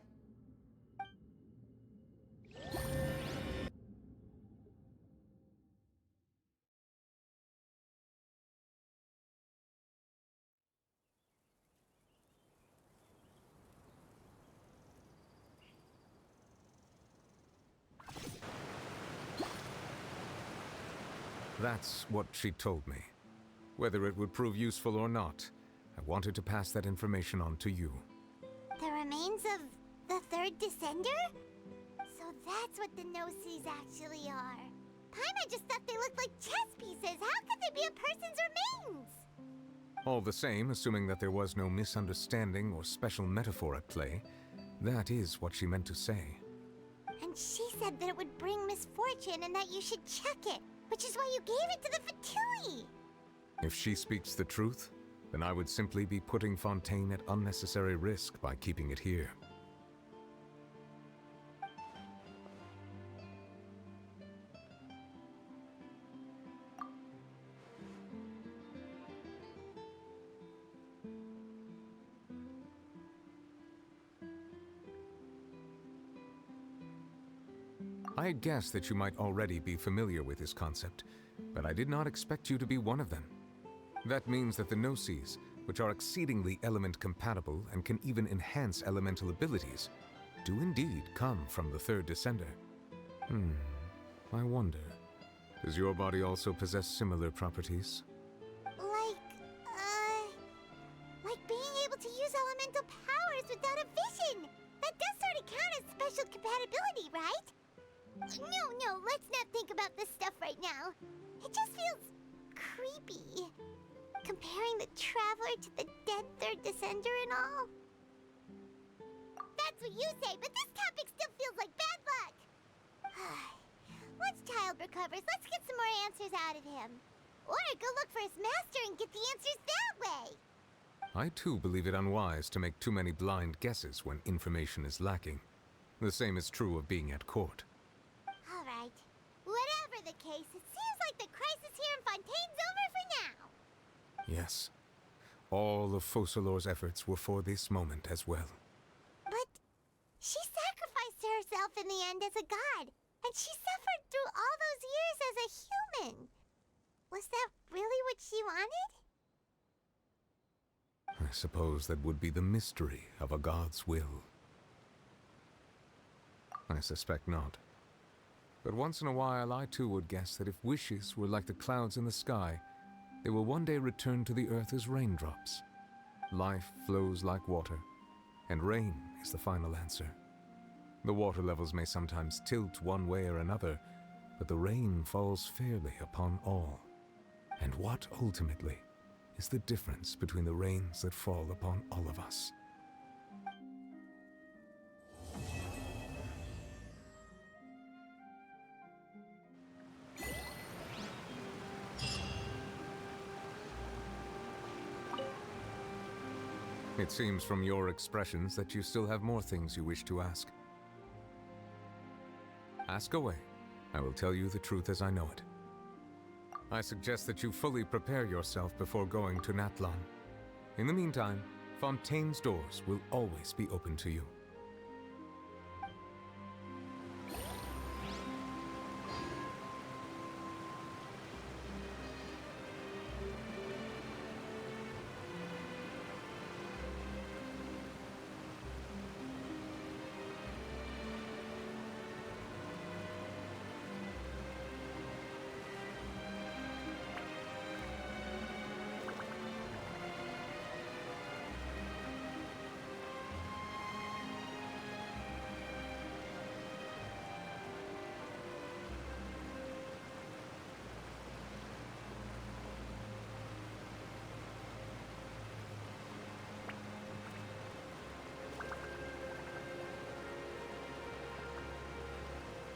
That's what she told me. Whether it would prove useful or not, I wanted to pass that information on to you. The remains of the third Descender? So that's what the Gnosis actually are. Paimon just thought they looked like chess pieces. How could they be a person's remains? All the same, assuming that there was no misunderstanding or special metaphor at play, that is what she meant to say. And she said that it would bring misfortune and that you should check it, which is why you gave it to the Fatui. If she speaks the truth, then I would simply be putting Fontaine at unnecessary risk by keeping it here. I had guessed that you might already be familiar with this concept, but I did not expect you to be one of them. That means that the Gnosis, which are exceedingly element-compatible and can even enhance elemental abilities, do indeed come from the third Descender. I wonder, does your body also possess similar properties? Like being able powers without a vision. That does sort of count as special compatibility, right? No, let's not think about this stuff right now. It just feels creepy. Comparing the Traveler to the dead third descender and all. That's what you say, but this topic still feels like bad luck. Once Child recovers, let's get some more answers out of him. Or go look for his master and get the answers that way. I too believe it unwise to make too many blind guesses when information is lacking. The same is true of being at court. All right. Whatever the case, it seems like the crisis here in Fontaine's over for now. Yes. All of Focalor's efforts were for this moment as well. But she sacrificed herself in the end as a god, and she suffered through all those years as a human. Was that really what she wanted? I suppose that would be the mystery of a god's will. I suspect not. But once in a while, I too would guess that if wishes were like the clouds in the sky, they will one day return to the earth as raindrops. Life flows like water, and rain is the final answer. The water levels may sometimes tilt one way or another, but the rain falls fairly upon all. And what, ultimately, is the difference between the rains that fall upon all of us? It seems from your expressions that you still have more things you wish to ask. Ask away. I will tell you the truth as I know it. I suggest that you fully prepare yourself before going to Natlan. In the meantime, Fontaine's doors will always be open to you.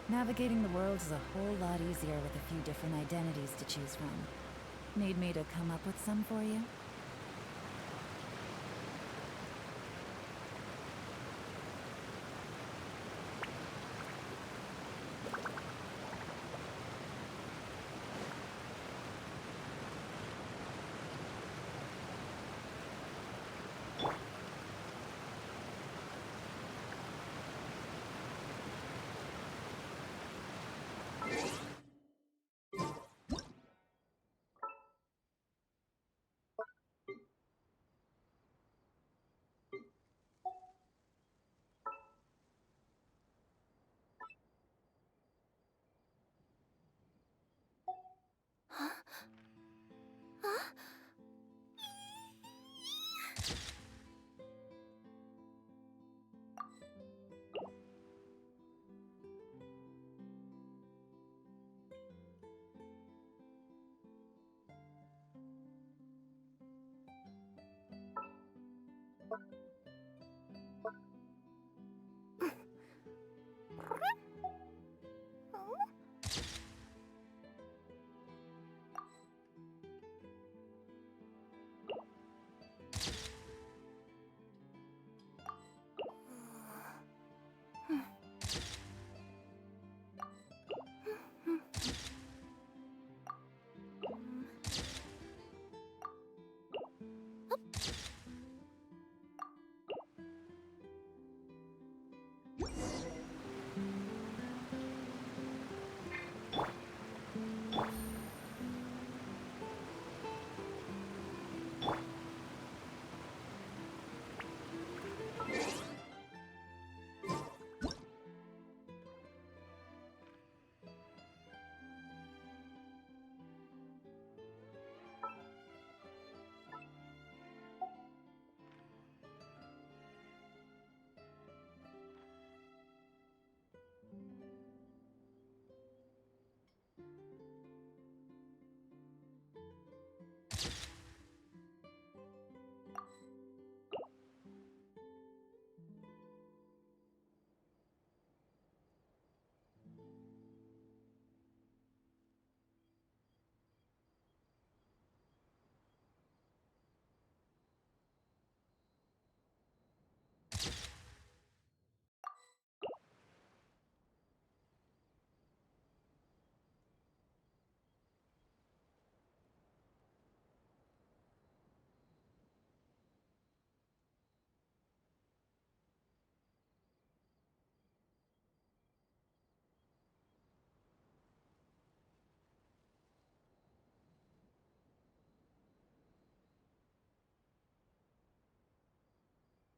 Navigating the world is a whole lot easier with a few different identities to choose from. Need me to come up with some for you?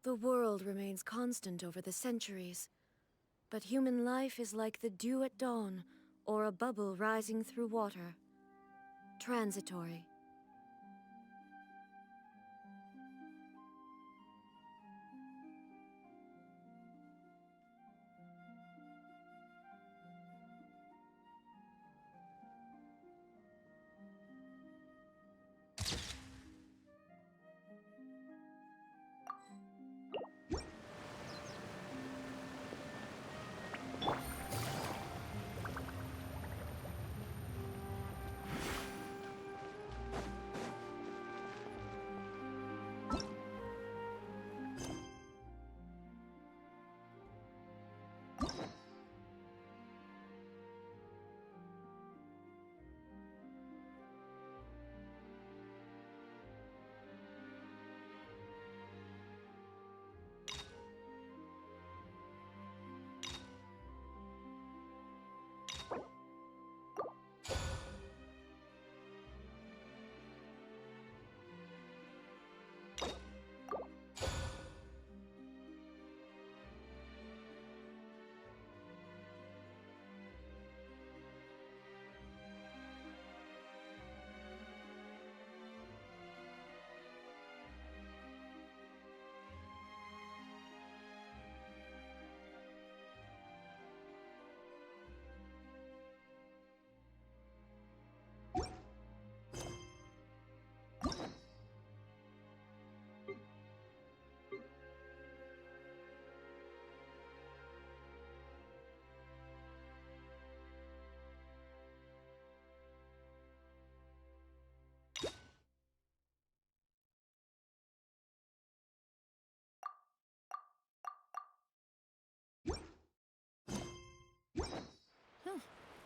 The world remains constant over the centuries, but human life is like the dew at dawn, or a bubble rising through water. Transitory.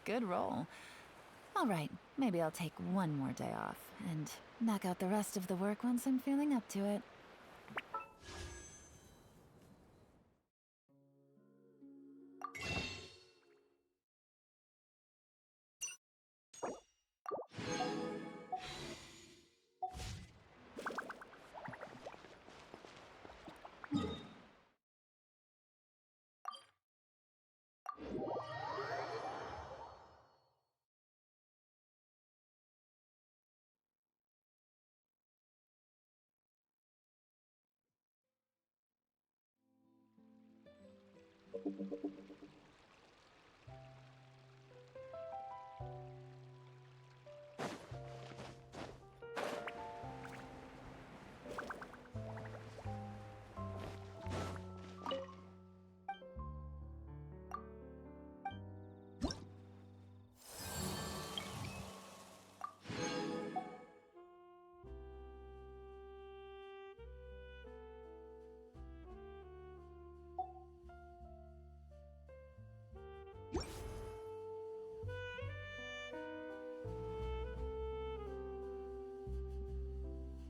Good roll. All right, maybe I'll take one more day off and knock out the rest of the work once I'm feeling up to it.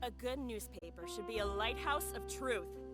A good newspaper should be a lighthouse of truth.